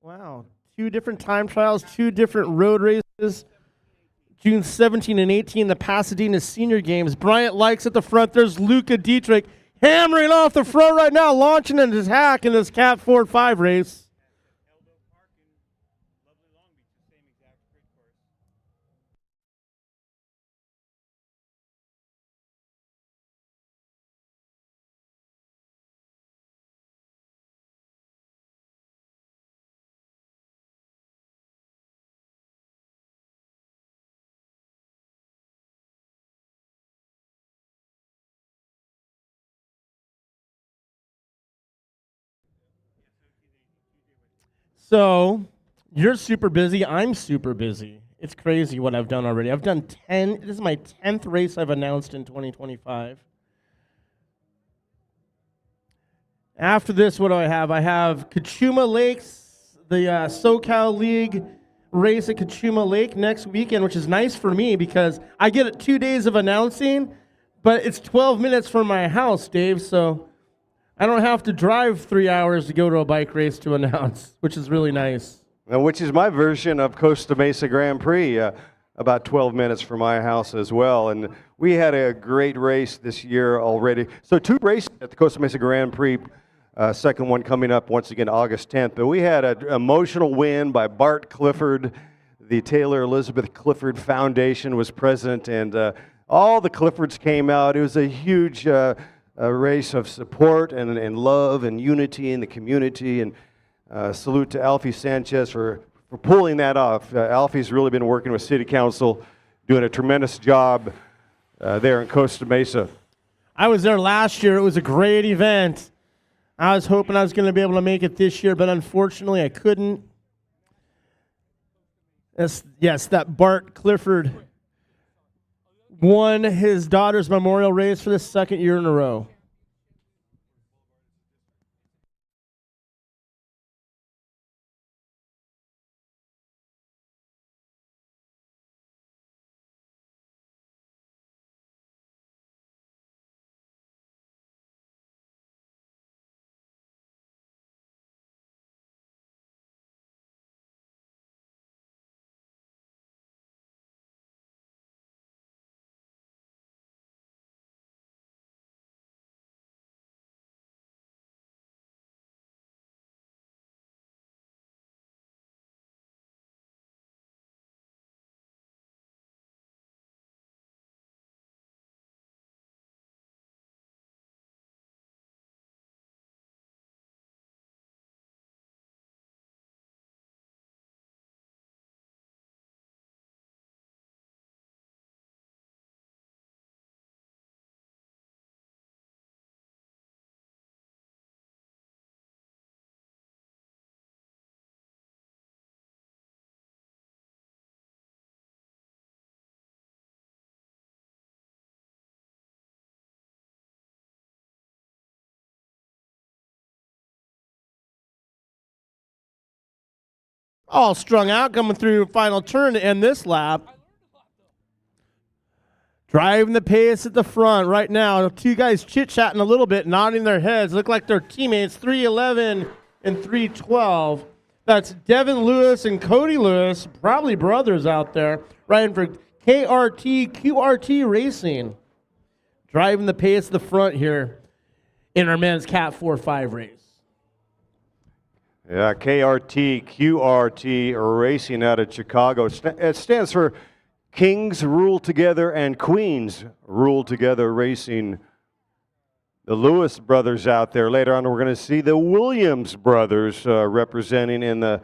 Wow. 2 different time trials, 2 different road races. June 17 and 18, the Pasadena Senior Games. Bryant Likes at the front. There's Luca Dietrich hammering off the front right now, launching in his hack in this Cat 4-5 race. So, you're super busy. I'm super busy. It's crazy what I've done already. I've done 10. This is my 10th race I've announced in 2025. After this, what do I have? I have Kachuma Lakes, the SoCal League race at Kachuma Lake next weekend, which is nice for me because I get 2 days of announcing, but it's 12 minutes from my house, Dave, so I don't have to drive 3 hours to go to a bike race to announce, which is really nice. Which is my version of Costa Mesa Grand Prix, about 12 minutes from my house as well. And we had a great race this year already. So 2 races at the Costa Mesa Grand Prix, second one coming up once again August 10th. But we had an emotional win by Bart Clifford. The Taylor Elizabeth Clifford Foundation was present, and all the Cliffords came out. It was a huge race of support and love and unity in the community. And salute to Alfie Sanchez for pulling that off. Alfie's really been working with City Council, doing a tremendous job there in Costa Mesa. I was there last year. It was a great event. I was hoping I was going to be able to make it this year, but unfortunately I couldn't. Yes, that Bart Clifford won his daughter's memorial race for the 2nd year in a row. All strung out, coming through final turn to end this lap. Driving the pace at the front right now. 2 guys chit-chatting a little bit, nodding their heads. Look like they're teammates, 311 and 312. That's Devin Lewis and Cody Lewis, probably brothers out there, riding for KRT, QRT Racing. Driving the pace at the front here in our men's Cat 4-5 race. Yeah, KRT, QRT Racing out of Chicago. It stands for Kings Rule Together and Queens Rule Together Racing. The Lewis brothers out there. Later on, we're going to see the Williams brothers representing in the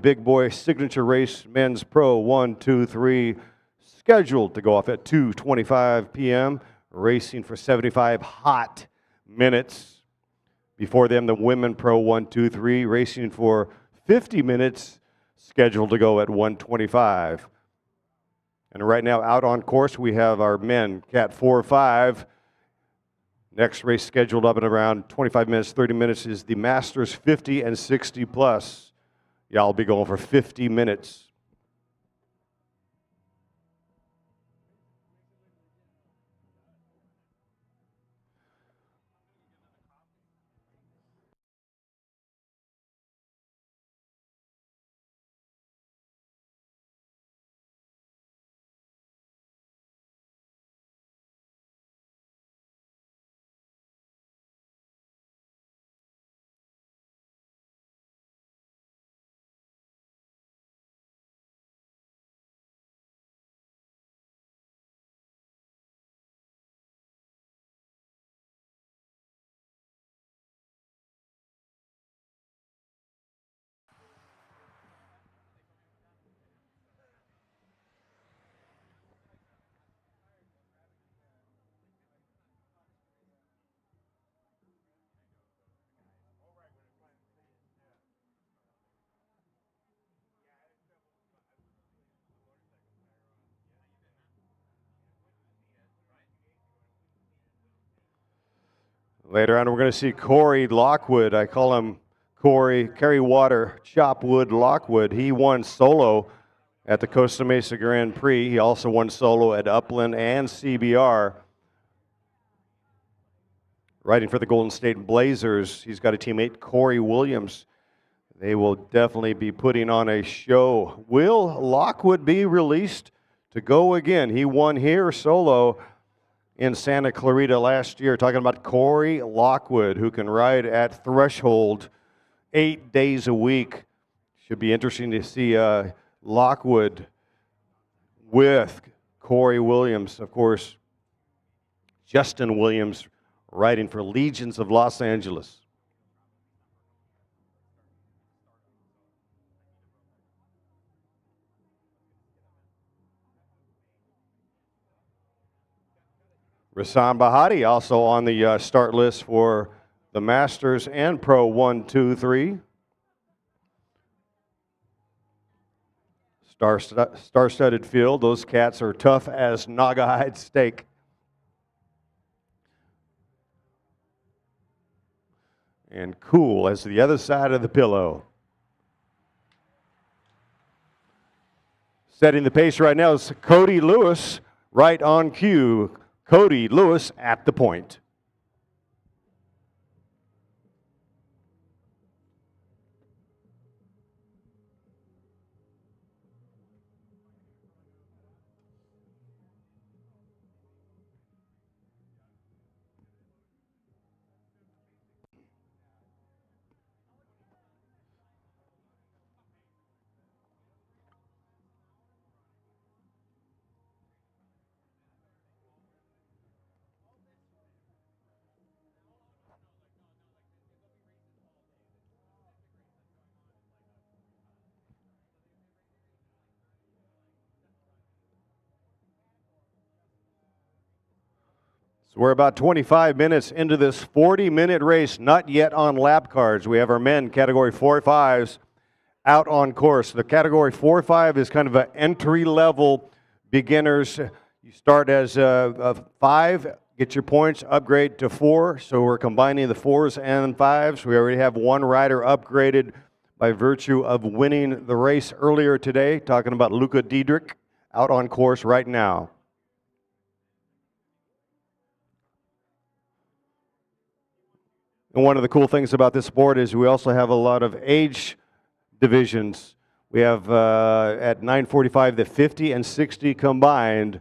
big boy signature race, Men's Pro 1, 2, 3, scheduled to go off at 2:25 p.m., racing for 75 hot minutes. Before them, the Women Pro 1, 2, 3, racing for 50 minutes, scheduled to go at 1:25. And right now, out on course, we have our men, Cat 4-5. Next race scheduled up in around 25 minutes, 30 minutes is the Masters 50 and 60 plus. Y'all will be going for 50 minutes. Later on, we're going to see Corey Lockwood. I call him Kerry Water Chopwood Lockwood. He won solo at the Costa Mesa Grand Prix. He also won solo at Upland and CBR. Riding for the Golden State Blazers, he's got a teammate, Corey Williams. They will definitely be putting on a show. Will Lockwood be released to go again? He won here solo in Santa Clarita last year. Talking about Corey Lockwood, who can ride at threshold 8 days a week. Should be interesting to see Lockwood with Corey Williams. Of course, Justin Williams riding for Legions of Los Angeles. Rasan Bahati also on the start list for the Masters and Pro 1, 2, 3. Star-studded field. Those cats are tough as Naugahyde steak. And cool as the other side of the pillow. Setting the pace right now is Cody Lewis, right on cue. Cody Lewis at the point. So we're about 25 minutes into this 40-minute race, not yet on lap cards. We have our men category 4-5s out on course. The category 4-5 is kind of an entry-level beginners. You start as a 5, get your points, upgrade to 4. So we're combining the 4s and 5s. We already have one rider upgraded by virtue of winning the race earlier today, talking about Luca Diedrich out on course right now. And one of the cool things about this sport is we also have a lot of age divisions. We have at 9:45 the 50 and 60 combined.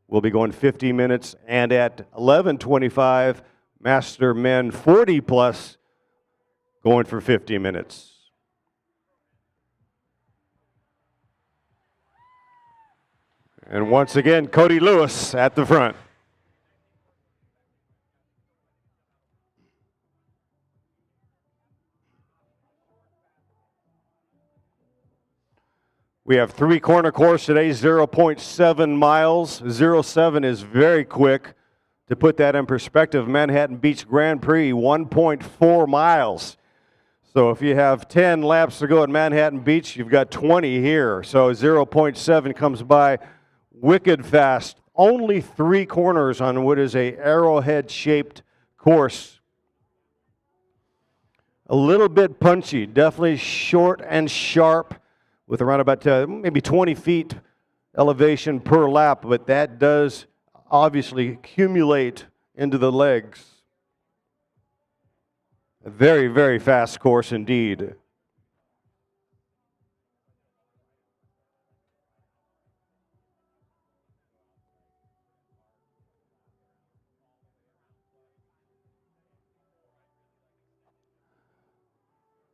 We'll be going 50 minutes. And at 11:25, Master Men 40 plus going for 50 minutes. And once again, Cody Lewis at the front. We have 3-corner course today, 0.7 miles. 0.7 is very quick. To put that in perspective, Manhattan Beach Grand Prix, 1.4 miles. So if you have 10 laps to go at Manhattan Beach, you've got 20 here. So 0.7 comes by wicked fast. Only 3 corners on what is a arrowhead-shaped course. A little bit punchy, definitely short and sharp, with around about maybe 20 feet elevation per lap, but that does obviously accumulate into the legs. A very, very fast course indeed.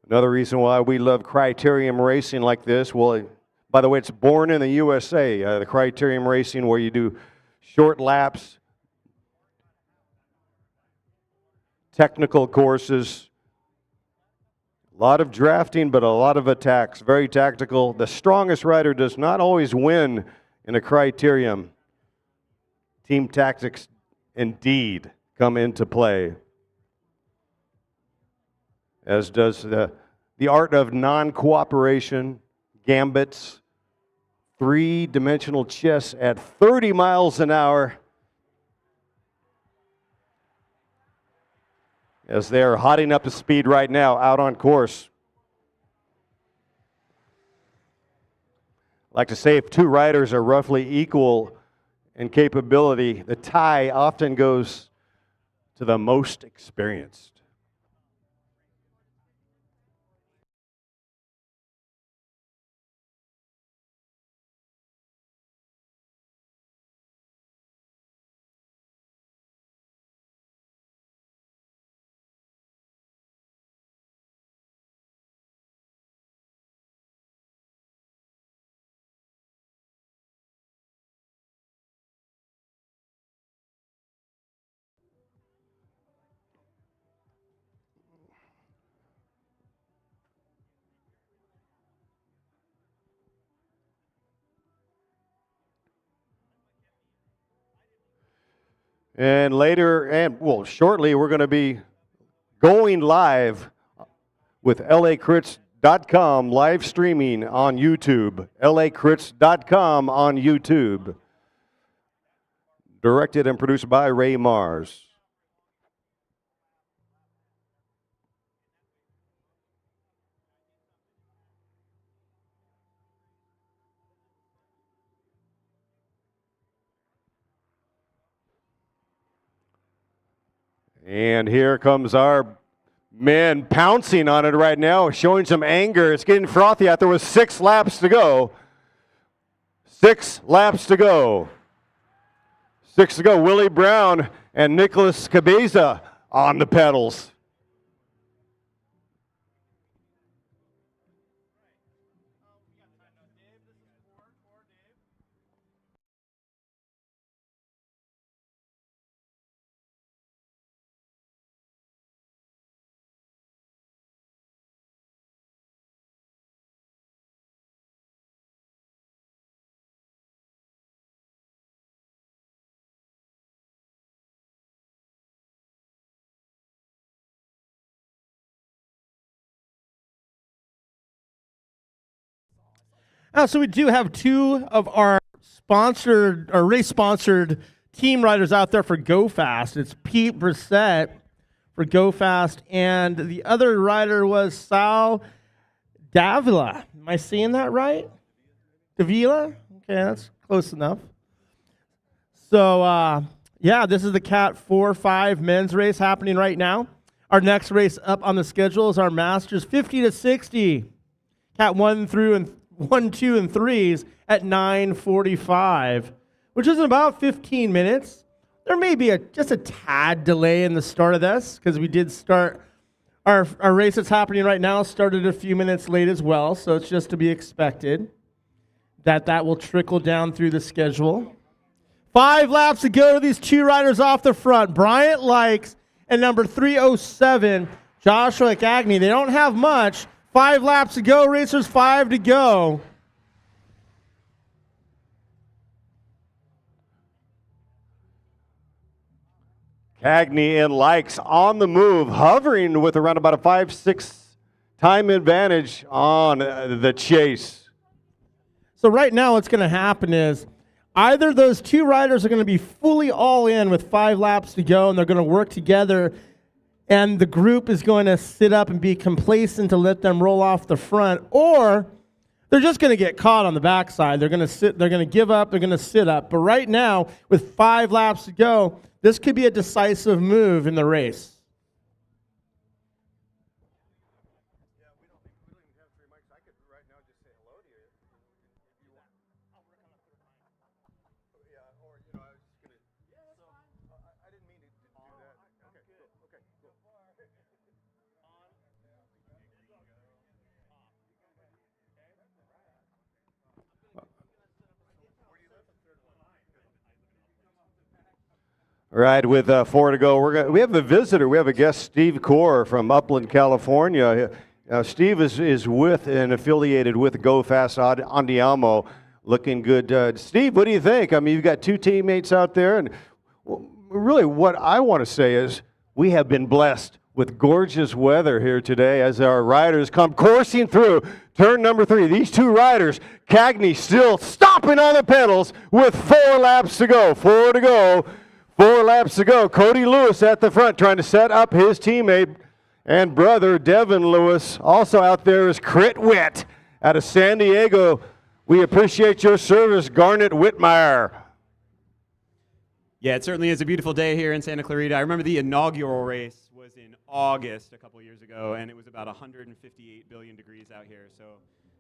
Another reason why we love criterium racing like this, well, by the way, it's born in the USA, the criterium racing where you do short laps, technical courses, a lot of drafting, but a lot of attacks, very tactical. The strongest rider does not always win in a criterium. Team tactics indeed come into play, as does the art of non-cooperation, gambits, 3-dimensional chess at 30 miles an hour. as they are hotting up the speed right now out on course. I like to say if two riders are roughly equal in capability, the tie often goes to the most experienced. And later, shortly, we're going to be going live with LACrits.com live streaming on YouTube. LACrits.com on YouTube. Directed and produced by Ray Mars. And here comes our man pouncing on it right now, showing some anger. It's getting frothy out there with 6 laps to go. 6 laps to go. 6 to go. Willie Brown and Nicholas Cabeza on the pedals. So we do have 2 of our sponsored or race-sponsored team riders out there for Go Fast. It's Pete Brissett for Go Fast, and the other rider was Sal Davila. Am I saying that right? Davila? Okay, that's close enough. So, this is the Cat 4-5 men's race happening right now. Our next race up on the schedule is our Masters 50 to 60. Cat 1, 2, and 3s at 9:45, which is in about 15 minutes. There may be just a tad delay in the start of this because we did start our race that's happening right now started a few minutes late as well, so it's just to be expected that will trickle down through the schedule. 5 laps to go to these 2 riders off the front, Bryant Likes and number 307, Joshua Cagney. They don't have much. 5 laps to go, racers, 5 to go. Cagney and Likes on the move, hovering with around about a 5-6 time advantage on the chase. So right now what's going to happen is either those 2 riders are going to be fully all in with 5 laps to go, and they're going to work together, and the group is going to sit up and be complacent to let them roll off the front, or they're just going to get caught on the backside. They're going to give up, they're going to sit up. But right now, with 5 laps to go, this could be a decisive move in the race. All right, with 4 to go, we have a visitor. We have a guest, Steve Core from Upland, California. Steve is with and affiliated with Go Fast Andiamo, looking good. Steve, what do you think? I mean, you've got 2 teammates out there, and really what I want to say is we have been blessed with gorgeous weather here today as our riders come coursing through turn number 3. These 2 riders, Cagney still stomping on the pedals with 4 laps to go. 4 to go 4 laps to go. Cody Lewis at the front trying to set up his teammate and brother Devin Lewis. Also out there is Crit Witt out of San Diego. We appreciate your service, Garnet Whitmire. Yeah, it certainly is a beautiful day here in Santa Clarita. I remember the inaugural race was in August a couple years ago, and it was about 158 billion degrees out here. So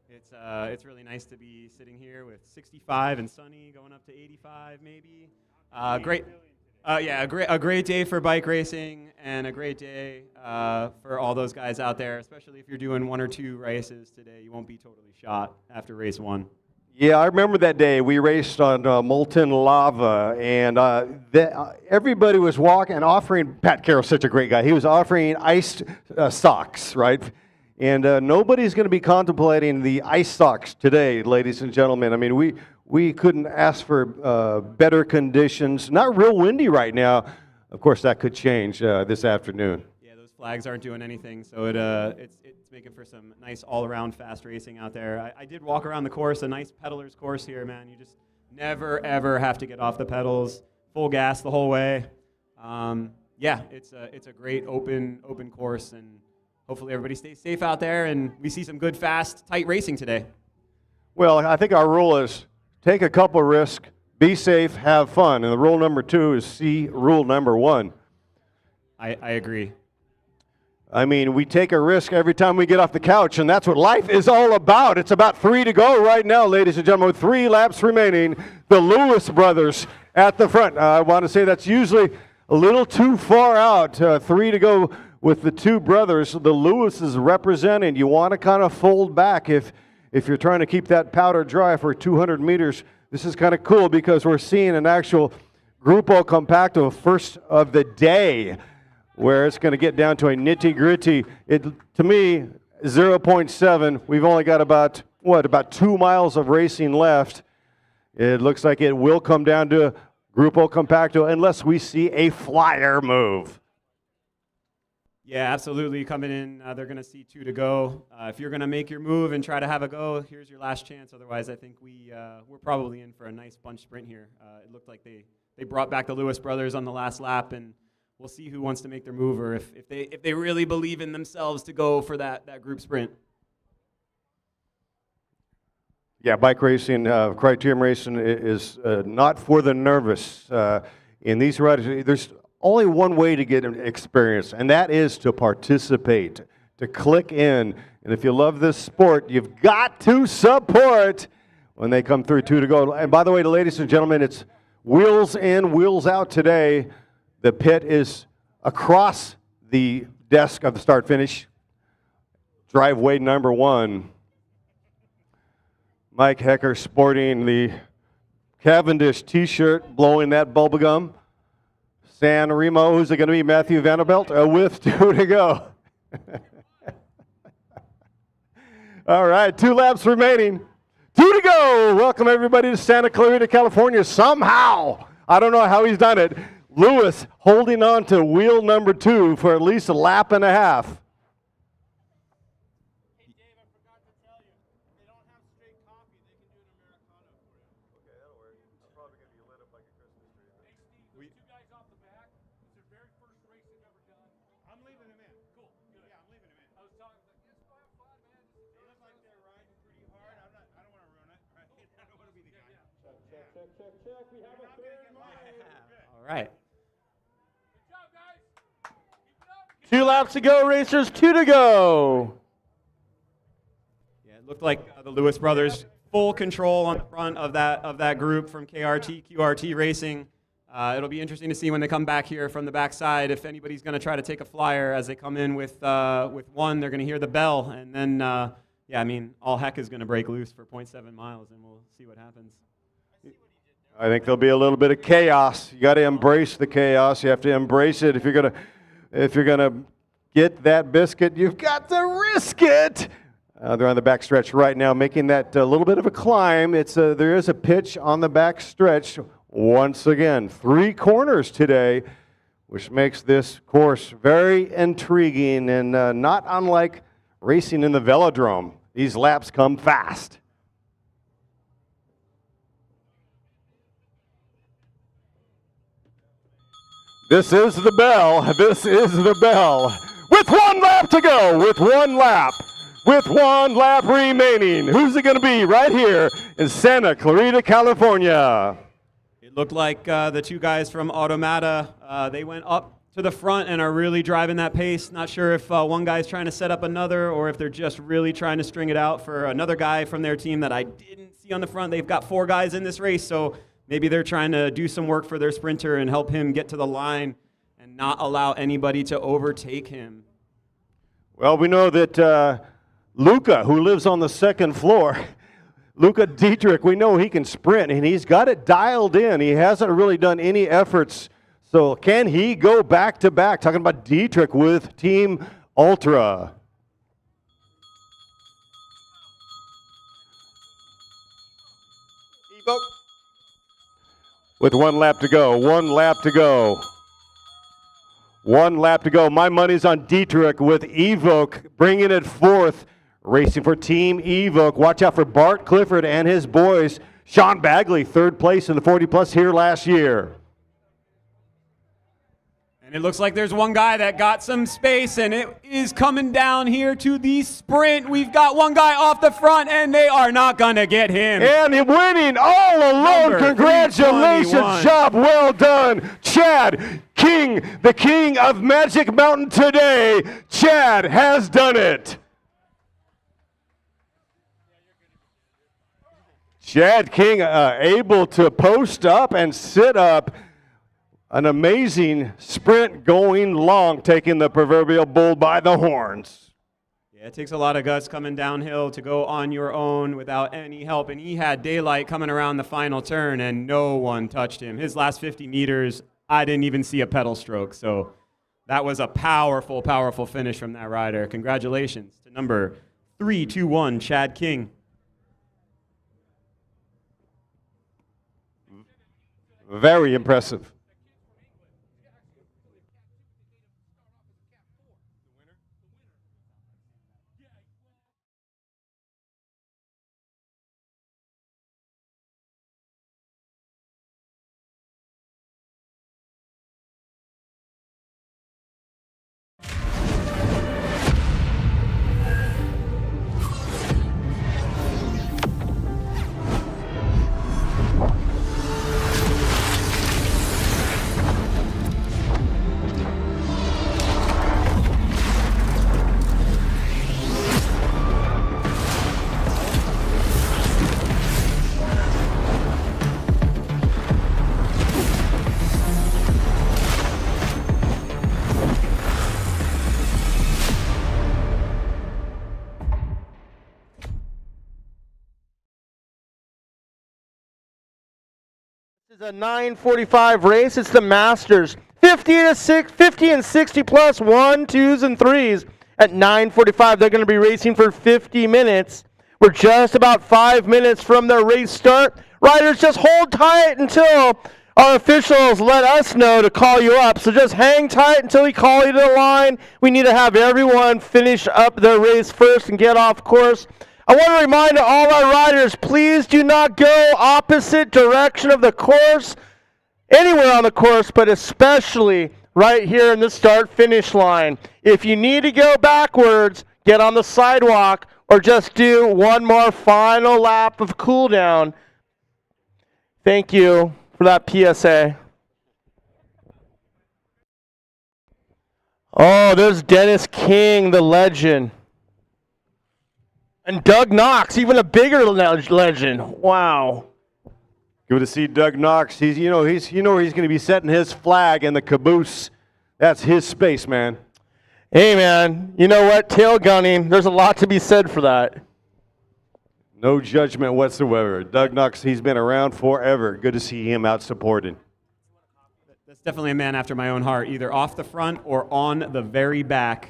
it's really nice to be sitting here with 65 and sunny, going up to 85 maybe. Great. A great day for bike racing and a great day for all those guys out there, especially if you're doing 1 or 2 races today. You won't be totally shot after race 1. Yeah, I remember that day. We raced on molten lava, and everybody was walking and offering. Pat Carroll's such a great guy. He was offering iced socks, right? And nobody's going to be contemplating the ice socks today, ladies and gentlemen. I mean, we couldn't ask for better conditions. Not real windy right now. Of course, that could change this afternoon. Yeah, those flags aren't doing anything, so it's making for some nice all-around fast racing out there. I did walk around the course, a nice peddler's course here, man. You just never, ever have to get off the pedals, full gas the whole way. Yeah, it's a great open course, and hopefully everybody stays safe out there, and we see some good, fast, tight racing today. Well, I think our rule is take a couple risks, be safe, have fun. And the rule number 2 is see rule number 1. I agree. I mean, we take a risk every time we get off the couch, and that's what life is all about. It's about 3 to go right now, ladies and gentlemen, with 3 laps remaining. The Lewis brothers at the front. I want to say that's usually a little too far out. 3 to go with the 2 brothers. The Lewises representing. You want to kind of fold back if you're trying to keep that powder dry for 200 meters. This is kind of cool because we're seeing an actual Grupo Compacto first of the day, where it's going to get down to a nitty-gritty. To me, 0.7. We've only got about 2 miles of racing left. It looks like it will come down to Grupo Compacto unless we see a flyer move. Yeah, absolutely. Coming in, they're going to see 2 to go. If you're going to make your move and try to have a go, here's your last chance. Otherwise, I think we're probably in for a nice bunch sprint here. It looked like they brought back the Lewis brothers on the last lap, and we'll see who wants to make their move, or if they really believe in themselves to go for that group sprint. Yeah, bike racing, criterium racing is not for the nervous. In these riders, there's only one way to get an experience, and that is to participate, to click in. And if you love this sport, you've got to support when they come through 2 to go. And by the way, ladies and gentlemen, it's wheels in, wheels out today. The pit is across the desk of the start-finish. Driveway number 1. Mike Hecker sporting the Cavendish T-shirt, blowing that bubblegum. San Remo, who's it going to be? Matthew Vanderbilt with 2 to go. All right, 2 laps remaining. 2 to go. Welcome everybody to Santa Clarita, California. Somehow, I don't know how he's done it, Lewis holding on to wheel number 2 for at least a lap and a half. Hey Dave, I forgot to tell you, they don't have straight coffee. They can do an Americano for you. Okay, that'll work. I'm probably going to be lit up like a Christmas tree. Hey Steve, 2 guys off the back. It's their very first race they've ever done. I'm leaving them in. Cool. Good. Yeah, I'm leaving them in. I was talking like, just go have fun, man. They look like they're riding pretty hard. I don't want to ruin it. Right? I don't want to be the guy. Check. We have a 3rd mile. All right. 2 laps to go, racers. 2 to go. Yeah, it looked like the Lewis brothers full control on the front of that group from QRT Racing. It'll be interesting to see when they come back here from the backside if anybody's going to try to take a flyer as they come in with 1. They're going to hear the bell, and then all heck is going to break loose for 0.7 miles, and we'll see what happens. I think there'll be a little bit of chaos. You got to embrace the chaos. You have to embrace it. If you're gonna get that biscuit, you've got to risk it. They're on the back stretch right now, making that a little bit of a climb. There is a pitch on the back stretch. Once again, 3 corners today, which makes this course very intriguing and not unlike racing in the velodrome. These laps come fast. This is the bell. This is the bell. With 1 lap to go. With 1 lap. With 1 lap remaining. Who's it going to be right here in Santa Clarita, California? It looked like the two guys from Automata, they went up to the front and are really driving that pace. Not sure if one guy's trying to set up another or if they're just really trying to string it out for another guy from their team that I didn't see on the front. They've got 4 guys in this race, so maybe they're trying to do some work for their sprinter and help him get to the line and not allow anybody to overtake him. Well, we know that Luca, who lives on the 2nd floor, Luca Dietrich, we know he can sprint, and he's got it dialed in. He hasn't really done any efforts. So can he go back-to-back? Talking about Dietrich with Team Ultra. With 1 lap to go, 1 lap to go. 1 lap to go. My money's on Dietrich with Evoke bringing it 4th. Racing for Team Evoke. Watch out for Bart Clifford and his boys. Sean Bagley, 3rd place in the 40-plus here last year. And it looks like there's one guy that got some space, and it is coming down here to the sprint. We've got one guy off the front, and they are not going to get him. And winning all alone. Number Congratulations. 321. Job well done. Chad King, the king of Magic Mountain today. Chad has done it. Chad King able to post up and sit up. An amazing sprint going long, taking the proverbial bull by the horns. Yeah, it takes a lot of guts coming downhill to go on your own without any help. And he had daylight coming around the final turn, and no one touched him. His last 50 meters, I didn't even see a pedal stroke. So that was a powerful, powerful finish from that rider. Congratulations to number 321, Chad King. Very impressive. This is a 9:45 race. It's the Masters. 50 and 60 plus 1, 2s, and 3s. At 9:45, they're going to be racing for 50 minutes. We're just about 5 minutes from their race start. Riders, just hold tight until our officials let us know to call you up. So just hang tight until we call you to the line. We need to have everyone finish up their race first and get off course. I want to remind all our riders, please do not go opposite direction of the course, anywhere on the course, but especially right here in the start-finish line. If you need to go backwards, get on the sidewalk, or just do one more final lap of cool down. Thank you for that PSA. Oh, there's Dennis King, the legend. And Doug Knox, even a bigger legend. Wow. Good to see Doug Knox. He's he's going to be setting his flag in the caboose. That's his space, man. Hey, man, you know what? Tail gunning, there's a lot to be said for that. No judgment whatsoever. Doug Knox, he's been around forever. Good to see him out supporting. That's definitely a man after my own heart, either off the front or on the very back.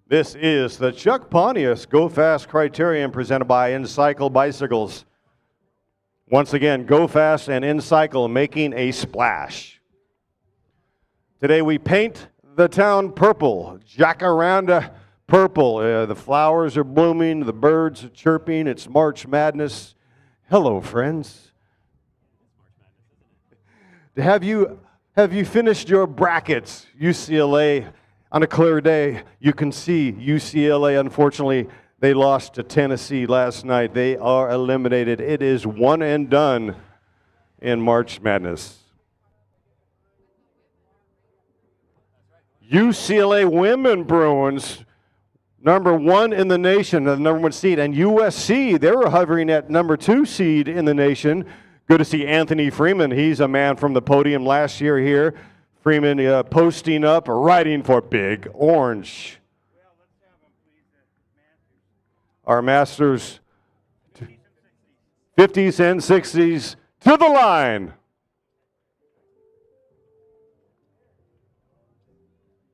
This is the Chuck Pontius Go Fast Criterion presented by Encycle Bicycles. Once again, go fast and in cycle, making a splash. Today we paint the town purple, jacaranda purple. The flowers are blooming, the birds are chirping. It's March Madness. Hello, friends. Have you finished your brackets? UCLA, on a clear day, you can see UCLA, unfortunately, they lost to Tennessee last night. They are eliminated. It is one and done in March Madness. UCLA women Bruins, number 1 in the nation, the number 1 seed. And USC, they were hovering at number 2 seed in the nation. Good to see Anthony Freeman. He's a man from the podium last year here. Freeman posting up, riding for Big Orange. Our Masters, 50s and 60s, to the line.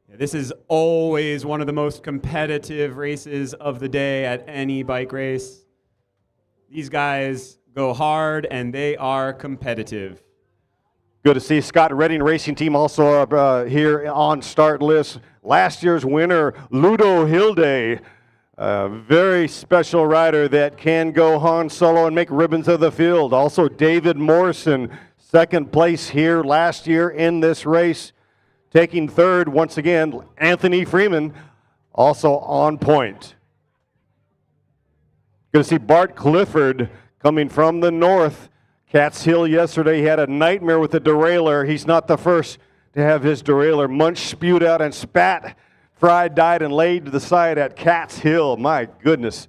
This is always one of the most competitive races of the day at any bike race. These guys go hard and they are competitive. Good to see Scott Redding Racing Team also here on start list. Last year's winner, Ludo Hilde, a very special rider that can go Han Solo and make ribbons of the field. Also David Morrison, second place here last year in this race. Taking third, once again, Anthony Freeman, also on point. Good to see Bart Clifford coming from the north. Cat's Hill yesterday, he had a nightmare with the derailleur. He's not the first to have his derailleur munched, spewed out, and spat, fried, died, and laid to the side at Cat's Hill. My goodness.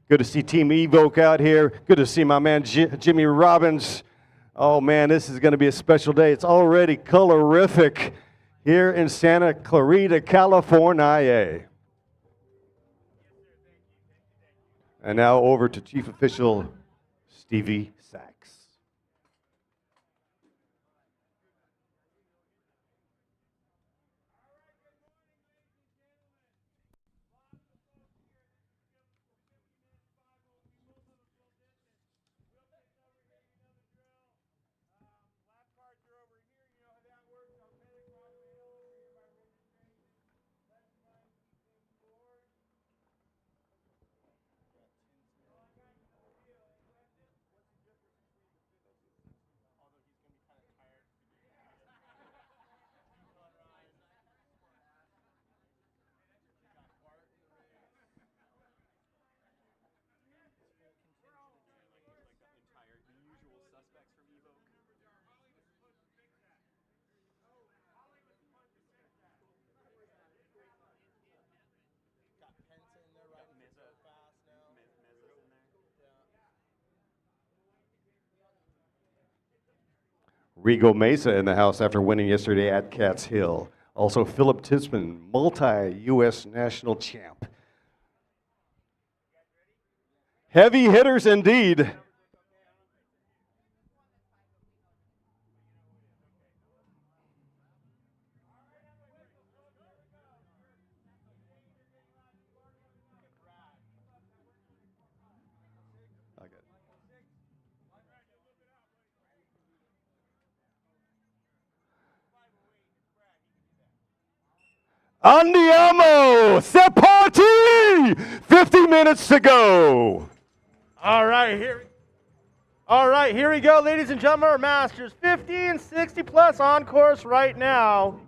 Good to see Team Evoke out here. Good to see my man Jimmy Robbins. Oh, man, this is going to be a special day. It's already colorific here in Santa Clarita, California. And now over to Chief Official Stevie Sachs. Rigo Mesa in the house after winning yesterday at Cat's Hill. Also Philip Tisman, multi-U.S. national champ. Heavy hitters indeed. Andiamo! Sepparti! 50 minutes to go. All right, here we go, ladies and gentlemen, our Masters, 50 and 60 plus on course right now.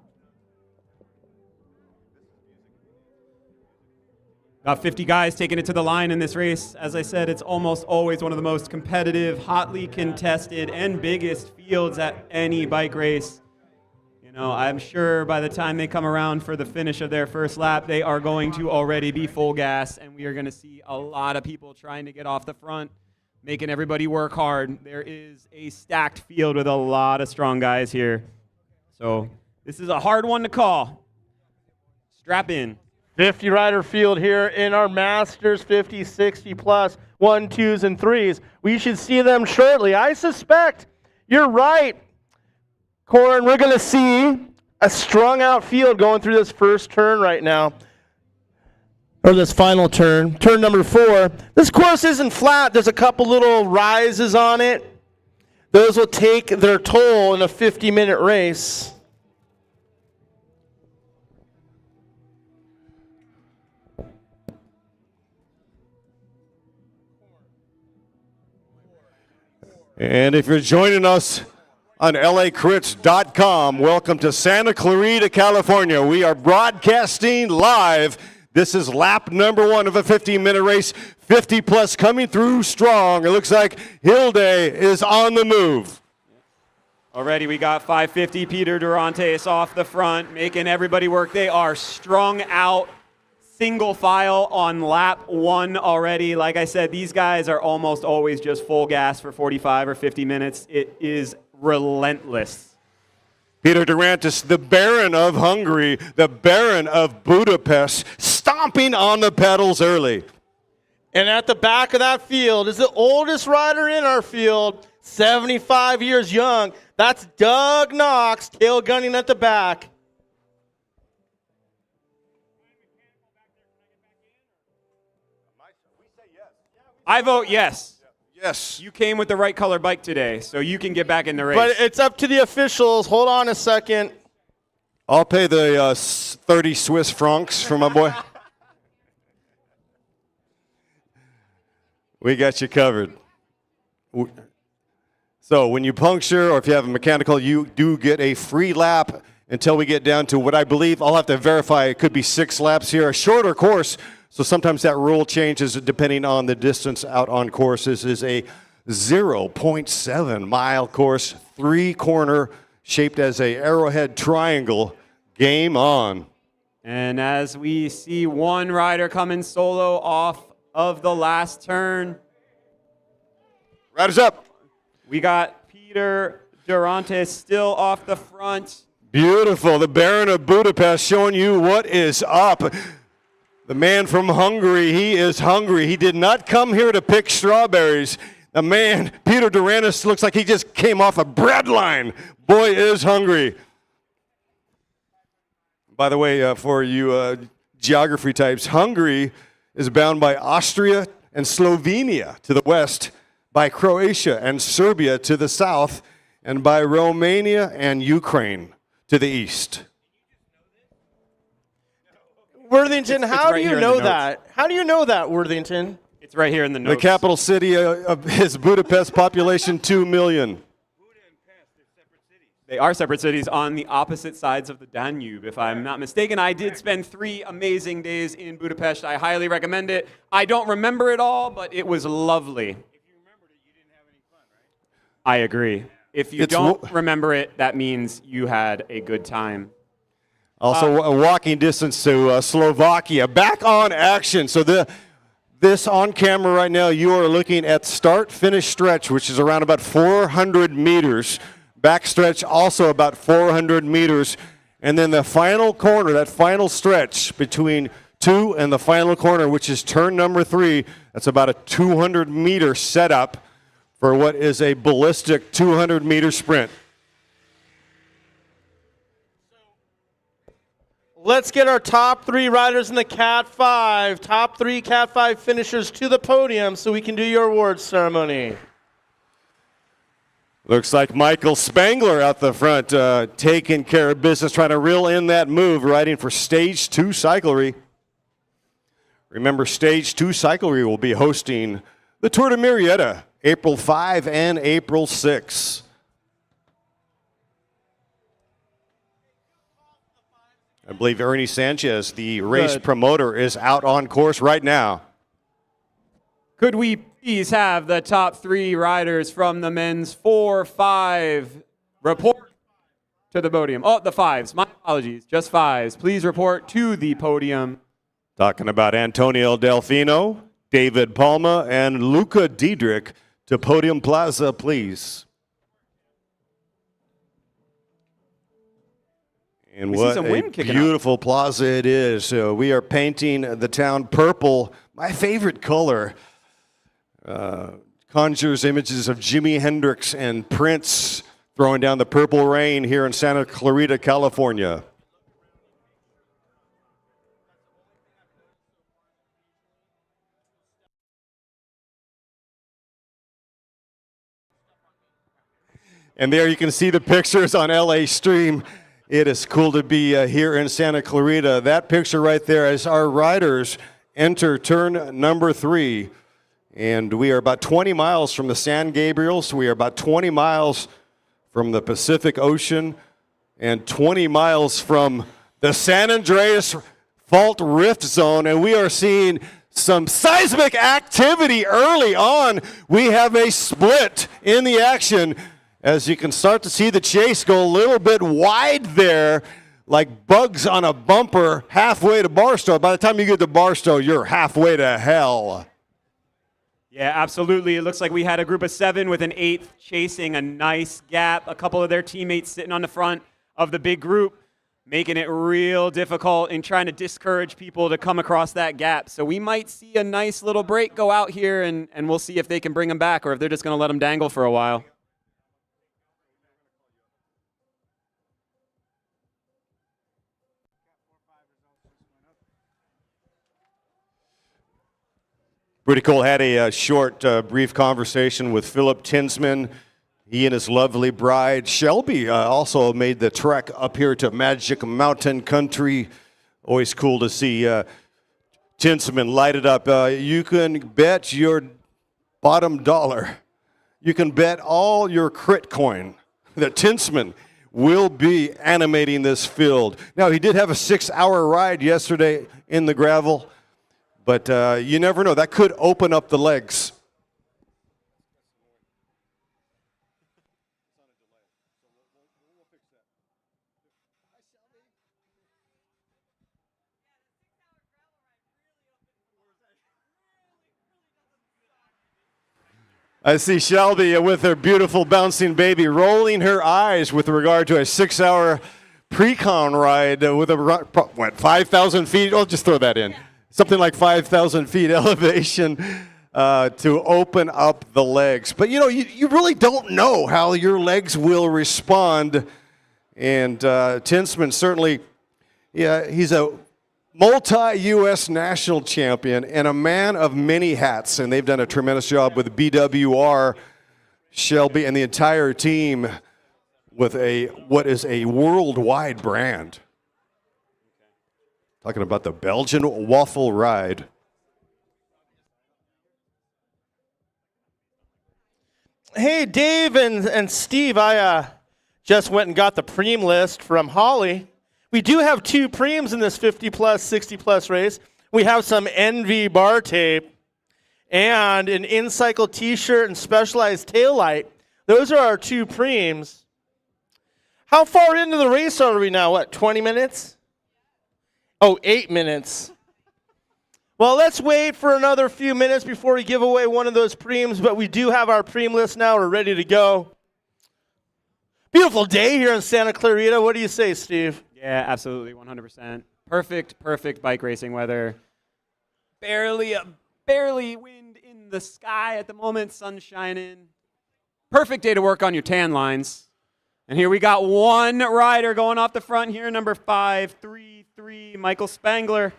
About 50 guys taking it to the line in this race. As I said, it's almost always one of the most competitive, hotly contested, and biggest fields at any bike race. You know, I'm sure by the time they come around for the finish of their first lap, they are going to already be full gas, and we are going to see a lot of people trying to get off the front, making everybody work hard. There is a stacked field with a lot of strong guys here. So this is a hard one to call. Strap in. 50 rider field here in our Masters 50, 60 plus, 1, 2s, and 3s. We should see them shortly. I suspect you're right, Corin. We're going to see a strung out field going through this first turn right now, or this final turn, turn number 4. This course isn't flat. There's a couple little rises on it. Those will take their toll in a 50-minute race. And if you're joining us on LACrits.com, welcome to Santa Clarita, California. We are broadcasting live. This is lap number 1 of a 15-minute race, 50 plus coming through strong. It looks like Hilde is on the move. Already we got 550 Peter Durantes off the front, making everybody work. They are strung out, single file on lap 1 already. Like I said, these guys are almost always just full gas for 45 or 50 minutes. It is relentless. Peter Durantes, the Baron of Hungary, the Baron of Budapest, stomping on the pedals early. And at the back of that field is the oldest rider in our field, 75 years young. That's Doug Knox, tail gunning at the back. I vote yes. Yes. You came with the right color bike today, so you can get back in the race. But it's up to the officials. Hold on a second. I'll pay the 30 Swiss francs for my boy. We got you covered. So when you puncture or if you have a mechanical, you do get a free lap until we get down to what I believe, I'll have to verify, it could be 6 laps here. A shorter course, so sometimes that rule changes depending on the distance out on course. This is a 0.7 mile course, 3-corner, shaped as a arrowhead triangle. Game on. And as we see one rider coming solo off of the last turn. Riders up. We got Peter Durantes still off the front. Beautiful. The Baron of Budapest showing you what is up. The man from Hungary, he is hungry. He did not come here to pick strawberries. The man, Peter Durantes, looks like he just came off a bread line. Boy is hungry. By the way, for you geography types, Hungary is bound by Austria and Slovenia to the west, by Croatia and Serbia to the south, and by Romania and Ukraine to the east. Worthington, how right do here you in the know notes. that? How do you know that, Worthington? It's right here in the The notes. capital city is Budapest, population 2 million. They are separate cities on the opposite sides of the Danube, if I'm not mistaken. I did spend 3 amazing days in Budapest. I highly recommend it. I don't remember it all, but it was lovely. If you remembered it, you didn't have any fun, right? I agree. If you don't remember it, that means you had a good time. Also, a walking distance to Slovakia. Back on action. So this on camera right now, you are looking at start-finish stretch, which is around about 400 meters. Back stretch also about 400 meters. And then the final corner, that final stretch between 2 and the final corner, which is turn number 3, that's about a 200-meter setup for what is a ballistic 200-meter sprint. Let's get our top 3 riders in the Cat 5, top 3 Cat 5 finishers to the podium so we can do your awards ceremony. Looks like Michael Spangler out the front, taking care of business, trying to reel in that move, riding for Stage 2 Cyclery. Remember, Stage 2 Cyclery will be hosting the Tour de Murrieta, April 5 and April 6. I believe Ernie Sanchez, the race promoter, is out on course right now. Could we please have the top 3 riders from the men's 4-5 report to the podium? Oh, the 5s. My apologies. Just 5s. Please report to the podium. Talking about Antonio Delfino, David Palma, and Luca Diedrich to Podium Plaza, please. And We see what some a wind kicking up. beautiful plaza it is. We are painting the town purple, my favorite color. Conjures images of Jimi Hendrix and Prince throwing down the purple rain here in Santa Clarita, California. And there you can see the pictures on Livestream. It is cool to be here in Santa Clarita. That picture right there as our riders enter turn number 3. And we are about 20 miles from the San Gabriels. We are about 20 miles from the Pacific Ocean and 20 miles from the San Andreas Fault Rift Zone. And we are seeing some seismic activity early on. We have a split in the action as you can start to see the chase go a little bit wide there, like bugs on a bumper halfway to Barstow. By the time you get to Barstow, you're halfway to hell. Yeah, absolutely. It looks like we had a group of 7 with an 8th chasing a nice gap. A couple of their teammates sitting on the front of the big group, making it real difficult and trying to discourage people to come across that gap. So we might see a nice little break go out here, and we'll see if they can bring them back or if they're just going to let them dangle for a while. Pretty cool. Had a short, brief conversation with Philip Tinsman. He and his lovely bride, Shelby, also made the trek up here to Magic Mountain Country. Always cool to see Tinsman light it up. You can bet your bottom dollar, you can bet all your crit coin that Tinsman will be animating this field. Now, he did have a 6-hour ride yesterday in the gravel. But you never know. That could open up the legs. I see Shelby with her beautiful bouncing baby rolling her eyes with regard to a 6-hour pre-con ride with a, what, 5,000 feet? I'll just throw that in. Something like 5,000 feet elevation to open up the legs. But, you know, you really don't know how your legs will respond. And Tinsman certainly, yeah, he's a multi-U.S. national champion and a man of many hats. And they've done a tremendous job with BWR, Shelby, and the entire team with what is a worldwide brand. Talking about the Belgian waffle ride. Hey, Dave and Steve, I just went and got the preem list from Holly. We do have 2 preems in this 50-plus, 60-plus race. We have some Envy bar tape and an InCycle T-shirt and Specialized taillight. Those are our 2 preems. How far into the race are we now? What, 20 minutes? Oh, 8 minutes. Well, let's wait for another few minutes before we give away one of those preems, but we do have our preem list now. We're ready to go. Beautiful day here in Santa Clarita. What do you say, Steve? Yeah, absolutely, 100%. Perfect bike racing weather. Barely wind in the sky at the moment, sun shining. Perfect day to work on your tan lines. And here we got one rider going off the front here, number 533, Michael Spangler,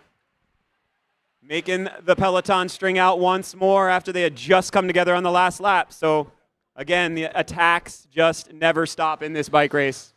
making the peloton string out once more after they had just come together on the last lap. So, again, the attacks just never stop in this bike race.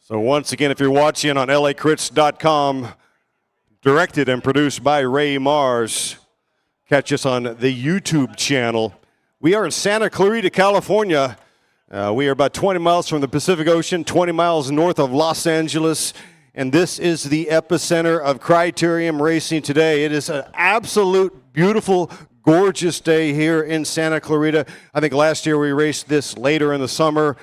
So once again, if you're watching on lacrits.com, directed and produced by Ray Mars, catch us on the YouTube channel. We are in Santa Clarita, California. We are about 20 miles from the Pacific Ocean, 20 miles north of Los Angeles, and this is the epicenter of criterium racing today. It is an absolute beautiful, gorgeous day here in Santa Clarita. I think last year we raced this later in the summer.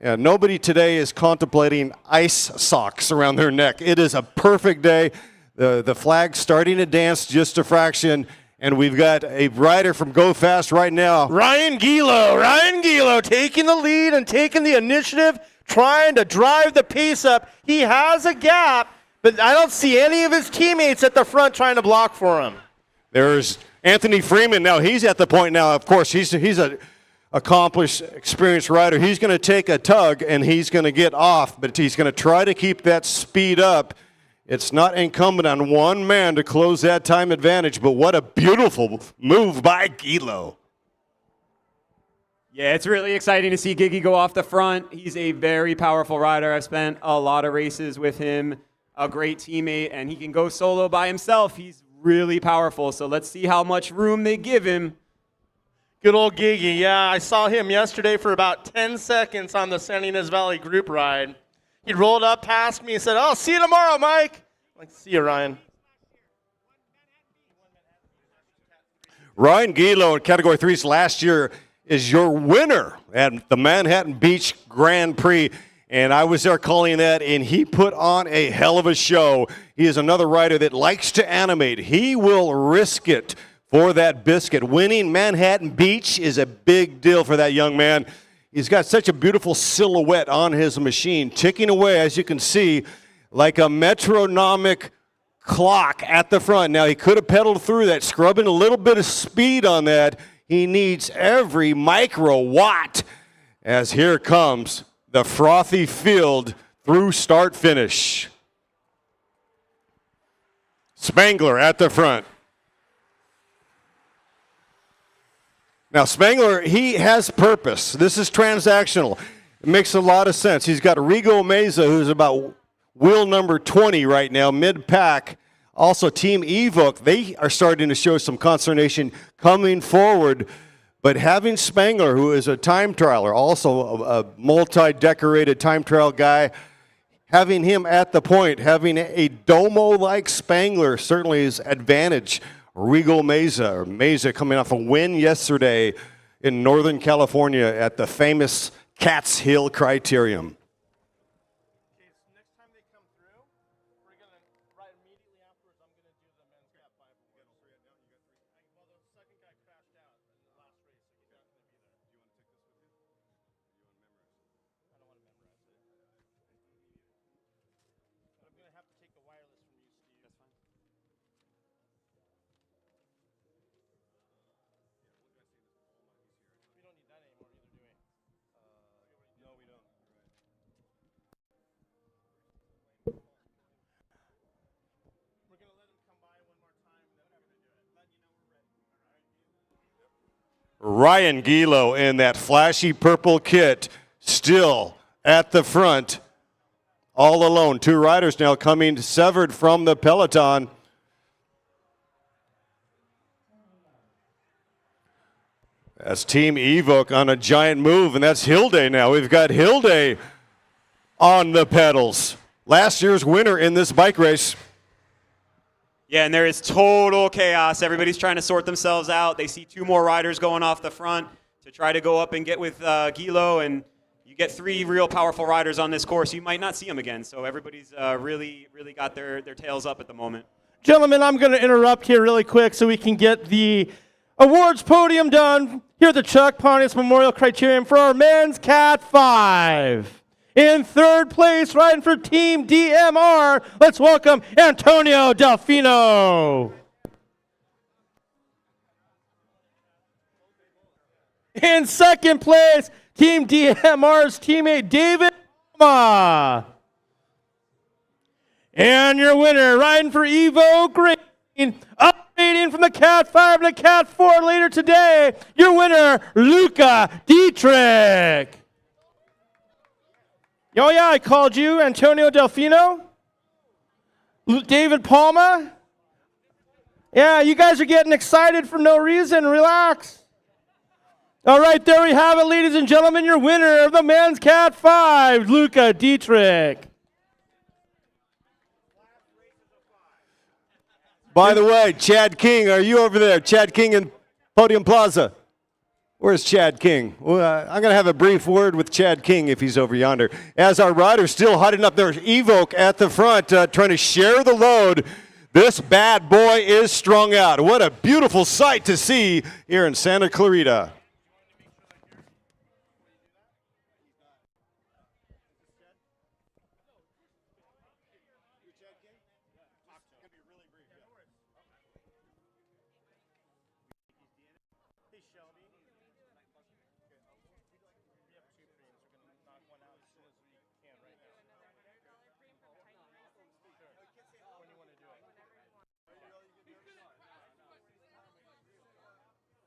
Nobody today is contemplating ice socks around their neck. It is a perfect day. The flag's starting to dance just a fraction, and we've got a rider from Go Fast right now. Ryan Gilo taking the lead and taking the initiative, trying to drive the pace up. He has a gap, but I don't see any of his teammates at the front trying to block for him. There's Anthony Freeman. Now he's at the point now. Of course, he's a accomplished, experienced rider. He's going to take a tug and he's going to get off, but he's going to try to keep that speed up. It's not incumbent on one man to close that time advantage, but what a beautiful move by Gilo. Yeah, it's really exciting to see Giggy go off the front. He's a very powerful rider. I've spent a lot of races with him, a great teammate, and he can go solo by himself. He's really powerful, so let's see how much room they give him. Good old Giggy. Yeah, I saw him yesterday for about 10 seconds on the San Ynez Valley group ride. He rolled up past me and said, "Oh, see you tomorrow, Mike." I'm like, "See you, Ryan." Ryan Gilo in Category 3's last year is your winner at the Manhattan Beach Grand Prix. And I was there calling that, and he put on a hell of a show. He is another rider that likes to animate. He will risk it for that biscuit. Winning Manhattan Beach is a big deal for that young man. He's got such a beautiful silhouette on his machine, ticking away, as you can see, like a metronomic clock at the front. Now, he could have pedaled through that, scrubbing a little bit of speed on that. He needs every micro watt, as here comes the frothy field through start finish. Spangler at the front. Now, Spangler, he has purpose. This is transactional. It makes a lot of sense. He's got Rigo Meza, who's about wheel number 20 right now, mid-pack. Also, Team Evoke, they are starting to show some consternation coming forward. But having Spangler, who is a time trialer, also a multi-decorated time trial guy, having him at the point, having a Domo-like Spangler certainly is advantage. Rigo Meza coming off a win yesterday in Northern California at the famous Cat's Hill Criterium. Next time they come through, we're going to, right immediately afterwards, I'm going to do the men's gap 5. Well, the second guy crashed out in the last race, so he's not going to be there. Do you want to take this with you? I don't want to memorize it. But I'm going to have to take the wireless from you, Steve. That's fine. We don't need that anymore either, do we? No, we don't. We're going to let him come by one more time, and then we're going to do it. Let you know we're ready. All right? Ryan Gilo in that flashy purple kit, still at the front, all alone. Two riders now coming severed from the peloton. That's Team Evoke on a giant move, and that's Hilde now. We've got Hilde on the pedals. Last year's winner in this bike race. Yeah, and there is total chaos. Everybody's trying to sort themselves out. They see two more riders going off the front to try to go up and get with Gilo, and you get three real powerful riders on this course. You might not see them again, so everybody's really got their tails up at the moment. Gentlemen, I'm going to interrupt here really quick so we can get the awards podium done here at the Chuck Pontius Memorial Criterium for our men's Cat 5. In third place, riding for Team DMR, let's welcome Antonio Delfino. In second place, Team DMR's teammate David Palma. And your winner, riding for Evo Green, upgrading from the Cat 5 to Cat 4 later today, your winner, Luca Dietrich. Oh yeah, I called you Antonio Delfino. David Palma. Yeah, you guys are getting excited for no reason. Relax. All right, there we have it, ladies and gentlemen. Your winner of the men's Cat 5, Luca Dietrich. By the way, Chad King, are you over there? Chad King in Podium Plaza. Where's Chad King? Well, I'm going to have a brief word with Chad King if he's over yonder. As our riders still hiding up there, Evoke at the front, trying to share the load. This bad boy is strung out. What a beautiful sight to see here in Santa Clarita.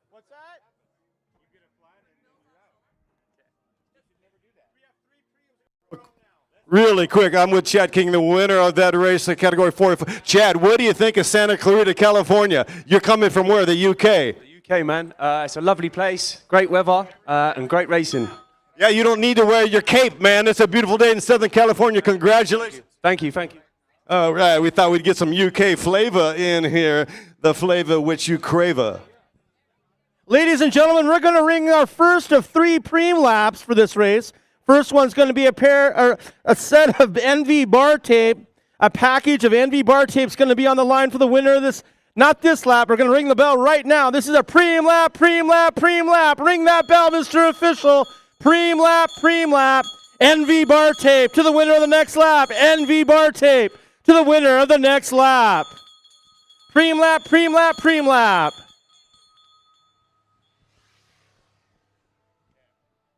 What's that? Really quick, I'm with Chad King, the winner of that race, the category 40. Chad, what do you think of Santa Clarita, California? You're coming from where, the UK? The UK, man. It's a lovely place, great weather, and great racing. Yeah, you don't need to wear your cape, man. It's a beautiful day in Southern California. Congratulations. Thank you, thank you. All right, we thought we'd get some UK flavor in here, the flavor which you crave. Ladies and gentlemen, we're going to ring our first of 3 preem laps for this race. First one's going to be a set of NV bar tape. A package of NV bar tape is going to be on the line for the winner of this. Not this lap. We're going to ring the bell right now. This is a preem lap, preem lap, preem lap. Ring that bell, Mr. Official. Preem lap, preem lap. NV bar tape to the winner of the next lap. NV bar tape to the winner of the next lap. Preem lap, preem lap, preem lap.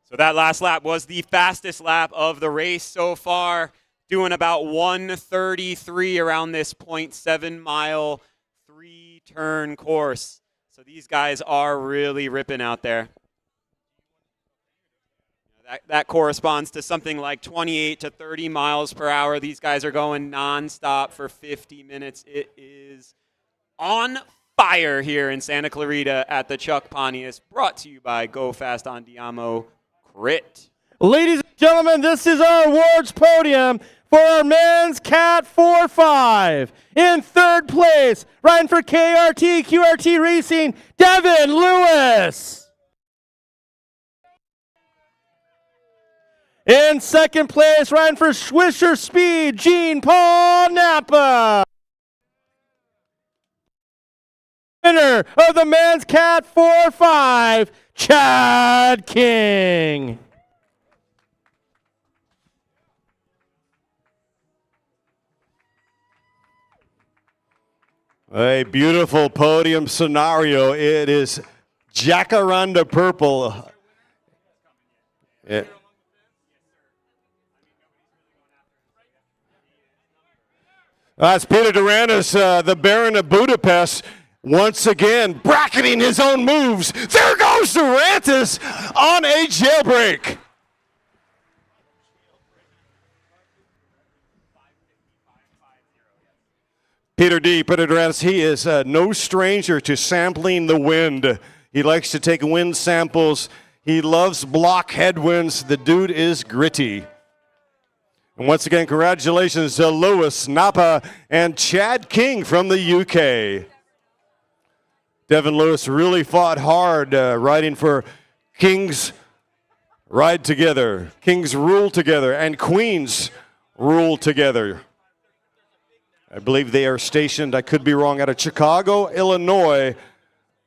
So that last lap was the fastest lap of the race so far, doing about 1:33 around this 0.7 mile 3-turn course. So these guys are really ripping out there. That corresponds to something like 28 to 30 miles per hour. These guys are going nonstop for 50 minutes. It is on fire here in Santa Clarita at the Chuck Pontius, brought to you by Go Fast on Diamo Crit. Ladies and gentlemen, this is our awards podium for our men's Cat 4-5. In third place, riding for QRT Racing, Devin Lewis. In second place, riding for Swisher Speed, Jean Paul Napa. Winner of the men's Cat 4-5, Chad King. A beautiful podium scenario. It is Jacaranda Purple. That's Peter Duranis, the Baron of Budapest, once again bracketing his own moves. There goes Durantis on a jailbreak. Peter Duranis, he is no stranger to sampling the wind. He likes to take wind samples. He loves block headwinds. The dude is gritty. And once again, congratulations to Lewis, Napa, and Chad King from the UK. Devin Lewis really fought hard riding for Kings Ride Together, Kings Rule Together, and Queens Rule Together. I believe they are stationed, I could be wrong, out of Chicago, Illinois,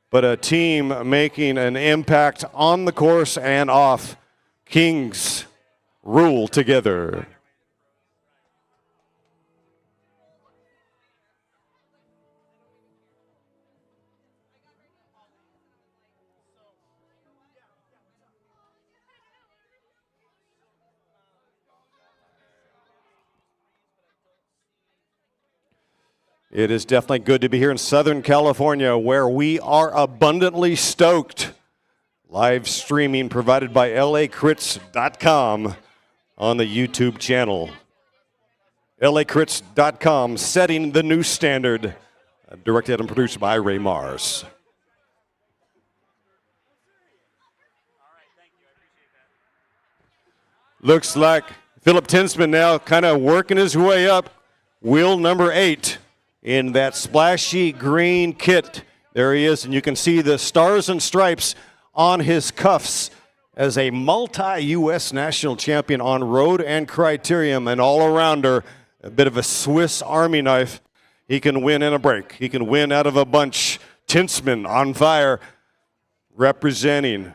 but a team making an impact on the course and off. Kings Rule Together. It is definitely good to be here in Southern California, where we are abundantly stoked. Live streaming provided by LACrits.com on the YouTube channel. LACrits.com, setting the new standard. Directed and produced by Ray Mars. Looks like Philip Tinsman now kind of working his way up. Wheel number 8. In that splashy green kit. There he is, and you can see the stars and stripes on his cuffs as a multi-U.S. national champion on road and criterium, and all-arounder, a bit of a Swiss Army knife. He can win in a break. He can win out of a bunch. Tinsman on fire, representing.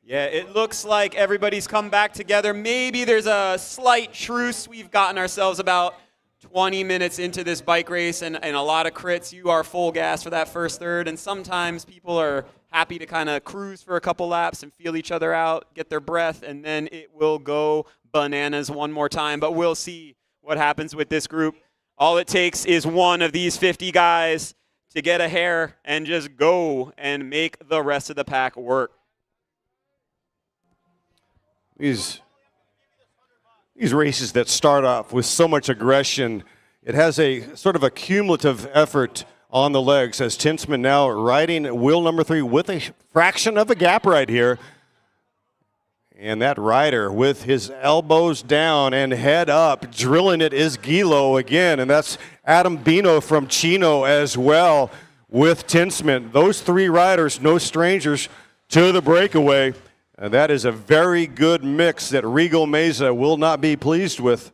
Yeah, it looks like everybody's come back together. Maybe there's a slight truce. We've gotten ourselves about 20 minutes into this bike race and a lot of crits. You are full gas for that first third, and sometimes people are happy to kind of cruise for a couple laps and feel each other out, get their breath, and then it will go bananas one more time. But we'll see what happens with this group. All it takes is one of these 50 guys to get a hair and just go and make the rest of the pack work. These races that start off with so much aggression, it has a sort of a cumulative effort on the legs as Tinsman now riding wheel number 3 with a fraction of a gap right here. And that rider with his elbows down and head up, drilling it is Gilo again. And that's Adam Bino from Chino as well with Tinsman. Those 3 riders, no strangers to the breakaway. And that is a very good mix that Regal Mesa will not be pleased with.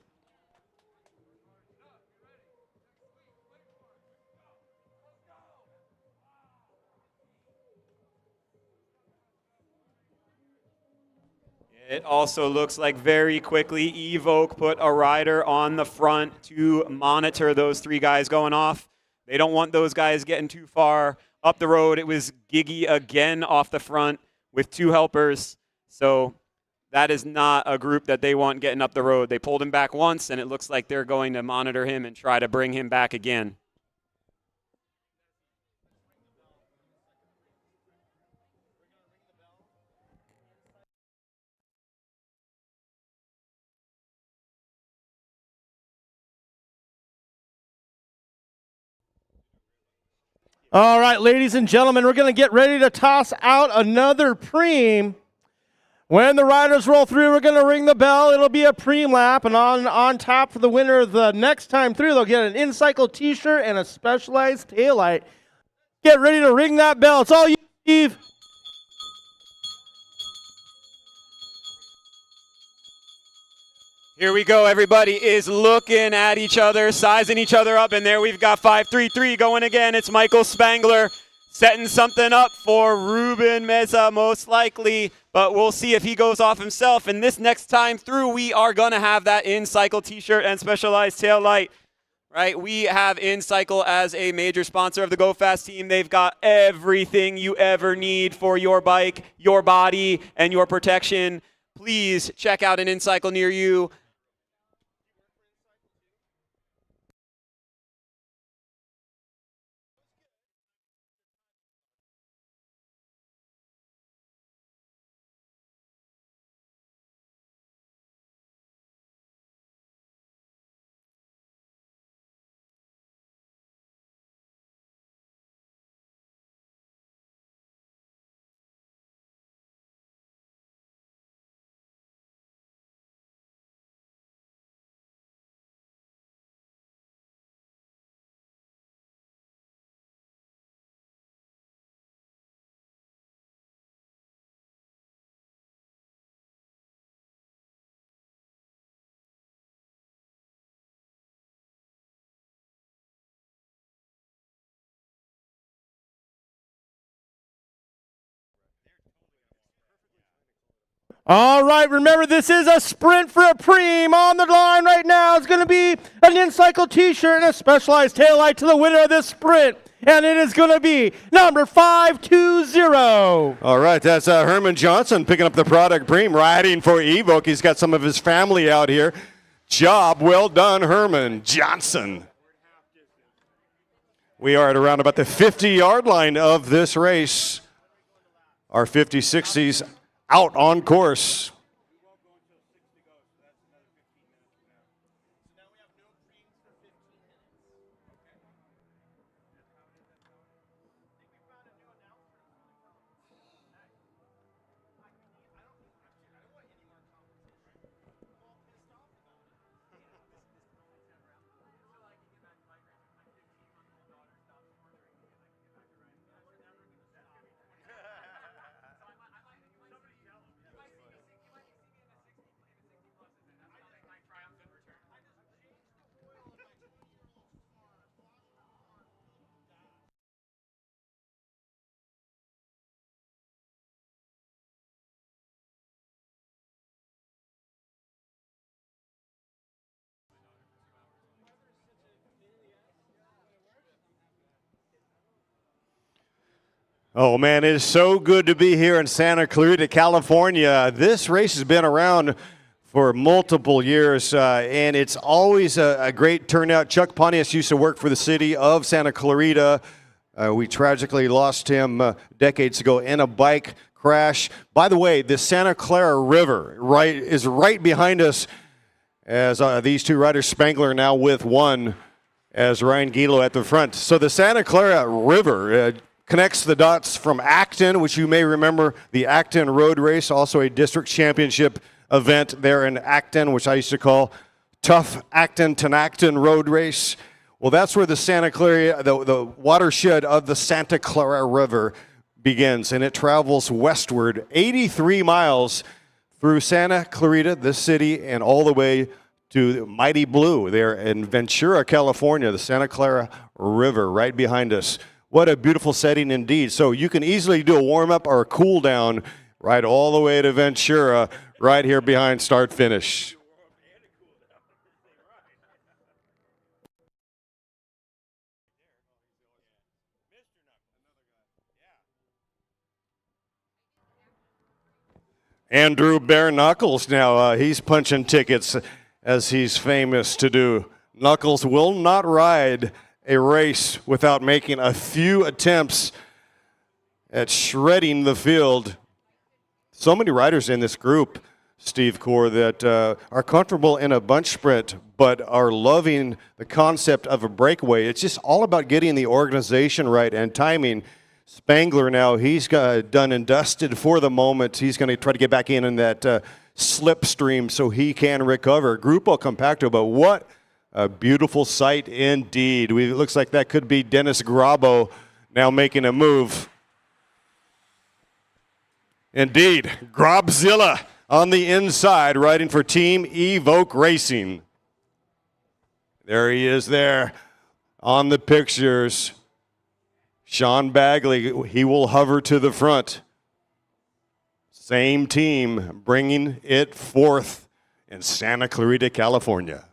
It also looks like very quickly Evoke put a rider on the front to monitor those 3 guys going off. They don't want those guys getting too far up the road. It was Giggy again off the front with 2 helpers. So that is not a group that they want getting up the road. They pulled him back once, and it looks like they're going to monitor him and try to bring him back again. All right, ladies and gentlemen, we're going to get ready to toss out another preem. When the riders roll through, we're going to ring the bell. It'll be a preem lap, and on top for the winner the next time through, they'll get an InCycle t-shirt and a Specialized taillight. Get ready to ring that bell. It's all you, Steve. Here we go. Everybody is looking at each other, sizing each other up, and there we've got 533 going again. It's Michael Spangler setting something up for Ruben Meza most likely, but we'll see if he goes off himself. And this next time through, we are going to have that InCycle t-shirt and Specialized tail light. Right, we have InCycle as a major sponsor of the Go Fast team. They've got everything you ever need for your bike, your body, and your protection. Please check out an InCycle near you. All right, remember this is a sprint for a preem. On the line right now is going to be an InCycle t-shirt and a Specialized taillight to the winner of this sprint. And it is going to be number 520. All right, that's Herman Johnson picking up the product preem, riding for Evoke. He's got some of his family out here. Job well done, Herman Johnson. We are at around about the 50-yard line of this race. Our 50-60s out on course. Oh man, it is so good to be here in Santa Clarita, California. This race has been around for multiple years, and it's always a great turnout. Chuck Pontius used to work for the city of Santa Clarita. We tragically lost him decades ago in a bike crash. By the way, the Santa Clara River is right behind us as these two riders, Spangler now with one, as Ryan Gilo at the front. So the Santa Clara River connects the dots from Acton, which you may remember, the Acton Road Race, also a district championship event there in Acton, which I used to call Tough Acton to Acton Road Race. Well, that's where the Santa Clara, the watershed of the Santa Clara River begins, and it travels westward 83 miles through Santa Clarita, this city, and all the way to Mighty Blue there in Ventura, California, the Santa Clara River right behind us. What a beautiful setting indeed. So you can easily do a warm-up or a cool-down right all the way to Ventura, right here behind start-finish. Andrew Bare Knuckles now, he's punching tickets as he's famous to do. Knuckles will not ride a race without making a few attempts at shredding the field. So many riders in this group, Steve Core, that are comfortable in a bunch sprint, but are loving the concept of a breakaway. It's just all about getting the organization right and timing. Spangler now, he's done and dusted for the moment. He's going to try to get back in that slipstream so he can recover. Grupo Compacto, but what a beautiful sight indeed. It looks like that could be Dennis Grabo now making a move. Indeed, Grobzilla on the inside, riding for Team Evoke Racing. There he is there on the pictures. Sean Bagley, he will hover to the front. Same team bringing it forth in Santa Clarita, California.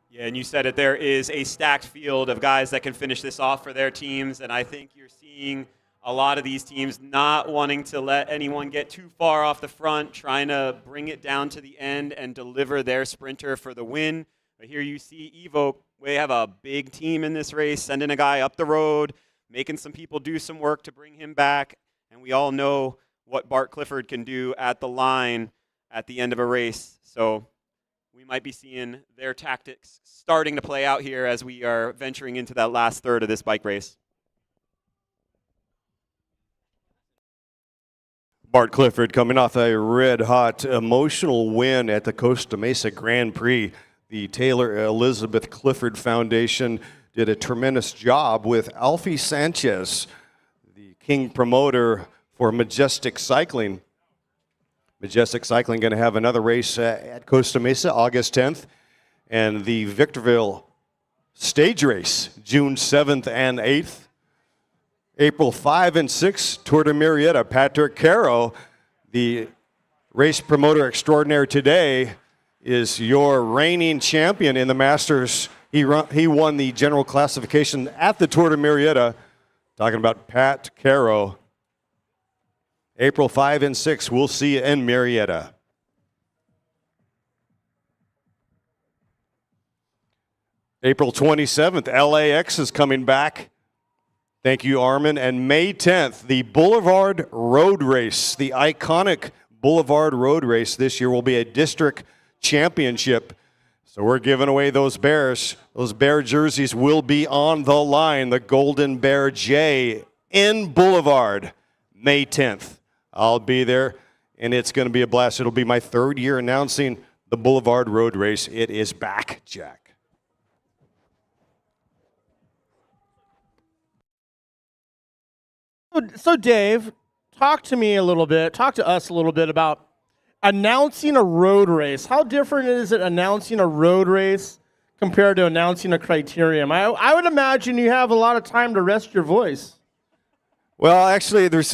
Yeah, and you said it, there is a stacked field of guys that can finish this off for their teams, and I think you're seeing a lot of these teams not wanting to let anyone get too far off the front, trying to bring it down to the end and deliver their sprinter for the win. But here you see Evoke, we have a big team in this race, sending a guy up the road, making some people do some work to bring him back, and we all know what Bart Clifford can do at the line at the end of a race. So we might be seeing their tactics starting to play out here as we are venturing into that last third of this bike race. Bart Clifford coming off a red-hot emotional win at the Costa Mesa Grand Prix. The Taylor Elizabeth Clifford Foundation did a tremendous job with Alfie Sanchez, the king promoter for Majestic Cycling. Majestic Cycling going to have another race at Costa Mesa August 10th, and the Victorville stage race June 7th and 8th. April 5 and 6, Tour de Murrieta. Patrick Caro, the race promoter extraordinaire today, is your reigning champion in the Masters. He won the general classification at the Tour de Murrieta. Talking about Pat Caro. April 5 and 6, we'll see you in Murrieta. April 27th, LAX is coming back. Thank you, Armin. And May 10th, the Boulevard Road Race, the iconic Boulevard Road Race this year will be a district championship. So we're giving away those bears. Those bear jerseys will be on the line. The Golden Bear J in Boulevard, May 10th. I'll be there, and it's going to be a blast. It'll be my third year announcing the Boulevard Road Race. It is back, Jack. So Dave, talk to us a little bit about announcing a road race. How different is it announcing a road race compared to announcing a criterium? I would imagine you have a lot of time to rest your voice. Well, actually, there's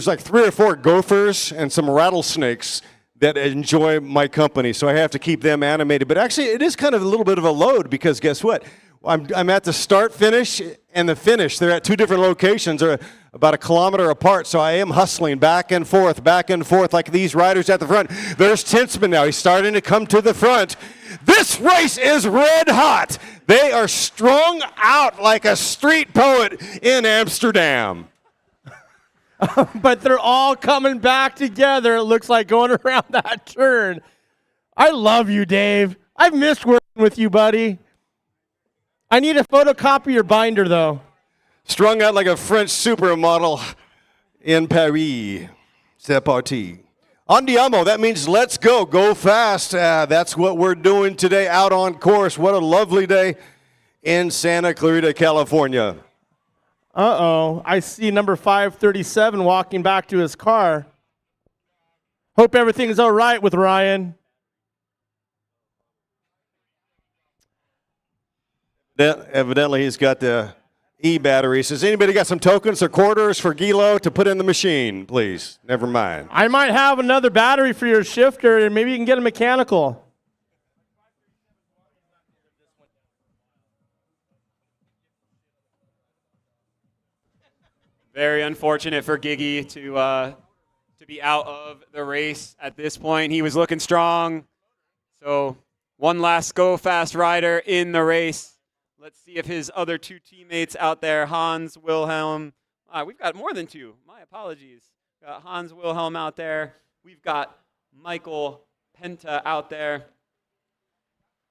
like 3 or 4 gophers and some rattlesnakes that enjoy my company, so I have to keep them animated. But actually, it is kind of a little bit of a load because guess what? I'm at the start finish and the finish. They're at two different locations. They're about a kilometer apart, so I am hustling back and forth like these riders at the front. There's Tinsman now. He's starting to come to the front. This race is red hot. They are strung out like a street poet in Amsterdam. But they're all coming back together, it looks like, going around that turn. I love you, Dave. I've missed working with you, buddy. I need to photocopy your binder, though. Strung out like a French supermodel in Paris. C'est parti. Andiamo, that means let's go. Go fast. That's what we're doing today out on course. What a lovely day in Santa Clarita, California. Uh-oh. I see number 537 walking back to his car. Hope everything's all right with Ryan. Evidently, he's got the e-battery. Says, anybody got some tokens or quarters for Gilo to put in the machine, please? Never mind. I might have another battery for your shifter, and maybe you can get a mechanical. Very unfortunate for Giggy to be out of the race at this point. He was looking strong. So one last go fast rider in the race. Let's see if his other two teammates out there, Hans Wilhelm. We've got more than two. My apologies. Got Hans Wilhelm out there. We've got Michael Penta out there.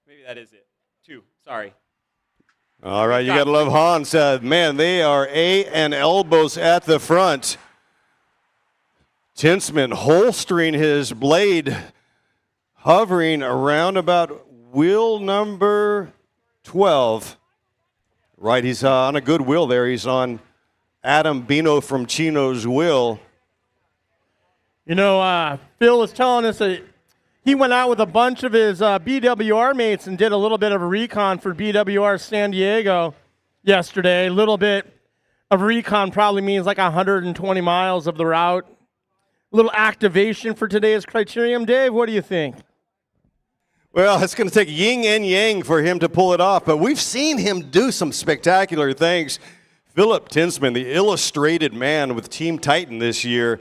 Maybe that is it. Two. Sorry. All right, you got to love Hans. Man, they are A and elbows at the front. Tinsman holstering his blade, hovering around about wheel number 12. Right, he's on a good wheel there. He's on Adam Bino from Chino's wheel. You know, Phil was telling us that he went out with a bunch of his BWR mates and did a little bit of a recon for BWR San Diego yesterday. A little bit of recon probably means like 120 miles of the route. A little activation for today's criterium. Dave, what do you think? Well, it's going to take yin and yang for him to pull it off, but we've seen him do some spectacular things. Philip Tinsman, the illustrated man with Team Titan this year.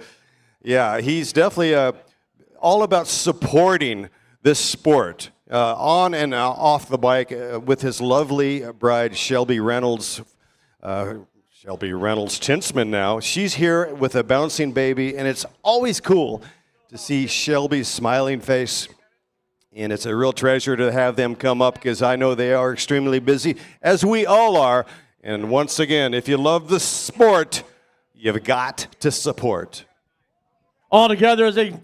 Yeah, he's definitely all about supporting this sport on and off the bike with his lovely bride, Shelby Reynolds. Shelby Reynolds Tinsman now. She's here with a bouncing baby, and it's always cool to see Shelby's smiling face. And it's a real treasure to have them come up because I know they are extremely busy, as we all are. And once again, if you love the sport, you've got to support. All together as they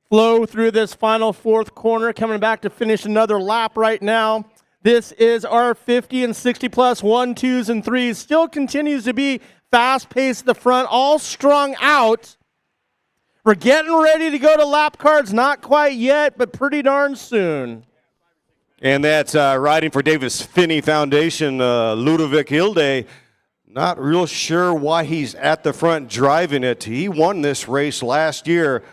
flow through this final fourth corner, coming back to finish another lap right now. This is our 50 and 60 plus 1, 2s, and 3s. Still continues to be fast-paced at the front, all strung out. We're getting ready to go to lap cards. Not quite yet, but pretty darn soon. And that's riding for Davis Finney Foundation, Ludovic Hilde. Not real sure why he's at the front driving it. He won this race last year,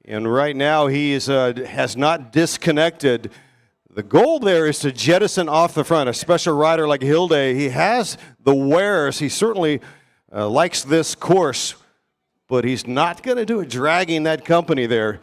and right now he has not disconnected. The goal there is to jettison off the front. A special rider like Hilde, he has the wares. He certainly likes this course, but he's not going to do it dragging that company there.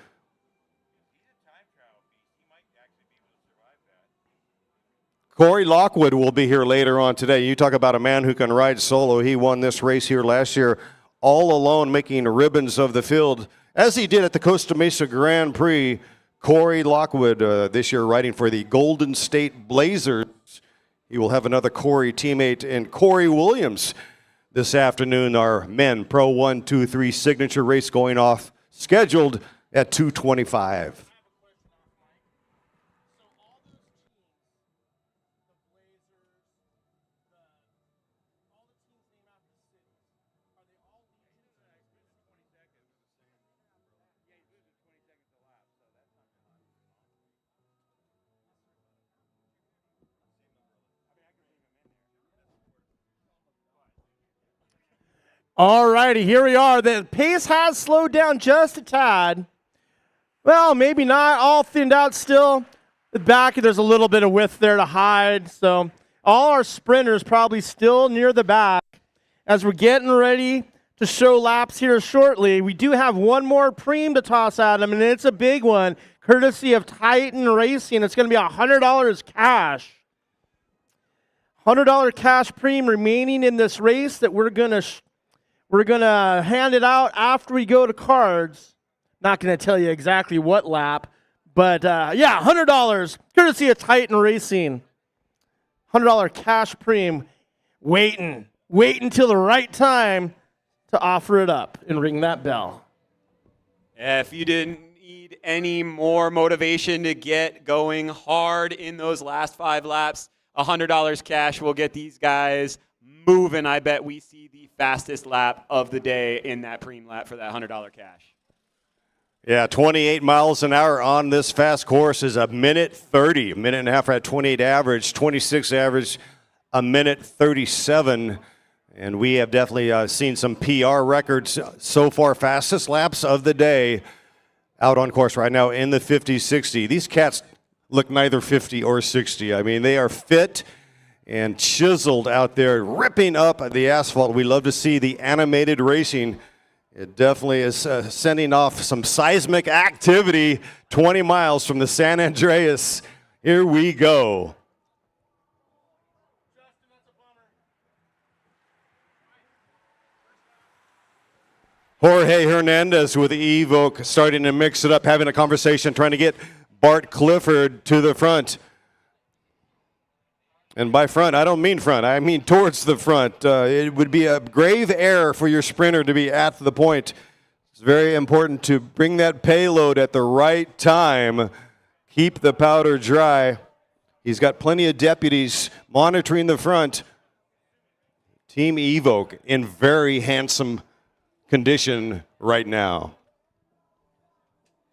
Corey Lockwood will be here later on today. You talk about a man who can ride solo. He won this race here last year all alone, making ribbons of the field, as he did at the Costa Mesa Grand Prix. Corey Lockwood this year riding for the Golden State Blazers. He will have another Corey teammate in Corey Williams this afternoon. Our men Pro 1, 2, 3 signature race going off, scheduled at 2:25. All righty, here we are. The pace has slowed down just a tad. Well, maybe not. All thinned out still. The back, there's a little bit of width there to hide. So all our sprinters probably still near the back. As we're getting ready to show laps here shortly, we do have one more preem to toss at them, and it's a big one, courtesy of Titan Racing. It's going to be $100 cash. $100 cash preem remaining in this race that we're gonna hand it out after we go to cards. Not gonna tell you exactly what lap, but yeah, $100 courtesy of Titan Racing. $100 cash preem, waiting till the right time to offer it up and ring that bell. If you didn't need any more motivation to get going hard in those last 5 laps, $100 cash will get these guys moving. I bet we see the fastest lap of the day in that preem lap for that $100 cash. Yeah, 28 miles an hour on this fast course is a minute 30. A minute and a half at 28 average, 26 average, a minute 37. And we have definitely seen some PR records so far. Fastest laps of the day out on course right now in the 50-60. These cats look neither 50 or 60. I mean, they are fit and chiseled out there, ripping up the asphalt. We love to see the animated racing. It definitely is sending off some seismic activity 20 miles from the San Andreas. Here we go. Jorge Hernandez with Evoque starting to mix it up, having a conversation, trying to get Bart Clifford to the front. And by front, I don't mean front. I mean towards the front. It would be a grave error for your sprinter to be at the point. It's very important to bring that payload at the right time. Keep the powder dry. He's got plenty of deputies monitoring the front. Team Evoque in very handsome condition right now.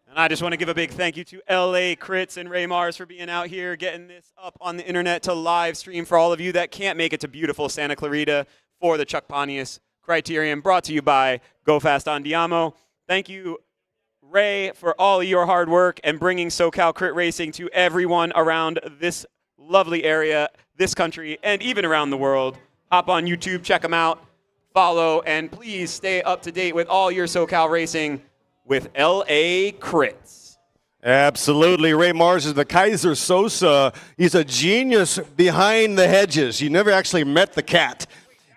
And I just want to give a big thank you to LA Crits and Ray Mars for being out here, getting this up on the internet to live stream for all of you that can't make it to beautiful Santa Clarita for the Chuck Pontius Criterium, brought to you by Go Fast Andiamo. Thank you, Ray, for all of your hard work and bringing SoCal Crit Racing to everyone around this lovely area, this country, and even around the world. Hop on YouTube, check them out, follow, and please stay up to date with all your SoCal racing with LA Crits. Absolutely. Ray Mars is the Kaiser Sosa. He's a genius behind the hedges. You never actually met the cat.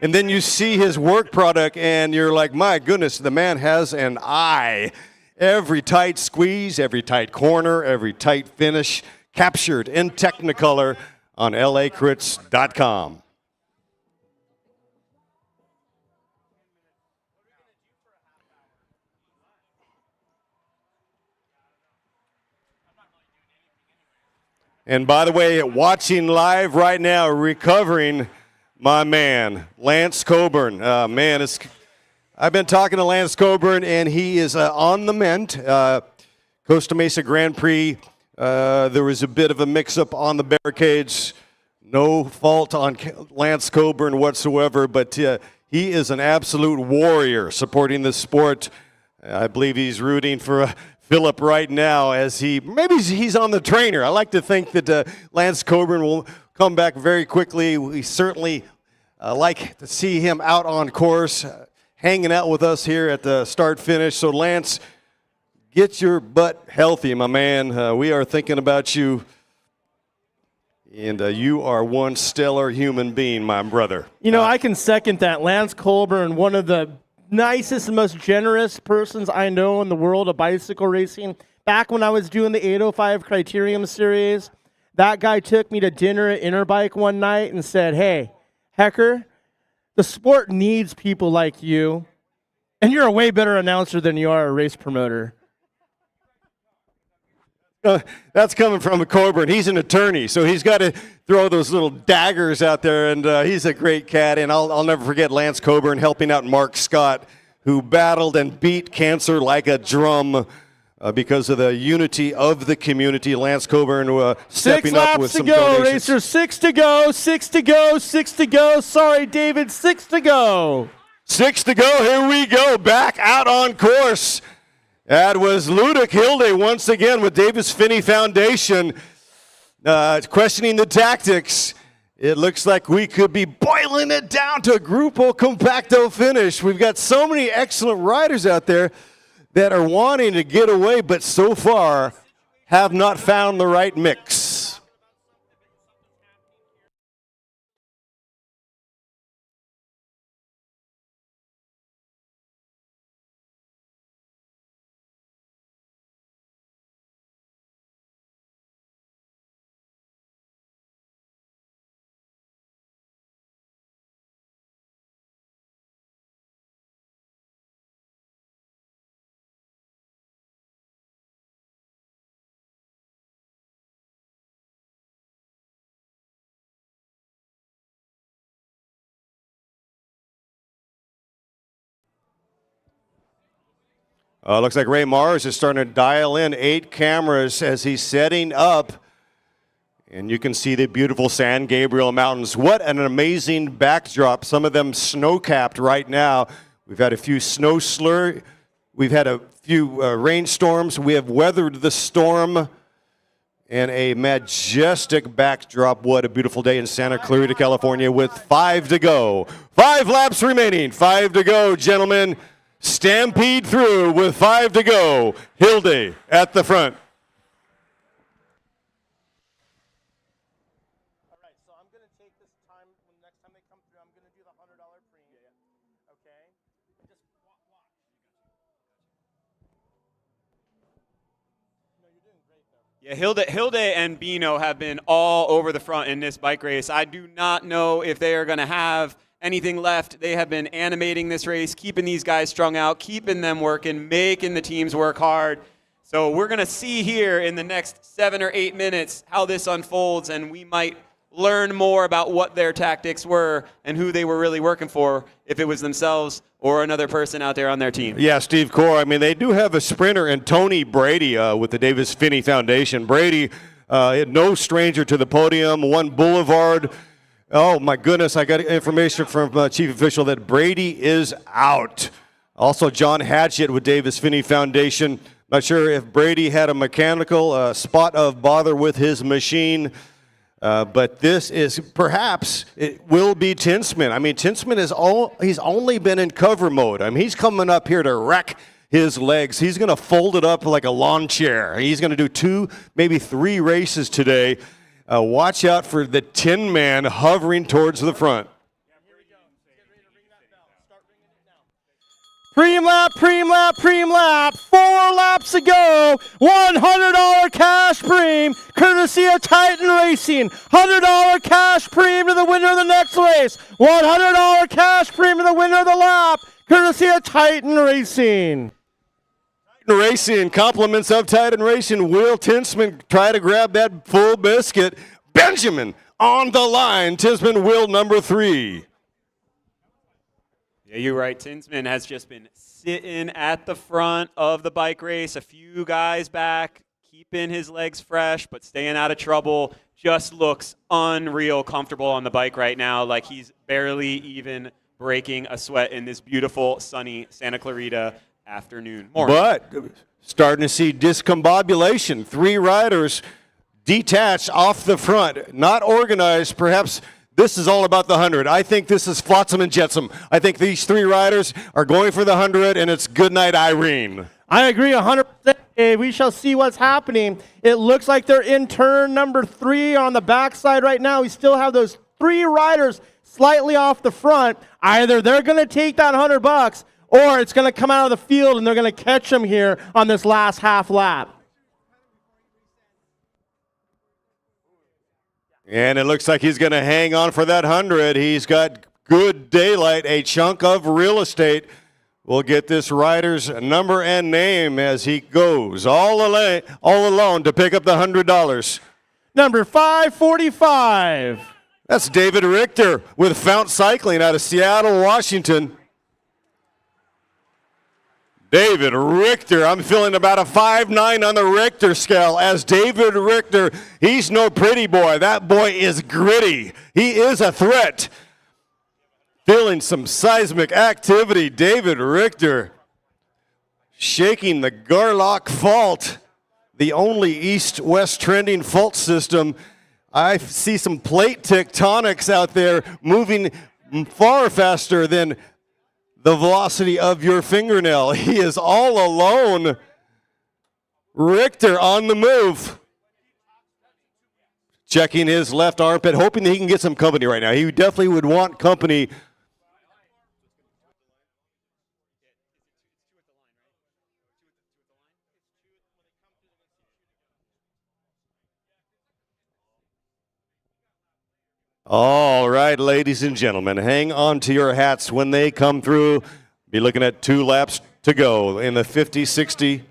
And then you see his work product, and you're like, my goodness, the man has an eye. Every tight squeeze, every tight corner, every tight finish, captured in Technicolor on lacrits.com. And by the way, watching live right now, recovering, my man, Lance Coburn. I've been talking to Lance Coburn, and he is on the mend. Costa Mesa Grand Prix, there was a bit of a mix-up on the barricades. No fault on Lance Coburn whatsoever, but he is an absolute warrior supporting the sport. I believe he's rooting for Philip right now as maybe he's on the trainer. I like to think that Lance Coburn will come back very quickly. We certainly like to see him out on course, hanging out with us here at the start-finish. So, Lance, get your butt healthy, my man. We are thinking about you, and you are one stellar human being, my brother. You know, I can second that. Lance Coburn, one of the nicest and most generous persons I know in the world of bicycle racing. Back when I was doing the 805 Criterium Series, that guy took me to dinner at Interbike one night and said, hey, Hecker, the sport needs people like you, and you're a way better announcer than you are a race promoter. That's coming from Coburn. He's an attorney, so he's got to throw those little daggers out there, and he's a great cat. And I'll never forget Lance Coburn helping out Mark Scott, who battled and beat cancer like a drum because of the unity of the community. Lance Coburn stepping up with some donations. 6 laps to go, Racer. 6 to go, 6 to go, 6 to go. Sorry, David, 6 to go. 6 to go. Here we go. Back out on course. That was Ludic Hilde once again with Davis Finney Foundation questioning the tactics. It looks like we could be boiling it down to a Grupo Compacto finish. We've got so many excellent riders out there that are wanting to get away, but so far have not found the right mix. Looks like Ray Mars is starting to dial in 8 cameras as he's setting up. And you can see the beautiful San Gabriel Mountains. What an amazing backdrop. Some of them snow-capped right now. We've had a few snow slur. We've had a few rainstorms. We have weathered the storm. And a majestic backdrop. What a beautiful day in Santa Clarita, California with 5 to go. 5 laps remaining. 5 to go, gentlemen. Stampede through with 5 to go. Hilde at the front. All right, so I'm going to take this time, when next time they come through, I'm going to do the $100 premium. Okay? Just watch. No, you're doing great, though. Yeah, Hilde and Bino have been all over the front in this bike race. I do not know if they are going to have anything left. They have been animating this race, keeping these guys strung out, keeping them working, making the teams work hard. So we're going to see here in the next 7 or 8 minutes how this unfolds, and we might learn more about what their tactics were and who they were really working for, if it was themselves or another person out there on their team. Yeah, Steve Core. I mean, they do have a sprinter in Tony Brady with the Davis Finney Foundation. Brady, no stranger to the podium, won Boulevard. Oh, my goodness, I got information from Chief Official that Brady is out. Also, John Hatchett with Davis Finney Foundation. Not sure if Brady had a mechanical spot of bother with his machine, but this is perhaps, it will be Tinsman. I mean, Tinsman he's only been in cover mode. I mean, he's coming up here to wreck his legs. He's going to fold it up like a lawn chair. He's going to do 2, maybe 3 races today. Watch out for the Tin Man hovering towards the front. Preem lap. 4 laps to go. $100 cash preem, courtesy of Titan Racing. $100 cash preem to the winner of the next race. $100 cash preem to the winner of the lap, courtesy of Titan Racing. Racing, compliments of Titan Racing. Will Tinsman try to grab that full biscuit? Benjamin on the line. Tinsman wheel number 3. Yeah, you're right. Tinsman has just been sitting at the front of the bike race. A few guys back, keeping his legs fresh, but staying out of trouble. Just looks unreal comfortable on the bike right now, like he's barely even breaking a sweat in this beautiful, sunny Santa Clarita afternoon. But starting to see discombobulation. 3 riders detached off the front, not organized. Perhaps this is all about the 100. I think this is Flotsam and Jetsam. I think these 3 riders are going for the 100, and it's good night, Irene. I agree 100%. We shall see what's happening. It looks like they're in turn number 3 on the backside right now. We still have those 3 riders slightly off the front. Either they're going to take that $100, or it's going to come out of the field and they're going to catch them here on this last half lap. And it looks like he's going to hang on for that 100. He's got good daylight, a chunk of real estate. We'll get this rider's number and name as he goes all alone to pick up the $100. Number 545. That's David Richter with Fount Cycling out of Seattle, Washington. David Richter, I'm feeling about a 5'9" on the Richter scale. As David Richter, he's no pretty boy. That boy is gritty. He is a threat. Feeling some seismic activity. David Richter shaking the Garlock Fault, the only east-west trending fault system I see some plate tectonics out there moving far faster than the velocity of your fingernail. He is all alone. Richter on the move. Checking his left armpit, hoping that he can get some company right now. He definitely would want company. All right, ladies and gentlemen, hang on to your hats when they come through. Be looking at 2 laps to go in the 50-60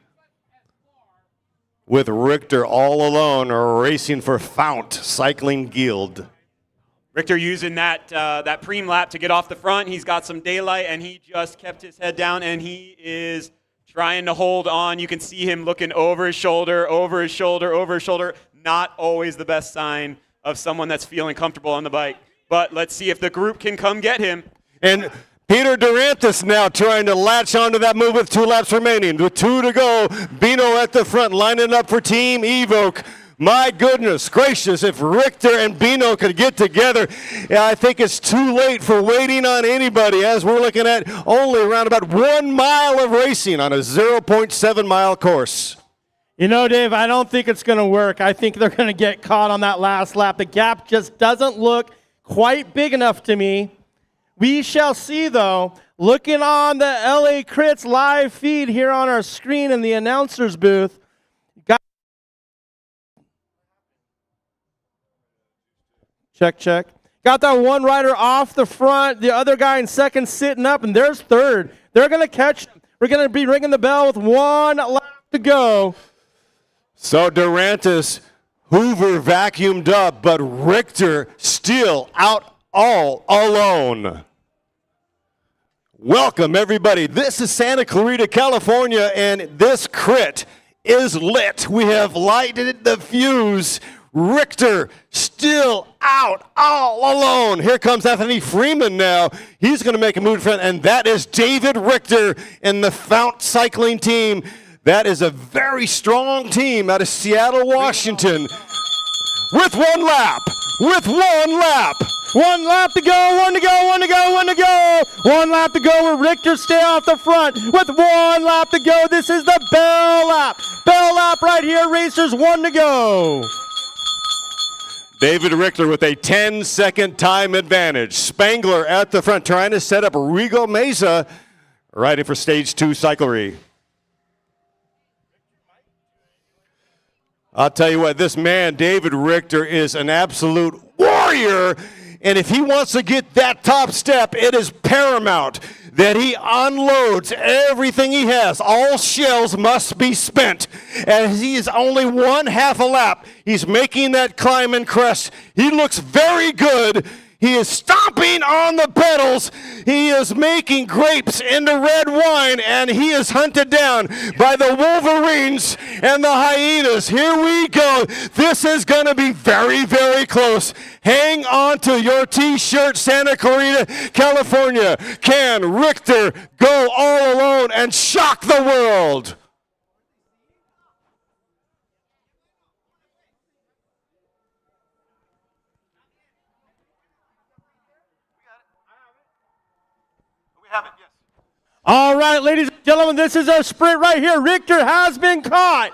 with Richter all alone racing for Fount Cycling Guild. Richter using that preem lap to get off the front. He's got some daylight, and he just kept his head down, and he is trying to hold on. You can see him looking over his shoulder, over his shoulder, over his shoulder. Not always the best sign of someone that's feeling comfortable on the bike. But let's see if the group can come get him. And Peter Durantis now trying to latch onto that move with 2 laps remaining. With 2 to go, Bino at the front, lining up for Team Evoke. My goodness gracious, if Richter and Bino could get together, I think it's too late for waiting on anybody, as we're looking at only around about 1 mile of racing on a 0.7 mile course. You know, Dave, I don't think it's going to work. I think they're going to get caught on that last lap. The gap just doesn't look quite big enough to me. We shall see, though. Looking on the LA Crits live feed here on our screen in the announcer's booth. Check. Got that one rider off the front, the other guy in second sitting up, and there's third. They're going to catch. We're going to be ringing the bell with 1 lap to go. So Durantis, Hoover vacuumed up, but Richter still out all alone. Welcome, everybody. This is Santa Clarita, California, and this crit is lit. We have lighted the fuse. Richter still out all alone. Here comes Anthony Freeman now. He's going to make a move in front, and that is David Richter in the Fount Cycling team. That is a very strong team out of Seattle, Washington. With 1 lap. 1 lap to go, 1 to go, 1 to go, 1 to go. 1 lap to go where Richter stay off the front with 1 lap to go. This is the bell lap. Bell lap right here, racers, 1 to go. David Richter with a 10-second time advantage. Spangler at the front trying to set up Rigo Meza riding for stage 2 cyclery. I'll tell you what, this man, David Richter, is an absolute warrior. And if he wants to get that top step, it is paramount that he unloads everything he has. All shells must be spent. And he is only 1/2 a lap. He's making that climb and crest. He looks very good. He is stomping on the pedals. He is making grapes into red wine, and he is hunted down by the Wolverines and the Hyenas. Here we go. This is going to be very, very close. Hang on to your T-shirt, Santa Clarita, California. Can Richter go all alone and shock the world? All right, ladies and gentlemen, this is our sprint right here. Richter has been caught.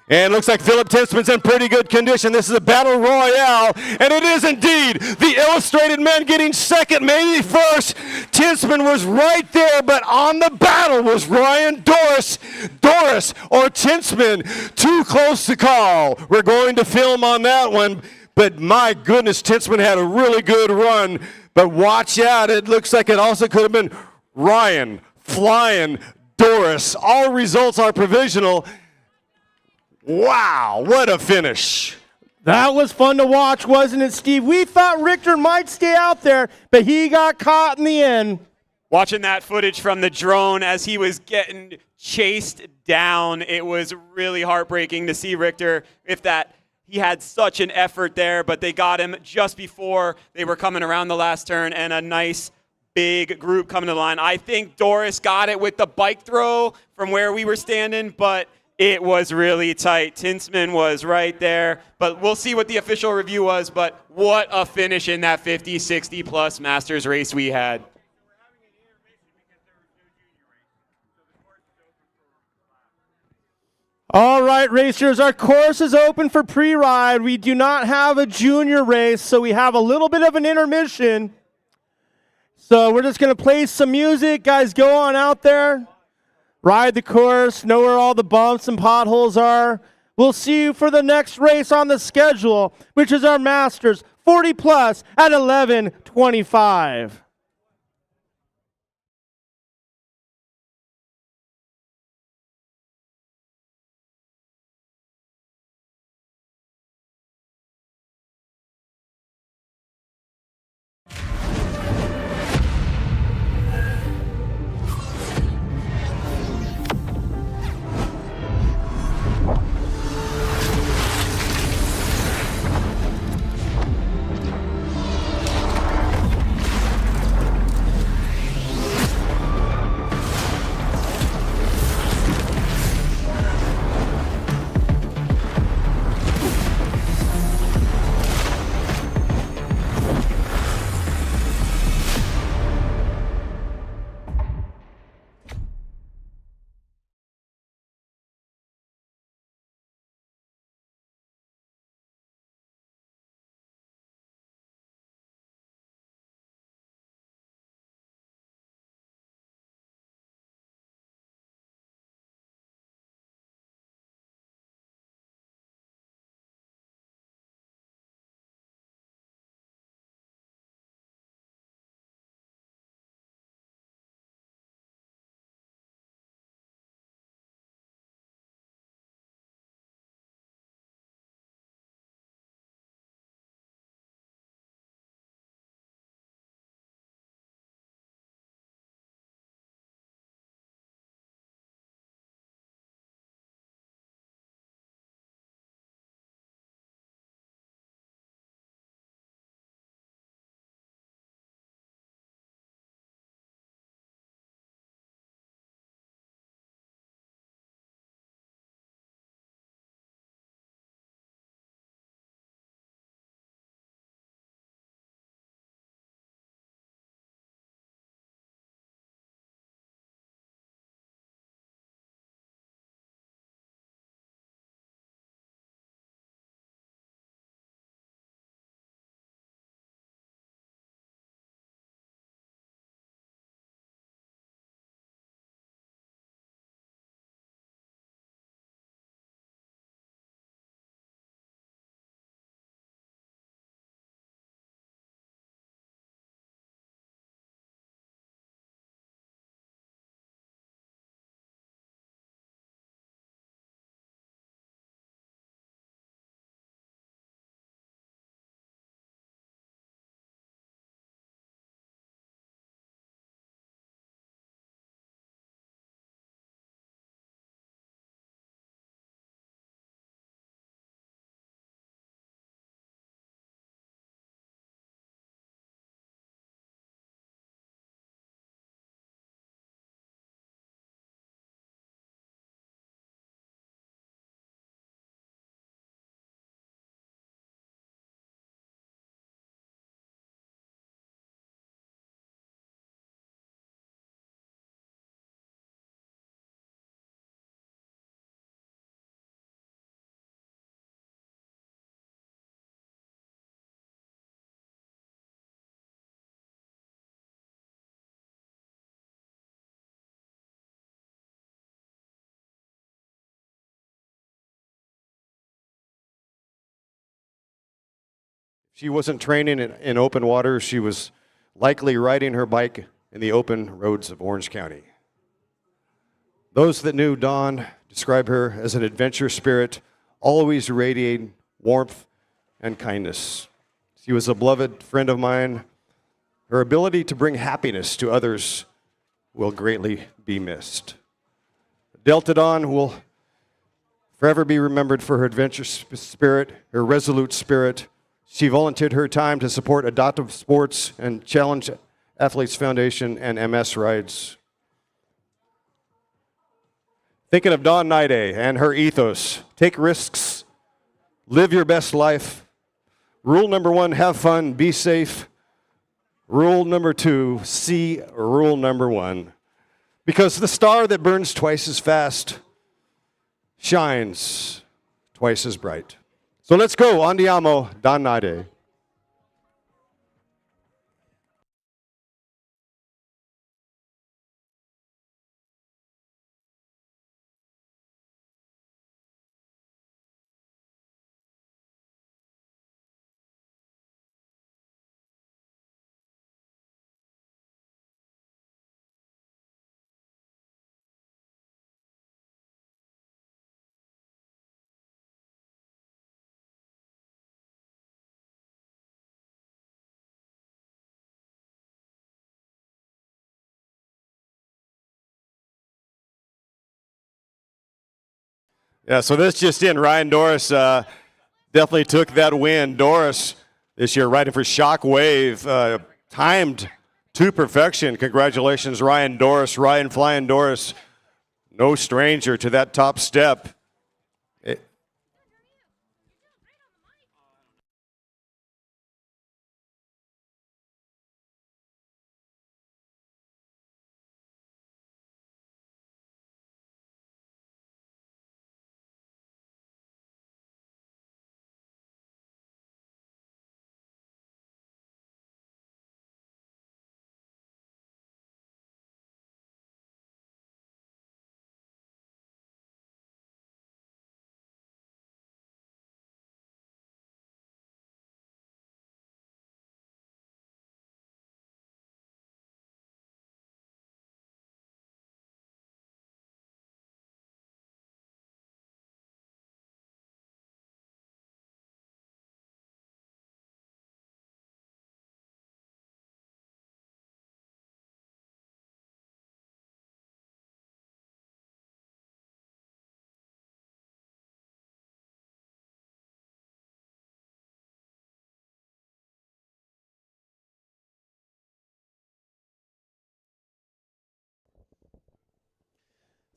And looks like Philip Tinsman's in pretty good condition. This is a battle royale, and it is indeed the Illustrated men getting second, maybe first. Tinsman was right there, but on the battle was Ryan Doris. Doris or Tinsman, too close to call. We're going to film on that one, but my goodness, Tinsman had a really good run. But watch out, it looks like it also could have been Ryan, Flying, Doris. All results are provisional. Wow, what a finish. That was fun to watch, wasn't it, Steve? We thought Richter might stay out there, but he got caught in the end. Watching that footage from the drone as he was getting chased down, it was really heartbreaking to see Richter. He had such an effort there, but they got him just before they were coming around the last turn, and a nice big group coming to the line. I think Doris got it with the bike throw from where we were standing, but It was really tight. Tinsman was right there, but we'll see what the official review was, but what a finish in that 50, 60 plus Masters race we had. All right, racers, our course is open for pre-ride. We do not have a junior race, so we have a little bit of an intermission. So we're just going to play some music. Guys, go on out there. Ride the course, know where all the bumps and potholes are. We'll see you for the next race on the schedule, which is our Masters 40 plus at 11:25. She wasn't training in open water. She was likely riding her bike in the open roads of Orange County. Those that knew Dawn describe her as an adventure spirit, always radiating warmth and kindness. She was a beloved friend of mine. Her ability to bring happiness to others will greatly be missed. Delta Dawn will forever be remembered for her adventure spirit, her resolute spirit. She volunteered her time to support Adoptive Sports and Challenge Athletes Foundation and MS Rides. Thinking of Dawn Niday and her ethos. Take risks, live your best life. Rule number 1, have fun, be safe. Rule number 2, see rule number 1. Because the star that burns twice as fast shines twice as bright. So let's go, andiamo, Dawn Niday. Yeah, so this just in, Ryan Doris definitely took that win. Doris this year riding for Shockwave, timed to perfection. Congratulations, Ryan Doris. Ryan Flying Doris, no stranger to that top step.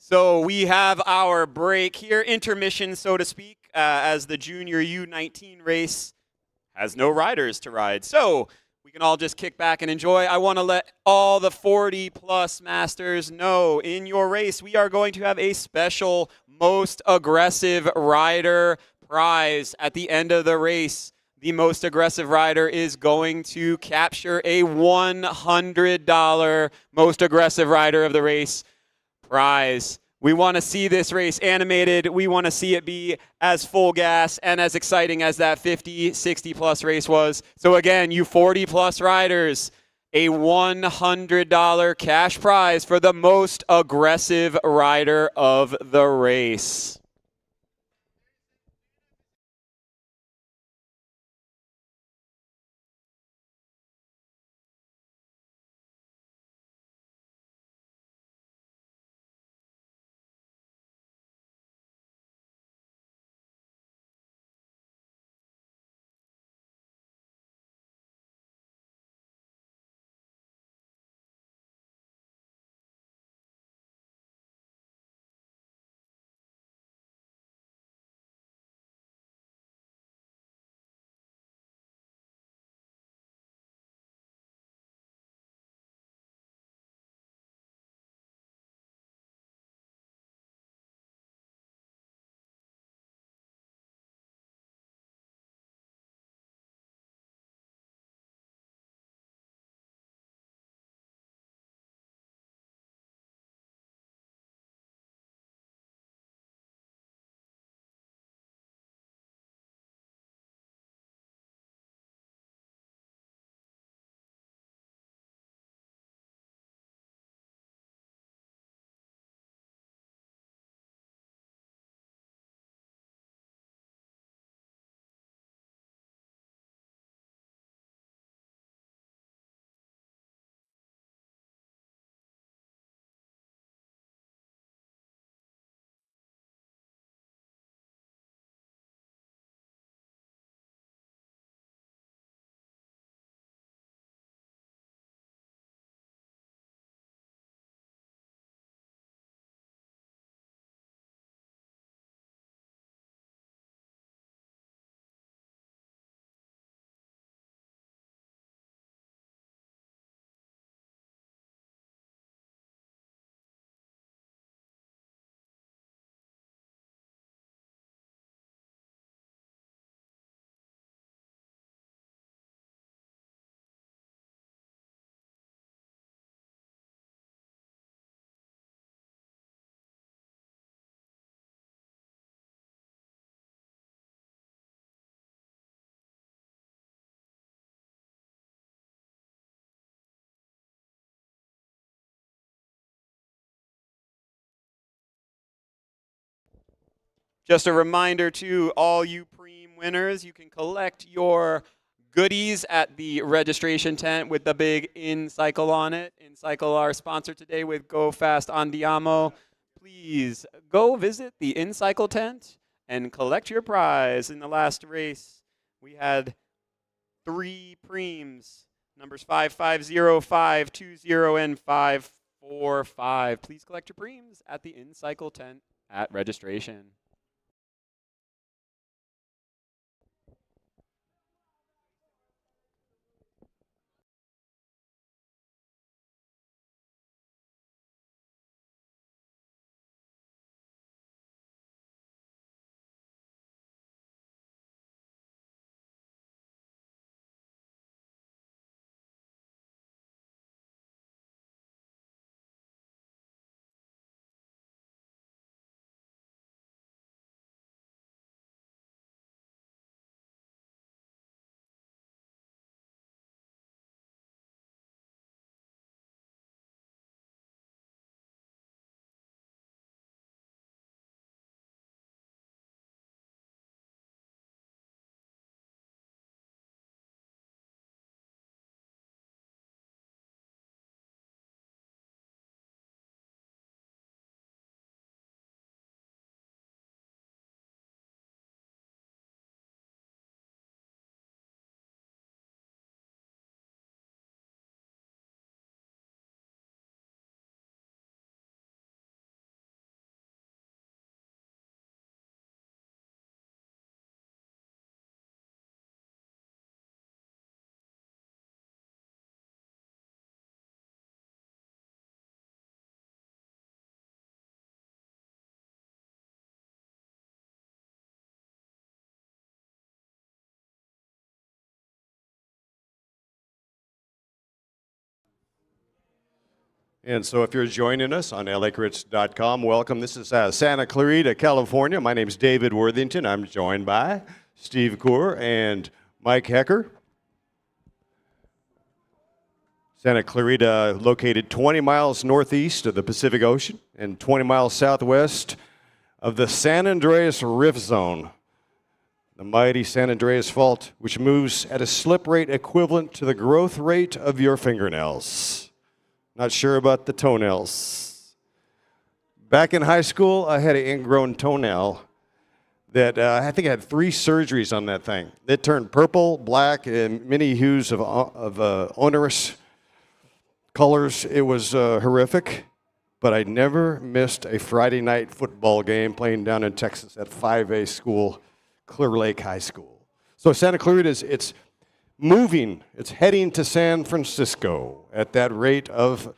So we have our break here, intermission, so to speak, as the Junior U19 race has no riders to ride. So we can all just kick back and enjoy. I want to let all the 40-plus masters know in your race we are going to have a special most aggressive rider prize at the end of the race. The most aggressive rider is going to capture a $100 most aggressive rider of the race prize. We want to see this race animated. We want to see it be as full gas and as exciting as that 50, 60 plus race was. So again, you 40 plus riders, a $100 cash prize for the most aggressive rider of the race. Just a reminder to all you Preem winners, you can collect your goodies at the registration tent with the big In-Cycle on it. In-Cycle are sponsored today with Go Fast Andiamo. Please go visit the In-Cycle tent and collect your prize. In the last race, we had 3 Preems, numbers 550, 520, and 545. Please collect your Preems at the In-Cycle tent at registration. And so if you're joining us on LACRits.com, welcome. This is Santa Clarita, California. My name's David Worthington. I'm joined by Steve Coor and Mike Hecker. Santa Clarita, located 20 miles northeast of the Pacific Ocean and 20 miles southwest of the San Andreas Rift Zone, the mighty San Andreas Fault, which moves at a slip rate equivalent to the growth rate of your fingernails. Not sure about the toenails. Back in high school, I had an ingrown toenail that I think I had 3 surgeries on that thing. It turned purple, black, and many hues of onerous colors. It was horrific, but I never missed a Friday night football game playing down in Texas at 5A school, Clear Lake High School. So Santa Clarita, it's moving. It's heading to San Francisco at that rate of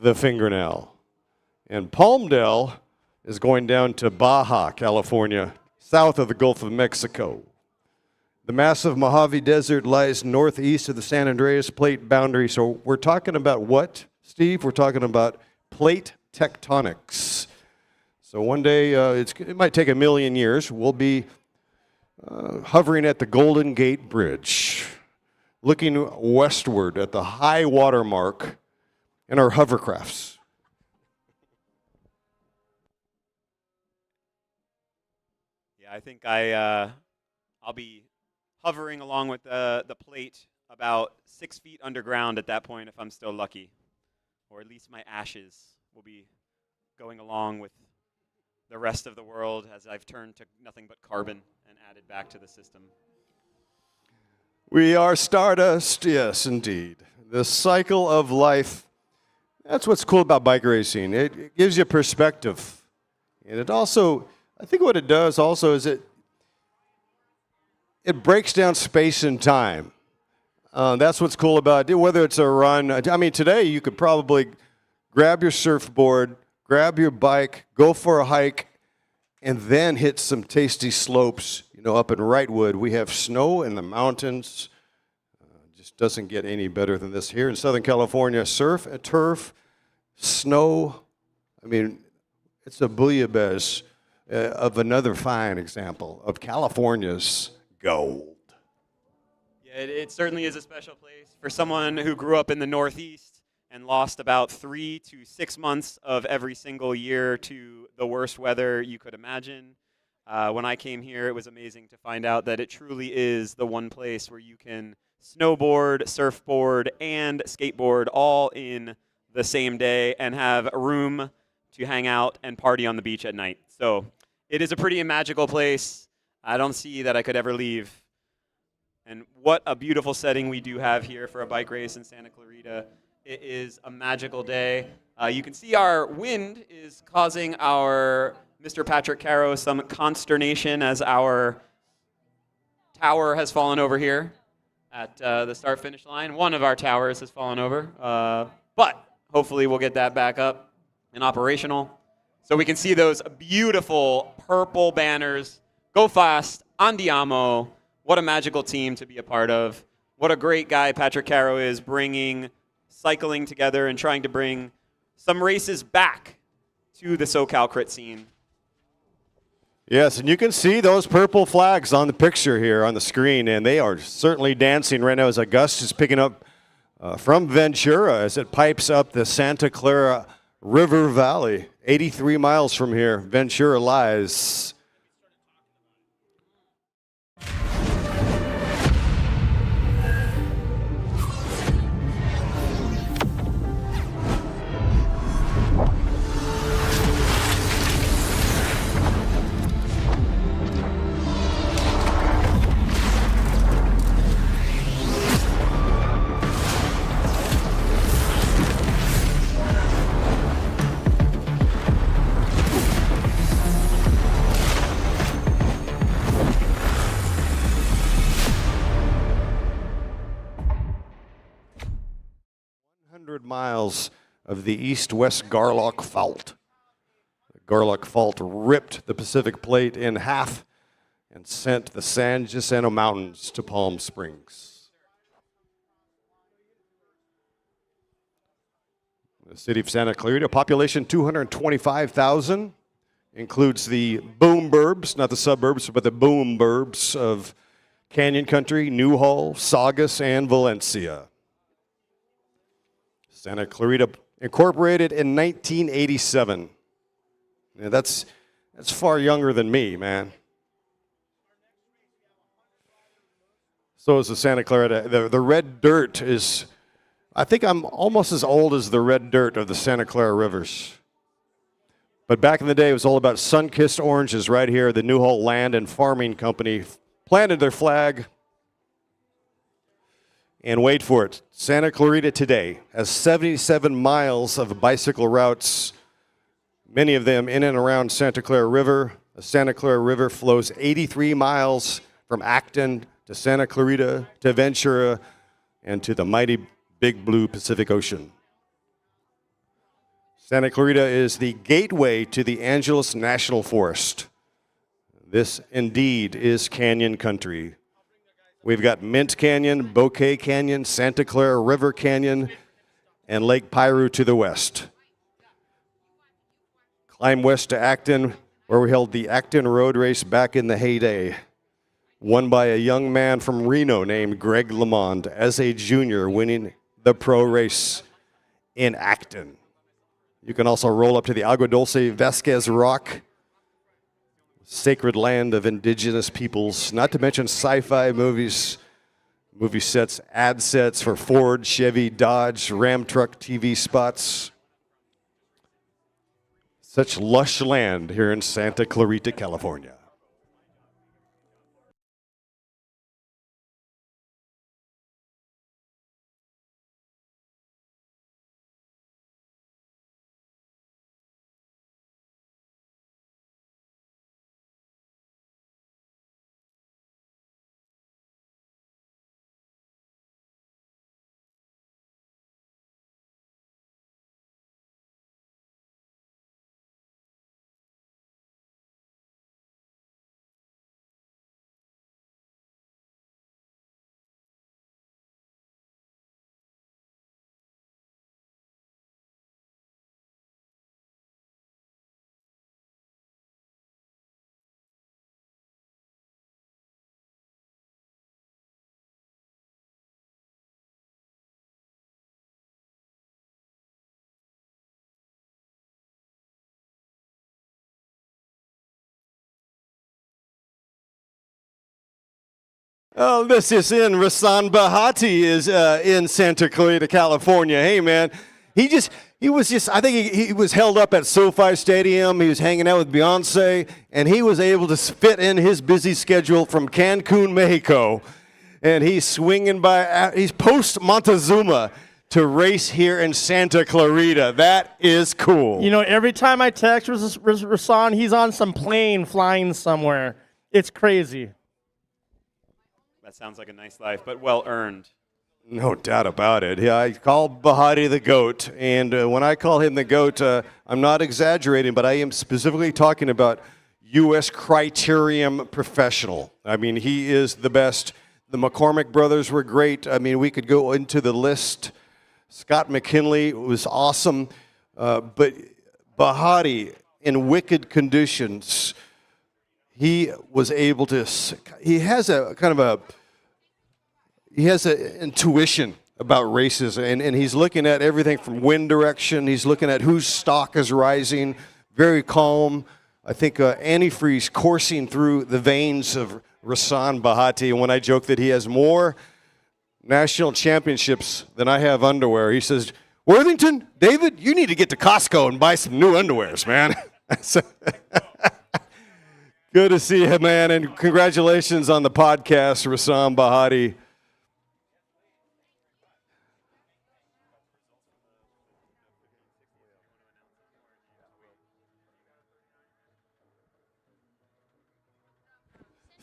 the fingernail. And Palmdale is going down to Baja, California, south of the Gulf of Mexico. The massive Mojave Desert lies northeast of the San Andreas Plate boundary. So we're talking about what, Steve? We're talking about plate tectonics. So one day, it might take 1 million years, we'll be hovering at the Golden Gate Bridge, looking westward at the high water mark in our hovercrafts. Yeah, I think I'll be hovering along with the plate about 6 feet underground at that point if I'm still lucky. Or at least my ashes will be going along with the rest of the world as I've turned to nothing but carbon and added back to the system. We are stardust, yes, indeed. The cycle of life, that's what's cool about bike racing. It gives you perspective. And it also, I think what it does also is it breaks down space and time. That's what's cool about it, whether it's a run. I mean, today you could probably grab your surfboard, grab your bike, go for a hike, and then hit some tasty slopes. You know, up in Wrightwood, we have snow in the mountains. Just doesn't get any better than this here in Southern California. Surf, turf, snow. I mean, it's a bouillabaisse of another fine example of California's gold. Yeah, it certainly is a special place for someone who grew up in the Northeast and lost about 3 to 6 months of every single year to the worst weather you could imagine. When I came here, it was amazing to find out that it truly is the one place where you can snowboard, surfboard, and skateboard all in the same day and have a room to hang out and party on the beach at night. So it is a pretty magical place. I don't see that I could ever leave. And what a beautiful setting we do have here for a bike race in Santa Clarita. It is a magical day. You can see our wind is causing our Mr. Patrick Caro some consternation as our tower has fallen over here at the start-finish line. One of our towers has fallen over, but hopefully we'll get that back up and operational. So we can see those beautiful purple banners. Go fast, andiamo. What a magical team to be a part of. What a great guy Patrick Caro is, bringing cycling together and trying to bring some races back to the SoCal crit scene. Yes, and you can see those purple flags on the picture here on the screen, and they are certainly dancing right now as a gust is picking up from Ventura as it pipes up the Santa Clara River Valley. 83 miles from here, Ventura lies. Miles of the east-west Garlock Fault. The Garlock Fault ripped the Pacific Plate in half and sent the San Jacinto Mountains to Palm Springs. The city of Santa Clarita, population 225,000, includes the boom burbs, not the suburbs, but the boom burbs of Canyon Country, Newhall, Saugus, and Valencia. Santa Clarita incorporated in 1987. Yeah, that's far younger than me, man. So is the Santa Clarita. The red dirt is, I think I'm almost as old as the red dirt of the Santa Clara rivers. But back in the day, it was all about sun-kissed oranges right here. The Newhall Land and Farming Company planted their flag. And wait for it, Santa Clarita today has 77 miles of bicycle routes, many of them in and around Santa Clara River. The Santa Clara River flows 83 miles from Acton to Santa Clarita to Ventura and to the mighty big blue Pacific Ocean. Santa Clarita is the gateway to the Angeles National Forest. This indeed is Canyon Country. We've got Mint Canyon, Bouquet Canyon, Santa Clara River Canyon, and Lake Piru to the west. Climb west to Acton, where we held the Acton Road Race back in the heyday, won by a young man from Reno named Greg LeMond as a junior, winning the pro race in Acton. You can also roll up to the Agua Dulce Vasquez Rock, sacred land of indigenous peoples, not to mention sci-fi movies, movie sets, ad sets for Ford, Chevy, Dodge, Ram truck TV spots. Such lush land here in Santa Clarita, California. Oh, this is in Rasan Bahati is in Santa Clarita, California. Hey, man, I think he was held up at SoFi Stadium. He was hanging out with Beyonce, and he was able to fit in his busy schedule from Cancun, Mexico. And he's swinging by, he's post Montezuma to race here in Santa Clarita. That is cool. You know, every time I text Rasan, he's on some plane flying somewhere. It's crazy. That sounds like a nice life, but well earned. No doubt about it. Yeah, I call Bahati the GOAT, and when I call him the GOAT, I'm not exaggerating, but I am specifically talking about U.S. criterium professional. I mean, he is the best. The McCormick brothers were great. I mean, we could go into the list. Scott McKinley was awesome, but Bahati, in wicked conditions, he was able to. He has a kind of a. He has an intuition about races, and he's looking at everything from wind direction. He's looking at whose stock is rising. Very calm. I think antifreeze coursing through the veins of Rasan Bahati. And when I joke that he has more national championships than I have underwear, he says, "Worthington, David, you need to get to Costco and buy some new underwears, man." Good to see you, man, and congratulations on the podcast, Rasan Bahati.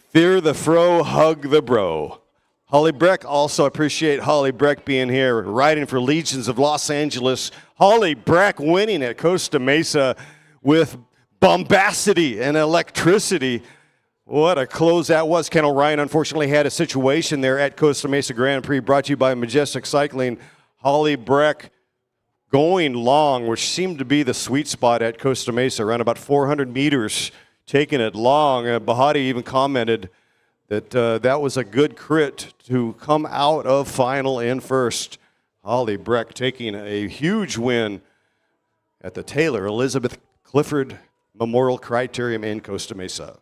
Fear the fro, hug the bro. Holly Breck, also appreciate Holly Breck being here, riding for Legions of Los Angeles. Holly Breck winning at Costa Mesa with bombacity and electricity. What a close that was. Ken O'Ryan unfortunately had a situation there at Costa Mesa Grand Prix, brought to you by Majestic Cycling. Holly Breck going long, which seemed to be the sweet spot at Costa Mesa, around about 400 meters. Taking it long. Bahati even commented that that was a good crit to come out of final in first. Holly Breck taking a huge win at the Taylor Elizabeth Clifford Memorial Criterium in Costa Mesa.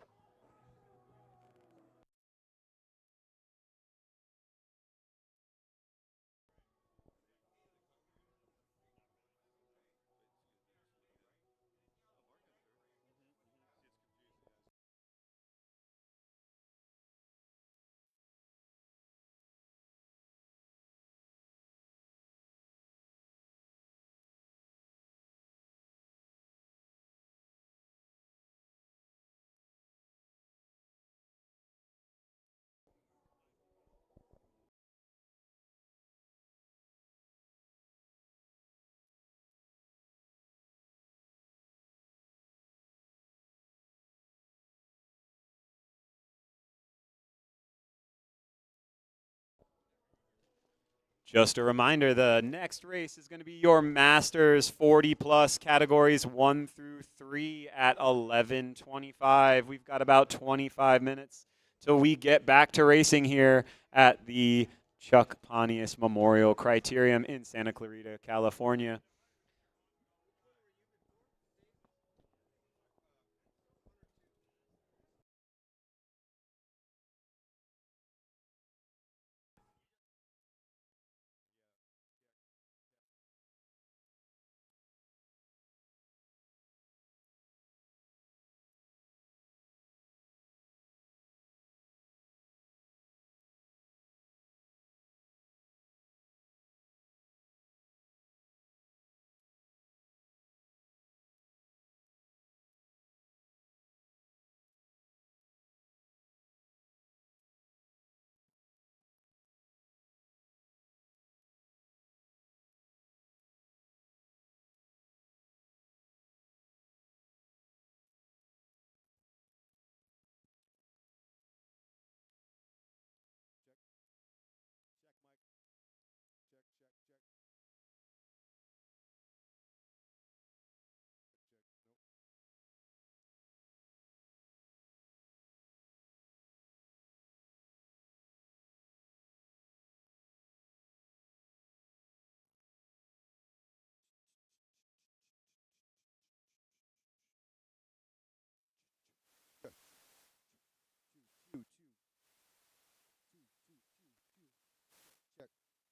Just a reminder, the next race is going to be your Masters 40-plus categories 1 through 3 at 11:25. We've got about 25 minutes till we get back to racing here at the Chuck Pontius Memorial Criterium in Santa Clarita, California.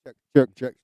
Check. Check.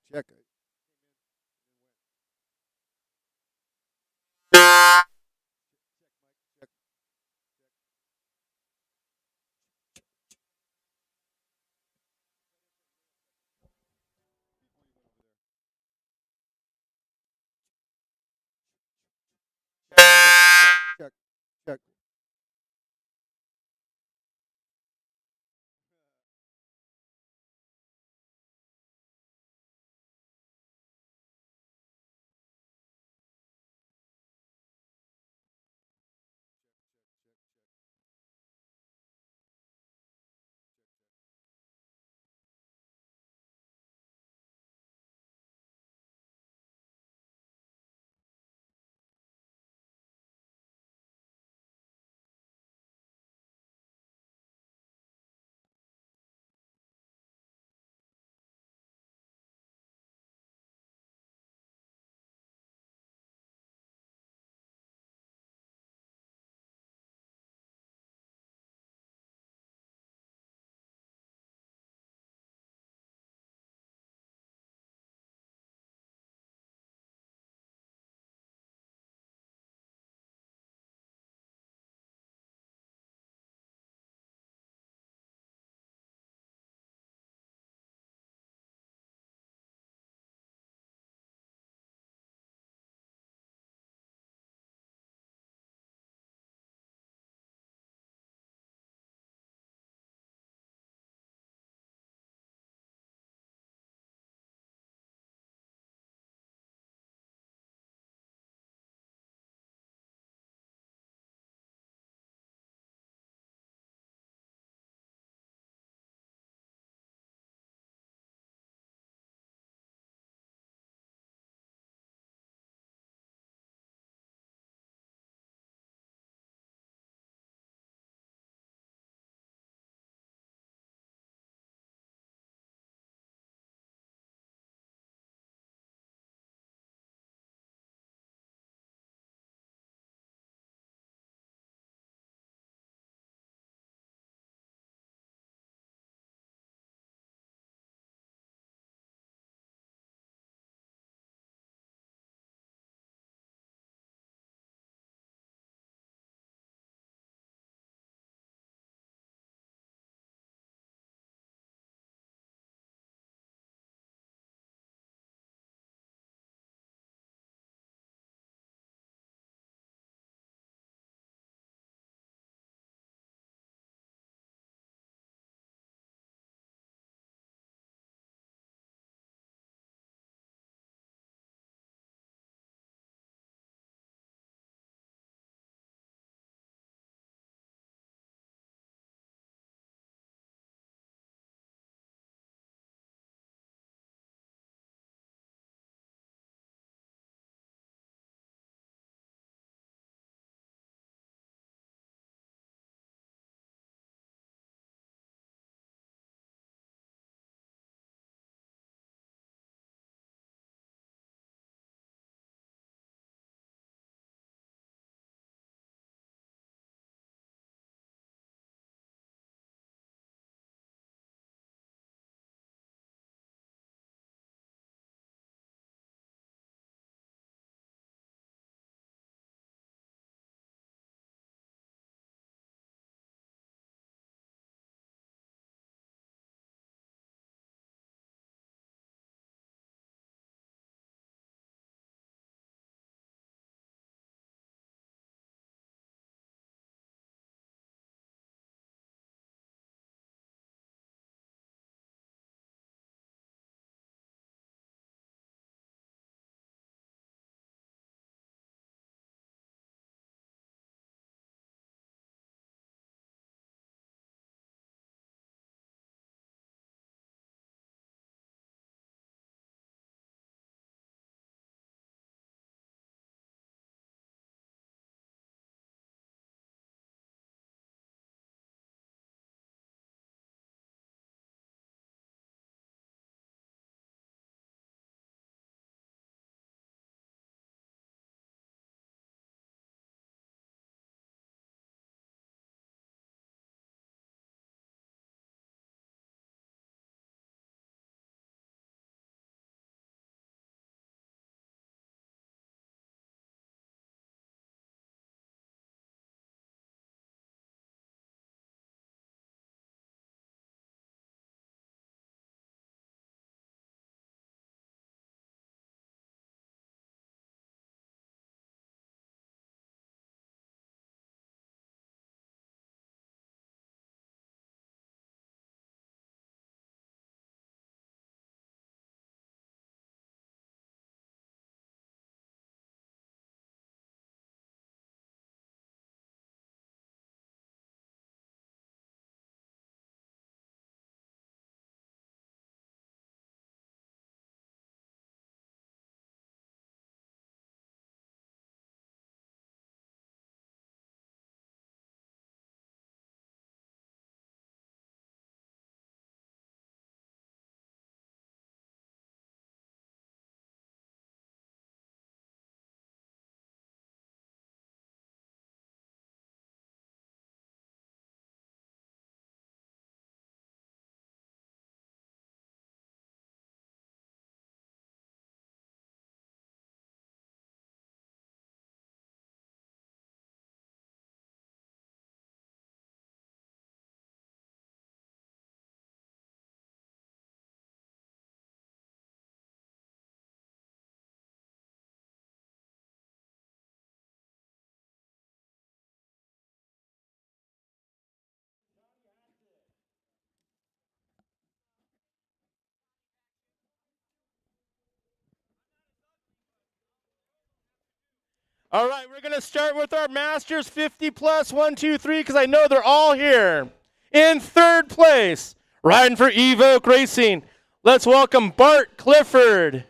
All right, we're going to start with our Masters 50 plus 1, 2, 3 because I know they're all here. In third place, riding for Evoke Racing, let's welcome Bart Clifford.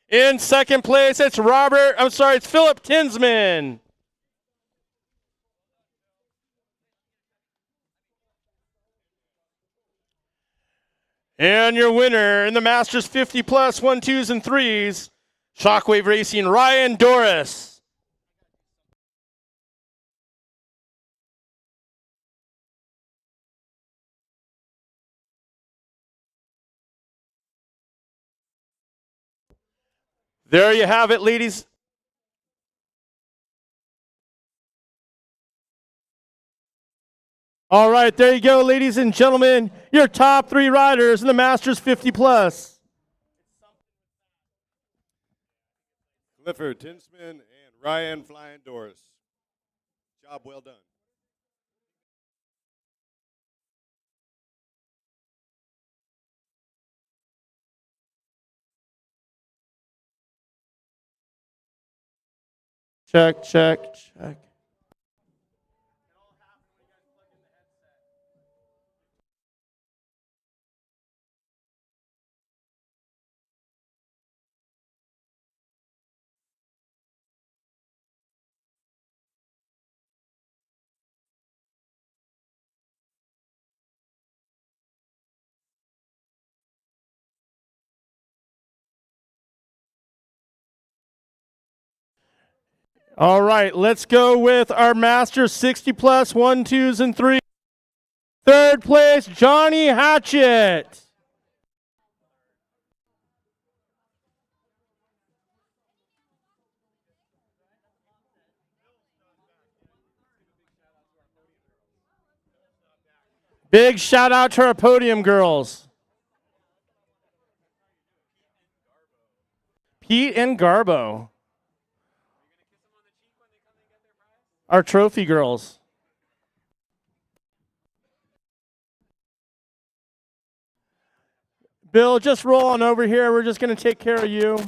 In second place, it's Philip Tinsman. And your winner in the Masters 50 plus 1, 2s, and 3s, Shockwave Racing, Ryan Doris. There you have it, ladies. All right, there you go, ladies and gentlemen. Your top 3 riders in the Masters 50 plus. Clifford Tinsman and Ryan Flying Doris. Job well done. Check, check, check. All right, let's go with our Masters 60 plus 1, 2s, and 3s. Third place, Johnny Hatchett. Big shout out to our podium girls. Pete and Garbo. Our trophy girls. Bill, just roll on over here. We're just going to take care of you.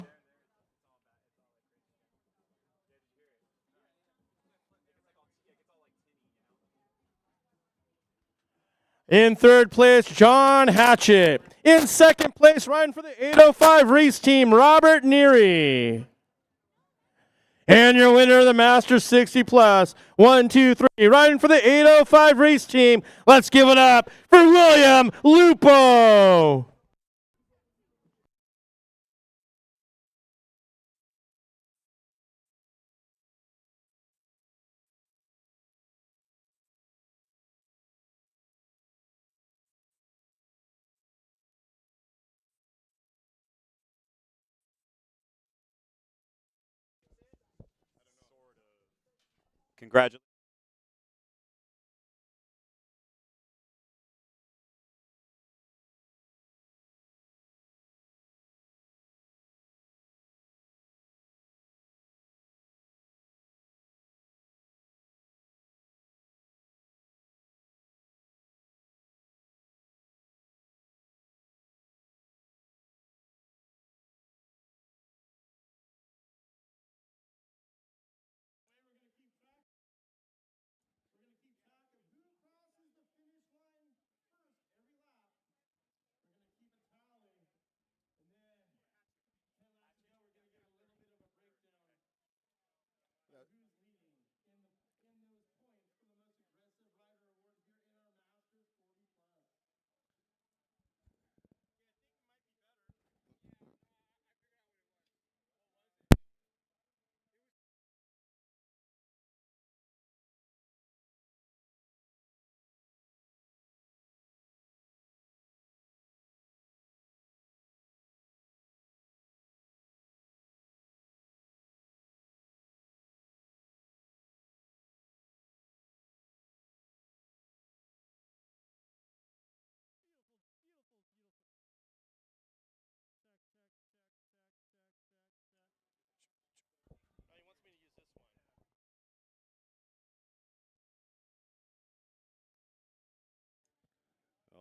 In third place, John Hatchett. In second place, riding for the 805 race team, Robert Neary. And your winner of the Masters 60 plus 1, 2, 3, riding for the 805 race team. Let's give it up for William Lupo. Congratulations.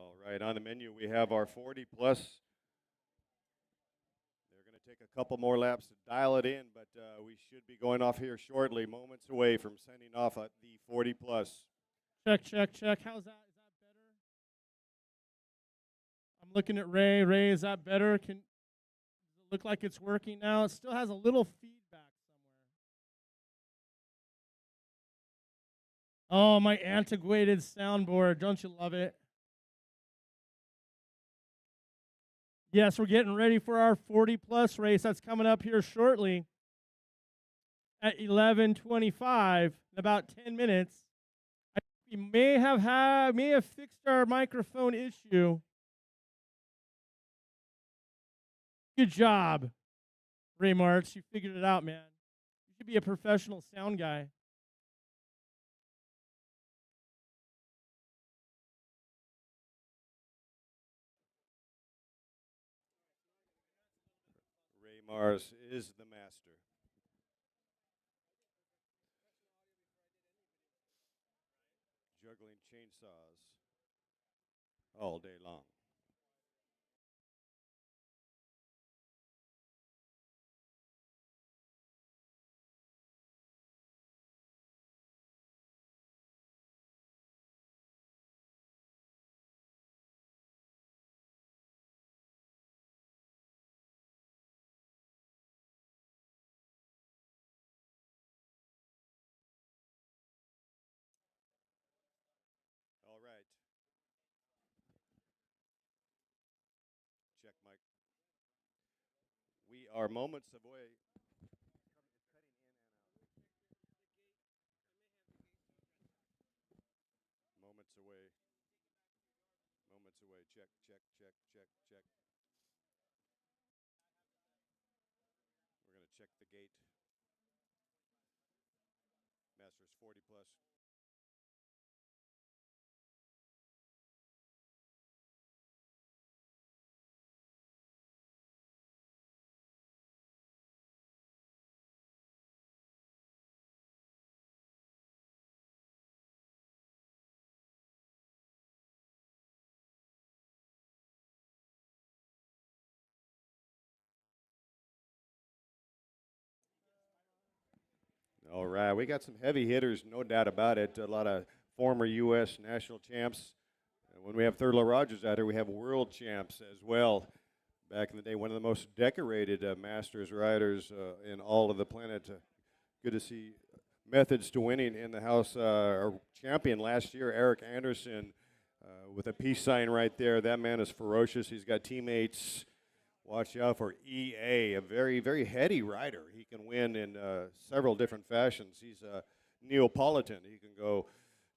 All right, on the menu we have our 40 plus take a couple more laps to dial it in, but we should be going off here shortly, moments away from sending off at the 40 plus. Check, check, check. How's that? Is that better? I'm looking at Ray. Ray, is that better? Does it look like it's working now? It still has a little feedback somewhere. Oh, my antiquated soundboard. Don't you love it? Yes, we're getting ready for our 40-plus race that's coming up here shortly at 11:25 in about 10 minutes. We may have fixed our microphone issue. Good job, Ray March. You figured it out, man. You should be a professional sound guy. Ray Mars is the master. Juggling chainsaws all day long. All right. Check, Mike. We are moments away. Moments away. Moments away. Check, check, check, check, check. We're going to check the gate. Masters 40 plus. All right, we got some heavy hitters, no doubt about it. A lot of former U.S. national champs. And when we have Thurlow Rogers out here, we have world champs as well. Back in the day, one of the most decorated Masters riders in all of the planet. Good to see methods to winning in the house. Our champion last year, Eric Anderson, with a peace sign right there. That man is ferocious. He's got teammates. Watch out for EA, a very, very heady rider. He can win in several different fashions. He's a Neapolitan. He can go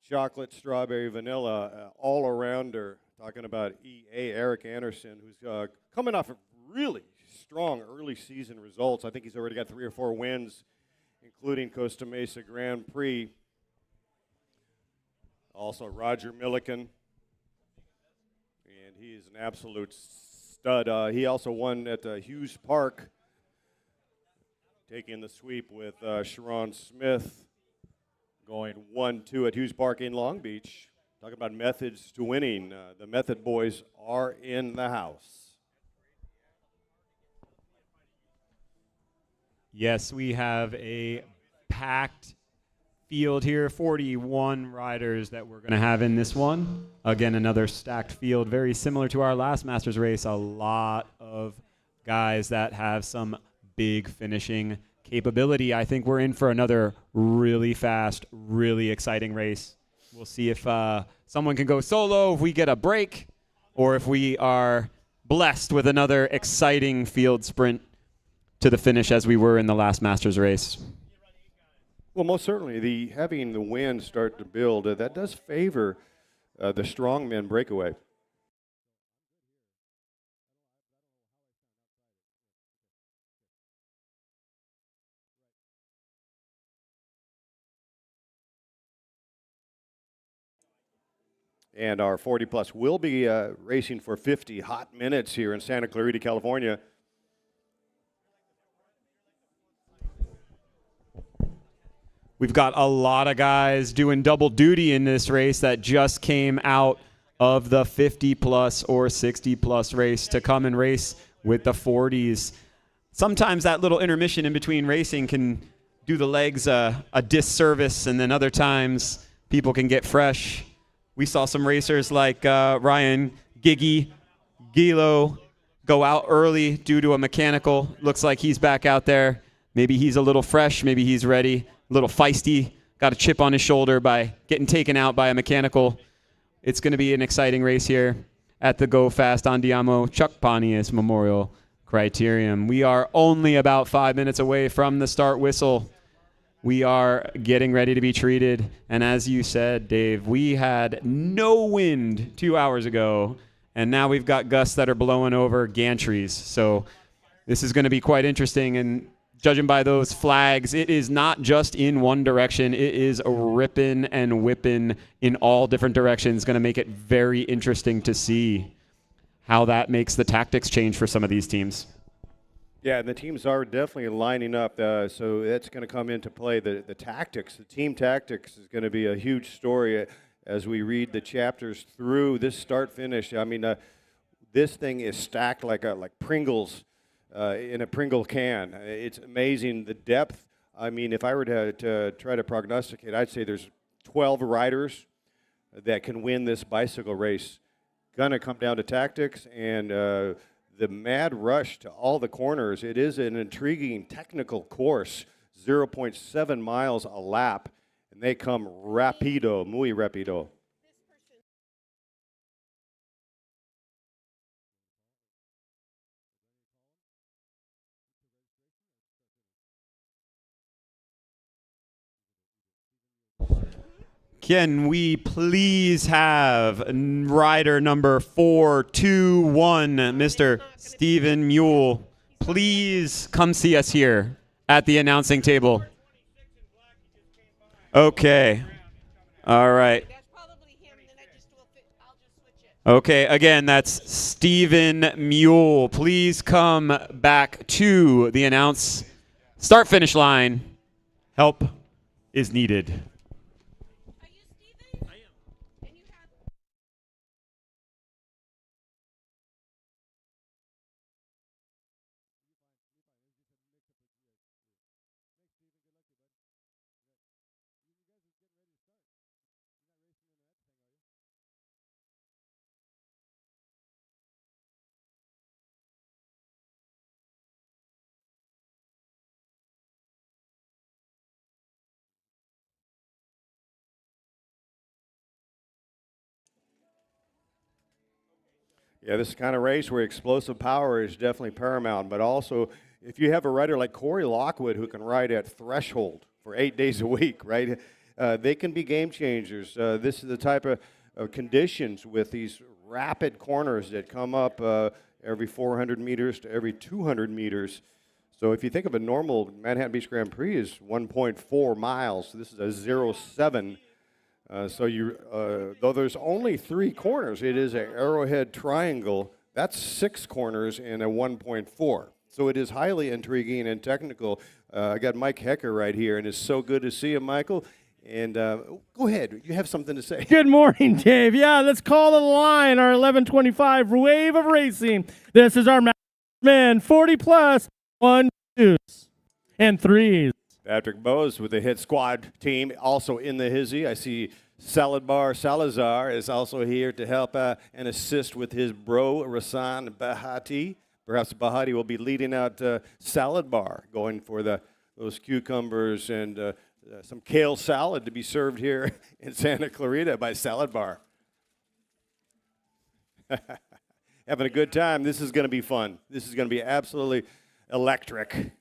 chocolate, strawberry, vanilla, all arounder. Talking about EA, Eric Anderson, who's coming off of really strong early season results. I think he's already got 3 or 4 wins, including Costa Mesa Grand Prix. Also Roger Milliken, and he is an absolute stud. He also won at Hughes Park, taking the sweep with Sharon Smith, going 1-2 at Hughes Park in Long Beach. Talking about methods to winning. The Method boys are in the house. Yes, we have a packed field here, 41 riders that we're going to have in this one. Again, another stacked field, very similar to our last Masters race. A lot of guys that have some big finishing capability. I think we're in for another really fast, really exciting race. We'll see if someone can go solo, if we get a break, or if we are blessed with another exciting field sprint to the finish as we were in the last Masters race. Well, most certainly, having the wind start to build, that does favor the strongman breakaway. And our 40 plus will be racing for 50 hot minutes here in Santa Clarita, California. We've got a lot of guys doing double duty in this race that just came out of the 50 plus or 60 plus race to come and race with the 40s. sometimes that little intermission in between racing can do the legs a disservice, and then other times people can get fresh. We saw some racers like Ryan Gilo go out early due to a mechanical. Looks like he's back out there. Maybe he's a little fresh. Maybe he's ready. A little feisty. Got a chip on his shoulder by getting taken out by a mechanical. It's going to be an exciting race here at the Go Fast Andiamo Chuck Pontius Memorial Criterium. We are only about 5 minutes away from the start whistle. We are getting ready to be treated. And as you said, Dave, we had no wind 2 hours ago, and now we've got gusts that are blowing over gantries. So this is going to be quite interesting. And judging by those flags, it is not just in one direction. It is ripping and whipping in all different directions. Going to make it very interesting to see how that makes the tactics change for some of these teams. Yeah, and the teams are definitely lining up, so that's going to come into play. The tactics, the team tactics is going to be a huge story as we read the chapters through this start-finish. I mean, this thing is stacked like Pringles in a Pringle can. It's amazing, the depth. I mean, if I were to try to prognosticate, I'd say there's 12 riders that can win this bicycle race. Going to come down to tactics and the mad rush to all the corners. It is an intriguing technical course, 0.7 miles a lap, and they come rapido, muy rapido. Can we please have rider number 421, Mr. Stephen Mule? Please come see us here at the announcing table. Okay. All right. Okay, again, that's Stephen Mule. Please come back to the start-finish line. Help is needed. Yeah, this is the kind of race where explosive power is definitely paramount, but also if you have a rider like Corey Lockwood who can ride at threshold for 8 days a week, right, they can be game changers. This is the type of conditions with these rapid corners that come up every 400 meters to every 200 meters. So if you think of a normal Manhattan Beach Grand Prix is 1.4 miles, this is a 0.7. Though there's only 3 corners, it is an arrowhead triangle. That's 6 corners in a 1.4. So it is highly intriguing and technical. I got Mike Hecker right here, and it's so good to see him, Michael. And go ahead, you have something to say. Good morning, Dave. Yeah, let's call the line, our 11:25 wave of racing. This is our man, 40 plus, 1, 2s, and 3s. Patrick Bose with the Hit Squad team, also in the hizzy. I see Salad Bar Salazar is also here to help and assist with his bro, Rasan Bahati. Perhaps Bahati will be leading out Salad Bar, going for those cucumbers and some kale salad to be served here in Santa Clarita by Salad Bar. Having a good time. This is going to be fun. This is going to be absolutely electric.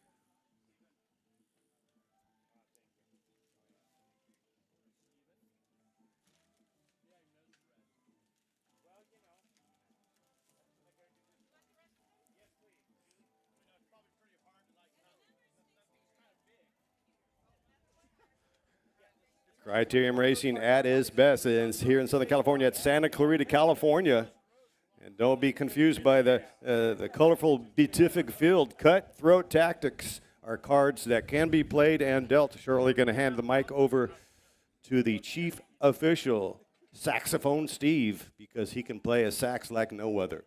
Criterium Racing at its best. And it's here in Southern California at Santa Clarita, California. And don't be confused by the colorful beatific field. Cutthroat Tactics are cards that can be played and dealt. Shortly going to hand the mic over to the chief official, Saxophone Steve, because he can play a sax like no other.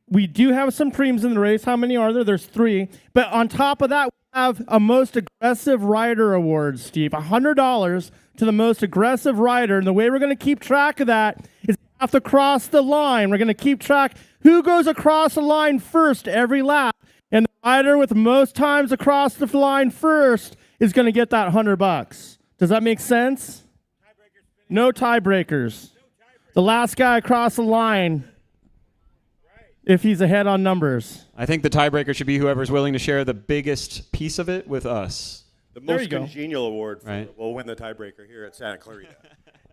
We do have some creams in the race. How many are there? There's 3. But on top of that, we have a most aggressive rider award, Steve. $100 to the most aggressive rider. And the way we're going to keep track of that is you have to cross the line. We're going to keep track who goes across the line first every lap. And the rider with most times across the line first is going to get that $100. Does that make sense? No tiebreakers. The last guy across the line, if he's ahead on numbers. I think the tiebreaker should be whoever's willing to share the biggest piece of it with us. The There you most go. congenial award Right. will win the tiebreaker here at Santa Clarita.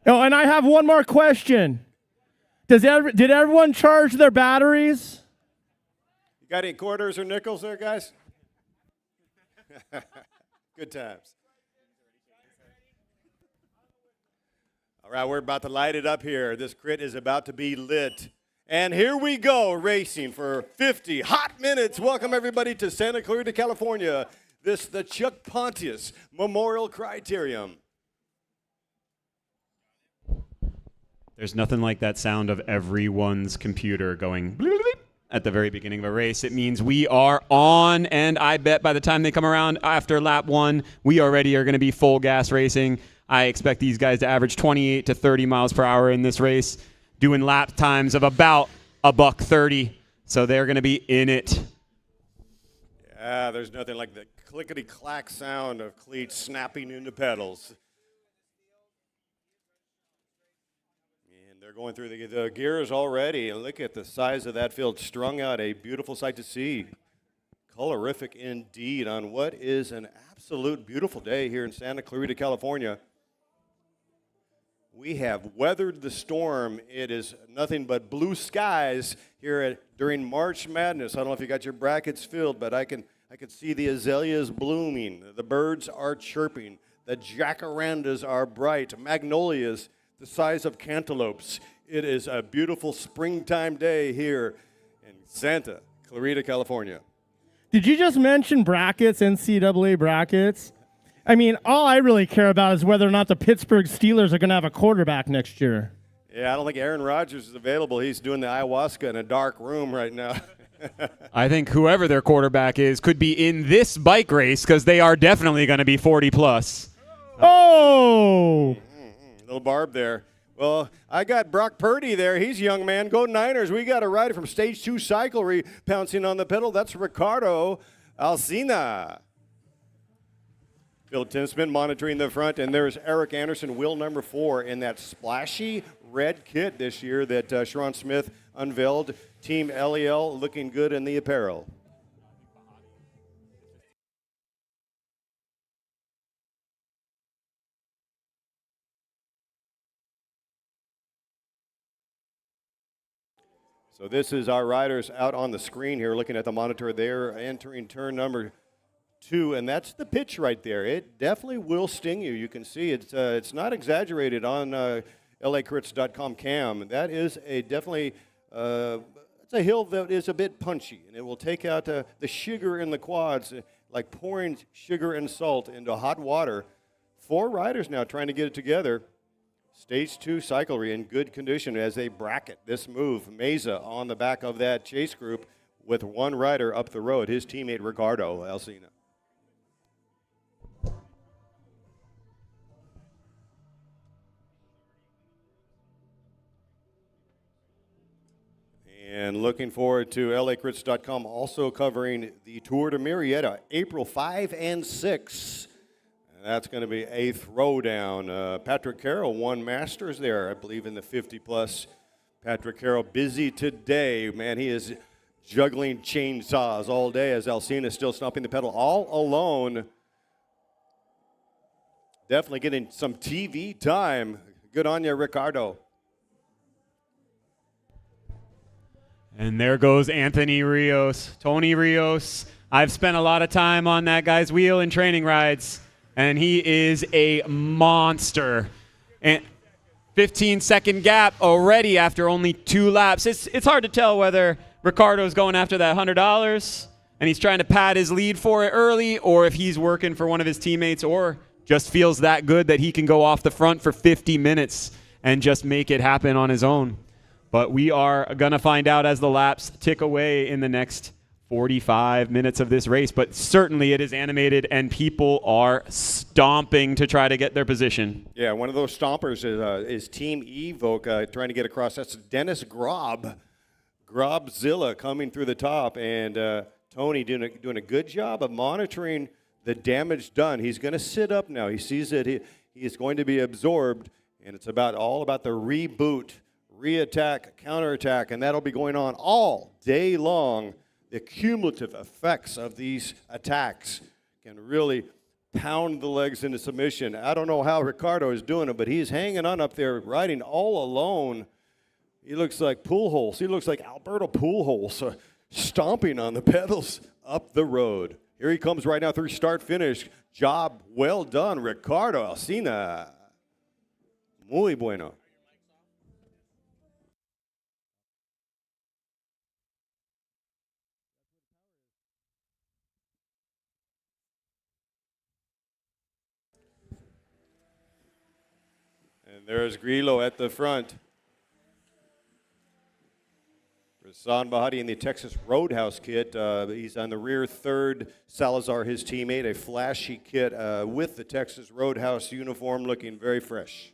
Oh, and I have one more question. Did everyone charge their batteries? You got any quarters or nickels there, guys? Good times. All right, we're about to light it up here. This crit is about to be lit. And here we go, racing for 50 hot minutes. Welcome, everybody, to Santa Clarita, California. This the Chuck Pontius Memorial Criterium. There's nothing like that sound of everyone's computer going bleep, bleep at the very beginning of a race. It means we are on, and I bet by the time they come around after lap 1, we already are going to be full gas racing. I expect these guys to average 28 to 30 miles per hour in this race, doing lap times of about $1:30. So they're going to be in it. Yeah, there's nothing like the clickety-clack sound of cleats snapping into pedals. And they're going through the gears already. And look at the size of that field strung out. A beautiful sight to see. Colorific indeed on what is an absolute beautiful day here in Santa Clarita, California. We have weathered the storm. It is nothing but blue skies here during March Madness. I don't know if you got your brackets filled, but I can see the azaleas blooming. The birds are chirping. The jacarandas are bright. Magnolias the size of cantaloupes. It is a beautiful springtime day here in Santa Clarita, California. Did you just mention brackets, NCAA brackets? I mean, all I really care about is whether or not the Pittsburgh Steelers are going to have a quarterback next year. Yeah, I don't think Aaron Rodgers is available. He's doing the ayahuasca in a dark room right now. I think whoever their quarterback is could be in this bike race because they are definitely going to be 40 plus. Oh! Little barb there. Well, I got Brock Purdy there. He's a young man. Go Niners. We got a rider from Stage 2 Cyclery pouncing on the pedal. That's Ricardo Alcina. Phil Tinsman monitoring the front, and there's Eric Anderson, wheel number 4 in that splashy red kit this year that Sharon Smith unveiled. Team LEL looking good in the apparel. So this is our riders out on the screen here looking at the monitor. They're entering turn number 2, and that's the pitch right there. It definitely will sting you. You can see it's not exaggerated on LACrits.com cam. That is definitely it's a hill that is a bit punchy, and it will take out the sugar in the quads, like pouring sugar and salt into hot water. 4 riders now trying to get it together. Stage 2 Cyclery in good condition as they bracket this move. Meza on the back of that chase group with 1 rider up the road, his teammate Ricardo Alcina. And looking forward to LACrits.com also covering the Tour de Murrieta, April 5 and 6. That's going to be a throwdown. Patrick Carroll won Masters there, I believe, in the 50-plus. Patrick Carroll busy today. Man, he is juggling chainsaws all day as Alcina is still stomping the pedal all alone. Definitely getting some TV time. Good on you, Ricardo. And there goes Anthony Rios. Tony Rios. I've spent a lot of time on that guy's wheel in training rides, and he is a monster. And 15-second gap already after only 2 laps. It's hard to tell whether Ricardo's going after that $100 and he's trying to pad his lead for it early, or if he's working for one of his teammates, or just feels that good that he can go off the front for 50 minutes and just make it happen on his own. But we are going to find out as the laps tick away in the next 45 minutes of this race. But certainly it is animated, and people are stomping to try to get their position. Yeah, one of those stompers is Team Evoke trying to get across. That's Dennis Grobzilla coming through the top, and Tony doing a good job of monitoring the damage done. He's going to sit up now. He sees that he is going to be absorbed, and it's all about the reboot, re-attack, counterattack, and that'll be going on all day long. The cumulative effects of these attacks can really pound the legs into submission. I don't know how Ricardo is doing it, but he's hanging on up there, riding all alone. He looks like Pujols. He looks like Alberto Pujols, stomping on the pedals up the road. Here he comes right now through start-finish. Job well done, Ricardo Alsina. Muy bueno. And there's Grillo at the front. Rasan Bahati in the Texas Roadhouse kit. He's on the rear third. Salazar, his teammate, a flashy kit with the Texas Roadhouse uniform, looking very fresh.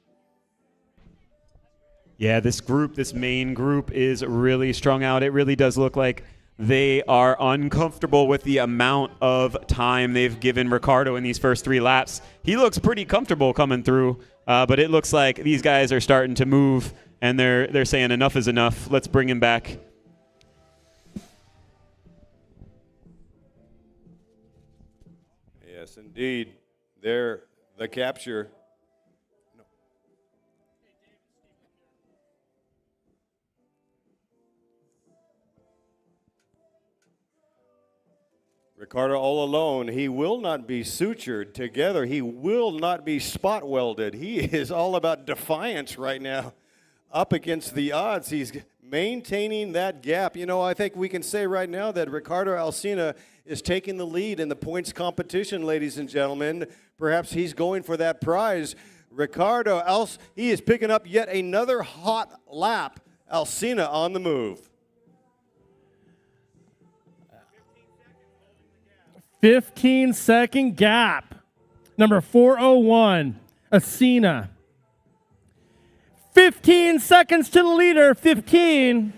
Yeah, this main group is really strung out. It really does look like they are uncomfortable with the amount of time they've given Ricardo in these first 3 laps. He looks pretty comfortable coming through, but it looks like these guys are starting to move, and they're saying enough is enough. Let's bring him back. Yes, indeed. There, the capture. Ricardo all alone. He will not be sutured together. He will not be spot welded. He is all about defiance right now. Up against the odds, he's maintaining that gap. You know, I think we can say right now that Ricardo Alsina is taking the lead in the points competition, ladies and gentlemen. Perhaps he's going for that prize. Ricardo, he is picking up yet another hot lap. Alsina on the move. 15-second gap. Number 401, Alsina. 15 seconds to the leader, 15.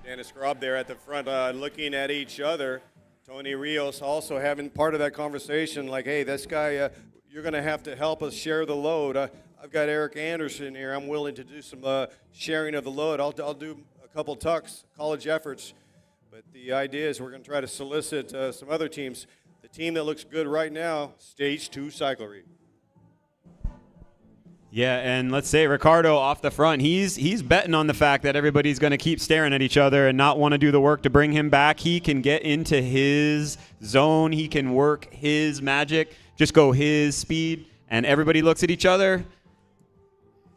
Dennis Grob there at the front looking at each other. Tony Rios also having part of that conversation like, hey, this guy, you're going to have to help us share the load. I've got Eric Anderson here. I'm willing to do some sharing of the load. I'll do a couple tucks, college efforts. But the idea is we're going to try to solicit some other teams. The team that looks good right now, Stage 2 Cyclery. Yeah, and let's say Ricardo off the front, he's betting on the fact that everybody's going to keep staring at each other and not want to do the work to bring him back. He can get into his zone. He can work his magic, just go his speed, and everybody looks at each other.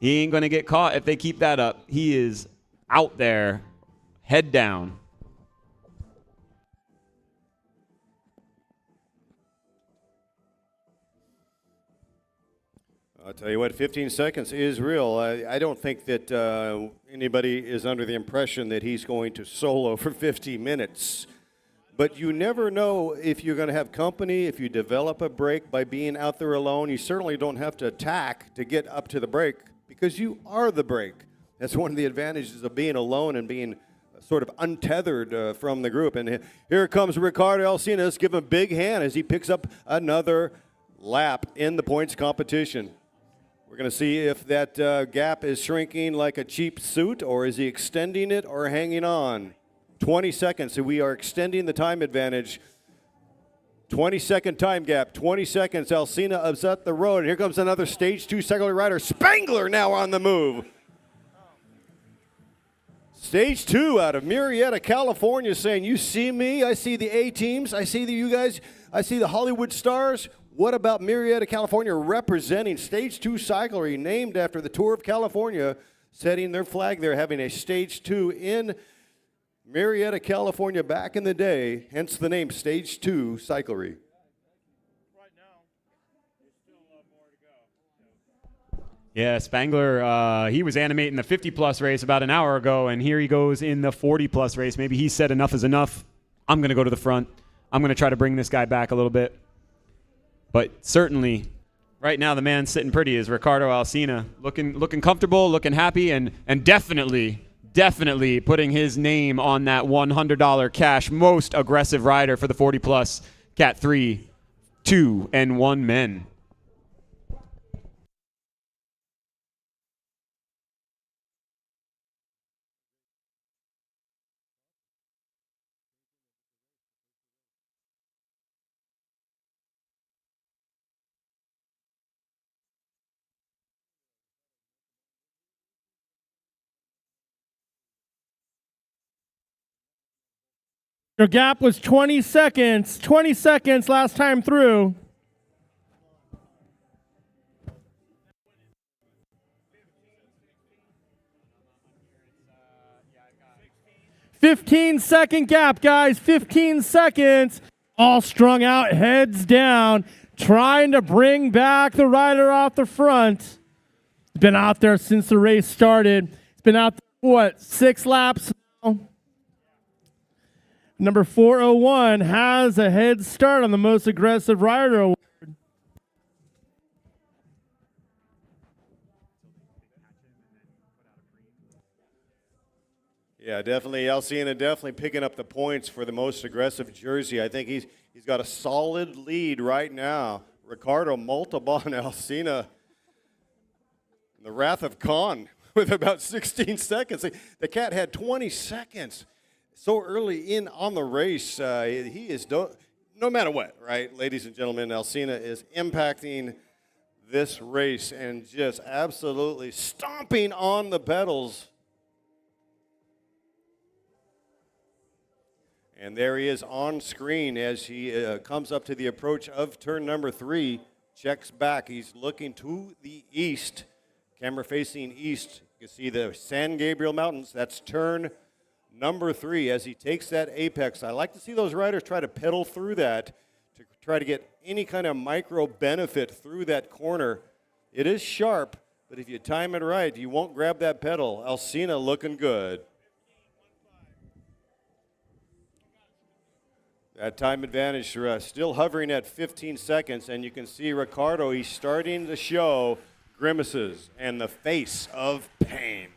He ain't going to get caught if they keep that up. He is out there, head down. I'll tell you what, 15 seconds is real. I don't think that anybody is under the impression that he's going to solo for 50 minutes. But you never know if you're going to have company, if you develop a break by being out there alone. You certainly don't have to attack to get up to the break because you are the break. That's one of the advantages of being alone and being sort of untethered from the group. And here comes Ricardo Alsina. Let's give him a big hand as he picks up another lap in the points competition. We're going to see if that gap is shrinking like a cheap suit, or is he extending it or hanging on. 20 seconds, so we are extending the time advantage. 20-second time gap, 20 seconds. Alsina is at the road, and here comes another Stage 2 Cyclery rider. Spangler now on the move. Stage 2 out of Murrieta, California, saying, you see me, I see the A-teams, I see you guys, I see the Hollywood stars. What about Murrieta, California, representing Stage 2 Cyclery, named after the Tour of California, setting their flag there, having a Stage 2 in Murrieta, California back in the day, hence the name Stage 2 Cyclery. Yeah, Spangler, he was animating the 50-plus race about an hour ago, and here he goes in the 40-plus race. Maybe he said enough is enough. I'm going to go to the front. I'm going to try to bring this guy back a little bit. But certainly, right now, the man sitting pretty is Ricardo Alsina, looking comfortable, looking happy, and definitely putting his name on that $100 cash most aggressive rider for the 40-plus Cat 3, 2, and 1 men. Your gap was 20 seconds. 20 seconds last time through. "15-second gap, guys. 15 seconds. All strung out, heads down, trying to bring back the rider off the front. It's been out there since the race started. It's been out there, 6 laps now? Number 401 has a head start on the most aggressive rider award. Yeah, definitely. Alsina definitely picking up the points for the most aggressive jersey. I think he's got a solid lead right now. Ricardo Montalban, Alsina, the wrath of Khan with about 16 seconds. The cat had 20 seconds so early in on the race. He is, no matter what, right, ladies and gentlemen, Alsina is impacting this race and just absolutely stomping on the pedals. And there he is on screen as he comes up to the approach of turn number 3, checks back. He's looking to the east, camera facing east. You can see the San Gabriel Mountains. That's turn number 3 as he takes that apex. I like to see those riders try to pedal through that to try to get any kind of micro benefit through that corner. It is sharp, but if you time it right, you won't grab that pedal. Alsina looking good. That time advantage still hovering at 15 seconds, and you can see Ricardo, he's starting to show grimaces and the face of pain.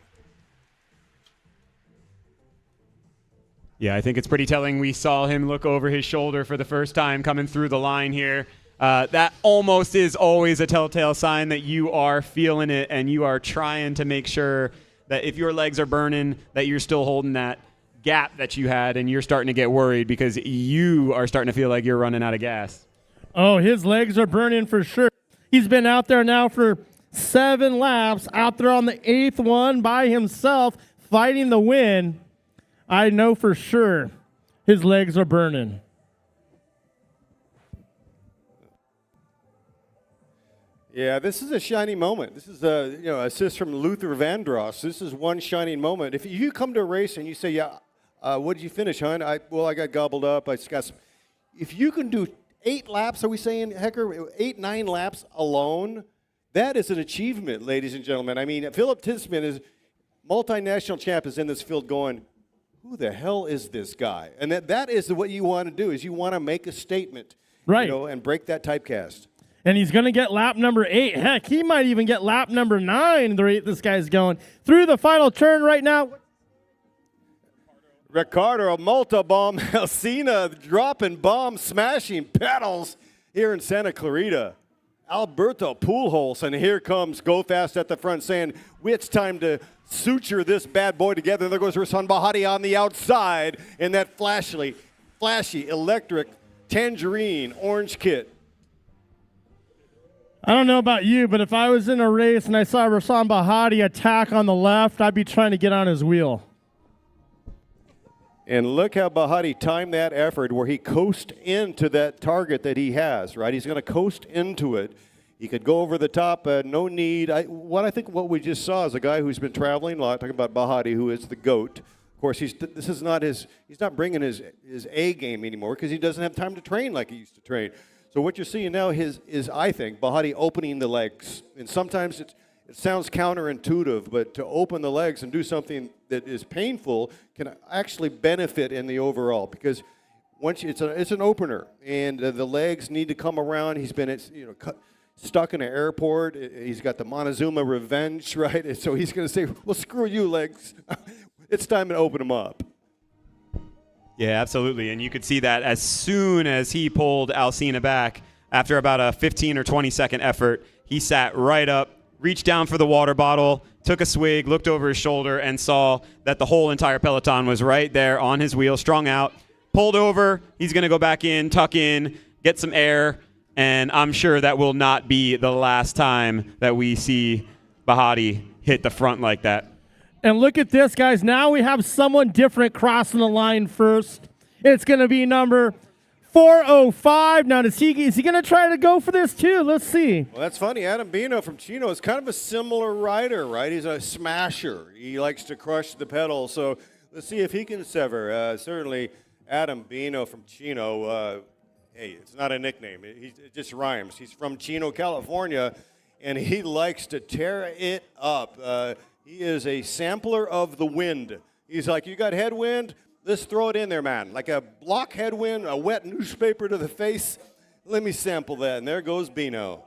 Yeah, I think it's pretty telling. We saw him look over his shoulder for the first time coming through the line here. That almost is always a telltale sign that you are feeling it and you are trying to make sure that if your legs are burning, that you're still holding that gap that you had, and you're starting to get worried because you are starting to feel like you're running out of gas. Oh, his legs are burning for sure. He's been out there now for 7 laps, out there on the 8th one by himself, fighting the win. I know for sure his legs are burning. Yeah, this is a shining moment. This is a assist from Luther Vandross. This is one shining moment. If you come to a race and you say, "Yeah, what did you finish, hon?" I got gobbled up. I just got some. If you can do 8 laps, are we saying, Hecker, 8, 9 laps alone? That is an achievement, ladies and gentlemen. I mean, Philip Tisman is multinational champ, is in this field going, who the hell is this guy? And that is what you want to do, is you want to make a statement, right? And break that typecast. And he's going to get lap number 8. Heck, he might even get lap number 9, the rate this guy's going. Through the final turn right now. Ricardo Montalban, Alsina dropping bombs, smashing pedals here in Santa Clarita. Alberto Pujols, and here comes Go Fast at the front saying, it's time to suture this bad boy together. And there goes Rasan Bahati on the outside in that flashy electric tangerine orange kit. I don't know about you, but if I was in a race and I saw Rasan Bahati attack on the left, I'd be trying to get on his wheel. And look how Bahati timed that effort where he coasted into that target that he has, right? He's going to coast into it. He could go over the top, no need. I think what we just saw is a guy who's been traveling a lot, talking about Bahati, who is the GOAT. Of course, he's not bringing his A game anymore because he doesn't have time to train like he used to train. So what you're seeing now is I think, Bahati opening the legs. And sometimes It sounds counterintuitive, but to open the legs and do something that is painful can actually benefit in the overall, because once it's an opener, and the legs need to come around. He's been stuck in an airport. He's got the Montezuma revenge, right? And so he's going to say, well, screw you, legs. It's time to open them up. Yeah, absolutely. And you could see that as soon as he pulled Alcina back, after about a 15 or 20-second effort, he sat right up, reached down for the water bottle, took a swig, looked over his shoulder, and saw that the whole entire peloton was right there on his wheel, strung out, pulled over. He's going to go back in, tuck in, get some air, and I'm sure that will not be the last time that we see Bahati hit the front like that. And look at this, guys. Now we have someone different crossing the line first. It's going to be number 405. Now, is he going to try to go for this too? Let's see. Well, that's funny. Adam Bino from Chino is kind of a similar rider, right? He's a smasher. He likes to crush the pedal. So let's see if he can sever. Certainly, Adam Bino from Chino. Hey, it's not a nickname. It just rhymes. He's from Chino, California, and he likes to tear it up. He is a sampler of the wind. He's like, you got headwind? Let's throw it in there, man. Like a block headwind, a wet newspaper to the face. Let me sample that. And there goes Bino.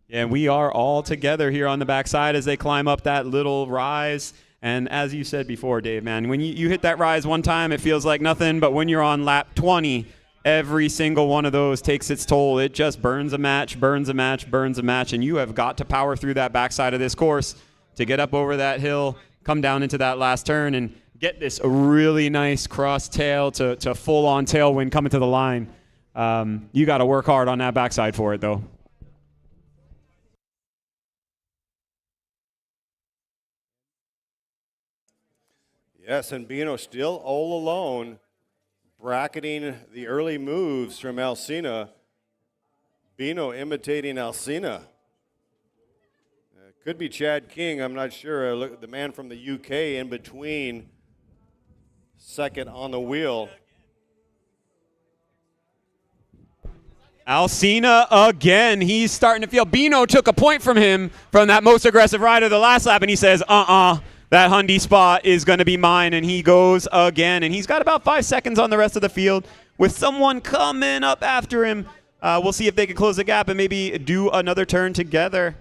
And we are all together here on the backside as they climb up that little rise. And as you said before, Dave, man, when you hit that rise one time, it feels like nothing. But when you're on lap 20, every single one of those takes its toll. It just burns a match, burns a match, burns a match. And you have got to power through that backside of this course to get up over that hill, come down into that last turn, and get this really nice cross tail to full-on tailwind coming to the line. You got to work hard on that backside for it, though. Yes, and Bino still all alone, bracketing the early moves from Alcina. Bino imitating Alcina. Could be Chad King, I'm not sure. Look, the man from the UK in between, second on the wheel. Alcina again. He's starting to feel. Bino took a point from him from that most aggressive rider the last lap, and he says, that Hyundai spot is going to be mine, and he goes again. And he's got about 5 seconds on the rest of the field with someone coming up after him. We'll see if they can close the gap and maybe do another turn together.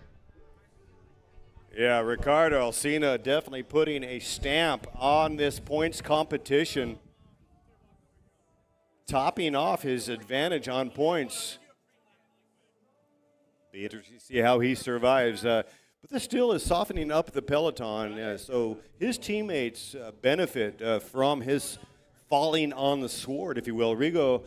Yeah, Ricardo Alcina definitely putting a stamp on this points competition, topping off his advantage on points. Be interesting to see how he survives. But this still is softening up the peloton, so his teammates benefit from his falling on the sword, if you will. Rigo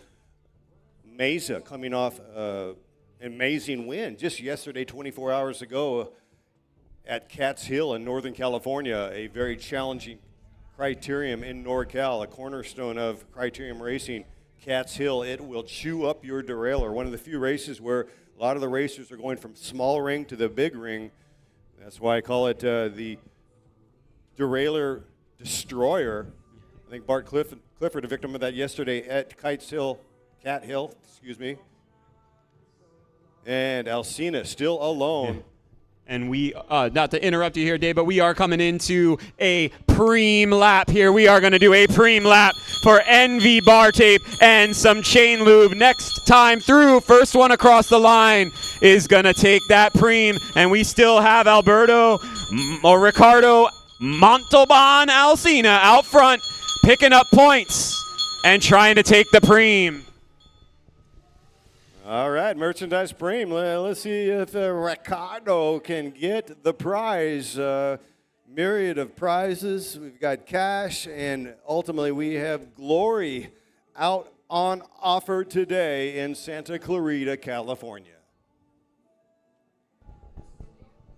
Meza coming off an amazing win just yesterday, 24 hours ago, at Cat's Hill in Northern California, a very challenging criterium in NorCal, a cornerstone of criterium racing. Cat's Hill, it will chew up your derailleur. One of the few races where a lot of the racers are going from small ring to the big ring. That's why I call it the derailleur destroyer. I think Bart Clifford, a victim of that yesterday at Cat Hill, and Alcina still alone. Yeah. And we, not to interrupt you here, Dave, but we are coming into a preem lap here. We are going to do a preem lap for NV bar tape and some chain lube. Next time through, first one across the line is going to take that preem. And we still have Ricardo Montalban Alcina out front, picking up points and trying to take the preem. All right, Merchandise Preem. Let's see if Ricardo can get the prize. Myriad of prizes. We've got cash, and ultimately we have glory out on offer today in Santa Clarita, California.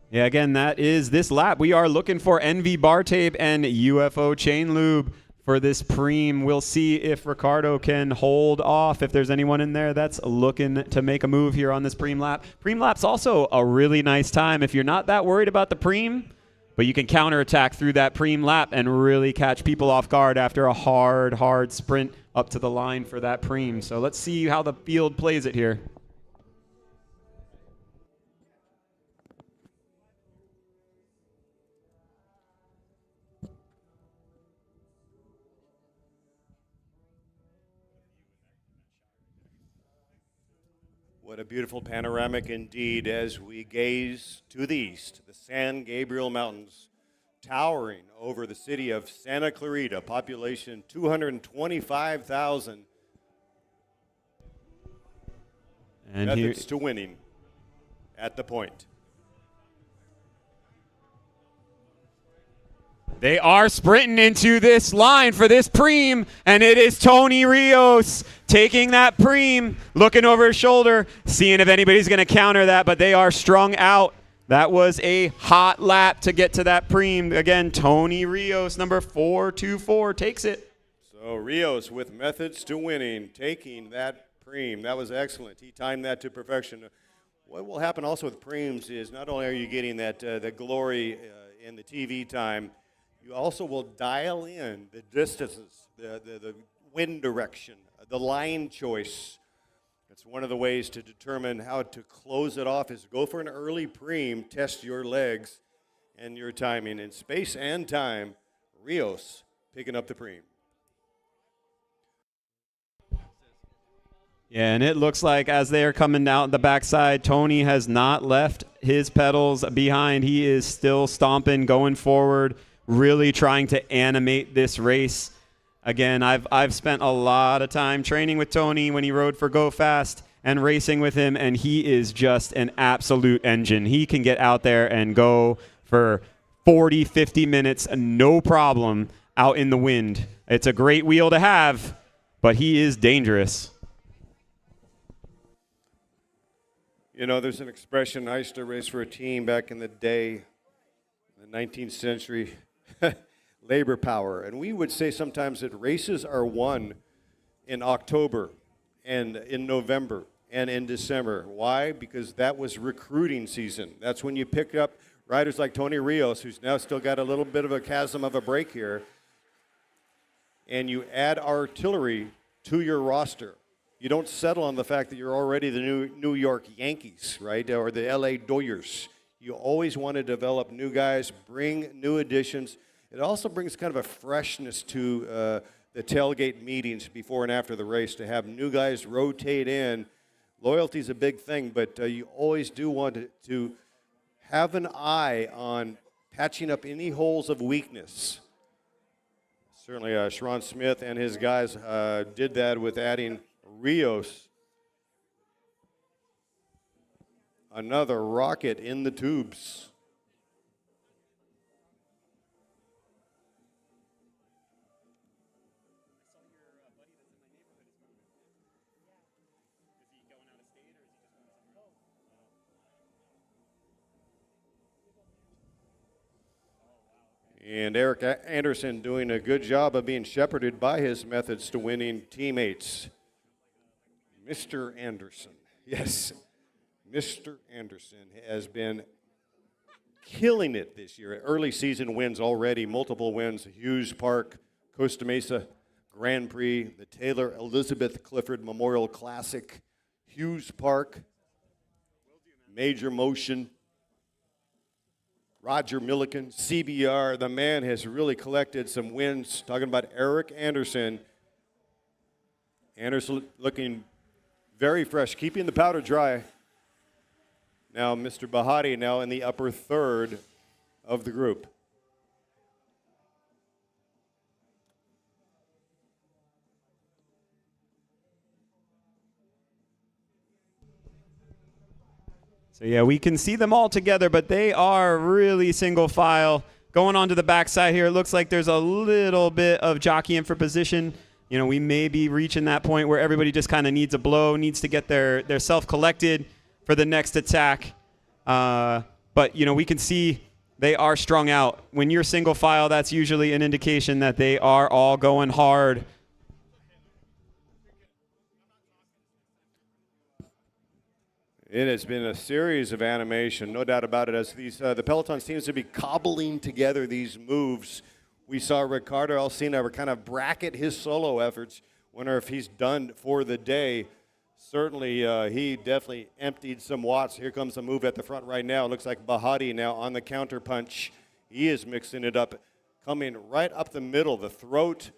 Yeah, again, that is this lap. We are looking for NV bar tape and UFO chain lube for this preem. We'll see if Ricardo can hold off, if there's anyone in there that's looking to make a move here on this preem lap. Preem lap's also a really nice time. If you're not that worried about the preem, But you can counterattack through that preem lap and really catch people off guard after a hard sprint up to the line for that preem. So let's see how the field plays it here. What a beautiful panoramic indeed as we gaze to the east, the San Gabriel Mountains, towering over the city of Santa Clarita, population 225,000. And methods to winning at the point. They are sprinting into this line for this preem, and it is Tony Rios taking that preem, looking over his shoulder, seeing if anybody's going to counter that, but they are strung out. That was a hot lap to get to that preem. Again, Tony Rios, number 424, takes it. So Rios with methods to winning, taking that preem. That was excellent. He timed that to perfection. What will happen also with preems is not only are you getting that the glory in the TV time, you also will dial in the distances, the wind direction, the line choice. That's one of the ways to determine how to close it off is go for an early preem, test your legs and your timing. In space and time, Rios picking up the preem. Yeah, and it looks like as they are coming down the backside, Tony has not left his pedals behind. He is still stomping, going forward, really trying to animate this race. Again, I've spent a lot of time training with Tony when he rode for Go Fast and racing with him, and he is just an absolute engine. He can get out there and go for 40, 50 minutes, no problem, out in the wind. It's a great wheel to have, but he is dangerous. You know, there's an expression, I used to race for a team back in the day, the 19th century, labor power. And we would say sometimes that races are won in October and in November and in December. Why? Because that was recruiting season. That's when you pick up riders like Tony Rios, who's now still got a little bit of a chasm of a break here, and you add artillery to your roster. You don't settle on the fact that you're already the New York Yankees, right, or the LA Dodgers. You always want to develop new guys, bring new additions. It also brings kind of a freshness to the tailgate meetings before and after the race to have new guys rotate in. Loyalty is a big thing, but you always do want to have an eye on patching up any holes of weakness. Certainly Sharon Smith and his guys did that with adding Rios. Another rocket in the tubes. And Eric Anderson doing a good job of being shepherded by his methods to winning teammates. Mr. Anderson, yes. Mr. Anderson has been killing it this year. Early season wins already, multiple wins. Hughes Park, Costa Mesa Grand Prix, the Taylor Elizabeth Clifford Memorial Classic, Hughes Park, Major Motion, Roger Milliken, CBR. The man has really collected some wins. Talking about Eric Anderson. Anderson looking very fresh, keeping the powder dry. Now, Mr. Bahati now in the upper third of the group. So, yeah, we can see them all together, but they are really single file. Going on to the backside here, it looks like there's a little bit of jockeying for position. You know, we may be reaching that point where everybody just kind of needs a blow, needs to get their self collected for the next attack. But, you know, we can see they are strung out. When you're single file, that's usually an indication that they are all going hard. It has been a series of animation, no doubt about it, as the peloton seems to be cobbling together these moves. We saw Ricardo Alsina kind of bracket his solo efforts. Wonder if he's done for the day. Certainly, he definitely emptied some watts. Here comes a move at the front right now. It looks like Bahati now on the counter punch. He is mixing it up, coming right up the middle, the throat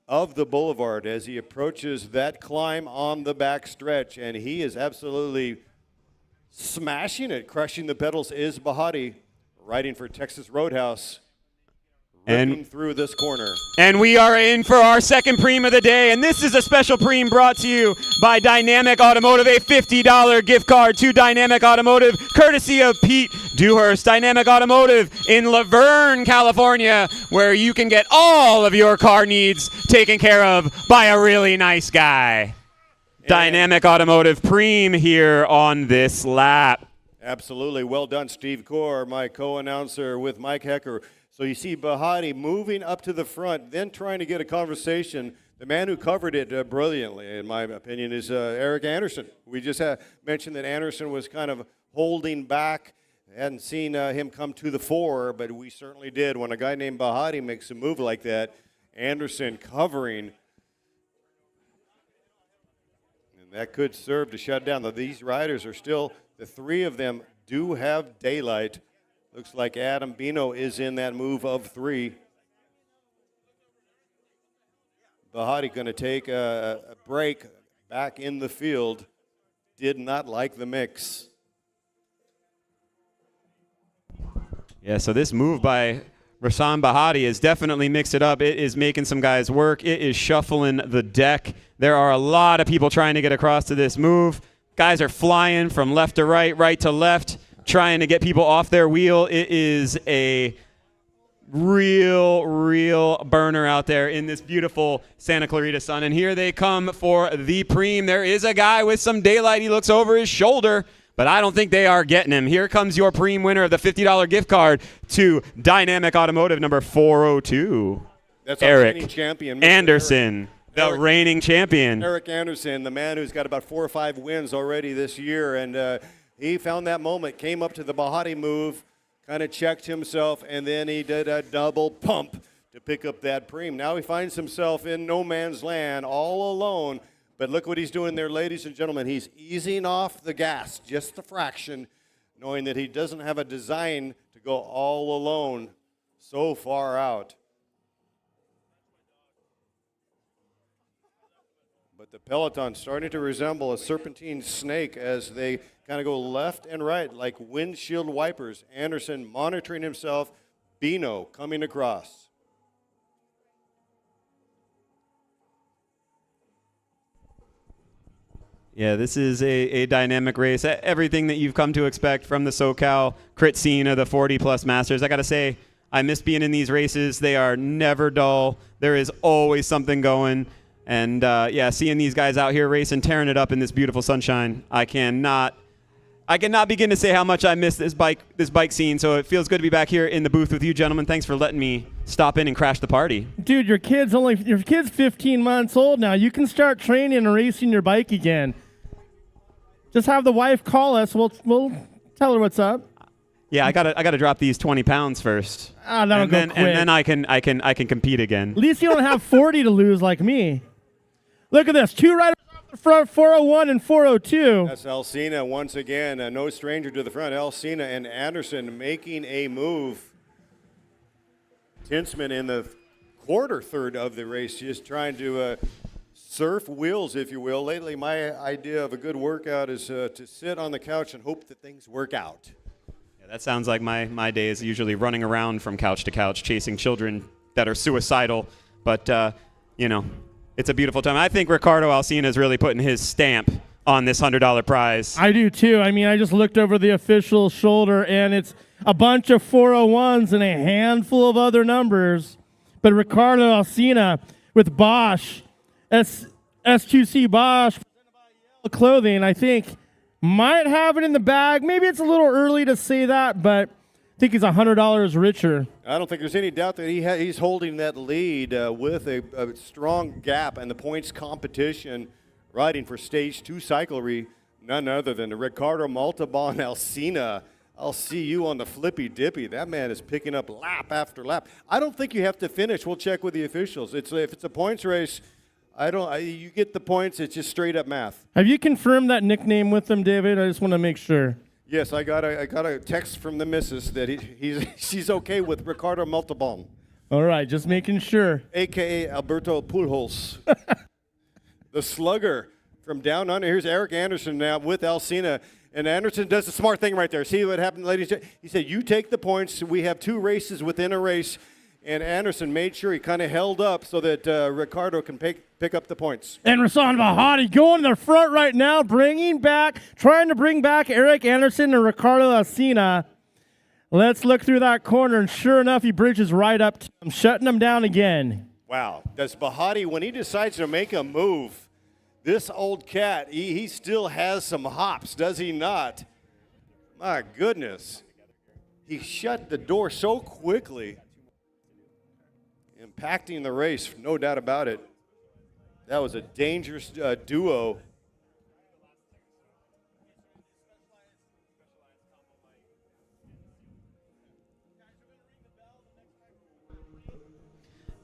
of the boulevard as he approaches that climb on the back stretch, and he is absolutely smashing it, crushing the pedals. Is Bahati riding for Texas Roadhouse, ripping through this corner. And we are in for our second preem of the day, and this is a special preem brought to you by Dynamic Automotive, a $50 gift card to Dynamic Automotive, courtesy of Pete Dewhurst. Dynamic Automotive in Laverne, California, where you can get all of your car needs taken care of by a really nice guy. Dynamic Automotive preem here on this lap. Absolutely. Well done, Steve Core, my co-announcer with Mike Hecker. So you see Bahati moving up to the front, then trying to get a conversation. The man who covered it brilliantly, in my opinion, is Eric Anderson. We just mentioned that Anderson was kind of holding back. Hadn't seen him come to the fore, but we certainly did. When a guy named Bahati makes a move like that, Anderson covering, and that could serve to shut down. These riders are still, the three of them do have daylight. Looks like Adam Bino is in that move of three. Bahati going to take a break back in the field. Did not like the mix. Yeah, so this move by Rasan Bahati has definitely mixed it up. It is making some guys work. It is shuffling the deck. There are a lot of people trying to get across to this move. Guys are flying from left to right, right to left, trying to get people off their wheel. It is a real burner out there in this beautiful Santa Clarita sun. And here they come for the preem. There is a guy with some daylight. He looks over his shoulder, but I don't think they are getting him. Here comes your preem winner of the $50 gift card to Dynamic Automotive, number 402. That's our reigning champion, Mr. Anderson. The reigning champion. Eric Anderson, the man who's got about 4 or 5 wins already this year. And he found that moment, came up to the Bahati move, kind of checked himself, and then he did a double pump to pick up that preem. Now he finds himself in no man's land, all alone. But look what he's doing there, ladies and gentlemen. He's easing off the gas just a fraction, knowing that he doesn't have a design to go all alone so far out. But the peloton starting to resemble a serpentine snake as they kind of go left and right like windshield wipers. Anderson monitoring himself. Bino coming across. Yeah, this is a dynamic race. Everything that you've come to expect from the SoCal crit scene of the 40-plus Masters. I got to say, I miss being in these races. They are never dull. There is always something going. And, yeah, seeing these guys out here racing, tearing it up in this beautiful sunshine, I cannot begin to say how much I miss this bike scene. So it feels good to be back here in the booth with you, gentlemen. Thanks for letting me stop in and crash the party. Dude, your kid's 15 months old now. You can start training and racing your bike again. Just have the wife call us. We'll tell her what's up. Yeah, I gotta drop these 20 pounds first. That'll go quick. And then I can compete again. At least you don't have 40 to lose like me. Look at this. 2 riders off the front, 401 and 402. That's Alsina once again. No stranger to the front. Alsina and Anderson making a move. Tinsman in the quarter third of the race, just trying to surf wheels, if you will. Lately, my idea of a good workout is to sit on the couch and hope that things work out. Yeah, that sounds like my day is usually running around from couch to couch, chasing children that are suicidal. But, it's a beautiful time. I think Ricardo Alsina is really putting his stamp on this $100 prize. I do, too. I mean, I just looked over the official shoulder, and it's a bunch of 401s and a handful of other numbers. But Ricardo Alsina with Bosch, S2C Bosch, clothing, I think, might have it in the bag. Maybe it's a little early to say that, but I think he's $100 richer. I don't think there's any doubt that he's holding that lead with a strong gap and the points competition, riding for Stage 2 cyclery. None other than Ricardo Montalban Alsina. I'll see you on the flippy dippy. That man is picking up lap after lap. I don't think you have to finish. We'll check with the officials. If it's a points race, you get the points. It's just straight up math. Have you confirmed that nickname with them, David? I just want to make sure. Yes, I got a text from the missus that she's okay with Ricardo Montalban. All right, just making sure. A.K.A. Alberto Pujols. The slugger from down under. Here's Eric Anderson now with Alsina. And Anderson does the smart thing right there. See what happened, ladies? He said, you take the points. We have 2 races within a race. And Anderson made sure he kind of held up so that Ricardo can pick up the points. And Rasan Bahati going to the front right now, trying to bring back Eric Anderson and Ricardo Alsina. Let's look through that corner, and sure enough, he bridges right up to him, shutting him down again. Wow. Does Bahati, when he decides to make a move, this old cat, he still has some hops, does he not? My goodness. He shut the door so quickly, impacting the race, no doubt about it. That was a dangerous duo.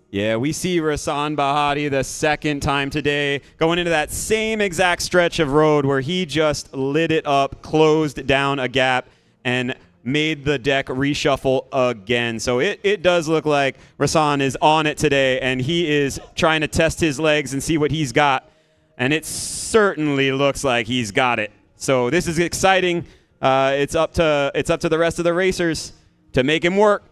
Yeah, we see Rasan Bahati the second time today going into that same exact stretch of road where he just lit it up, closed down a gap, and made the deck reshuffle again. So it does look like Rasan is on it today, and he is trying to test his legs and see what he's got. And it certainly looks like he's got it. So this is exciting. It's up to the rest of the racers to make him work.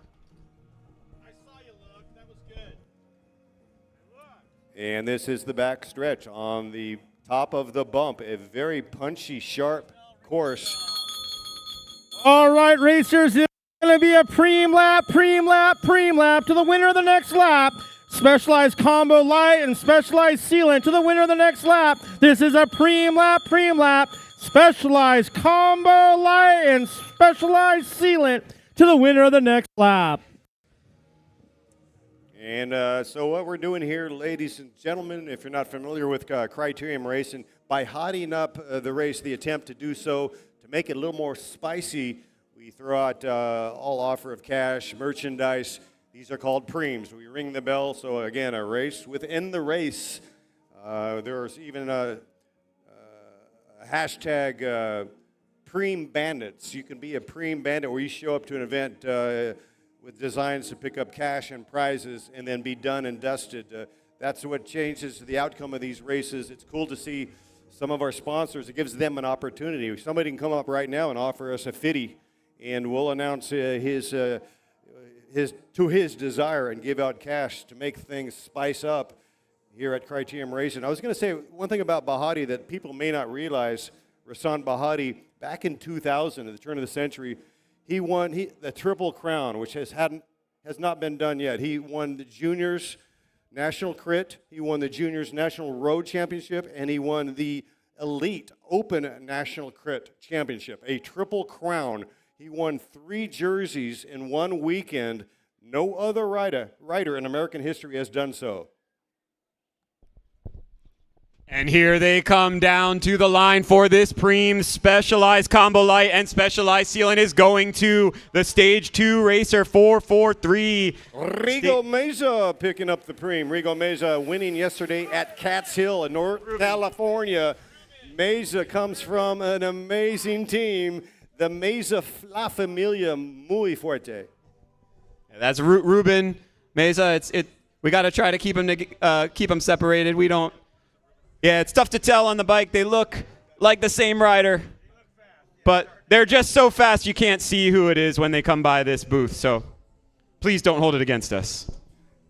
And this is the back stretch on the top of the bump. A very punchy, sharp course. All right, racers, it's going to be a preem lap to the winner of the next lap. Specialized Combo Light and Specialized Sealant to the winner of the next lap. This is a preem lap. Specialized Combo Light and Specialized Sealant to the winner of the next lap. And so what we're doing here, ladies and gentlemen, if you're not familiar with Criterium Racing, by hotting up the race, the attempt to do so, to make it a little more spicy, we throw out all offer of cash, merchandise. These are called preems. We ring the bell, so again, a race within the race. There's even a hashtag preem bandits. You can be a preem bandit where you show up to an event with designs to pick up cash and prizes and then be done and dusted. That's what changes the outcome of these races. It's cool to see some of our sponsors. It gives them an opportunity. Somebody can come up right now and offer us a 50, and we'll announce his desire and give out cash to make things spice up here at Criterium Racing. I was going to say one thing about Bahati that people may not realize. Rasan Bahati, back in 2000, at the turn of the century, he won the Triple Crown, which has not been done yet. He won the Juniors National Crit, he won the Juniors National Road Championship, and he won the Elite Open National Crit Championship, a Triple Crown. He won 3 jerseys in one weekend. No other rider in American history has done so. And here they come down to the line for this preem. Specialized Combo Light and Specialized Sealant is going to the Stage 2 racer 443. Rigo Meza picking up the preem. Rigo Meza winning yesterday at Cat's Hill in North California. Meza comes from an amazing team, the Meza La Familia Muy Fuerte. That's Ruben Meza. We got to try to keep them separated. We don't. Yeah, it's tough to tell on the bike. They look like the same rider, but they're just so fast you can't see who it is when they come by this booth. So please don't hold it against us.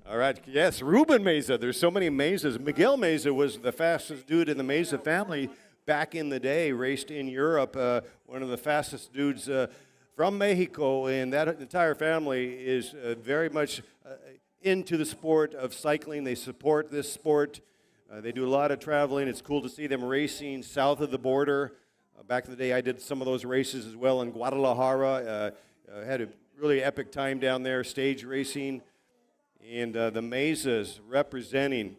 All right, yes, Ruben Meza. There's so many Mezas. Miguel Meza was the fastest dude in the Meza family back in the day, raced in Europe, one of the fastest dudes from Mexico, and that entire family is very much into the sport of cycling. They support this sport. They do a lot of traveling. It's cool to see them racing south of the border. Back in the day, I did some of those races as well in Guadalajara. Had a really epic time down there, stage racing. And the Mezas representing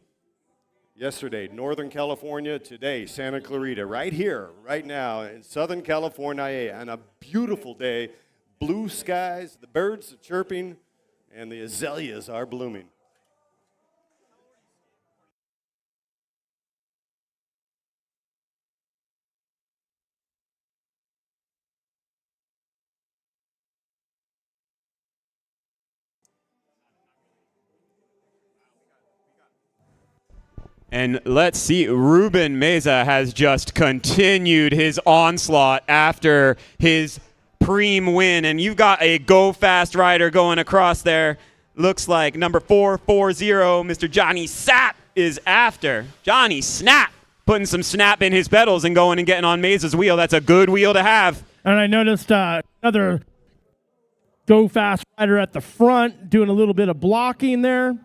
Yesterday, Northern California. Today, Santa Clarita. Right here, right now in Southern California, and a beautiful day. Blue skies, the birds are chirping, and the azaleas are blooming. And let's see, Ruben Meza has just continued his onslaught after his preem win. And you've got a go fast rider going across there. Looks like number 440, Mr. Johnny Sapp is after. Johnny Snap putting some snap in his pedals and going and getting on Meza's wheel. That's a good wheel to have. And I noticed another go fast rider at the front doing a little bit of blocking there.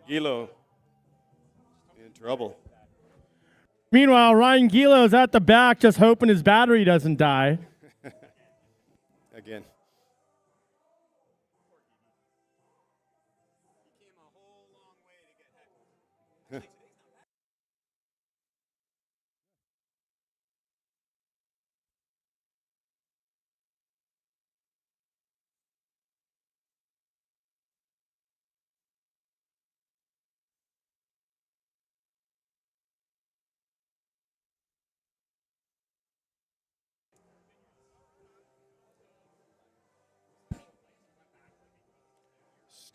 Gilo in trouble. Meanwhile, Ryan Gillo's at the back just hoping his battery doesn't die. Again.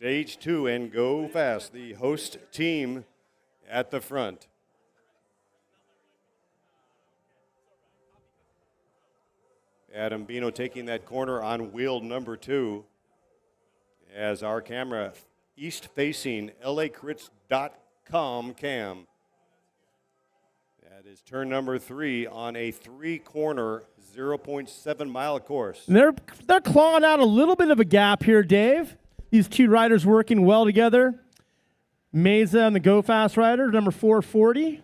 Stage 2 and go fast. The host team at the front. Adam Bino taking that corner on wheel number 2 as our camera east-facing LACrits.com cam. That is turn number 3 on a 3-corner 0.7 mile course. They're clawing out a little bit of a gap here, Dave. These two riders working well together. Meza and the Go Fast rider, number 440.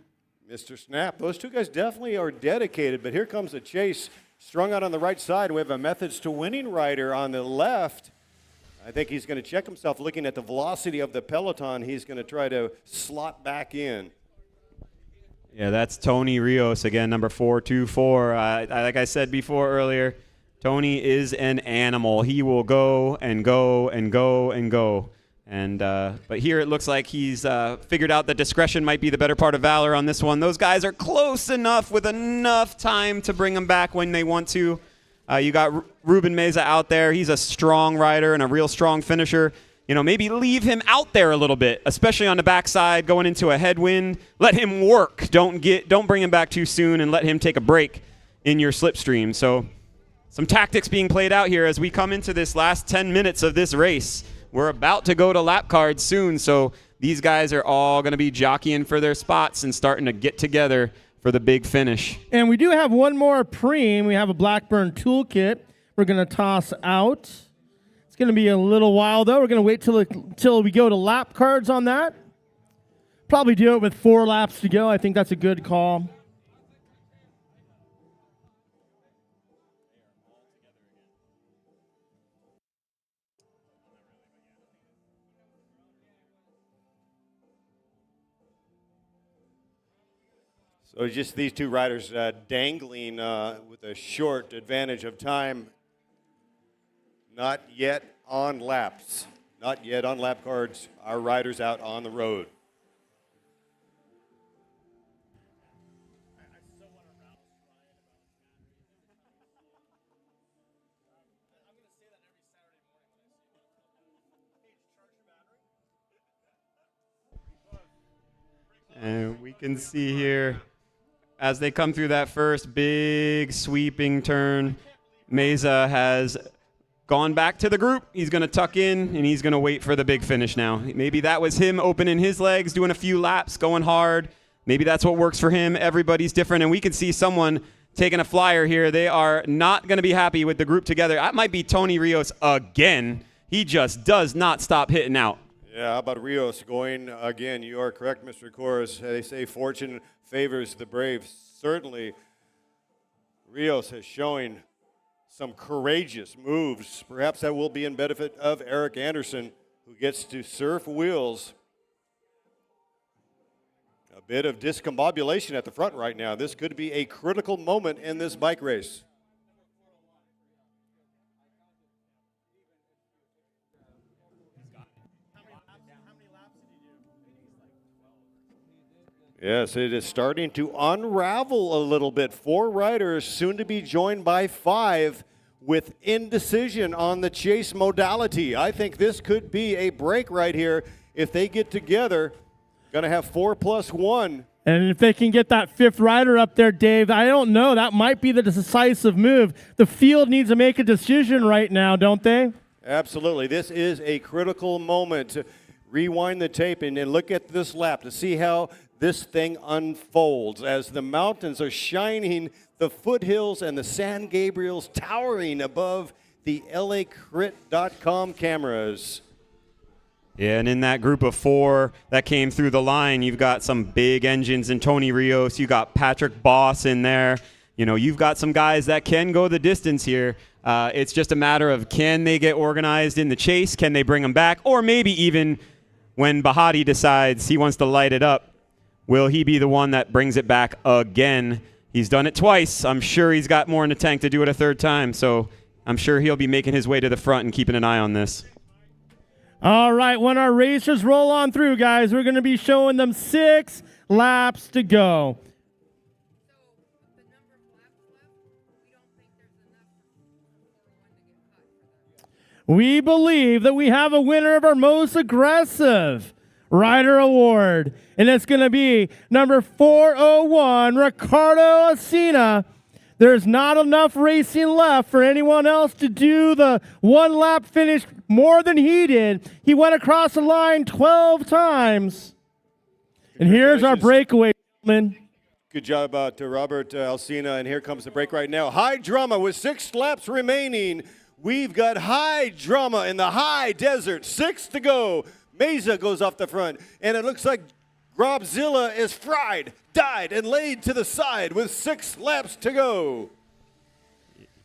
Mr. Snap, those two guys definitely are dedicated, but here comes a chase strung out on the right side. We have a Methods to Winning rider on the left. I think he's going to check himself looking at the velocity of the peloton. He's going to try to slot back in. Yeah, that's Tony Rios again, number 424. Like I said before earlier, Tony is an animal. He will go and go and go and go. And but here it looks like he's figured out that discretion might be the better part of valor on this one. Those guys are close enough with enough time to bring them back when they want to. You got Ruben Meza out there. He's a strong rider and a real strong finisher. You know, maybe leave him out there a little bit, especially on the backside going into a headwind. Let him work. Don't bring him back too soon and let him take a break in your slipstream. So some tactics being played out here as we come into this last 10 minutes of this race. We're about to go to lap cards soon, so these guys are all going to be jockeying for their spots and starting to get together for the big finish. And we do have one more preem. We have a Blackburn toolkit we're going to toss out. It's going to be a little while, though. We're going to wait till we go to lap cards on that. Probably do it with 4 laps to go. I think that's a good call. So just these two riders dangling with a short advantage of time. Not yet on laps. Not yet on lap cards. Our riders out on the road. And we can see here, as they come through that first big sweeping turn, Meza has gone back to the group. He's going to tuck in, and he's going to wait for the big finish now. Maybe that was him opening his legs, doing a few laps, going hard. Maybe that's what works for him. Everybody's different, and we can see someone taking a flyer here. They are not going to be happy with the group together. That might be Tony Rios again. He just does not stop hitting out. Yeah, how about Rios going again? You are correct, Mr. Kors. They say fortune favors the brave. Certainly, Rios is showing some courageous moves. Perhaps that will be in benefit of Eric Anderson. who gets to surf wheels. A bit of discombobulation at the front right now. This could be a critical moment in this bike race. Yes, it is starting to unravel a little bit. 4 riders, soon to be joined by 5, with indecision on the chase modality. I think this could be a break right here if they get together. Going to have 4 plus 1. And if they can get that 5th rider up there, Dave, I don't know. That might be the decisive move. The field needs to make a decision right now, don't they? Absolutely. This is a critical moment to rewind the tape and look at this lap to see how this thing unfolds as the mountains are shining, the foothills and the San Gabriels towering above the LACrit.com cameras. Yeah, and in that group of 4 that came through the line, you've got some big engines in Tony Rios. You got Patrick Boss in there. You know, you've got some guys that can go the distance here. It's just a matter of, can they get organized in the chase? Can they bring them back? Or maybe even when Bahati decides he wants to light it up, will he be the one that brings it back again? He's done it twice. I'm sure he's got more in the tank to do it a 3rd time. So I'm sure he'll be making his way to the front and keeping an eye on this. All right, when our racers roll on through, guys, we're going to be showing them 6 laps to go. We believe that we have a winner of our most aggressive rider award, and it's going to be number 401, Ricardo Acina. There's not enough racing left for anyone else to do the 1-lap finish more than he did. He went across the line 12 times. And here's our breakaway, gentlemen. Good job to Robert Alsina, and here comes the break right now. High drama with 6 laps remaining. We've got high drama in the high desert. 6 to go. Mesa goes off the front, and it looks like Grobzilla is fried, died, and laid to the side with 6 laps to go.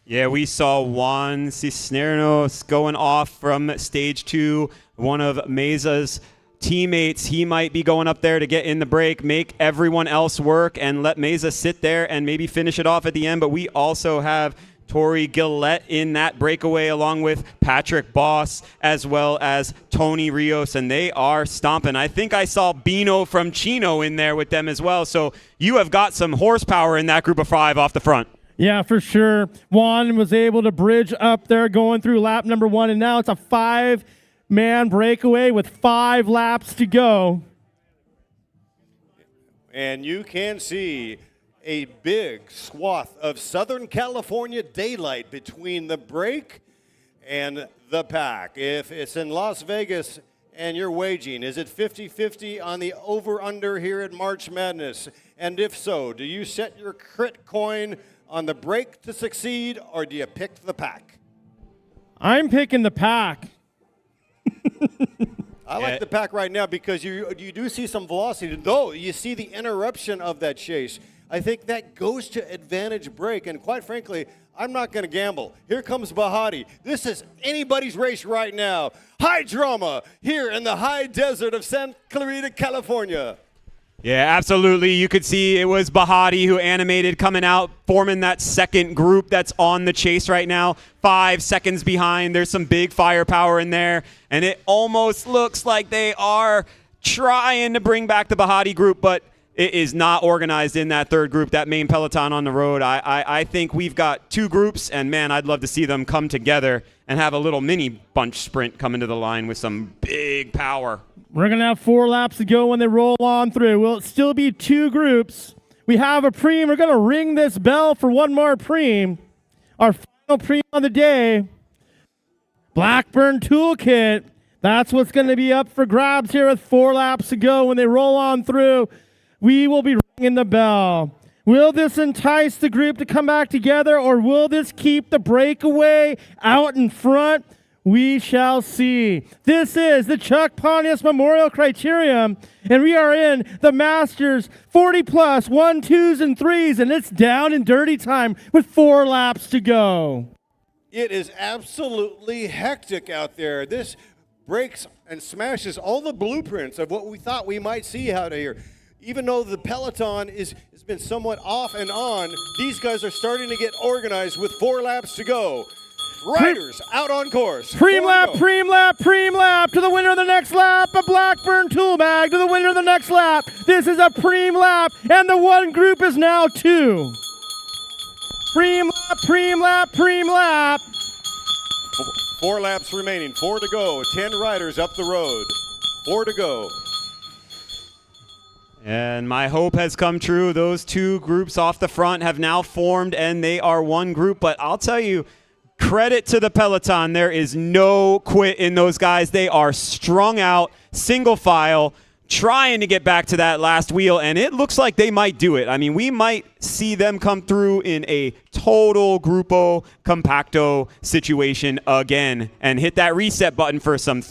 Yeah, we saw Juan Cisneros going off from stage 2, one of Mesa's teammates. He might be going up there to get in the break, make everyone else work, and let Mesa sit there and maybe finish it off at the end. But we also have Tori Gillette in that breakaway along with Patrick Boss as well as Tony Rios, and they are stomping. I think I saw Bino from Chino in there with them as well. So you have got some horsepower in that group of 5 off the front. Yeah, for sure. Juan was able to bridge up there going through lap number 1, and now it's a 5-man breakaway with 5 laps to go. And you can see a big swath of Southern California daylight between the break and the pack. If it's in Las Vegas and you're waging, is it 50-50 on the over-under here at March Madness? And if so, do you set your crit coin on the break to succeed, or do you pick the pack? I'm picking the pack. I like the pack right now because you do see some velocity, though you see the interruption of that chase. I think that goes to advantage break, and quite frankly, I'm not going to gamble. Here comes Bahati. This is anybody's race right now. High drama here in the high desert of Santa Clarita, California. Yeah, absolutely. You could see it was Bahati who animated coming out, forming that second group that's on the chase right now. 5 seconds behind. There's some big firepower in there, and it almost looks like they are trying to bring back the Bahati group, but it is not organized in that 3rd group, that main peloton on the road. I think we've got 2 groups, and, man, I'd love to see them come together and have a little mini bunch sprint coming to the line with some big power. We're going to have 4 laps to go when they roll on through. Will it still be 2 groups? We have a preem. We're going to ring this bell for one more preem. Our final preem of the day, Blackburn Toolkit. That's what's going to be up for grabs here with 4 laps to go when they roll on through. We will be ringing the bell. Will this entice the group to come back together, or will this keep the breakaway out in front? We shall see. This is the Chuck Pontius Memorial Criterium, and we are in the Masters 40-plus 1, 2s, and 3s, and it's down and dirty time with 4 laps to go. It is absolutely hectic out there. This breaks and smashes all the blueprints of what we thought we might see out here. Even though the peloton has been somewhat off and on, these guys are starting to get organized with 4 laps to go. Riders out on course. Preem lap, preem lap, preem lap to the winner of the next lap. A Blackburn tool bag to the winner of the next lap. This is a preem lap, and the one group is now 2. Preem lap, preem lap, preem lap. 4 laps remaining, 4 to go. 10 riders up the road. 4 to go. And my hope has come true. Those 2 groups off the front have now formed, and they are one group. But I'll tell you, credit to the peloton. There is no quit in those guys. They are strung out, single file, trying to get back to that last wheel, and it looks like they might do it. I mean, we might see them come through in a total Grupo Compacto situation again and hit that reset button for some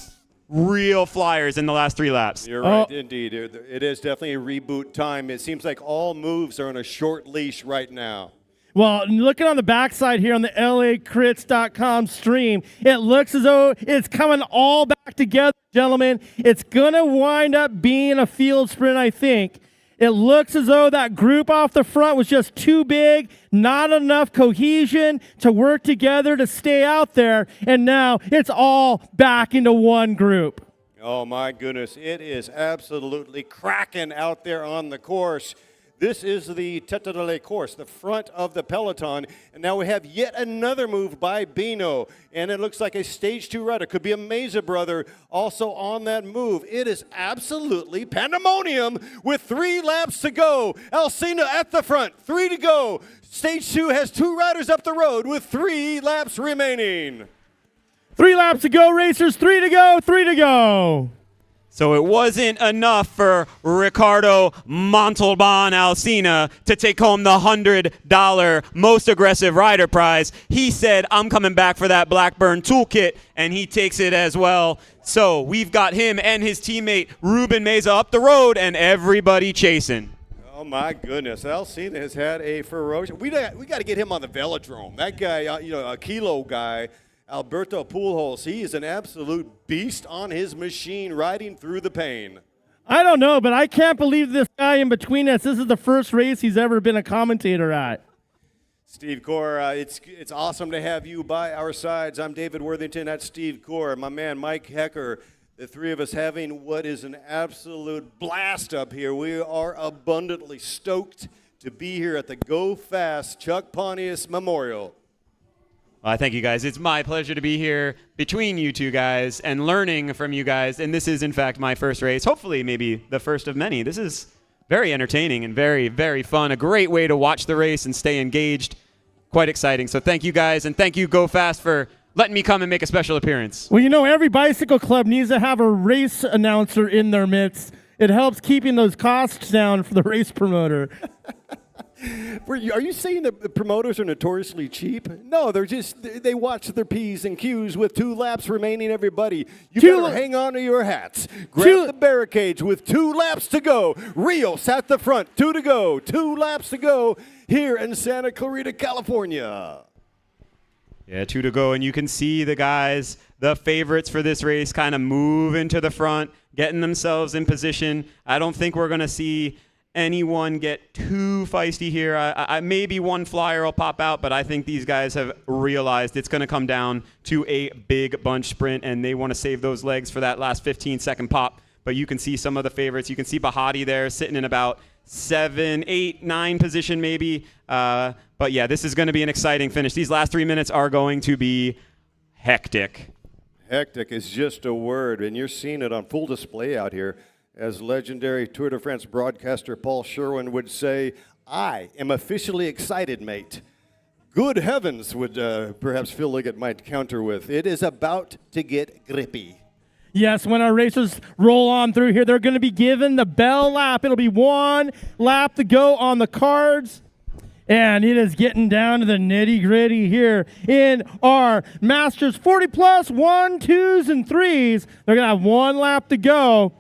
real flyers in the last 3 laps. You're right, indeed. It is definitely a reboot time. It seems like all moves are on a short leash right now. Well, looking on the backside here on the LACrits.com stream, it looks as though it's coming all back together, gentlemen. It's going to wind up being a field sprint, I think. It looks as though that group off the front was just too big, not enough cohesion to work together to stay out there, and now it's all back into one group. Oh, my goodness. It is absolutely cracking out there on the course. This is the Tête de la course, the front of the peloton. And now we have yet another move by Bino. And it looks like a stage 2 rider. Could be a Meza brother also on that move. It is absolutely pandemonium with 3 laps to go. Alcina at the front, 3 to go. Stage 2 has 2 riders up the road with 3 laps remaining. 3 laps to go, racers. 3 to go, 3 to go. So it wasn't enough for Ricardo Montalban Alcina to take home the $100 most aggressive rider prize. He said, I'm coming back for that Blackburn toolkit, and he takes it as well. So we've got him and his teammate Ruben Meza up the road, and everybody chasing. Oh, my goodness. Alcina has had a ferocious... We got to get him on the velodrome. That guy, a kilo guy, Alberto Pujols, he is an absolute beast on his machine riding through the pain. I don't know, but I can't believe this guy in between us. This is the first race he's ever been a commentator at. Steve Core, it's awesome to have you by our sides. I'm David Worthington. That's Steve Core. My man, Mike Hecker. The 3 of us having what is an absolute blast up here. We are abundantly stoked to be here at the Go Fast Chuck Pontius Memorial. Well, thank you, guys. It's my pleasure to be here between you 2 guys and learning from you guys. And this is, in fact, my first race. Hopefully, maybe the first of many. This is very entertaining and very, very fun. A great way to watch the race and stay engaged. Quite exciting. So thank you, guys. And thank you, Go Fast, for letting me come and make a special appearance. Well, every bicycle club needs to have a race announcer in their midst. It helps keeping those costs down for the race promoter. Are you saying that promoters are notoriously cheap? No, they watch their P's and Q's with 2 laps remaining, everybody. You better hang on to your hats. Grab the barricades with 2 laps to go. Rios at the front, 2 to go. 2 laps to go here in Santa Clarita, California. Yeah, 2 to go, and you can see the guys, the favorites for this race, kind of moving to the front, getting themselves in position. I don't think we're going to see anyone get too feisty here. I maybe one flyer will pop out, but I think these guys have realized it's going to come down to a big bunch sprint, and they want to save those legs for that last 15-second pop. But you can see some of the favorites. You can see Bahati there sitting in about 7, 8, 9 position maybe. But yeah, this is going to be an exciting finish. These last 3 minutes are going to be hectic. Hectic is just a word, and you're seeing it on full display out here. As legendary Tour de France broadcaster Paul Sherwin would say, I am officially excited, mate. Good heavens, would perhaps Phil Liggett might counter with. It is about to get grippy. Yes, when our racers roll on through here, they're going to be given the bell lap. It'll be 1 lap to go on the cards. And it is getting down to the nitty-gritty here in our Masters 40-plus 1, 2s, and 3s. They're going to have 1 lap to go.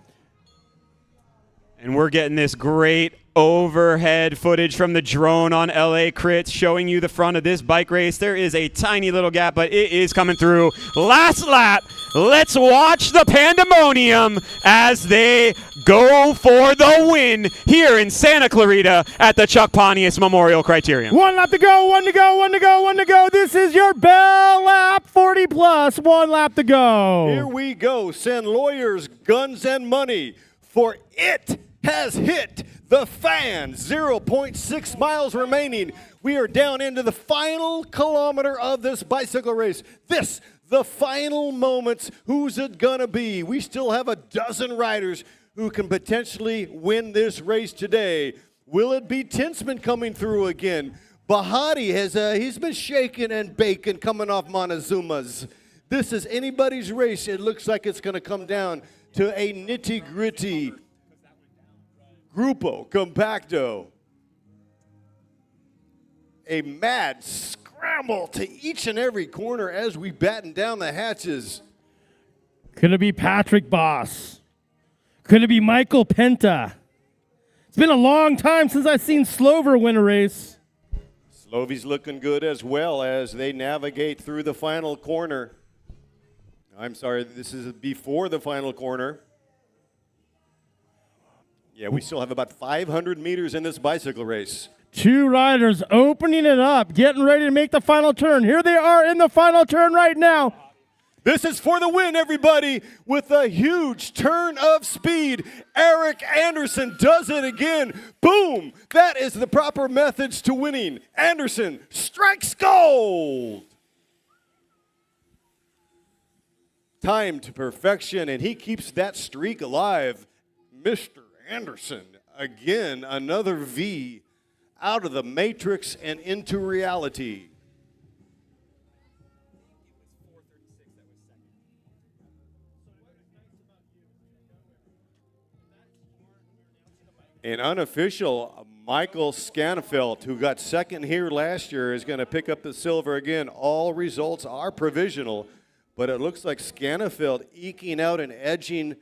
And we're getting this great overhead footage from the drone on LA Crits showing you the front of this bike race. There is a tiny little gap, but it is coming through. Last lap. Let's watch the pandemonium as they go for the win here in Santa Clarita at the Chuck Pontius Memorial Criterium. 1 lap to go, 1 to go, 1 to go, 1 to go. This is your bell lap 40 plus. 1 lap to go. Here we go. Send lawyers, guns, and money, for it has hit the fan. 0.6 miles remaining. We are down into the final kilometer of this bicycle race. The final moments. Who's it gonna be? We still have a dozen riders who can potentially win this race today. Will it be Tinsman coming through again? Bahati he's been shaking and baking coming off Montezuma's. This is anybody's race. It looks like it's gonna come down to a nitty-gritty Grupo Compacto. A mad scramble to each and every corner as we batten down the hatches. Could it be Patrick Boss? Could it be Michael Penta? It's been a long time since I've seen Slover win a race. Slovy's looking good as well as they navigate through the final corner. I'm sorry, this is before the final corner. Yeah, we still have about 500 meters in this bicycle race. 2 riders opening it up, getting ready to make the final turn. Here they are in the final turn right now. This is for the win, everybody, with a huge turn of speed. Eric Anderson does it again. Boom! That is the proper methods to winning. Anderson strikes gold. Time to perfection, and he keeps that streak alive. Mr. Anderson, again, another V out of the matrix and into reality. An unofficial Michael Scanafelt, who got second here last year, is going to pick up the silver again. All results are provisional, but it looks like Scanafelt eking out and edging.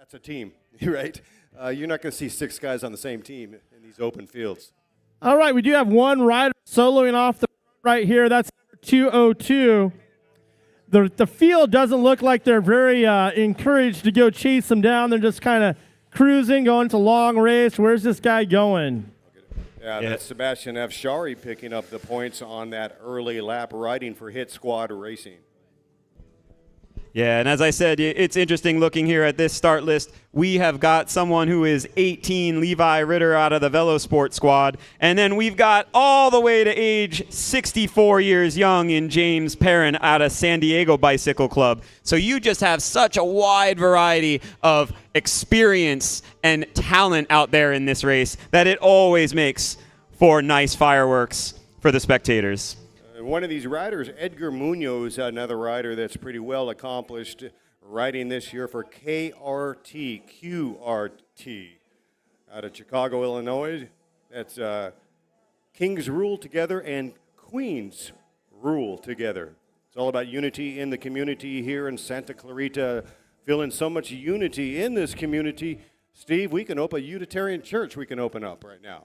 That's a team, right? You're not going to see 6 guys on the same team in these open fields. All right, we do have one rider soloing off the right here. That's 202. The field doesn't look like they're very encouraged to go chase them down. They're just kind of cruising, going to long race. Where's this guy going? Yeah, that's Sebastian Afshari picking up the points on that early lap riding for Hit Squad Racing. Yeah, and as I said, it's interesting looking here at this start list. We have got someone who is 18, Levi Ritter, out of the Velosport squad. And then we've got all the way to age 64 years young in James Perrin out of San Diego Bicycle Club. So you just have such a wide variety of experience and talent out there in this race that it always makes for nice fireworks for the spectators. One of these riders, Edgar Munoz, another rider that's pretty well accomplished, riding this year for QRT out of Chicago, Illinois. That's Kings Rule Together and Queens Rule Together. It's all about unity in the community here in Santa Clarita. Feeling so much unity in this community. Steve, we can open a Unitarian church we can open up right now.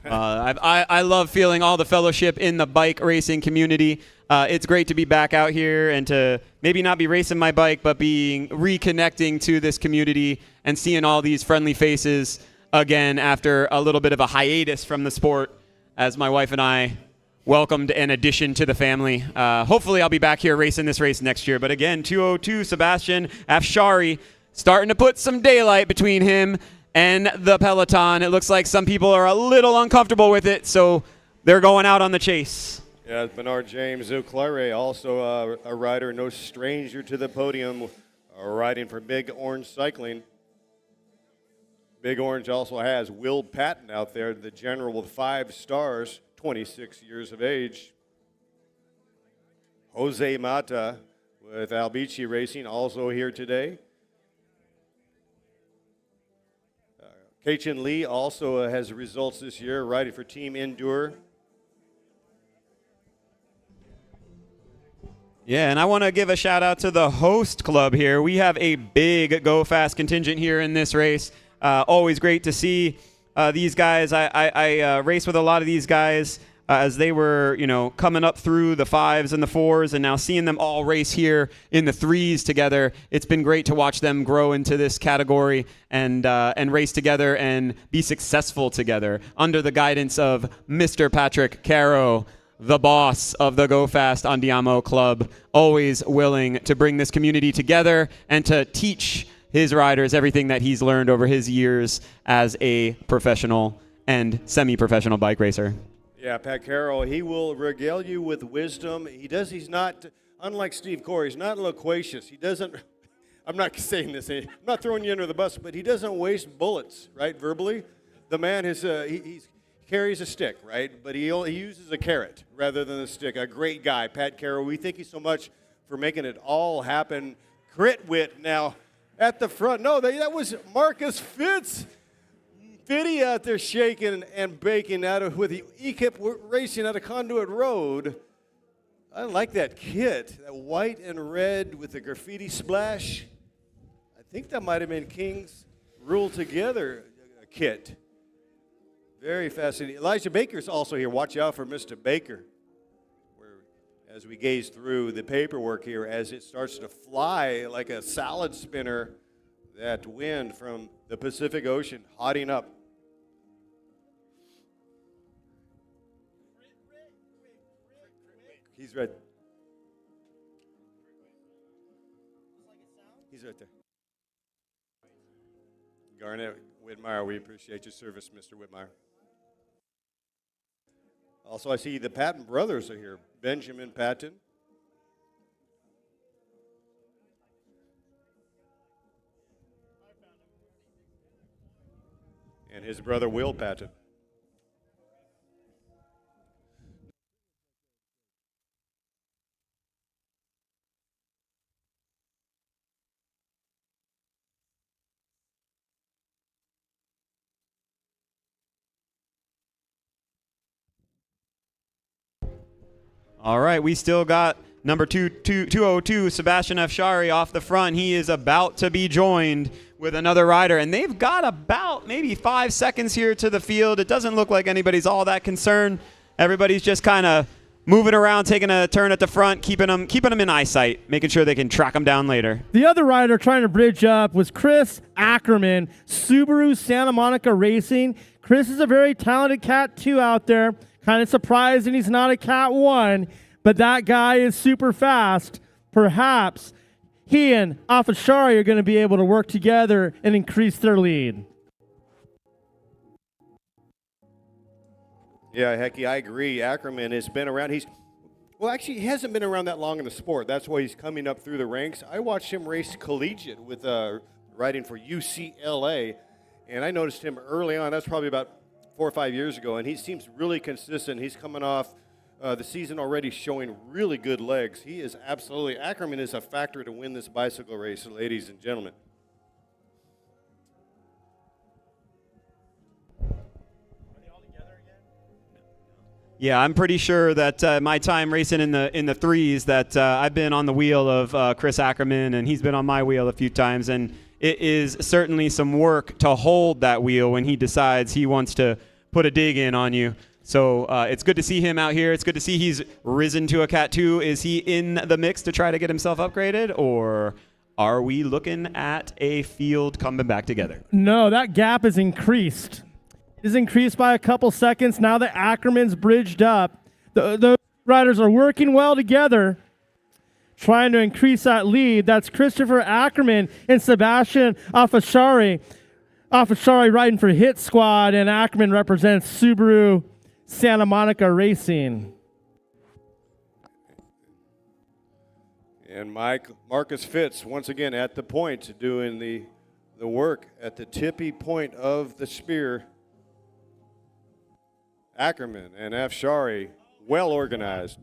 I love feeling all the fellowship in the bike racing community. It's great to be back out here and to maybe not be racing my bike, but being reconnecting to this community and seeing all these friendly faces again after a little bit of a hiatus from the sport as my wife and I welcomed an addition to the family. Hopefully I'll be back here racing this race next year. But again, 202, Sebastian Afshari starting to put some daylight between him and the peloton. It looks like some people are a little uncomfortable with it, so they're going out on the chase. Yeah, Bernard James Zuclare, also a rider, no stranger to the podium, riding for Big Orange Cycling. Big Orange also has Will Patton out there, the general with 5 stars, 26 years of age. Jose Mata with Albici Racing, also here today. Kachin Lee also has results this year, riding for Team Endure. Yeah, and I want to give a shout out to the host club here. We have a big Go Fast contingent here in this race. Always great to see these guys. I raced with a lot of these guys as they were, coming up through the 5s and the 4s, and now seeing them all race here in the 3s together. It's been great to watch them grow into this category and race together and be successful together under the guidance of Mr. Patrick Caro, the boss of the Go Fast Andiamo Club, always willing to bring this community together and to teach his riders everything that he's learned over his years as a professional and semi-professional bike racer. Yeah, Pat Carroll, he will regale you with wisdom. He's not, unlike Steve Corey, he's not loquacious. He doesn't, I'm not saying this, I'm not throwing you under the bus, but he doesn't waste bullets, right, verbally. The man is, he carries a stick, right, but he uses a carrot rather than a stick. A great guy, Pat Carroll. We thank you so much for making it all happen. Crit Wit now at the front. No, that was Marcus Fitz. Fitty out there shaking and baking with the E-Kip racing out of Conduit Road. I like that kit, that white and red with the graffiti splash. I think that might have been King's Rule Together kit. Very fascinating. Elijah Baker's also here. Watch out for Mr. Baker. As we gaze through the paperwork here, as it starts to fly like a salad spinner, that wind from the Pacific Ocean hotting up. He's right. He's right there. Garnett Whitmire, we appreciate your service, Mr. Whitmire. Also, I see the Patton brothers are here. Benjamin Patton. And his brother, Will Patton. All right, we still got Number 202, Sebastian Afshari off the front. He is about to be joined with another rider, and they've got about maybe 5 seconds here to the field. It doesn't look like anybody's all that concerned. Everybody's just kind of moving around, taking a turn at the front, keeping them in eyesight, making sure they can track them down later. The other rider trying to bridge up was Chris Ackerman, Subaru Santa Monica Racing. Chris is a very talented Cat 2 out there. Kind of surprising he's not a Cat 1, but that guy is super fast. Perhaps he and Afashari are going to be able to work together and increase their lead. Yeah, Hecky, I agree. Ackerman has been around. He hasn't been around that long in the sport. That's why he's coming up through the ranks. I watched him race collegiate with riding for UCLA, and I noticed him early on. That's probably about 4 or 5 years ago, and he seems really consistent. He's coming off the season already showing really good legs. He is absolutely, Ackerman is a factor to win this bicycle race, ladies and gentlemen. Yeah, I'm pretty sure that my time racing in the threes that I've been on the wheel of Chris Ackerman, and he's been on my wheel a few times, and it is certainly some work to hold that wheel when he decides he wants to put a dig in on you. So it's good to see him out here. It's good to see he's risen to a Cat 2. Is he in the mix to try to get himself upgraded, or are we looking at a field coming back together? No, that gap is increased. Is increased by a couple seconds. Now that Ackerman's bridged up, the riders are working well together, trying to increase that lead. That's Christopher Ackerman and Sebastian Afashari. Afashari riding for Hit Squad, and Ackerman represents Subaru Santa Monica Racing. And Marcus Fitz, once again at the point, doing the work at the tippy point of the spear. Ackerman and Afshari, well organized.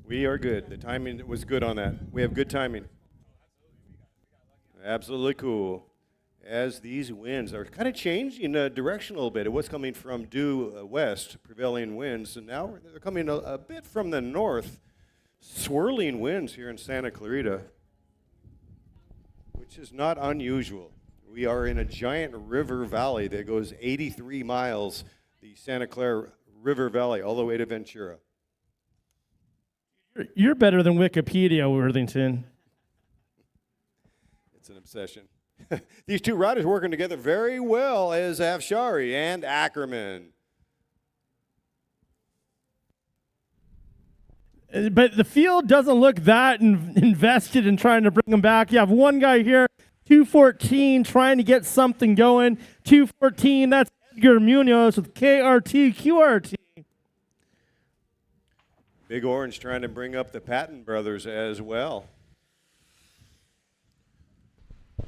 We are good. The timing was good on that. We have good timing. Absolutely cool. As these winds are kind of changing direction a little bit. It was coming from due west, prevailing winds, and now they're coming a bit from the north. Swirling winds here in Santa Clarita, which is not unusual. We are in a giant river valley that goes 83 miles, the Santa Clara River Valley, all the way to Ventura. You're better than Wikipedia, Worthington. It's an obsession. These two riders working together very well as Afshari and Ackerman. But the field doesn't look that invested in trying to bring them back. You have one guy here, 214, trying to get something going. 214, that's Edgar Munoz with KRT, QRT. Big Orange trying to bring up the Patton brothers as well.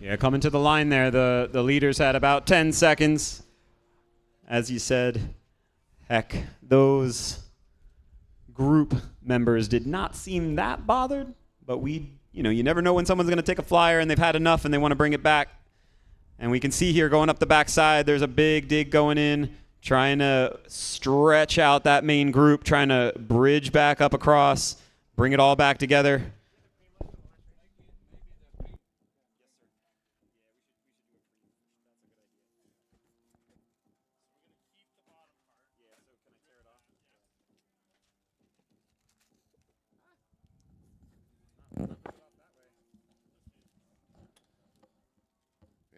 Yeah, coming to the line there, the leaders had about 10 seconds. As you said, heck, those group members did not seem that bothered, but you never know when someone's going to take a flyer and they've had enough and they want to bring it back. And we can see here going up the backside, there's a big dig going in, trying to stretch out that main group, trying to bridge back up across, bring it all back together.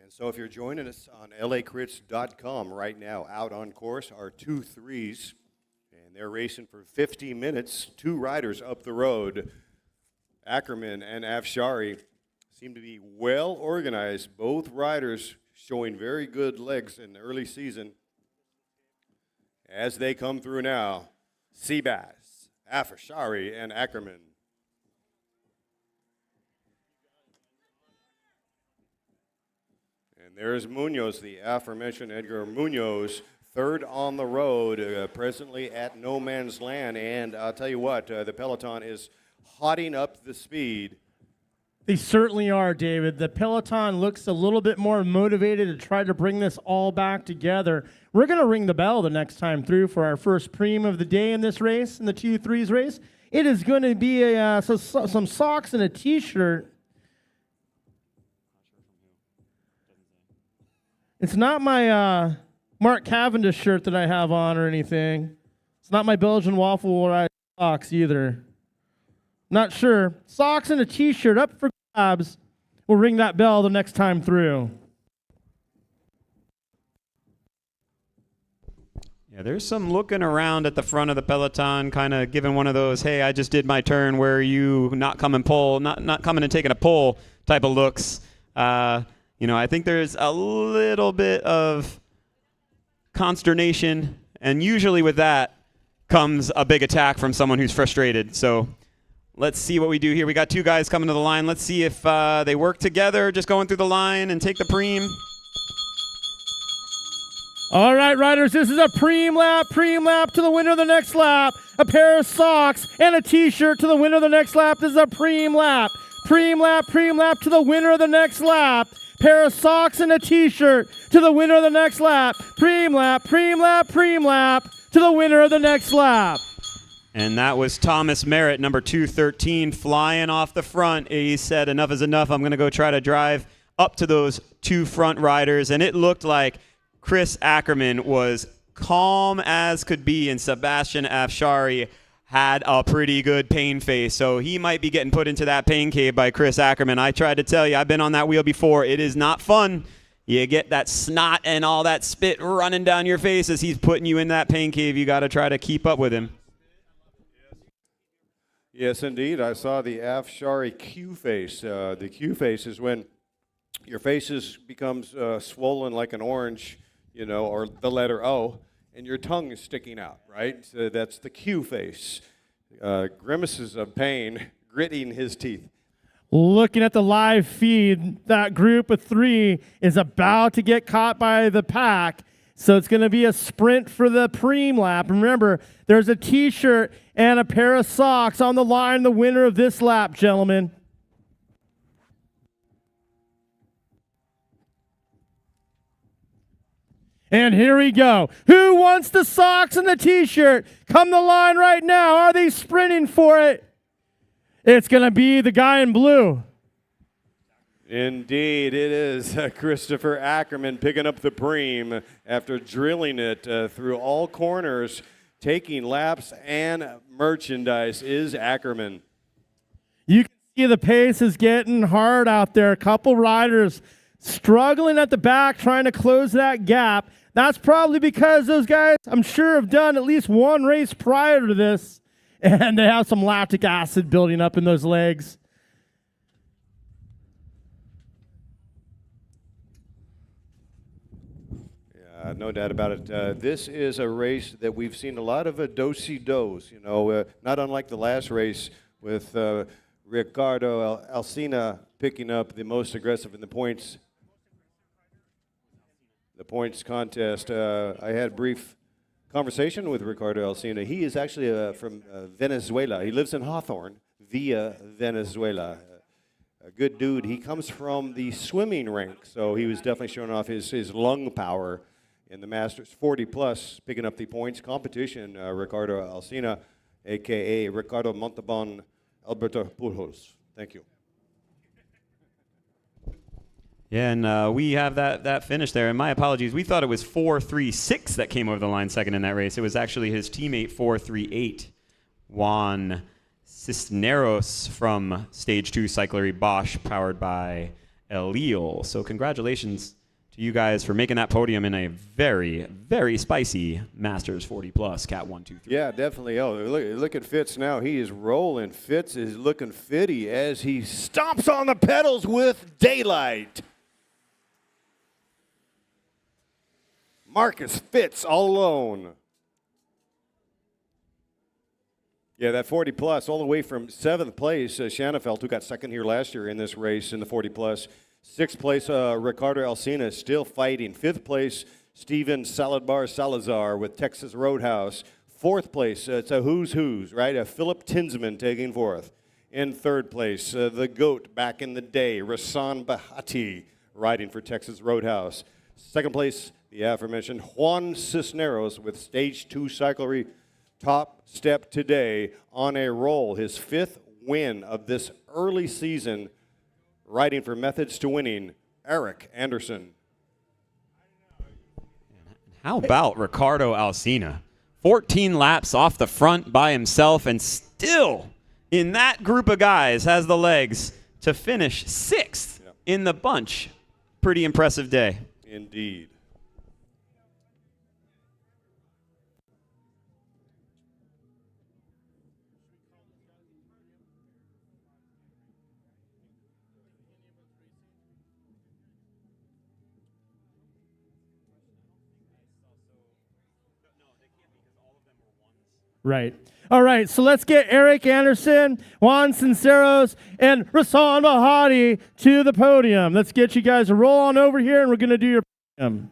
And so if you're joining us on lacrits.com right now, out on course are 2 3s, and they're racing for 50 minutes, 2 riders up the road. Ackerman and Afshari seem to be well organized. Both riders showing very good legs in the early season. As they come through now, Seabass, Afshari, and Ackerman. And there's Munoz, the aforementioned Edgar Munoz, third on the road, presently at no man's land. And I'll tell you what, the peloton is hotting up the speed. They certainly are, David. The peloton looks a little bit more motivated to try to bring this all back together. We're going to ring the bell the next time through for our first preem of the day in this race, in the 2-3s race. It is going to be some socks and a T-shirt. It's not my Mark Cavendish shirt that I have on or anything. It's not my Belgian waffle ride socks either. Not sure. Socks and a T-shirt up for grabs. We'll ring that bell the next time through. Yeah, there's some looking around at the front of the peloton, kind of giving one of those, hey, I just did my turn, where are you not coming and taking a pull type of looks. I think there's a little bit of consternation, and usually with that comes a big attack from someone who's frustrated. So let's see what we do here. We got two guys coming to the line. Let's see if they work together, just going through the line and take the preem. All right, riders, this is a preem lap to the winner of the next lap. A pair of socks and a T-shirt to the winner of the next lap. This is a preem lap to the winner of the next lap. Pair of socks and a T-shirt to the winner of the next lap. Preem lap to the winner of the next lap. And that was Thomas Merritt, number 213, flying off the front. He said, enough is enough. I'm going to go try to drive up to those two front riders. And it looked like Chris Ackerman was calm as could be, and Sebastian Afshari had a pretty good pain face. So he might be getting put into that pain cave by Chris Ackerman. I tried to tell you, I've been on that wheel before. It is not fun. You get that snot and all that spit running down your face as he's putting you in that pain cave. You got to try to keep up with him. Yes, indeed. I saw the Afshari Q face. The Q face is when your face becomes swollen like an orange, or the letter O, and your tongue is sticking out, right? So that's the Q face. Grimaces of pain, gritting his teeth. Looking at the live feed, that group of three is about to get caught by the pack. So it's going to be a sprint for the preem lap. Remember, there's a T-shirt and a pair of socks on the line, the winner of this lap, gentlemen. And here we go. Who wants the socks and the T-shirt? Come the line right now. Are they sprinting for it? It's going to be the guy in blue. Indeed, it is Christopher Ackerman picking up the preem after drilling it through all corners, taking laps and merchandise is Ackerman. You can see the pace is getting hard out there. A couple riders struggling at the back, trying to close that gap. That's probably because those guys, I'm sure, have done at least one race prior to this, and they have some lactic acid building up in those legs. Yeah, no doubt about it. This is a race that we've seen a lot of do-si-dos, not unlike the last race with Ricardo Alsina picking up the most aggressive in the points. The points contest. I had a brief conversation with Ricardo Alsina. He is actually from Venezuela. He lives in Hawthorne, via Venezuela. A good dude. He comes from the swimming rank, so he was definitely showing off his lung power in the Masters 40+, picking up the points competition. Ricardo Alsina, a.k.a. Ricardo Montalban Alberto Pujols. Thank you. Yeah, and we have that finish there. And my apologies, we thought it was 4.36 that came over the line second in that race. It was actually his teammate 4.38, Juan Cisneros from Stage 2 Cyclery Bosch, powered by Elil. So congratulations to you guys for making that podium in a very, very spicy Masters 40+, Cat 1, 2, 3. Yeah, definitely. Oh, look at Fitz now. He is rolling. Fitz is looking fitty as he stomps on the pedals with daylight. Marcus Fitz all alone. Yeah, that 40+, all the way from 7th place, Shanafelt, who got second here last year in this race in the 40+. 6th place, Ricardo Alsina, still fighting. 5th place, Steven Saladbar Salazar with Texas Roadhouse. 4th place, it's a who's, right? Philip Tinsman taking 4th. In third place, the GOAT back in the day, Rasan Bahati, riding for Texas Roadhouse. Second place, the aforementioned Juan Cisneros with Stage 2 cyclery top step today on a roll. His 5th win of this early season, riding for Methods to Winning, Eric Anderson. How about Ricardo Alsina? 14 laps off the front by himself and still in that group of guys has the legs to finish 6th in the bunch. Pretty impressive day. Indeed. Right. All right, so let's get Eric Anderson, Juan Sinceros, and Rasan Bahati to the podium. Let's get you guys to roll on over here, and we're going to do your podium.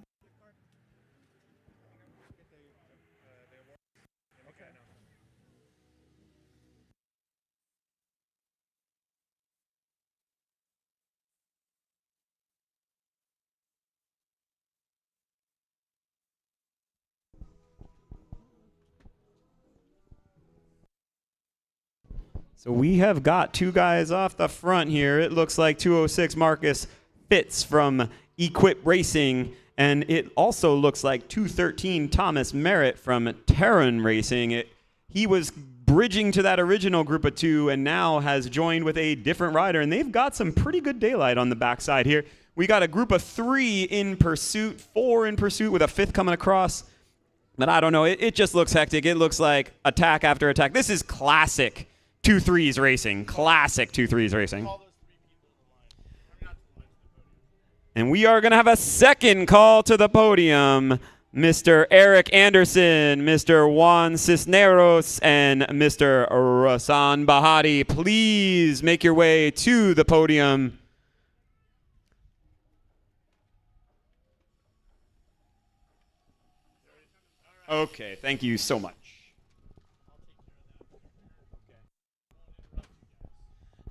So we have got 2 guys off the front here. It looks like 206 Marcus Fitz from Equip Racing, and it also looks like 213 Thomas Merritt from Terran Racing. He was bridging to that original group of 2 and now has joined with a different rider, and they've got some pretty good daylight on the backside here. We got a group of 3 in pursuit, 4 in pursuit with a 5th coming across. But I don't know. It just looks hectic. It looks like attack after attack. This is classic 2-3s racing. Classic 2-3s racing. And we are going to have a second call to the podium. Mr. Eric Anderson, Mr. Juan Cisneros, and Mr. Rasan Bahati, please make your way to the podium. Okay, thank you so much.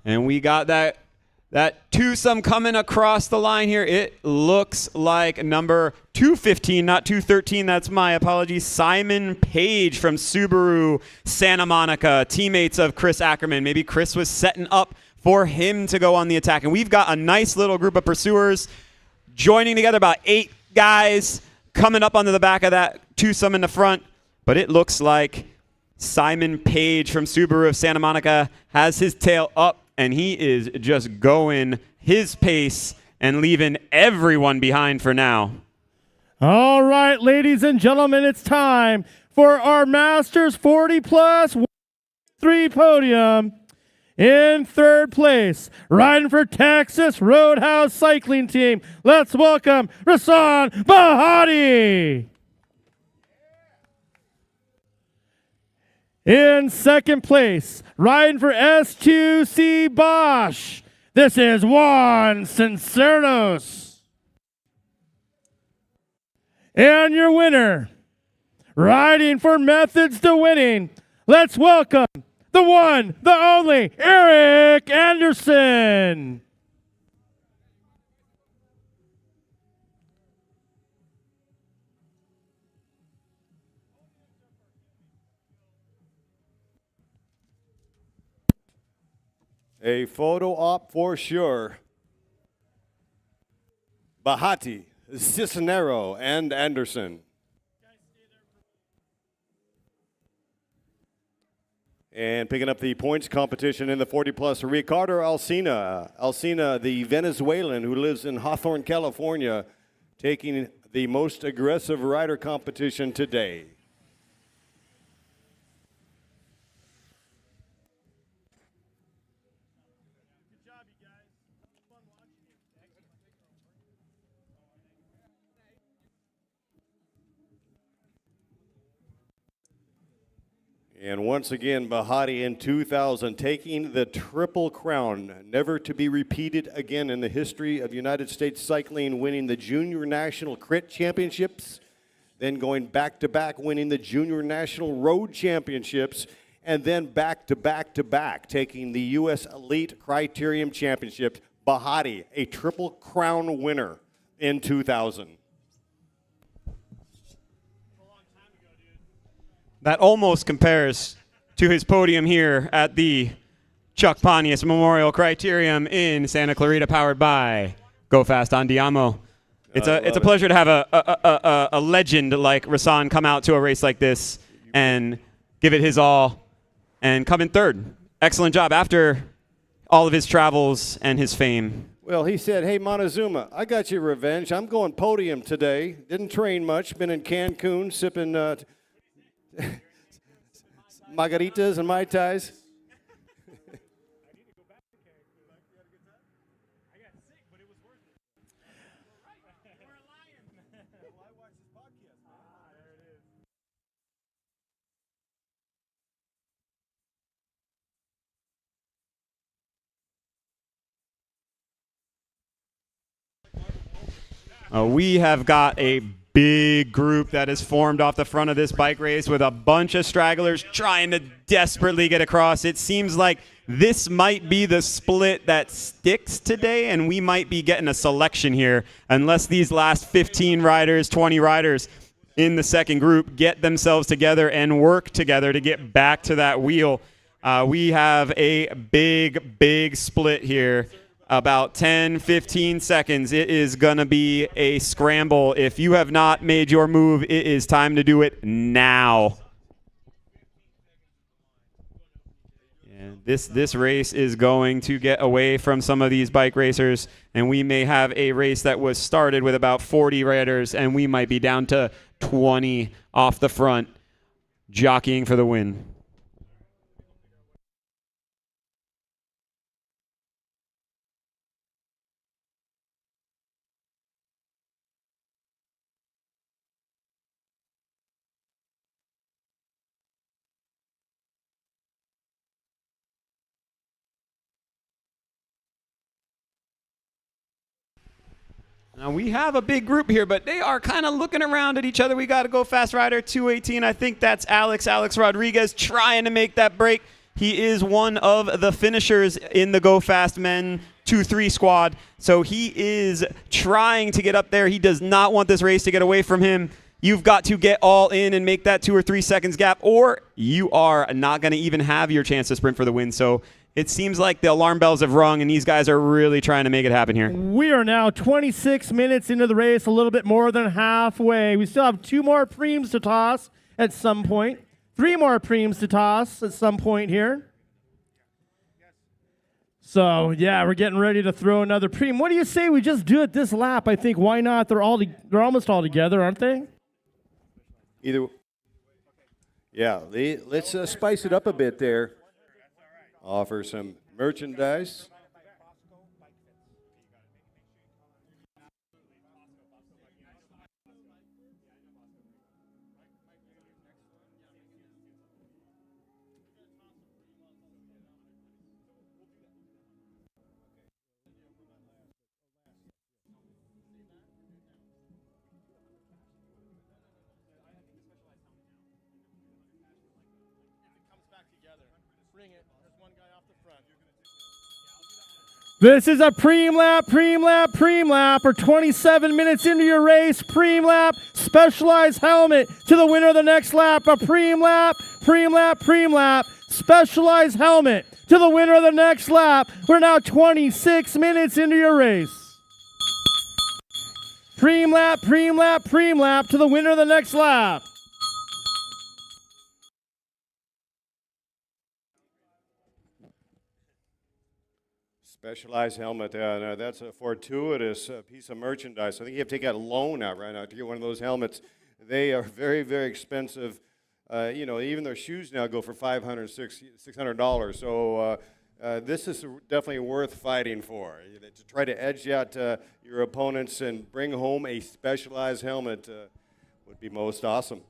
And we got that twosome coming across the line here. It looks like number 215, not 213. That's my apologies. Simon Page from Subaru Santa Monica, teammates of Chris Ackerman. Maybe Chris was setting up for him to go on the attack. And we've got a nice little group of pursuers joining together, about 8 guys coming up onto the back of that twosome in the front. But it looks like Simon Page from Subaru of Santa Monica has his tail up, and he is just going his pace and leaving everyone behind for now. All right, ladies and gentlemen, it's time for our Masters 40 Plus 3 podium. In third place, riding for Texas Roadhouse Cycling Team, let's welcome Rasan Bahati. In second place, riding for S2C Bosch, this is Juan Sinceros. And your winner, riding for Methods to Winning, let's welcome the one, the only, Eric Anderson. A photo op for sure. Bahati, Cisnero, and Anderson. And picking up the points competition in the 40-plus, Ricardo Alsina. Alsina, the Venezuelan who lives in Hawthorne, California, taking the most aggressive rider competition today. And once again, Bahati in 2000, taking the Triple Crown, never to be repeated again in the history of United States cycling, winning the Junior National Crit Championships, then going back-to-back, winning the Junior National Road Championships, and then back to back to back, taking the U.S. Elite Criterium Championship, Bahati, a Triple Crown winner in 2000. That almost compares to his podium here at the Chuck Pontius Memorial Criterium in Santa Clarita, powered by Go Fast Andiamo. It's a pleasure to have a legend like Rasan come out to a race like this and give it his all and come in third. Excellent job after all of his travels and his fame. Well, he said, hey, Montezuma, I got your revenge. I'm going podium today. Didn't train much. Been in Cancun sipping margaritas and Mai Tais. We have got a big group that is formed off the front of this bike race with a bunch of stragglers trying to desperately get across. It seems like this might be the split that sticks today, and we might be getting a selection here unless these last 15 riders, 20 riders in the second group get themselves together and work together to get back to that wheel. We have a big split here. About 10, 15 seconds. It is going to be a scramble. If you have not made your move, it is time to do it now. Yeah, this race is going to get away from some of these bike racers, and we may have a race that was started with about 40 riders, and we might be down to 20 off the front, jockeying for the win. Now we have a big group here, but they are kind of looking around at each other. We got to Go Fast Rider 218. I think that's Alex Rodriguez trying to make that break. He is one of the finishers in the Go Fast Men 2-3 squad. So he is trying to get up there. He does not want this race to get away from him. You've got to get all in and make that 2 or 3 seconds gap, or you are not going to even have your chance to sprint for the win. So it seems like the alarm bells have rung, and these guys are really trying to make it happen here. We are now 26 minutes into the race, a little bit more than halfway. We still have 2 more preems to toss at some point, 3 more preems to toss at some point here. So, yeah, we're getting ready to throw another preem. What do you say we just do it this lap? I think, why not? They're almost all together, aren't they? Either. Yeah, let's spice it up a bit there. Offer some merchandise. This is a preem lap. We're 27 minutes into your race. Preem lap, specialized helmet to the winner of the next lap. A preem lap, specialized helmet to the winner of the next lap. We're now 26 minutes into your race. Preem lap to the winner of the next lap. Specialized helmet. That's a fortuitous piece of merchandise. I think you have to take out a loan out right now to get one of those helmets. They are very, very expensive. Even their shoes now go for $500, $600. So this is definitely worth fighting for. To try to edge out your opponents and bring home a specialized helmet would be most awesome.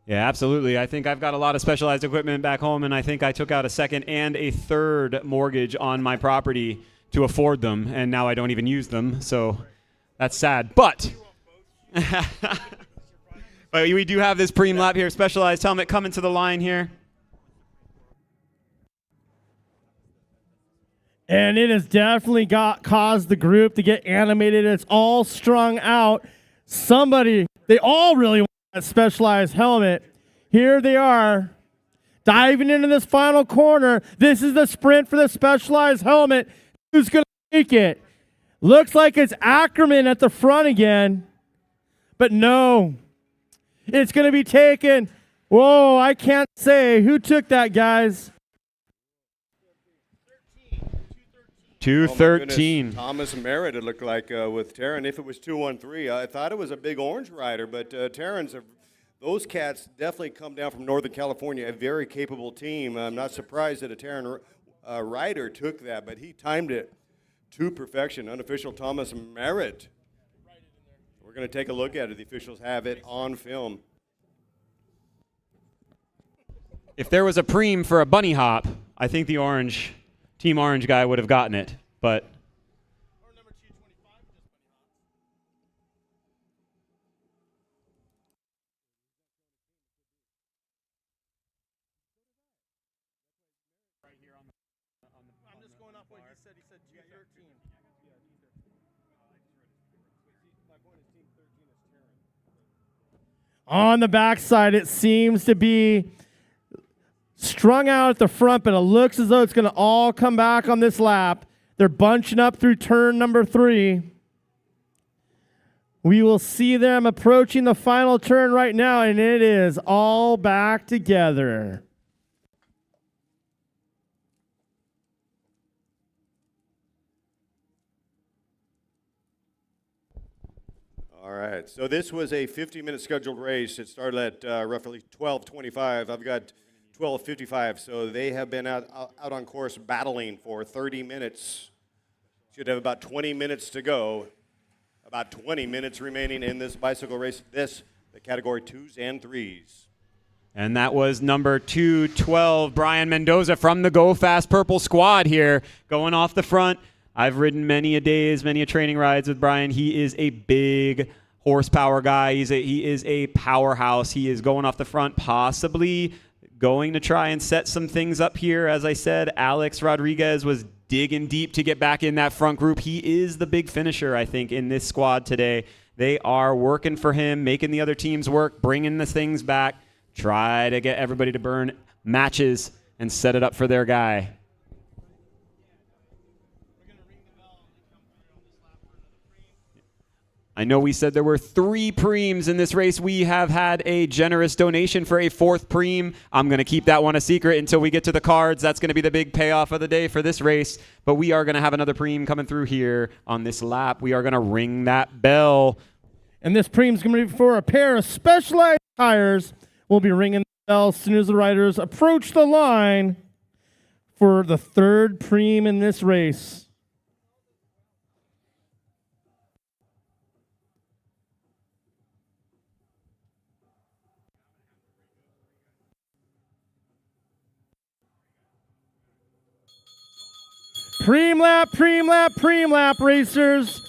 Yeah, absolutely. I think I've got a lot of specialized equipment back home, and I think I took out a second and a third mortgage on my property to afford them, and now I don't even use them, so that's sad. But we do have this preem lap here, specialized helmet coming to the line here. And it has definitely caused the group to get animated. It's all strung out. They all really want that Specialized helmet. Here they are, diving into this final corner. This is the sprint for the Specialized helmet. Who's going to make it? Looks like it's Ackerman at the front again. But no, it's going to be taken. Whoa, I can't say. Who took that, guys? 213. Thomas Merritt, it looked like, with Terran. If it was 213, I thought it was a big orange rider, but Terrans, those cats definitely come down from Northern California, a very capable team. I'm not surprised that a Terran rider took that, but he timed it to perfection. Unofficial Thomas Merritt. We're going to take a look at it. The officials have it on film. If there was a preem for a bunny hop, I think the Team Orange guy would have gotten it, but I'm just going off what he said. He said 213. On the backside, it seems to be strung out at the front, but it looks as though it's going to all come back on this lap. They're bunching up through turn number 3. We will see them approaching the final turn right now, and it is all back together. All right, so this was a 50-minute scheduled race. It started at roughly 12:25. I've got 12:55, so they have been out on course battling for 30 minutes. Should have about 20 minutes to go. About 20 minutes remaining in this bicycle race. The category 2s and 3s. And that was number 212, Brian Mendoza from the Go Fast Purple squad here, going off the front. I've ridden many a training rides with Brian. He is a big horsepower guy. He is a powerhouse. He is going off the front, possibly going to try and set some things up here. As I said, Alex Rodriguez was digging deep to get back in that front group. He is the big finisher, I think, in this squad today. They are working for him, making the other teams work, bringing the things back, try to get everybody to burn matches and set it up for their guy. I know we said there were 3 preems in this race. We have had a generous donation for a 4th preem. I'm going to keep that one a secret until we get to the cards. That's going to be the big payoff of the day for this race. But we are going to have another preem coming through here on this lap. We are going to ring that bell. And this preem's going to be for a pair of Specialized tires. We'll be ringing the bell as soon as the riders approach the line for the 3rd preem in this race. Preem lap, racers.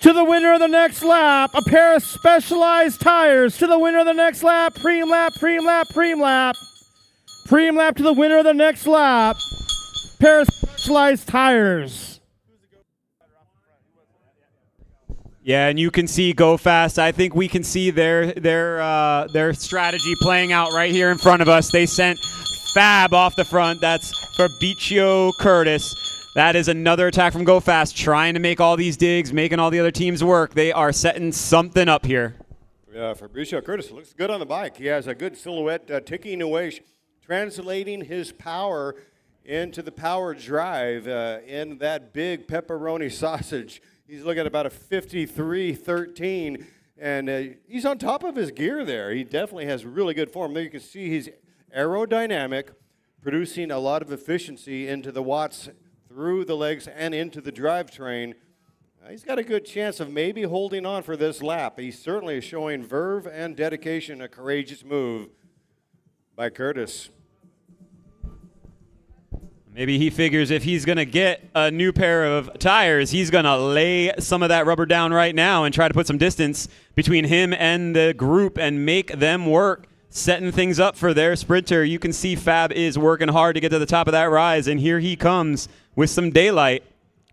To the winner of the next lap, a pair of Specialized tires. To the winner of the next lap, preem lap. Preem lap to the winner of the next lap, pair of Specialized tires. Yeah, and you can see Go Fast. I think we can see their strategy playing out right here in front of us. They sent Fab off the front. That's Fabricio Curtis. That is another attack from Go Fast, trying to make all these digs, making all the other teams work. They are setting something up here. Yeah, Fabricio Curtis looks good on the bike. He has a good silhouette, ticking away, translating his power into the power drive in that big pepperoni sausage. He's looking at about a 53.13, and he's on top of his gear there. He definitely has really good form. There you can see he's aerodynamic, producing a lot of efficiency into the watts through the legs and into the drivetrain. He's got a good chance of maybe holding on for this lap. He's certainly showing verve and dedication, a courageous move by Curtis. Maybe he figures if he's going to get a new pair of tires, he's going to lay some of that rubber down right now and try to put some distance between him and the group and make them work. setting things up for their sprinter. You can see Fab is working hard to get to the top of that rise, and here he comes with some daylight.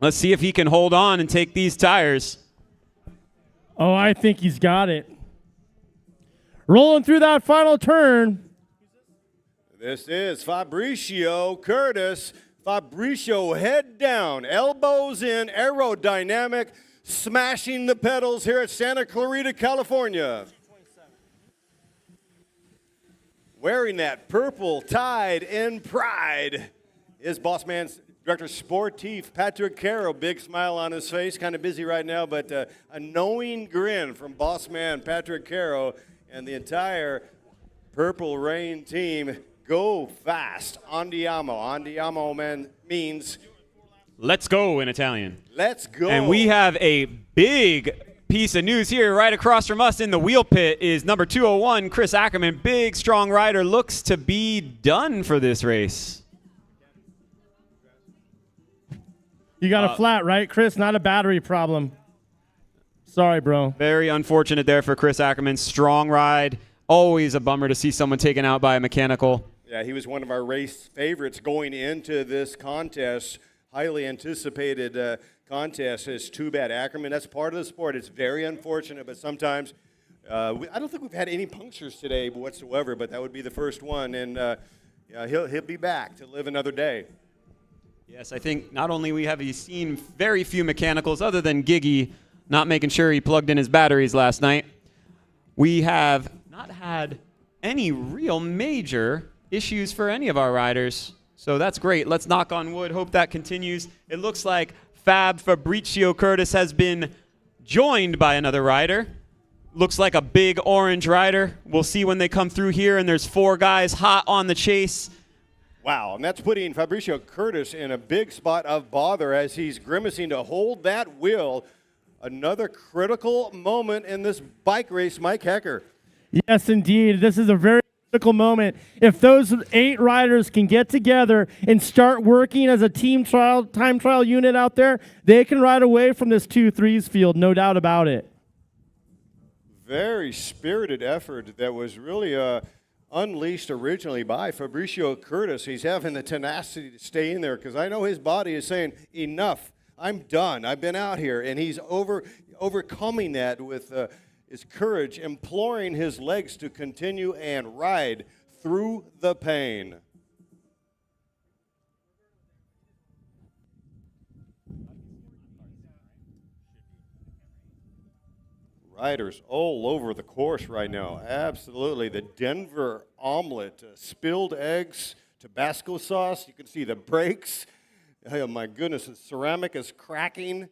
Let's see if he can hold on and take these tires. Oh, I think he's got it. Rolling through that final turn. This is Fabricio Curtis. Fabricio head down, elbows in, aerodynamic, smashing the pedals here at Santa Clarita, California. Wearing that purple Tide in pride is boss man's director sportif, Patrick Caro. Big smile on his face, kind of busy right now, but a knowing grin from boss man Patrick Caro and the entire Purple Rain team. Go fast. Andiamo. Andiamo means Let's go in Italian. let's go. And we have a big piece of news here right across from us in the wheel pit is number 201, Chris Ackerman. Big, strong rider, looks to be done for this race. You got a flat, right, Chris? Not a battery problem. Sorry, bro. Very unfortunate there for Chris Ackerman. Strong ride. Always a bummer to see someone taken out by a mechanical. Yeah, he was one of our race favorites going into this contest. Highly anticipated contest. It's too bad. Ackerman, that's part of the sport. It's very unfortunate, but sometimes I don't think we've had any punctures today whatsoever, but that would be the first one. And yeah, he'll be back to live another day. Yes, I think not only have we seen very few mechanicals other than Giggy not making sure he plugged in his batteries last night, we have not had any real major issues for any of our riders. So that's great. Let's knock on wood. Hope that continues. It looks like Fabricio Curtis has been joined by another rider. Looks like a big orange rider. We'll see when they come through here, and there's 4 guys hot on the chase. Wow, and that's putting Fabricio Curtis in a big spot of bother as he's grimacing to hold that wheel. Another critical moment in this bike race, Mike Hecker. Yes, indeed. This is a very critical moment. If those 8 riders can get together and start working as a time trial unit out there, they can ride away from this 2-3s field, no doubt about it. Very spirited effort that was really unleashed originally by Fabricio Curtis. He's having the tenacity to stay in there because I know his body is saying, enough, I'm done, I've been out here. And he's overcoming that with his courage, imploring his legs to continue and ride through the pain. Riders all over the course right now. Absolutely. The Denver omelet, spilled eggs, Tabasco sauce. You can see the brakes. Oh, my goodness, the ceramic is cracking. Man,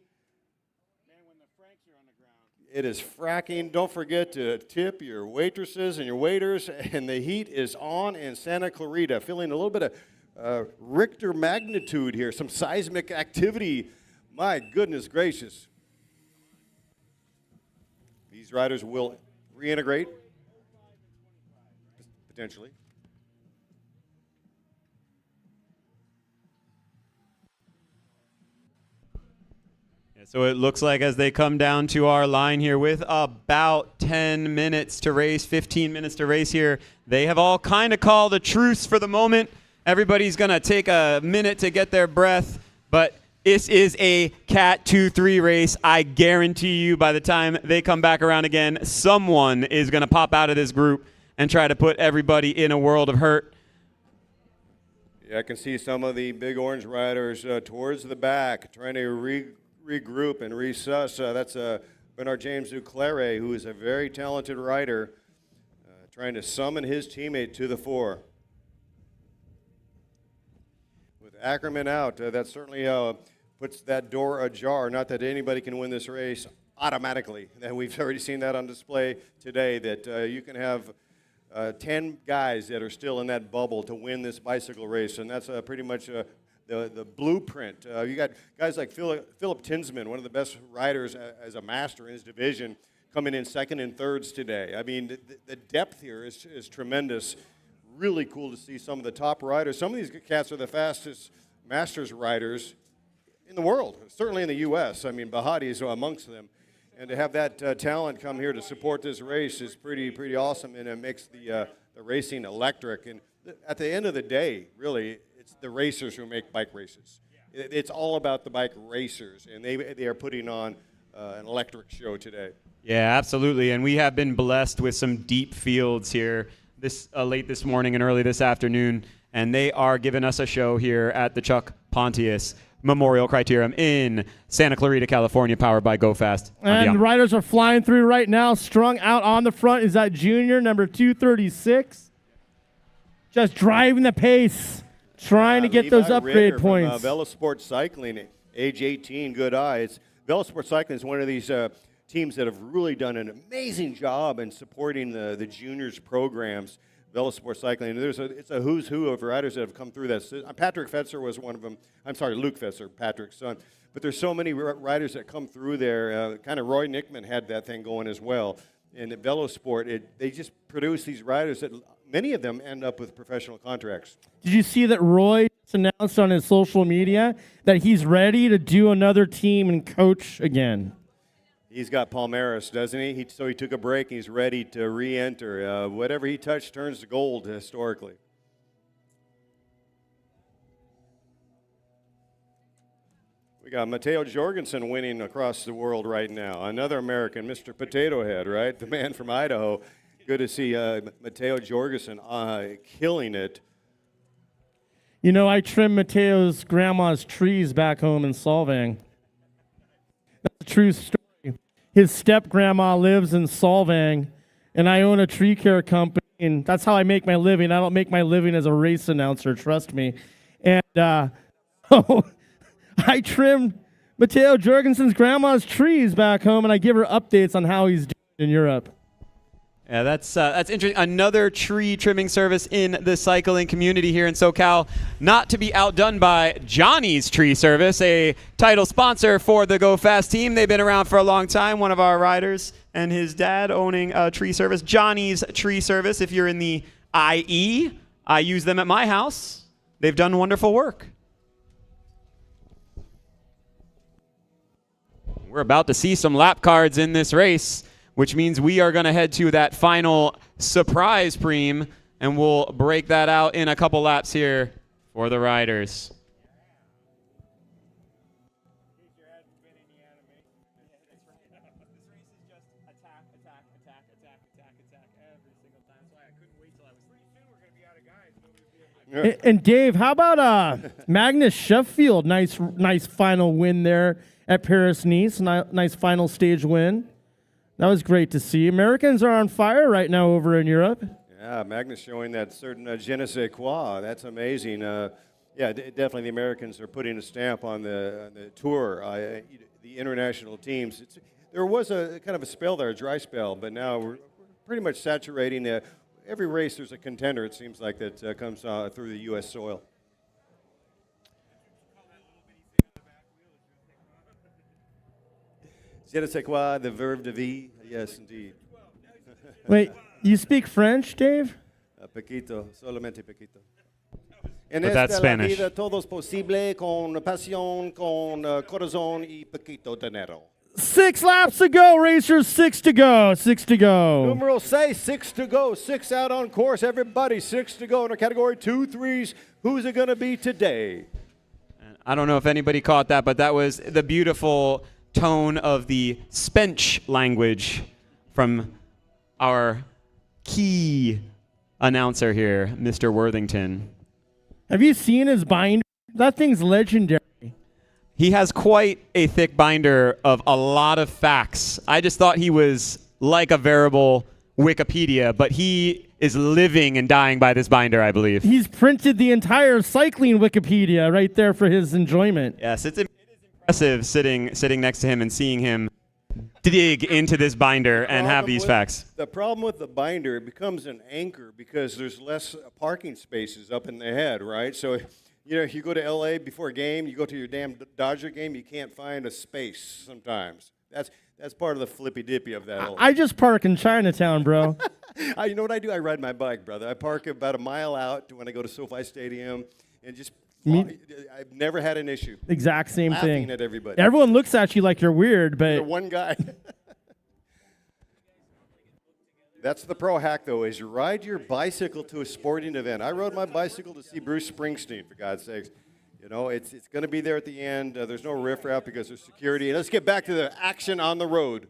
when the franks are on the ground. It is fracking. Don't forget to tip your waitresses and your waiters. And the heat is on in Santa Clarita. Feeling a little bit of Richter magnitude here, some seismic activity. My goodness gracious. These riders will reintegrate, potentially. Yeah, so it looks like as they come down to our line here with about 10 minutes to race, 15 minutes to race here, they have all kind of called a truce for the moment. Everybody's going to take a minute to get their breath, but this is a Cat 2-3 race. I guarantee you by the time they come back around again, someone is going to pop out of this group and try to put everybody in a world of hurt. Yeah, I can see some of the big orange riders towards the back trying to regroup and resus. That's Bernard James Duclair, who is a very talented rider, trying to summon his teammate to the fore. With Ackerman out, that certainly puts that door ajar. Not that anybody can win this race automatically. And we've already seen that on display today, that you can have 10 guys that are still in that bubble to win this bicycle race, and that's pretty much the blueprint. You got guys like Philip Tinsman, one of the best riders as a master in his division, coming in second and thirds today. I mean, the depth here is tremendous. Really cool to see some of the top riders. Some of these cats are the fastest masters riders in the world, certainly in the U.S. I mean, Bahati is amongst them. And to have that talent come here to support this race is pretty awesome, and it makes the the racing electric. And at the end of the day, really, it's the racers who make bike races. It's all about the bike racers, and they are putting on an electric show today. Yeah, absolutely. And we have been blessed with some deep fields here late this morning and early this afternoon, and they are giving us a show here at the Chuck Pontius Memorial Criterium in Santa Clarita, California, powered by Go Fast. And the riders are flying through right now. Strung out on the front is that junior, number 236. Just driving the pace, trying to get those upgrade points. From, Velosport Cycling, age 18, good eye. Velosport Cycling is one of these teams that have really done an amazing job in supporting the juniors programs. Velosport Cycling. It's a who's who of riders that have come through that. Patrick Fetzer was one of them. I'm sorry, Luke Fetzer, Patrick's son. But there's so many riders that come through there. Kind of Roy Nickman had that thing going as well. And at Velosport, they just produce these riders that many of them end up with professional contracts. Did you see that Roy announced on his social media that he's ready to do another team and coach again? He's got Palmaris, doesn't he? So he took a break, and he's ready to re-enter. Whatever he touched turns to gold historically. We got Matteo Jorgensen winning across the world right now. Another American, Mr. Potato Head, right? The man from Idaho. Good to see Matteo Jorgensen killing it. You know, I trimmed Matteo's grandma's trees back home in Solvang. That's a true story. His step-grandma lives in Solvang, and I own a tree care company, and that's how I make my living. I don't make my living as a race announcer, trust me. And so I trimmed Matteo Jorgensen's grandma's trees back home, and I give her updates on how he's doing in Europe. Yeah, that's interesting. Another tree trimming service in the cycling community here in SoCal. Not to be outdone by Johnny's Tree Service, a title sponsor for the Go Fast team. They've been around for a long time. One of our riders and his dad owning a tree service. Johnny's Tree Service. If you're in the IE, I use them at my house. They've done wonderful work. We're about to see some lap cards in this race, which means we are going to head to that final surprise preem, and we'll break that out in a couple laps here for the riders. And Dave, how about Magnus Sheffield? Nice final win there at Paris-Nice. Nice final stage win. That was great to see. Americans are on fire right now over in Europe. Yeah, Magnus showing that certain je ne sais quoi. That's amazing. Definitely the Americans are putting a stamp on the tour. The international teams. There was a kind of a spell there, a dry spell, but now we're pretty much saturating. Every race there's a contender, it seems like, that comes through the U.S. soil. Je ne sais quoi, the verb de vie. Yes, indeed. Wait, you speak French, Dave? Poquito, solamente poquito. But that's Spanish. En esta la vida todo es posible con pasión, con corazón y poquito dinero. 6 laps to go, racers. 6 to go. 6 to go. Numero 6 to go. 6 out on course. Everybody, 6 to go in a category 2-3s. Who's it going to be today? I don't know if anybody caught that, but that was the beautiful tone of the Spench language from our key announcer here, Mr. Worthington. Have you seen his binder? That thing's legendary. He has quite a thick binder of a lot of facts. I just thought he was like a variable Wikipedia, but he is living and dying by this binder, I believe. He's printed the entire cycling Wikipedia right there for his enjoyment. Yes, it is impressive sitting next to him and seeing him dig into this binder and have these facts. The problem with the binder, it becomes an anchor because there's less parking spaces up in the head, right? So, you know, if you go to LA before a game, you go to your damn Dodger game, you can't find a space sometimes. That's part of the flippy dippy of that. I just park in Chinatown, bro. You know what I do? I ride my bike, brother. I park about a mile out when I go to SoFi Stadium and just. I've never had an issue. Exact same thing. At everybody. Everyone looks at you like you're weird, but you're one guy. That's the pro hack, though, is you ride your bicycle to a sporting event. I rode my bicycle to see Bruce Springsteen, for God's sakes. You know, it's going to be there at the end. There's no riffraff because there's security. And let's get back to the action on the road.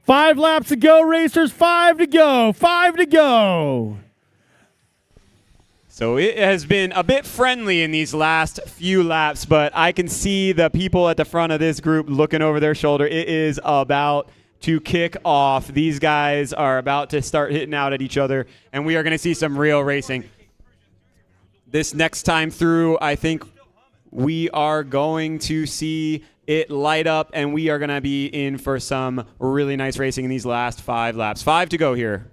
5 laps to go, racers. 5 to go. 5 to go. So it has been a bit friendly in these last few laps, but I can see the people at the front of this group looking over their shoulder. It is about to kick off. These guys are about to start hitting out at each other, and we are going to see some real racing. This next time through, I think we are going to see it light up, and we are going to be in for some really nice racing in these last 5 laps. 5 to go here.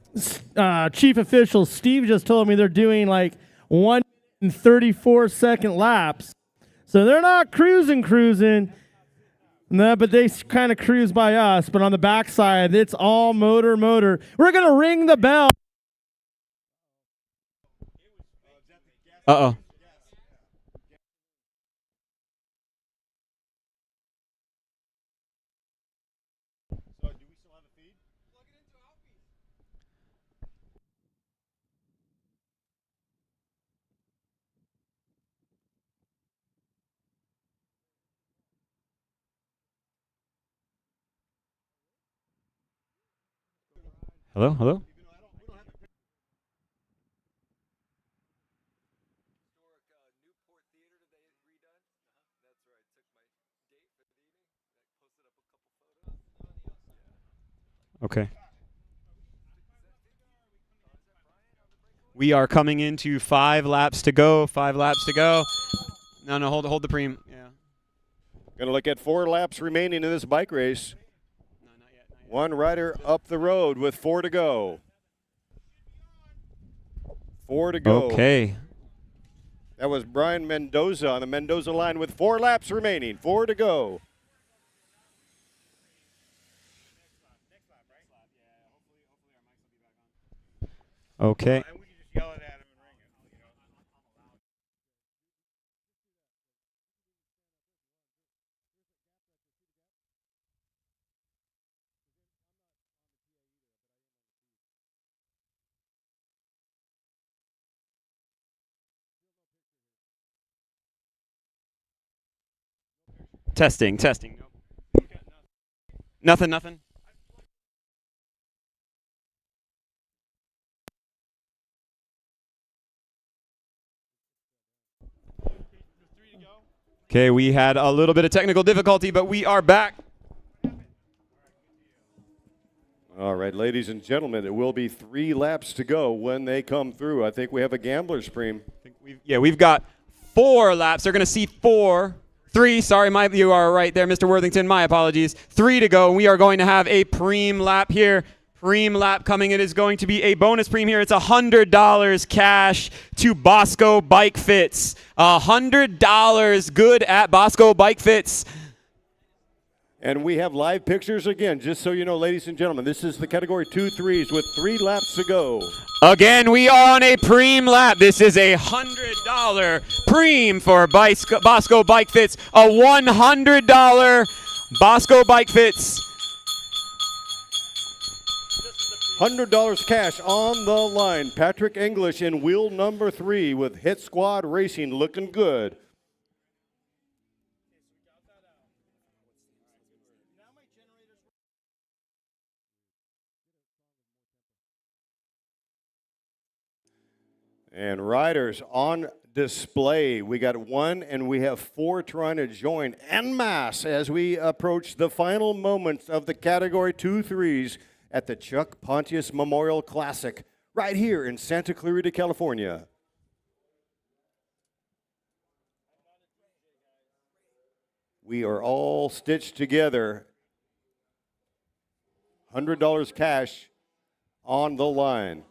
Chief official Steve just told me they're doing like 1 and 34-second laps. So they're not cruising. No, but they kind of cruise by us. But on the backside, it's all motor. We're going to ring the bell. Uh-oh. Hello? Okay. We are coming into 5 laps to go. 5 laps to go. No, hold the preem. Yeah. Going to look at 4 laps remaining in this bike race. No, not yet. 1 rider up the road with 4 to go. 4 to go. Okay. That was Brian Mendoza on the Mendoza line with 4 laps remaining. 4 to go. Okay. Testing. Nothing. Okay, we had a little bit of technical difficulty, but we are back. All right, ladies and gentlemen, it will be 3 laps to go when they come through. I think we have a gambler's preem. We've got 4 laps. They're going to see 3. Sorry, you are right there, Mr. Worthington. My apologies. 3 to go. We are going to have a preem lap here. Preem lap coming. It is going to be a bonus preem here. It's $100 cash to Bosco Bike Fits. $100 good at Bosco Bike Fits. And we have live pictures again, just so you know, ladies and gentlemen. This is the category 2-3s with 3 laps to go. Again, we are on a preem lap. This is a $100 preem for Bosco Bike Fits. A $100 Bosco Bike Fits. $100 cash on the line. Patrick English in wheel number 3 with Hit Squad Racing looking good. And riders on display. We got 1 and we have 4 trying to join en masse as we approach the final moments of the category 2-3s at the Chuck Pontius Memorial Classic right here in Santa Clarita, California. We are all stitched together. $100 cash on the line.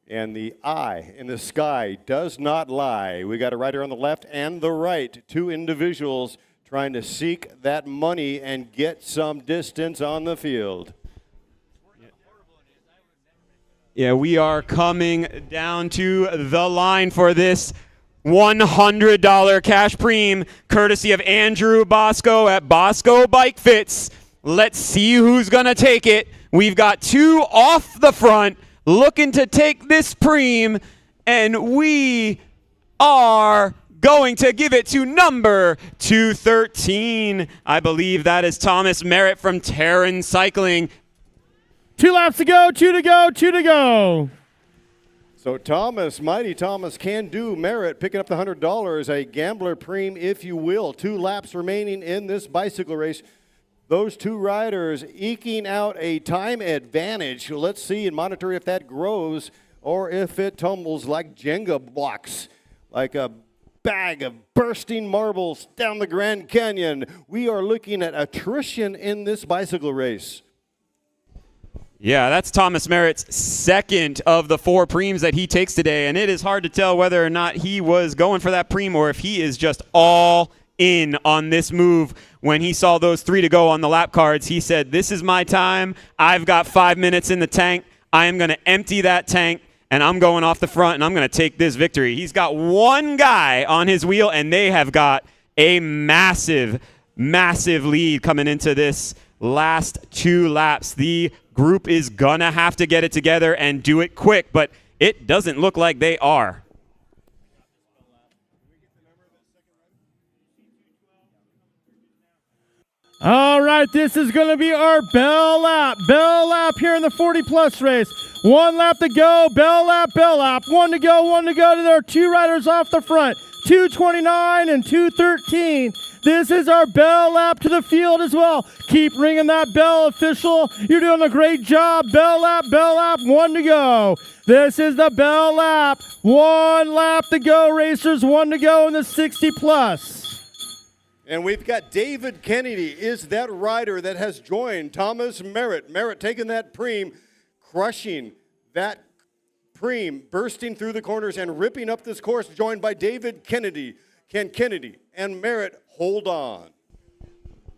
And the eye in the sky does not lie. We got a rider on the left and the right, 2 individuals trying to seek that money and get some distance on the field. Yeah, we are coming down to the line for this $100 cash preem, courtesy of Andrew Bosco at Bosco Bike Fits. Let's see who's going to take it. We've got two off the front looking to take this preem, and we are going to give it to number 213. I believe that is Thomas Merritt from Terran Cycling. 2 laps to go, 2 to go, 2 to go. So Thomas, Mighty Thomas, can do Merritt, picking up the $100, a gambler preem, if you will. 2 laps remaining in this bicycle race. Those two riders eking out a time advantage. Let's see and monitor if that grows or if it tumbles like Jenga blocks, like a bag of bursting marbles down the Grand Canyon. We are looking at attrition in this bicycle race. Yeah, that's Thomas Merritt's second of the 4 preems that he takes today, and it is hard to tell whether or not he was going for that preem or if he is just all in on this move. When he saw those 3 to go on the lap cards, he said, this is my time. I've got 5 minutes in the tank. I am going to empty that tank, and I'm going off the front, and I'm going to take this victory. He's got one guy on his wheel, and they have got a massive, massive lead coming into this last 2 laps. The group is gonna have to get it together and do it quick, but it doesn't look like they are. All right, this is going to be our bell lap. Bell lap here in the 40-plus race. 1 lap to go, bell lap, bell lap. 1 to go, 1 to go. There are 2 riders off the front, 229 and 213. This is our bell lap to the field as well. Keep ringing that bell, official. You're doing a great job. Bell lap, 1 to go. This is the bell lap. 1 lap to go, racers. 1 to go in the 60-plus. And we've got David Kennedy is that rider that has joined Thomas Merritt. Merritt taking that preem, crushing that preem, bursting through the corners and ripping up this course, joined by David Kennedy. Can Kennedy and Merritt hold on?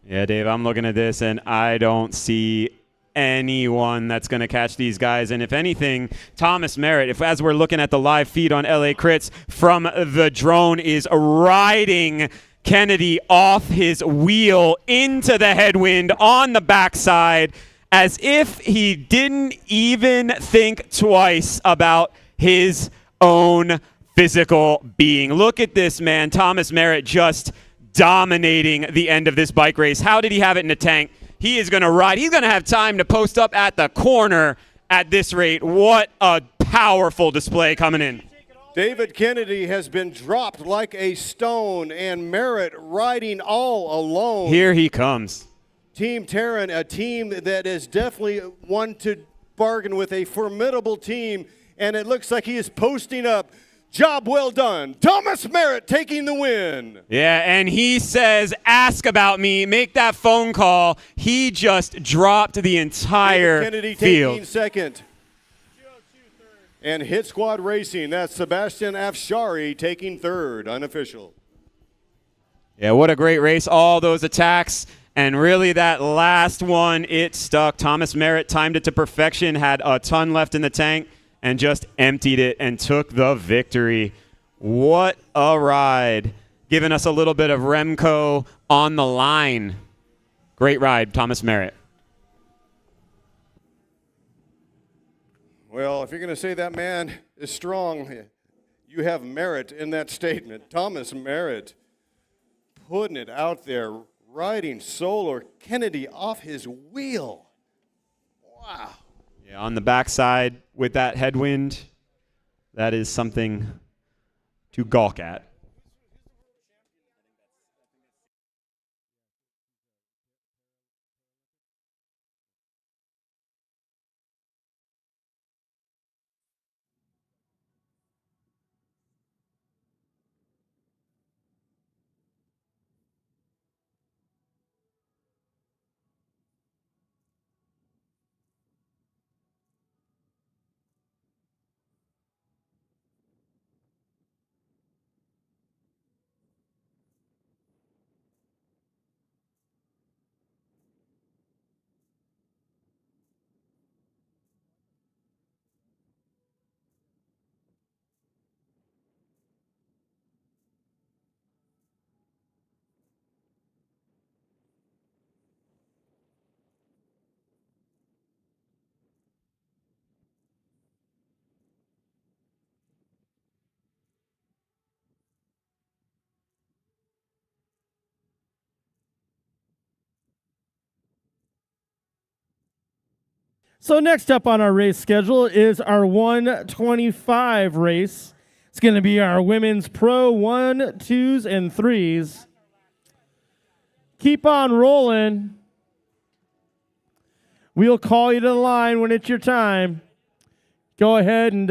Yeah, Dave, I'm looking at this, and I don't see anyone that's going to catch these guys. And if anything, Thomas Merritt, as we're looking at the live feed on LA Crits from the drone, is riding Kennedy off his wheel into the headwind on the backside as if he didn't even think twice about his own physical being. Look at this, man. Thomas Merritt just dominating the end of this bike race. How did he have it in the tank? He is going to ride. He's going to have time to post up at the corner at this rate. What a powerful display coming in. David Kennedy has been dropped like a stone, and Merritt riding all alone. Here he comes. Team Terran, a team that is definitely one to bargain with, a formidable team, and it looks like he is posting up. Job well done. Thomas Merritt taking the win. Yeah, and he says, ask about me, make that phone call. He just dropped the entire David Kennedy field. taking second. And Hit Squad Racing, that's Sebastian Afshari taking third, unofficial. Yeah, what a great race. All those attacks. And really that last one, it stuck. Thomas Merritt timed it to perfection, had a ton left in the tank, and just emptied it and took the victory. What a ride. Giving us a little bit of Remco on the line. Great ride, Thomas Merritt. Well, if you're going to say that man is strong, you have merit in that statement. Thomas Merritt putting it out there, riding solo. Kennedy off his wheel. Wow. Yeah, on the backside with that headwind, that is something to gawk at. So next up on our race schedule is our 125 race. It's going to be our women's pro 1, 2s, and 3s. Keep on rolling. We'll call you to the line when it's your time. Go ahead and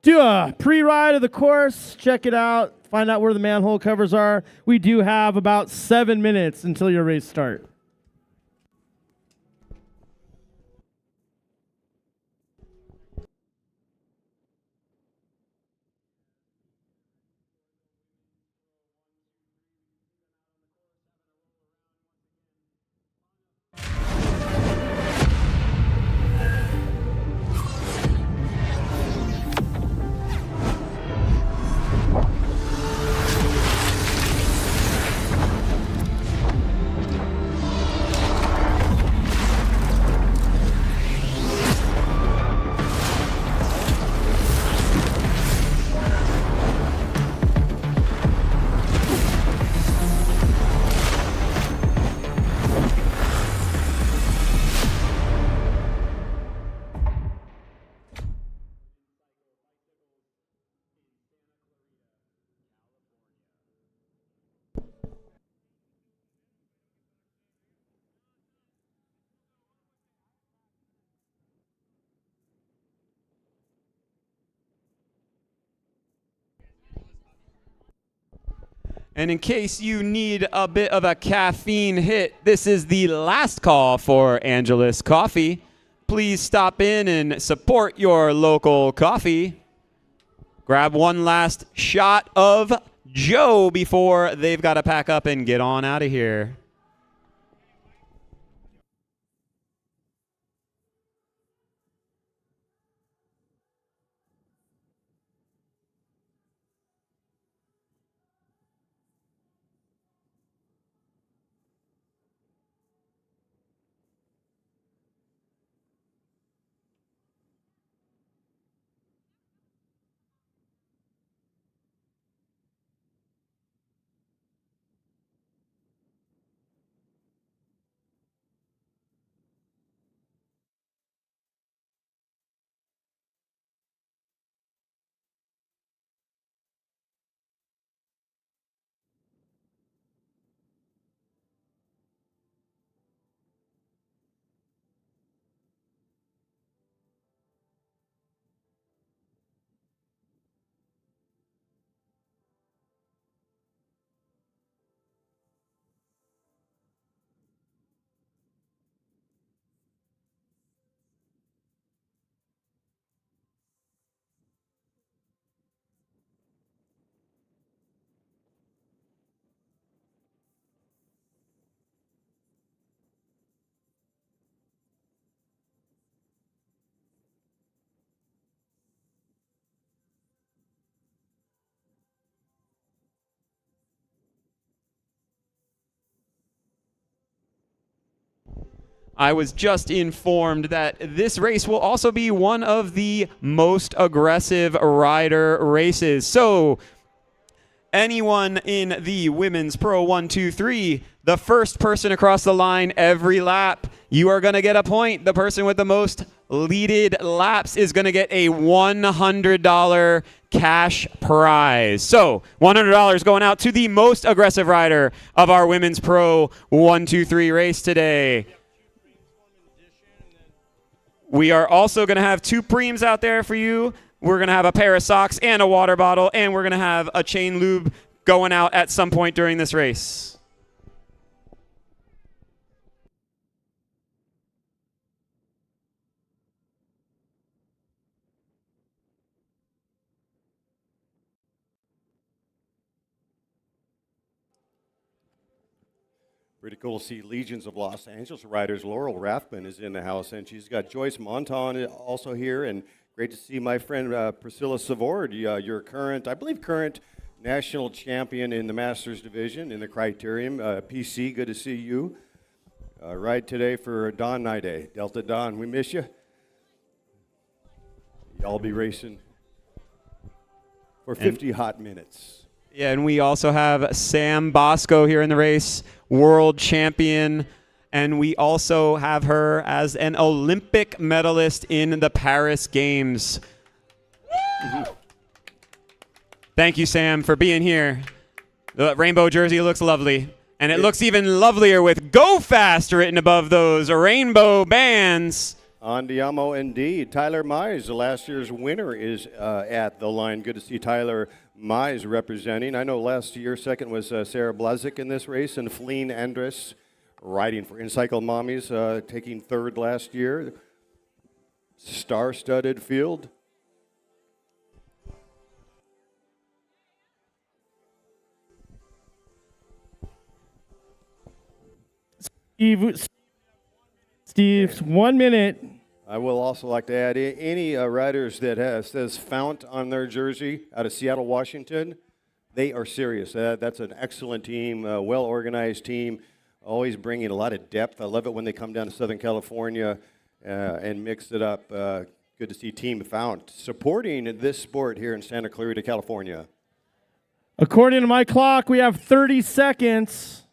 do a pre-ride of the course. Check it out. Find out where the manhole covers are. We do have about 7 minutes until your race starts. And in case you need a bit of a caffeine hit, this is the last call for Angelus Coffee. Please stop in and support your local coffee. Grab one last shot of Joe before they've got to pack up and get on out of here. I was just informed that this race will also be one of the most aggressive rider races. So anyone in the women's pro 1, 2, 3, the first person across the line every lap, you are going to get a point. The person with the most leaded laps is going to get a $100 cash prize. So $100 going out to the most aggressive rider of our women's pro 1, 2, 3 race today. We are also going to have 2 preems out there for you. We're going to have a pair of socks and a water bottle, and we're going to have a chain lube going out at some point during this race. Pretty cool to see Legions of Los Angeles riders. Laurel Rathman is in the house, and she's got Joyce Monton also here. And great to see my friend Priscilla Savord, your current, I believe, current national champion in the Masters division in the Criterium. PC, good to see you. Ride today for Don Niday. Delta Don, we miss you. Y'all be racing for 50 hot minutes. Yeah, and we also have Sam Bosco here in the race, world champion And we also have her as an Olympic medalist in the Paris Games. Thank you, Sam, for being here. The rainbow jersey looks lovely. And it looks even lovelier with "Go Fast" written above those rainbow bands. Andiamo indeed. Tyler Mize, last year's winner, is at the line. Good to see Tyler Mize representing. I know last year second was Sarah Blazik in this race, and Fleen Andres riding for Untitled Mommies, taking third last year. Star-studded field. Steve's 1 minute. I will also like to add any riders that says Fount on their jersey out of Seattle, Washington, they are serious. That's an excellent team, well-organized team, always bringing a lot of depth. I love it when they come down to Southern California and mix it up. Good to see Team Fount supporting this sport here in Santa Clarita, California. According to my clock, we have 30 seconds.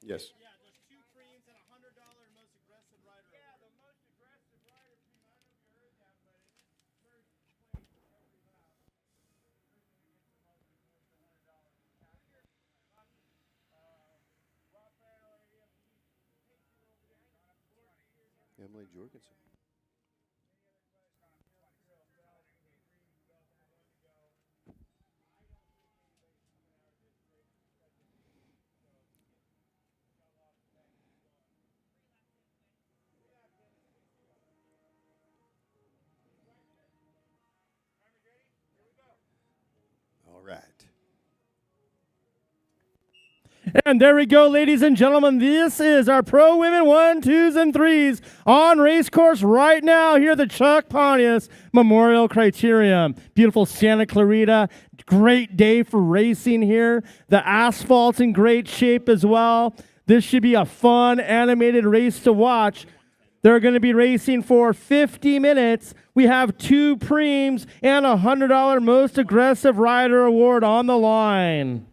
Yes. Yeah, there's 2 creams and a $100 most aggressive rider. Yeah, the most aggressive rider cream. I don't know if you heard that, but it's first place every lap. Emily Jorgensen. All right. And there we go, ladies and gentlemen. This is our pro women 1, 2s, and 3s on race course right now here at the Chuck Pontius Memorial Criterium. Beautiful Santa Clarita. Great day for racing here. The asphalt's in great shape as well. This should be a fun, animated race to watch. They're going to be racing for 50 minutes. We have 2 preems and a $100 most aggressive rider award on the line.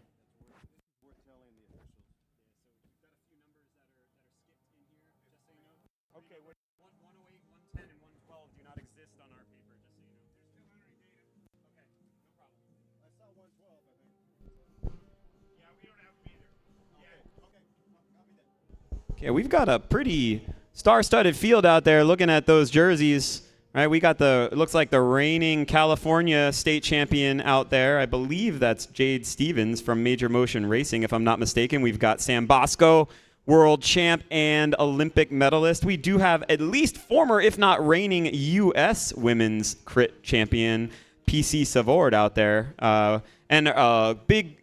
Yeah, we've got a pretty star-studded field out there looking at those jerseys. Right, we got it looks like the reigning California state champion out there. I believe that's Jade Stevens from Major Motion Racing, if I'm not mistaken. We've got Sam Bosco, world champ and Olympic medalist. We do have at least former, if not reigning, U.S. women's crit champion, PC Savard out there. And a big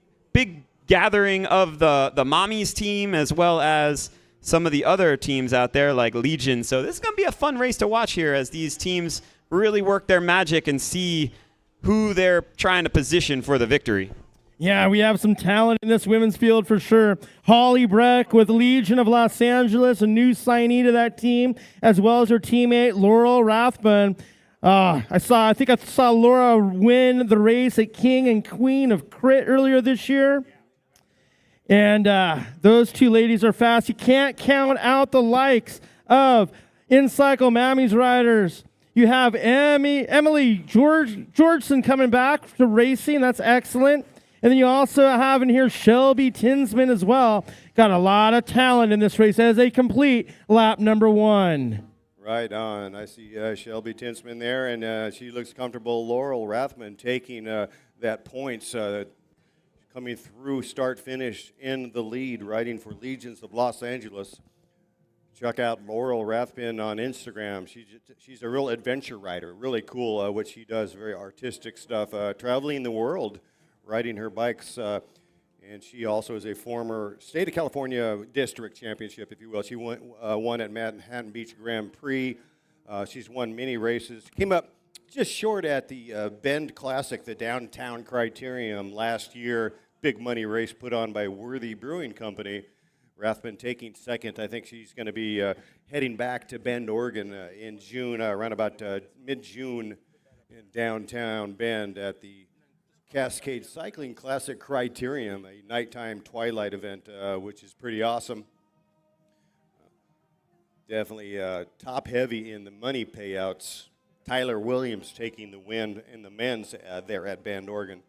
gathering of the mommies team as well as some of the other teams out there like Legion. So this is going to be a fun race to watch here as these teams really work their magic and see who they're trying to position for the victory. Yeah, we have some talent in this women's field for sure. Holly Breck with Legion of Los Angeles, a new signee to that team, as well as her teammate Laurel Rathbun. I think I saw Laura win the race at King and Queen of Crit earlier this year. And those 2 ladies are fast. You can't count out the likes of In-Cycle Mammies riders. You have Emily Georgeson coming back to racing. That's excellent. And then you also have in here Shelby Tinsman as well. Got a lot of talent in this race as they complete lap number 1. Right on. I see Shelby Tinsman there, and she looks comfortable. Laurel Rathman taking that points, coming through start-finish in the lead, riding for Legions of Los Angeles. check out Laurel Rathbun on Instagram. She's a real adventure rider. Really cool what she does. Very artistic stuff. Traveling the world, riding her bikes. And she also is a former State of California District Championship, if you will. She won at Manhattan Beach Grand Prix. She's won many races. Came up just short at the Bend Classic, the Downtown Criterium last year. Big money race put on by Worthy Brewing Company. Rathbun taking second. I think she's going to be heading back to Bend, Oregon in June, around about mid-June in downtown Bend at the Cascade Cycling Classic Criterium, a nighttime twilight event, which is pretty awesome. Definitely top-heavy in the money payouts. Tyler Williams taking the win in the men's there at Bend, Oregon.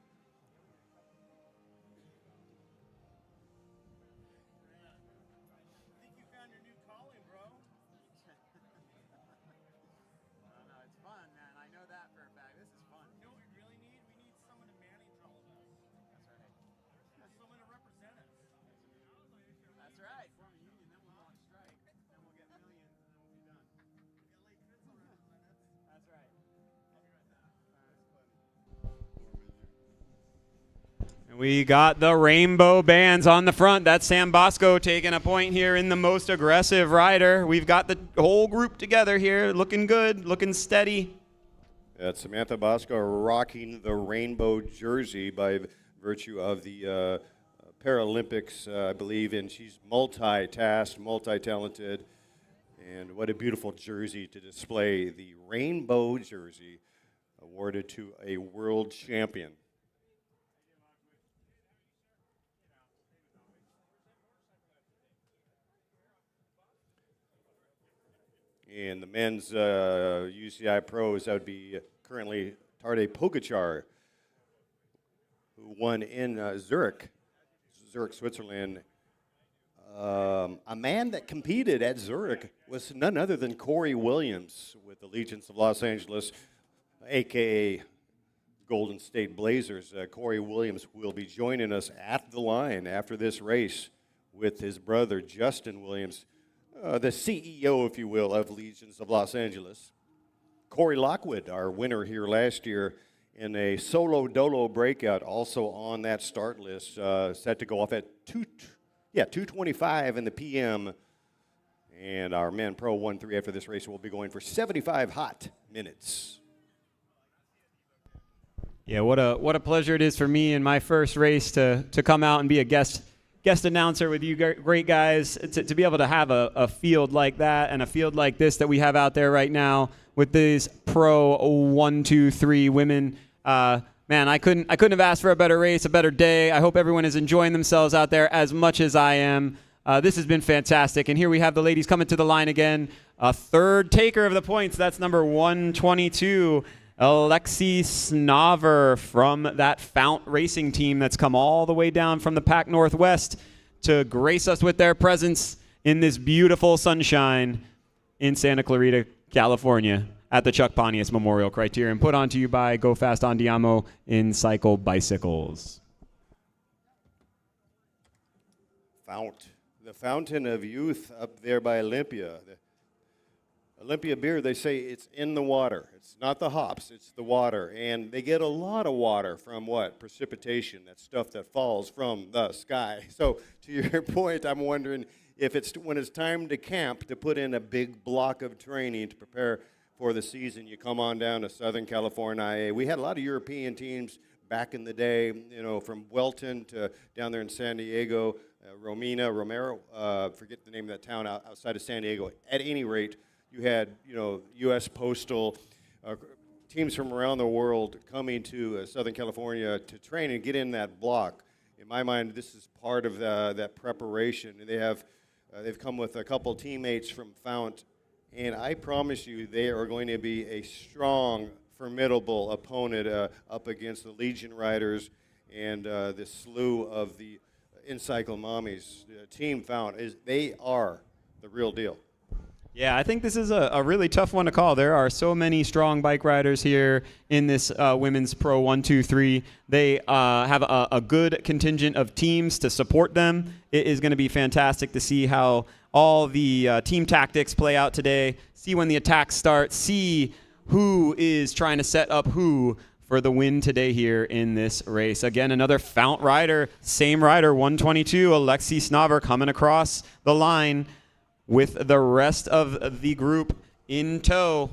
We got the rainbow bands on the front. That's Sam Bosco taking a point here in the most aggressive rider. We've got the whole group together here, looking good, looking steady. That's Samantha Bosco rocking the rainbow jersey by virtue of the Paralympics, I believe, and she's multitasked, multi-talented, and what a beautiful jersey to display. The rainbow jersey awarded to a world champion. And the men's UCI pros, that would be currently Tadej Pogačar, who won in Zurich, Switzerland. A man that competed at Zurich was none other than Corey Williams with the Legions of Los Angeles, a.k.a. Golden State Blazers. Corey Williams will be joining us at the line after this race with his brother, Justin Williams, the CEO, if you will, of Legions of Los Angeles. Corey Lockwood, our winner here last year in a solo dolo breakout, also on that start list, set to go off at 2:25 in the p.m. And our men Pro 1-3 after this race will be going for 75 hot minutes. Yeah, what a pleasure it is for me in my first race to come out and be a guest announcer with you great guys, to be able to have a field like that and a field like this that we have out there right now with these Pro 1-2-3 women. Man, I couldn't have asked for a better race, a better day. I hope everyone is enjoying themselves out there as much as I am. This has been fantastic. And here we have the ladies coming to the line again. A third taker of the points. That's number 122, Alexi Snover from that Fount Racing team that's come all the way down from the Pac Northwest to grace us with their presence in this beautiful sunshine in Santa Clarita, California, at the Chuck Pontius Memorial Criterium, put on to you by Go Fast Andiamo in Cycle Bicycles. Fount, the fountain of youth up there by Olympia. Olympia beer, they say it's in the water. It's not the hops, it's the water. And they get a lot of water from what? Precipitation, that stuff that falls from the sky. So to your point, I'm wondering if it's when it's time to camp, to put in a big block of training to prepare for the season, you come on down to Southern California. We had a lot of European teams back in the day, from Welton to down there in San Diego, Romero, forget the name of that town outside of San Diego. At any rate, you had, U.S. Postal teams from around the world coming to Southern California to train and get in that block. In my mind, this is part of that preparation. And they've come with a couple teammates from Fount, and I promise you they are going to be a strong, formidable opponent up against the Legion Riders and the slew of the In-Cycle Mommies. Team Fount, they are the real deal. Yeah, I think this is a really tough one to call. There are so many strong bike riders here in this Women's Pro 123. They have a good contingent of teams to support them. It is going to be fantastic to see how all the team tactics play out today, see when the attacks start, see who is trying to set up who for the win today here in this race. Again, another Fount rider, same rider, 122, Alexi Snover coming across the line with the rest of the group in tow.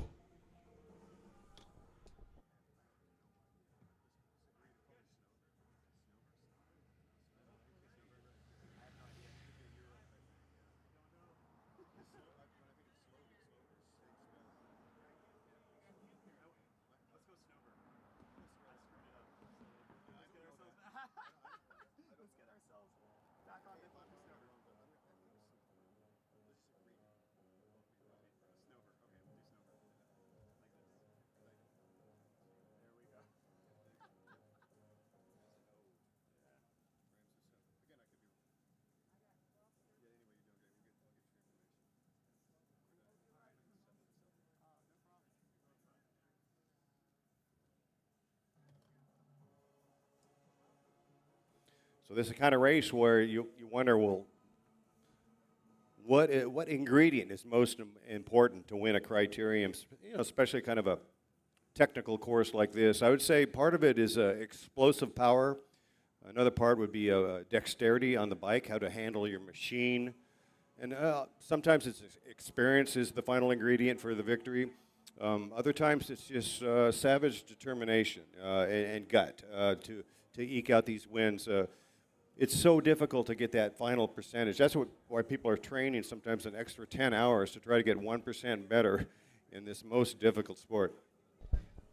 So this is the kind of race where you wonder, well, what ingredient is most important to win a criterium, especially kind of a technical course like this? I would say part of it is explosive power. Another part would be dexterity on the bike, how to handle your machine. And sometimes it's experience is the final ingredient for the victory. Other times it's just savage determination and gut to eke out these wins. It's so difficult to get that final percentage. That's why people are training sometimes an extra 10 hours to try to get 1% better in this most difficult sport.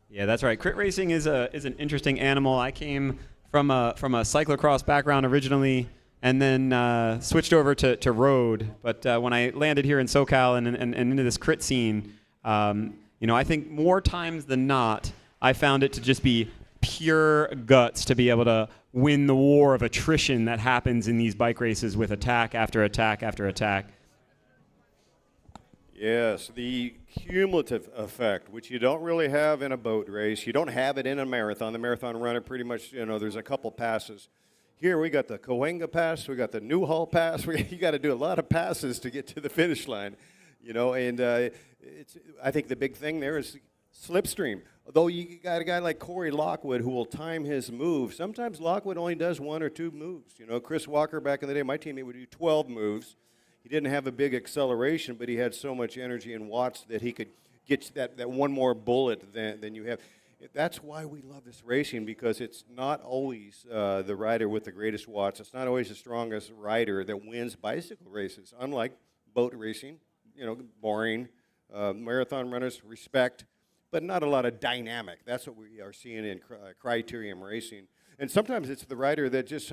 Yeah, that's right. Crit racing is an interesting animal. I came from a cyclocross background originally, and then switched over to road. But when I landed here in SoCal and into this crit scene, I think more times than not, I found it to just be pure guts to be able to win the war of attrition that happens in these bike races with attack after attack after attack. Yes, the cumulative effect, which you don't really have in a boat race. You don't have it in a marathon. The marathon runner pretty much, there's a couple passes. Here we got the Cahuenga Pass, we got the Newhall Pass. You got to do a lot of passes to get to the finish line, and I think the big thing there is slipstream. Although you got a guy like Corey Lockwood who will time his moves. Sometimes Lockwood only does 1 or 2 moves. Chris Walker back in the day, my teammate would do 12 moves. He didn't have a big acceleration, but he had so much energy and watts that he could get that one more bullet than you have. That's why we love this racing, because it's not always the rider with the greatest watts. It's not always the strongest rider that wins bicycle races. Unlike boat racing, boring. Marathon runners, respect, but not a lot of dynamic. That's what we are seeing in criterium racing. And sometimes it's the rider that just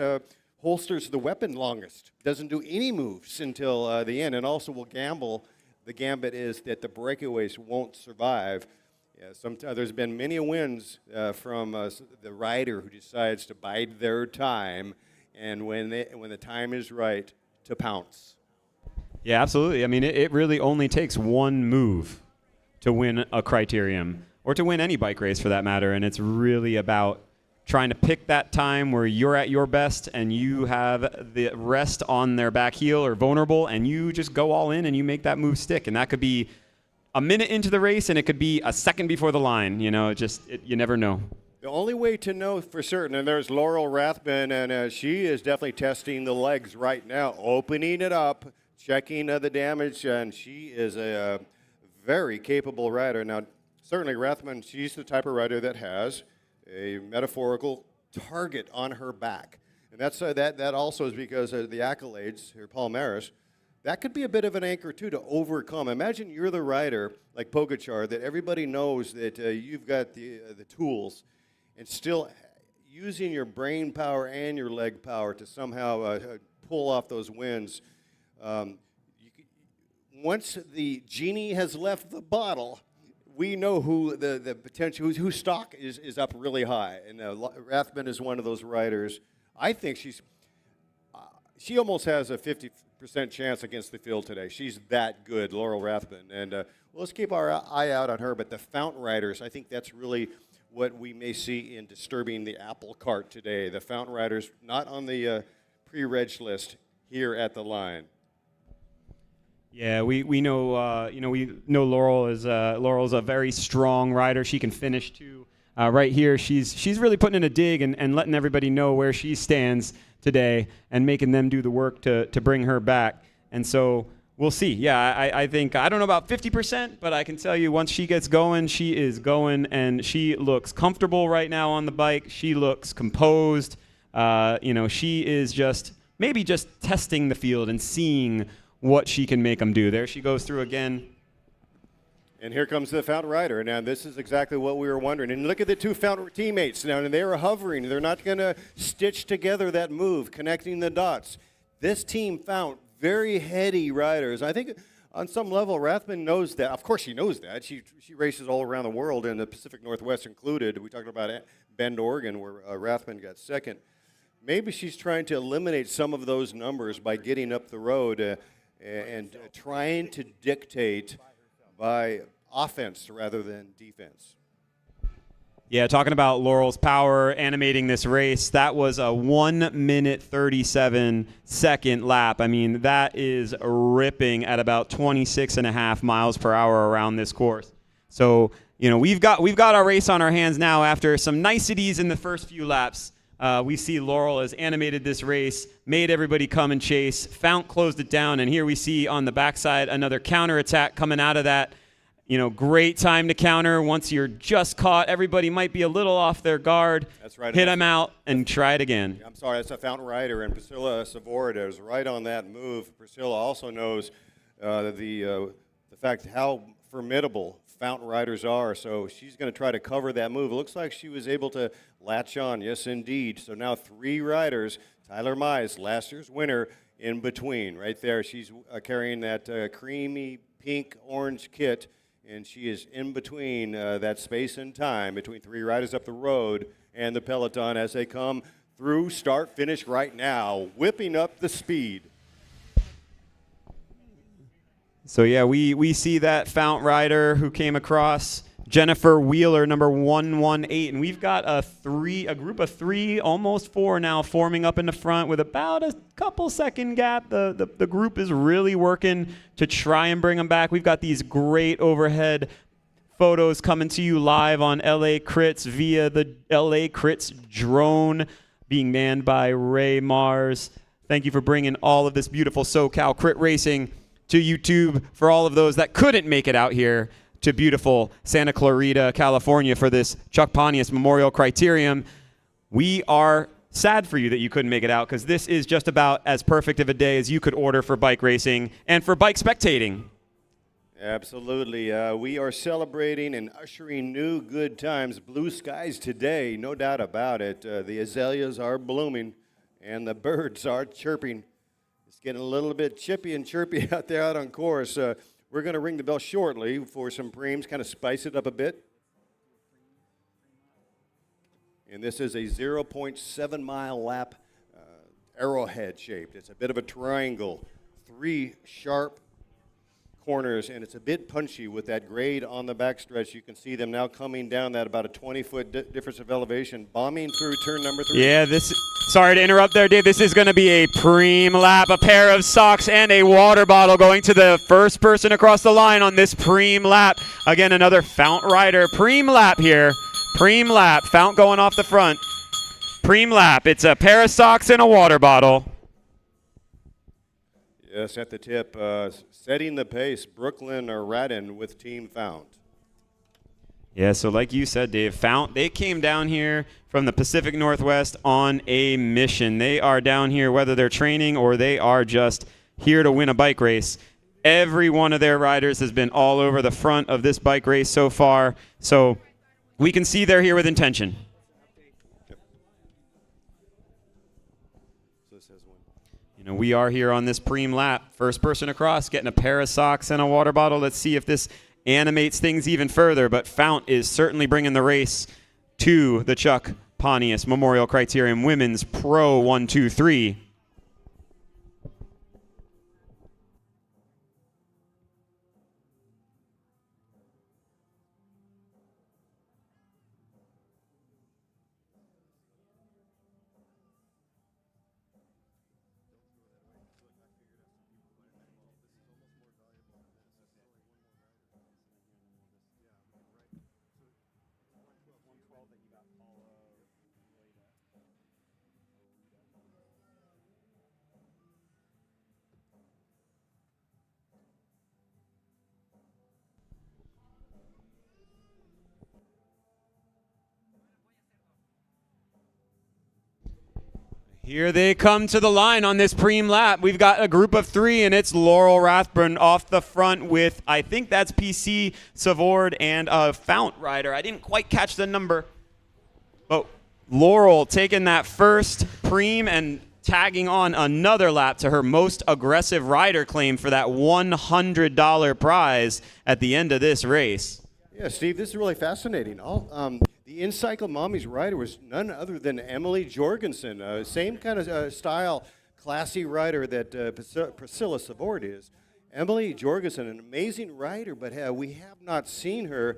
holsters the weapon longest, doesn't do any moves until the end, and also will gamble. The gambit is that the breakaways won't survive. Yeah, there's been many wins from the rider who decides to bide their time, and when the time is right, to pounce. Yeah, absolutely. I mean, it really only takes one move to win a criterium, or to win any bike race for that matter, and it's really about trying to pick that time where you're at your best and you have the rest on their back heel or vulnerable, and you just go all in and you make that move stick. And that could be a minute into the race, and it could be a second before the line. You never know. The only way to know for certain, and there's Laurel Rathman, and she is definitely testing the legs right now, opening it up, checking the damage, and she is a very capable rider. Now, certainly Rathman, she's the type of rider that has a metaphorical target on her back. And that's that also is because of the accolades, her palmares. That could be a bit of an anchor, too, to overcome. Imagine you're the rider, like Pogacar, that everybody knows that you've got the tools, and still using your brain power and your leg power to somehow pull off those wins. Once the genie has left the bottle, we know who the potential, whose stock is up really high. And Rathman is one of those riders. I think she almost has a 50 chance against the field today. She's that good, Laurel Rathbun. And well, let's keep our eye out on her. But the Fountain Riders, I think that's really what we may see in disturbing the apple cart today. The Fountain Riders not on the pre-reg list here at the line. Yeah, we know we know Laurel's a very strong rider. She can finish too. Right here, she's really putting in a dig and letting everybody know where she stands today and making them do the work to bring her back. And so we'll see. Yeah, I think, I don't know about 50%, but I can tell you once she gets going, she is going, and she looks comfortable right now on the bike. She looks composed. She is just testing the field and seeing what she can make them do. There she goes through again. And here comes the Fountain Rider. Now, this is exactly what we were wondering. And look at the two Fountain teammates now. And they are hovering. They're not going to stitch together that move, connecting the dots. This team found very heady riders. I think on some level, Rathbun knows that. Of course, she knows that. She races all around the world, and the Pacific Northwest included. We talked about Bend, Oregon, where Rathbun got second. Maybe she's trying to eliminate some of those numbers by getting up the road and trying to dictate by offense rather than defense. Yeah, talking about Laurel's power animating this race, that was a 1 minute 37 second lap. I mean, that is ripping at about 26.5 miles per hour around this course. So, we've got our race on our hands now after some niceties in the first few laps. We see Laurel has animated this race, made everybody come and chase. Fount closed it down, and here we see on the backside another counterattack coming out of that. Great time to counter. Once you're just caught, everybody might be a little off their guard. That's right. Hit them out and try it again. I'm sorry, that's a Fountain Rider, and Priscilla Savorda is right on that move. Priscilla also knows the fact how formidable Fountain Riders are, so she's going to try to cover that move. It looks like she was able to latch on. Yes, indeed. So now 3 riders. Tyler Mize, last year's winner, in between. Right there, she's carrying that creamy pink-orange kit, and she is in between that space and time between 3 riders up the road and the peloton as they come through start finish right now, whipping up the speed. So yeah, we see that Fount rider who came across, Jennifer Wheeler, number 118, and we've got a group of 3, almost 4 now, forming up in the front with about a couple second gap. The group is really working to try and bring them back. We've got these great overhead photos coming to you live on LA Crits via the LA Crits drone being manned by Ray Mars. Thank you for bringing all of this beautiful SoCal crit racing to YouTube for all of those that couldn't make it out here to beautiful Santa Clarita, California for this Chuck Pontius Memorial Criterium. We are sad for you that you couldn't make it out because this is just about as perfect of a day as you could order for bike racing and for bike spectating. Absolutely. We are celebrating and ushering new good times, blue skies today, no doubt about it. The azaleas are blooming and the birds are chirping. It's getting a little bit chippy and chirpy out there out on course. We're going to ring the bell shortly for some preems, kind of spice it up a bit. And this is a 0.7 mile lap arrowhead shaped. It's a bit of a triangle, 3 sharp corners, and it's a bit punchy with that grade on the backstretch. You can see them now coming down that about a 20-foot difference of elevation, bombing through turn number 3. Yeah, sorry to interrupt there, Dave. This is going to be a preem lap, a pair of socks and a water bottle going to the first person across the line on this preem lap. Again, another Fount rider. Preem lap here. Preem lap. Fount going off the front. Preem lap. It's a pair of socks and a water bottle. Yes, at the tip, setting the pace, Brooklyn or Radin with Team Fount. Yeah, so like you said, Dave, Fount, they came down here from the Pacific Northwest on a mission. They are down here whether they're training or they are just here to win a bike race. Every one of their riders has been all over the front of this bike race so far, so we can see they're here with intention. We are here on this preem lap. First person across, getting a pair of socks and a water bottle. Let's see if this animates things even further. But Fount is certainly bringing the race to the Chuck Pontius Memorial Criterium Women's Pro 123. Here they come to the line on this preem lap. We've got a group of 3, and it's Laurel Rathburn off the front with, I think that's PC Savord and a Fount rider. I didn't quite catch the number. But Laurel taking that first preem and tagging on another lap to her most aggressive rider claim for that $100 prize at the end of this race. Yeah, Steve, this is really fascinating. The In-Cycle Mommy's rider was none other than Emily Jorgensen, same kind of style, classy rider that Priscilla Savord is. Emily Jorgensen, an amazing rider, but we have not seen her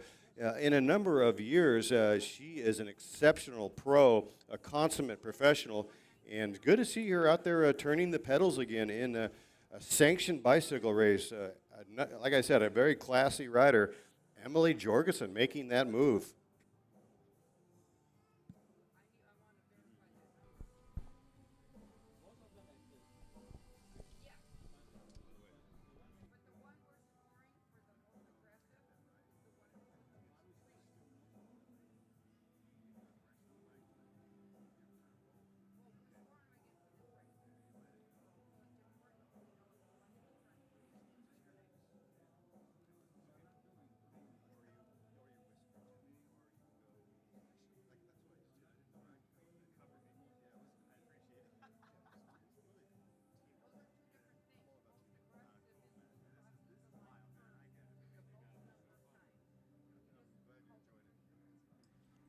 in a number of years. She is an exceptional pro, a consummate professional, and good to see her out there turning the pedals again in a sanctioned bicycle race. Like I said, a very classy rider. Emily Jorgensen making that move.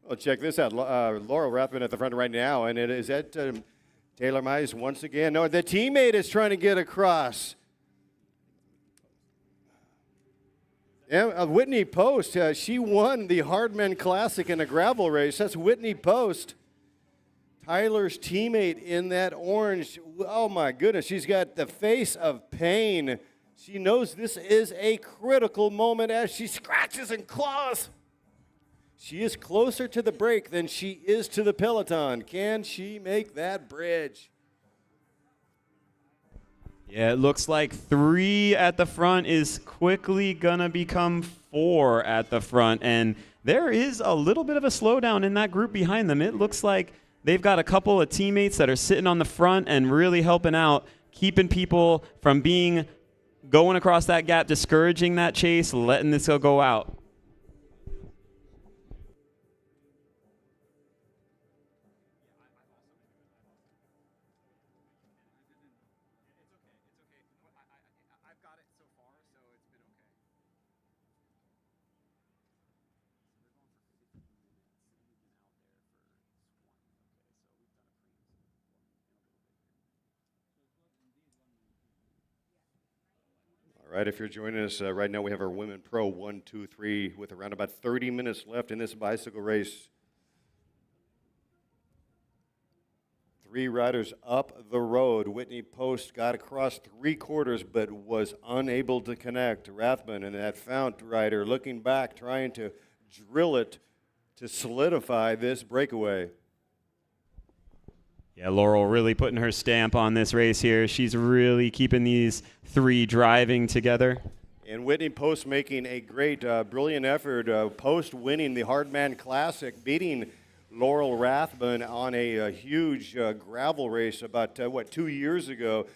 Well, check this out. Laurel Rathburn at the front right now, and it is at Taylor Mize once again. No, the teammate is trying to get across. Yeah, Whitney Post, she won the Hardman Classic in a gravel race. That's Whitney Post, Tyler's teammate in that orange. Oh, my goodness. She's got the face of pain. She knows this is a critical moment as she scratches and claws. She is closer to the break than she is to the peloton. Can she make that bridge? Yeah, it looks like 3 at the front is quickly going to become 4 at the front. And there is a little bit of a slowdown in that group behind them. It looks like they've got a couple of teammates that are sitting on the front and really helping out, keeping people from going across that gap, discouraging that chase, letting this go out. All right, if you're joining us right now, we have our Women Pro 1, 2, 3 with around about 30 minutes left in this bicycle race. 3 riders up the road. Whitney Post got across 3/4 but was unable to connect. Rathburn and that Fount rider looking back, trying to drill it to solidify this breakaway. Yeah, Laurel really putting her stamp on this race here. She's really keeping these 3 driving together. And Whitney Post making a great, brilliant effort. Post winning the Hardman Classic, beating Laurel Rathburn on a huge gravel race about, 2 years ago.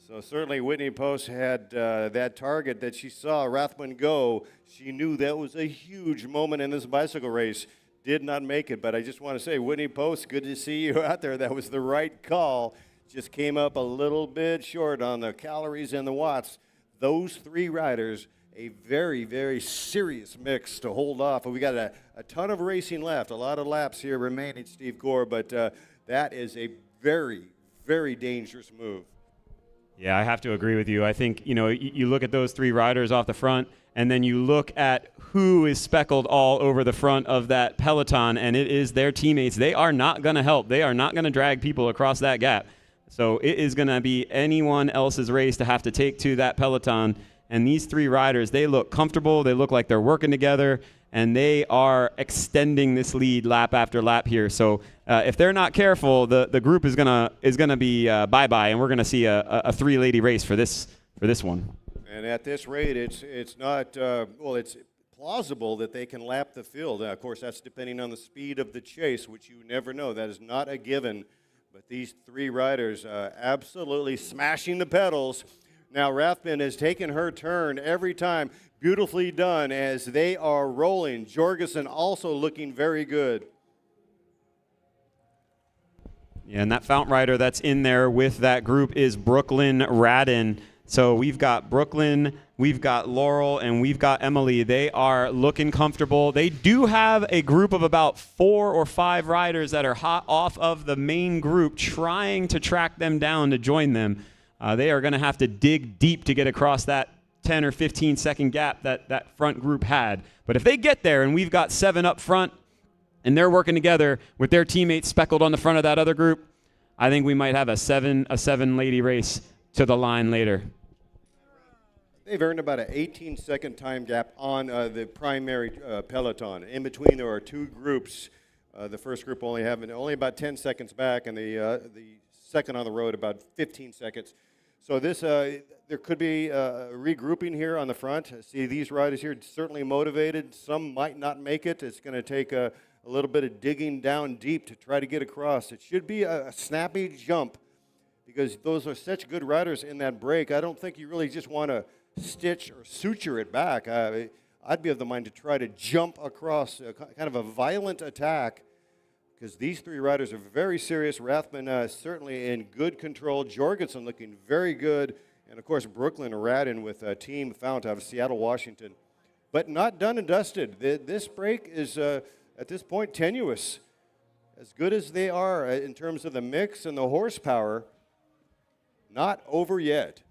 So certainly Whitney Post had that target that she saw Rathburn go. She knew that was a huge moment in this bicycle race. Did not make it, but I just want to say, Whitney Post, good to see you out there. That was the right call. Just came up a little bit short on the calories and the watts. Those 3 riders, a very, very serious mix to hold off. We got a ton of racing left, a lot of laps here remaining, Steve Gore, but that is a very, very dangerous move. Yeah, I have to agree with you. I think, you look at those 3 riders off the front, and then you look at who is speckled all over the front of that peloton, and it is their teammates. They are not going to help. They are not going to drag people across that gap. So it is going to be anyone else's race to have to take to that peloton. And these 3 riders, they look comfortable. They look like they're working together, and they are extending this lead lap after lap here. So if they're not careful, the group is gonna be bye-bye, and we're going to see a 3-lady race for this one. And at this rate, it's not it's plausible that they can lap the field. Of course, that's depending on the speed of the chase, which you never know. That is not a given. But these three riders absolutely smashing the pedals. Now Rathbun has taken her turn every time. Beautifully done as they are rolling. Jorgensen also looking very good. Yeah, and that Fount rider that's in there with that group is Brooklyn Radin. So we've got Brooklyn, we've got Laurel, and we've got Emily. They are looking comfortable. They do have a group of about 4 or 5 riders that are hot off of the main group trying to track them down to join them. They are going to have to dig deep to get across that 10 or 15 second gap that front group had. But if they get there and we've got 7 up front and they're working together with their teammates speckled on the front of that other group, I think we might have a seven lady race to the line later. They've earned about an 18-second time gap on the primary peloton. In between, there are 2 groups. The first group only about 10 seconds back, and the second on the road about 15 seconds. So this there could be regrouping here on the front. See these riders here certainly motivated. Some might not make it. It's going to take a little bit of digging down deep to try to get across. It should be a snappy jump because those are such good riders in that break. I don't think you really just want to stitch or suture it back. I'd be of the mind to try to jump across kind of a violent attack because these 3 riders are very serious. Rathbun certainly in good control. Jorgensen looking very good. And, of course, Brooklyn Radin with Team Fount out of Seattle, Washington. But not done and dusted. This break is, at this point, tenuous. As good as they are in terms of the mix and the horsepower, not over yet.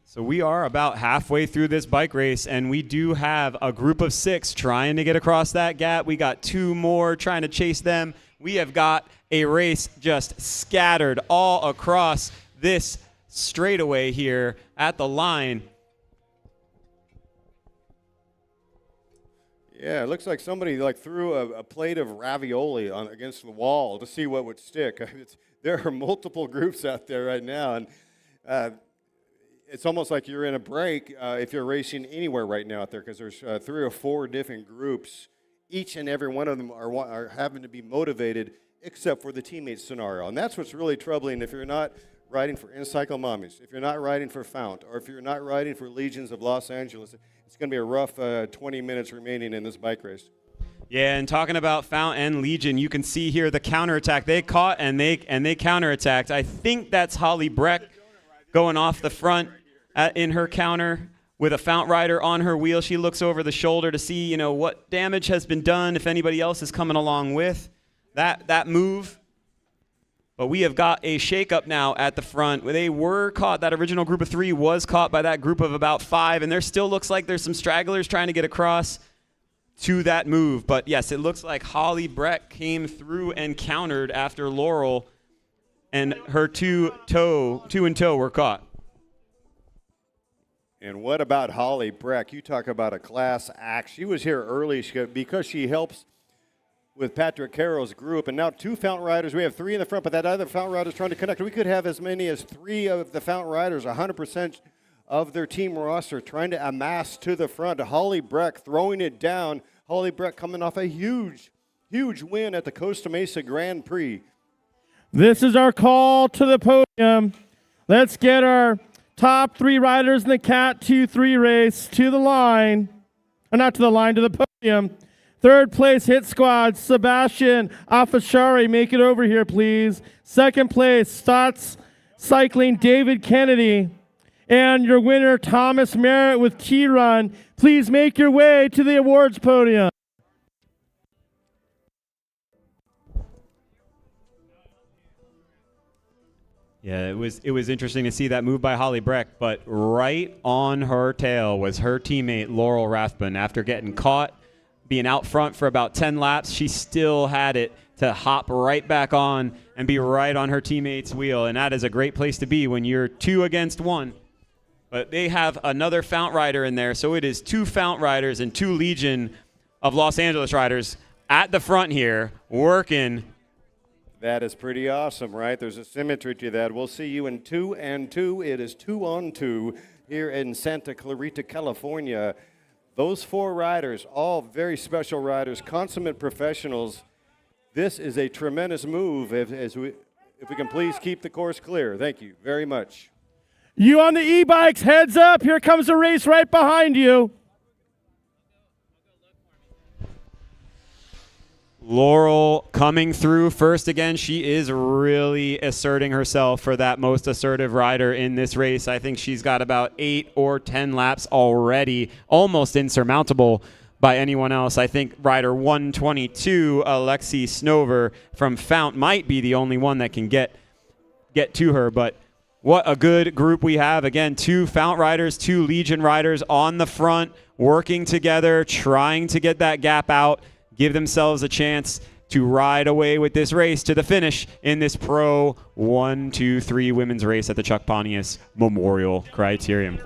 So we are about halfway through this bike race, and we do have a group of 6 trying to get across that gap. We got 2 more trying to chase them. We have got a race just scattered all across this straightaway here at the line. Yeah, it looks like somebody threw a plate of ravioli against the wall to see what would stick. There are multiple groups out there right now, and it's almost like you're in a break if you're racing anywhere right now out there because there's 3 or 4 different groups. Each and every one of them are having to be motivated except for the teammate scenario. And that's what's really troubling if you're not riding for Encycle Mommies, if you're not riding for Fount, or if you're not riding for Legions of Los Angeles. It's going to be a rough 20 minutes remaining in this bike race. Yeah, and talking about Fount and Legion, you can see here the counterattack. They caught and they counterattacked. I think that's Holly Breck going off the front in her counter with a Fount rider on her wheel. She looks over the shoulder to see, what damage has been done, if anybody else is coming along with that move. But we have got a shakeup now at the front. They were caught. That original group of 3 was caught by that group of about 5, and there still looks like there's some stragglers trying to get across to that move. But yes, it looks like Holly Breck came through and countered after Laurel and her two in tow were caught. And what about Holly Breck? You talk about a class act. She was here early because she helps with Patrick Carroll's group. And now 2 Fount riders. We have 3 in the front, but that other Fount rider is trying to connect. We could have as many as 3 of the Fount riders, 100% of their team roster, trying to amass to the front. Holly Breck throwing it down. Holly Breck coming off a huge win at the Costa Mesa Grand Prix. This is our call to the podium. Let's get our top 3 riders in the Cat 2-3 race to the line. Or not to the line, to the podium. 3rd place, Hit Squad, Sebastian Afashari. Make it over here, please. 2nd place, Stotts Cycling, David Kennedy. And your winner, Thomas Merritt with T-Run. Please make your way to the awards podium. Yeah, it was interesting to see that move by Holly Breck, but right on her tail was her teammate Laurel Rathbun. After getting caught, being out front for about 10 laps, she still had it to hop right back on and be right on her teammate's wheel, and that is a great place to be when you're 2 against 1. But they have another Fount rider in there, so it is 2 Fount riders and 2 Legion of Los Angeles riders at the front here working. That is pretty awesome, right? There's a symmetry to that. We'll see you in 2 and 2. It is 2 on 2 here in Santa Clarita, California. Those 4 riders, all very special riders, consummate professionals. This is a tremendous move if we can please keep the course clear. Thank you very much. You on the e-bikes, heads up. Here comes the race right behind you. Laurel coming through first again. She is really asserting herself for that most assertive rider in this race. I think she's got about 8 or 10 laps already, almost insurmountable by anyone else. I think rider 122, Alexi Snover from Fount, might be the only one that can get to her. But what a good group we have. Again, 2 Fount riders, 2 Legion riders on the front, working together, trying to get that gap out, give themselves a chance to ride away with this race to the finish in this Pro 1-2-3 women's race at the Chuck Pontius Memorial Criterium.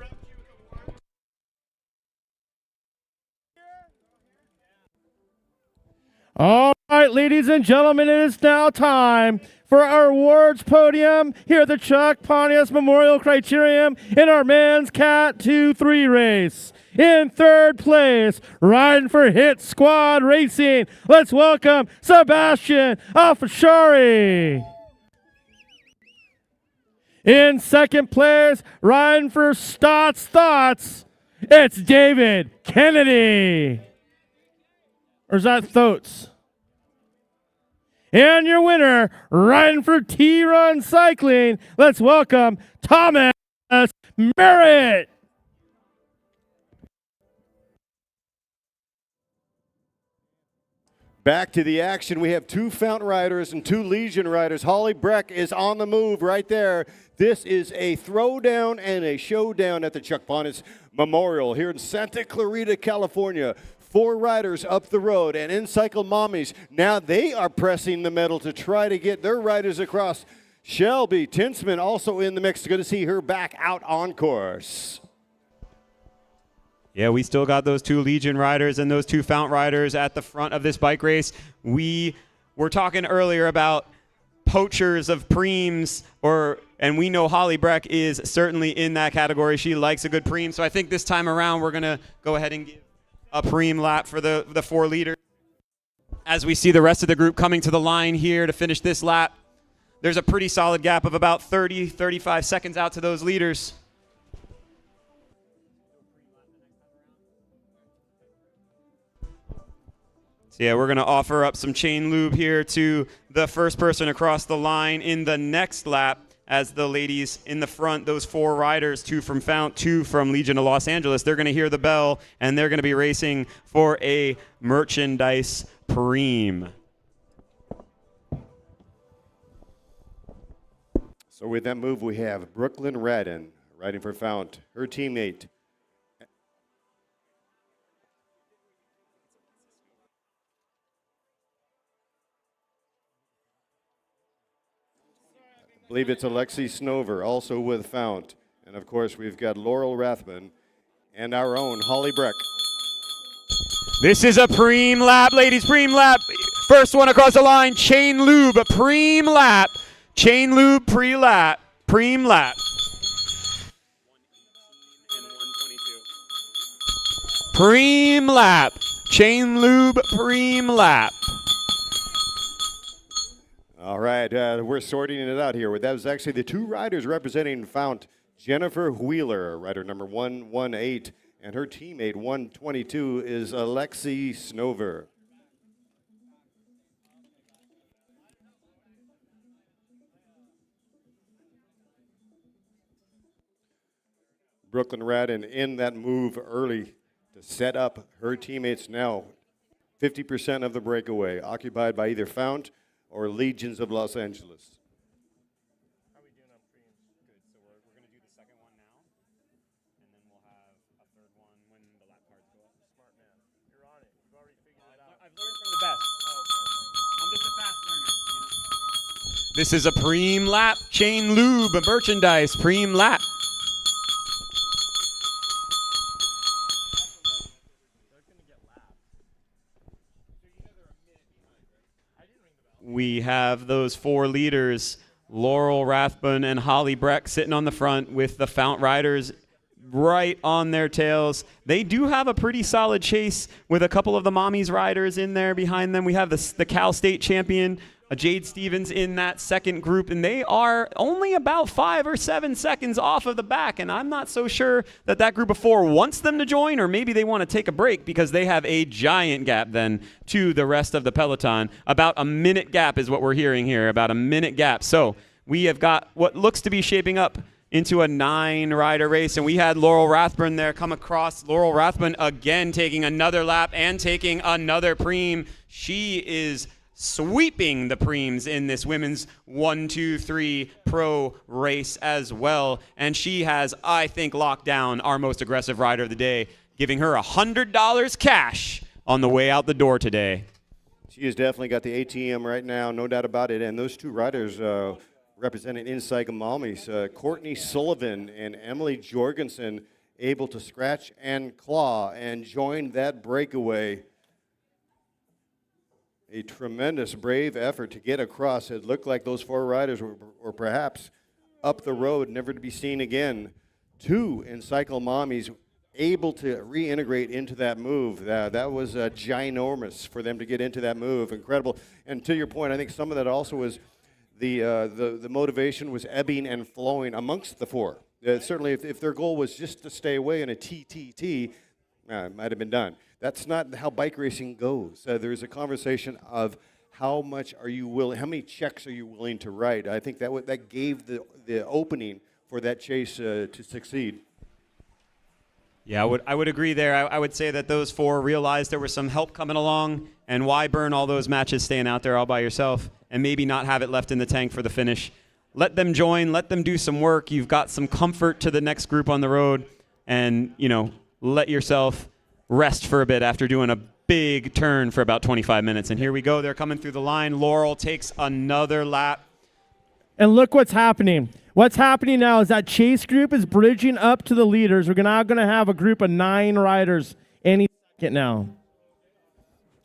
All right, ladies and gentlemen, it is now time for our awards podium here at the Chuck Pontius Memorial Criterium in our men's Cat 2-3 race. In third place, riding for Hit Squad Racing, let's welcome Sebastian Afashari. In second place, riding for Stotts Thoughts, it's David Kennedy. Or is that Thotes? And your winner, riding for T-Run Cycling, let's welcome Thomas Merritt. Back to the action. We have 2 Fount riders and 2 Legion riders. Holly Breck is on the move right there. This is a throwdown and a showdown at the Chuck Pontius Memorial here in Santa Clarita, California. 4 riders up the road, and in cycle mommies. Now they are pressing the metal to try to get their riders across. Shelby Tinsman also in the mix. Good to see her back out on course. Yeah, we still got those 2 Legion riders and those 2 Fount riders at the front of this bike race. We were talking earlier about poachers of preems, and we know Holly Breck is certainly in that category. She likes a good preem, so I think this time around we're going to go ahead and give a preem lap for the 4 leaders. As we see the rest of the group coming to the line here to finish this lap, there's a pretty solid gap of about 30-35 seconds out to those leaders. So yeah, we're going to offer up some chain lube here to the first person across the line in the next lap as the ladies in the front, those 4 riders, 2 from Fount, 2 from Legion of Los Angeles, they're going to hear the bell, and they're going to be racing for a merchandise preem. So with that move, we have Brooklyn Radden riding for Fount. Her teammate, I believe it's Alexi Snover, also with Fount. And of course, we've got Laurel Rathman and our own Holly Breck. This is a preem lap, ladies, preem lap. First one across the line, chain lube, a preem lap. Chain lube, pre-lap, preem lap. Preem lap, chain lube, preem lap. All right, we're sorting it out here. That was actually the 2 riders representing Fount. Jennifer Wheeler, rider number 118, and her teammate 122 is Alexi Snover. Brooklyn Radden in that move early to set up her teammates now. 50% of the breakaway occupied by either Fount or Legions of Los Angeles. How are we doing on preems? Good. So we're going to do the second one now, and then we'll have a third one when the lap cards go up. Smart man. You're on it. You've already figured it out. I've learned from the best. Oh, okay. I'm just a fast learner. You know? This is a preem lap, chain lube, a merchandise, preem lap. We have those 4 leaders, Laurel Rathbun and Holly Breck, sitting on the front with the Fount riders right on their tails. They do have a pretty solid chase with a couple of the Mommies riders in there behind them. We have the Cal State champion, Jade Stevens, in that second group, and they are only about 5 or 7 seconds off of the back, and I'm not so sure that that group of 4 wants them to join, or maybe they want to take a break because they have a giant gap then to the rest of the peloton. About a minute gap is what we're hearing here, about a minute gap. So we have got what looks to be shaping up into a 9-rider race, and we had Laurel Rathburn there come across. Laurel Rathburn again taking another lap and taking another preem. She is sweeping the preems in this women's 1-2-3 pro race as well, and she has, I think, locked down our most aggressive rider of the day, giving her $100 cash on the way out the door today. She has definitely got the ATM right now, no doubt about it, and those 2 riders representing Inside Malmies, Courtney Sullivan and Emily Jorgensen, able to scratch and claw and join that breakaway. A tremendous, brave effort to get across. It looked like those 4 riders were perhaps up the road, never to be seen again. 2 Encycle Mommies able to reintegrate into that move. That was ginormous for them to get into that move. Incredible. And to your point, I think some of that also was the motivation was ebbing and flowing amongst the 4. Certainly, if their goal was just to stay away in a TTT, it might have been done. That's not how bike racing goes. There's a conversation of how much are you willing, how many checks are you willing to write? I think that gave the opening for that chase to succeed. Yeah, I would agree there. I would say that those 4 realized there was some help coming along, and why burn all those matches staying out there all by yourself and maybe not have it left in the tank for the finish. Let them join, let them do some work. You've got some comfort to the next group on the road, and, let yourself rest for a bit after doing a big turn for about 25 minutes. And here we go. They're coming through the line. Laurel takes another lap. And look what's happening. What's happening now is that chase group is bridging up to the leaders. We're now going to have a group of 9 riders any second now.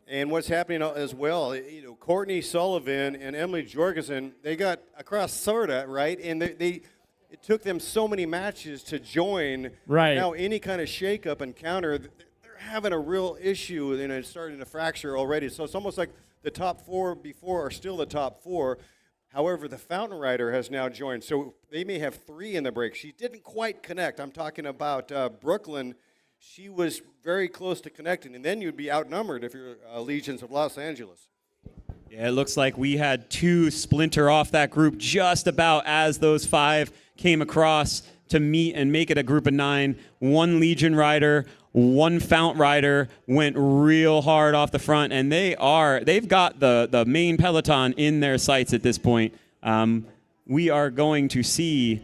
And what's happening as well, Courtney Sullivan and Emily Jorgensen, they got across sorta, right? And it took them so many matches to join. Right. Now any kind of shakeup and counter, they're having a real issue, and it's starting to fracture already. So it's almost like the top 4 before are still the top 4. However, the Fountain Rider has now joined, so they may have 3 in the break. She didn't quite connect. I'm talking about Brooklyn. She was very close to connecting, and then you'd be outnumbered if you're Legions of Los Angeles. Yeah, it looks like we had 2 splinter off that group just about as those 5 came across to meet and make it a group of 9. 1 Legion rider, 1 Fount rider went real hard off the front, and they've got the main peloton in their sights at this point. We are going to see,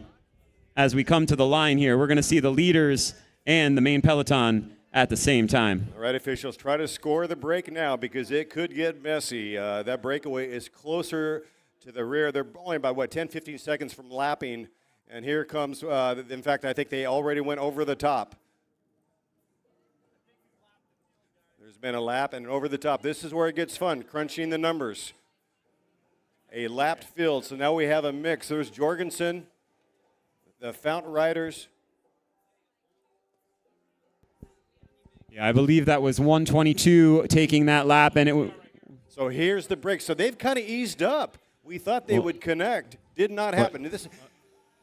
as we come to the line here, we're going to see the leaders and the main peloton at the same time. All right, officials, try to score the break now because it could get messy. That breakaway is closer to the rear. They're only about, 10, 15 seconds from lapping. And here comes, in fact, I think they already went over the top. There's been a lap and over the top. This is where it gets fun, crunching the numbers. A lapped field, so now we have a mix. There's Jorgensen, the Fountain Riders. Yeah, I believe that was 122 taking that lap, and So here's the break. So they've kind of eased up. We thought they would connect. Did not happen. This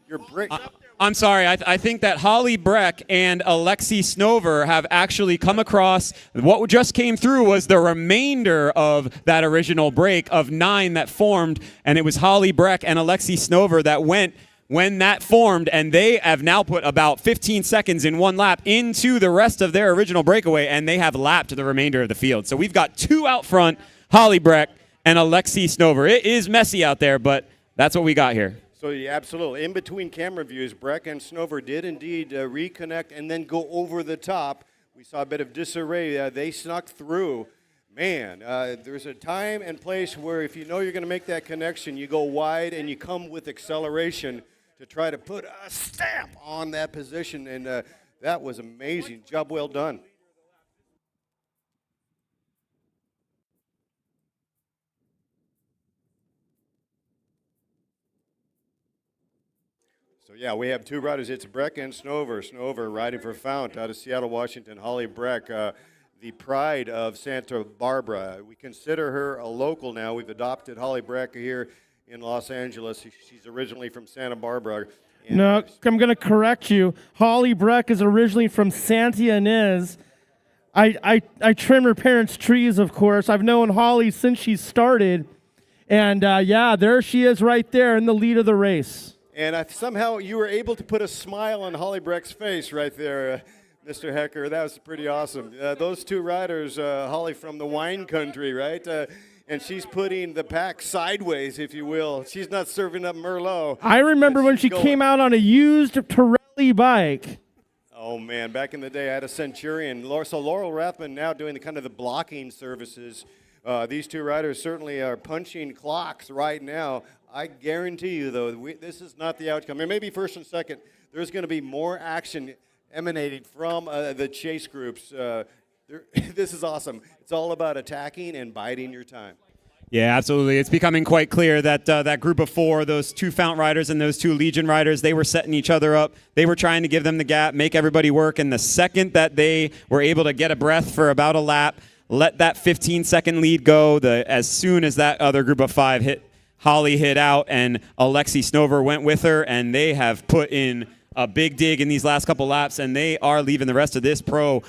your break. I'm sorry. I think that Holly Breck and Alexi Snover have actually come across. What just came through was the remainder of that original break of 9 that formed, and it was Holly Breck and Alexi Snover that went when that formed, and they have now put about 15 seconds in 1 lap into the rest of their original breakaway, and they have lapped the remainder of the field. So we've got 2 out front, Holly Breck and Alexi Snover. It is messy out there, but that's what we got here. So, yeah, absolutely. In between camera views, Breck and Snover did indeed reconnect and then go over the top. We saw a bit of disarray. They snuck through. Man, there's a time and place where if you know you're going to make that connection, you go wide and you come with acceleration to try to put a stamp on that position. And that was amazing. Job well done. So yeah, we have two riders. It's Breck and Snover. Snover riding for Fount out of Seattle, Washington. Holly Breck, the pride of Santa Barbara. We consider her a local now. We've adopted Holly Breck here in Los Angeles. She's originally from Santa Barbara. And No, I'm going to correct you. Holly Breck is originally from Santa Ynez. I trim her parents' trees, of course. I've known Holly since she started. And yeah, there she is right there in the lead of the race. And somehow you were able to put a smile on Holly Breck's face right there, Mr. Hecker. That was pretty awesome. Those two riders, Holly from the wine country, right? And she's putting the pack sideways, if you will. She's not serving up Merlot. I remember when she came out on a used Pirelli bike. Oh, man. Back in the day, I had a Centurion. So Laurel Rathman now doing the blocking services. These two riders certainly are punching clocks right now. I guarantee you, though, this is not the outcome. And maybe first and second, there's going to be more action emanating from the chase groups. This is awesome. It's all about attacking and biding your time. Yeah, absolutely. It's becoming quite clear that that group of four, those two Fount riders and those two Legion riders, they were setting each other up. They were trying to give them the gap, make everybody work. And the second that they were able to get a breath for about a lap, let that 15-second lead go, as soon as that other group of five hit, Holly hit out, and Alexi Snover went with her, and they have put in a big dig in these last couple laps, and they are leaving the rest of this Pro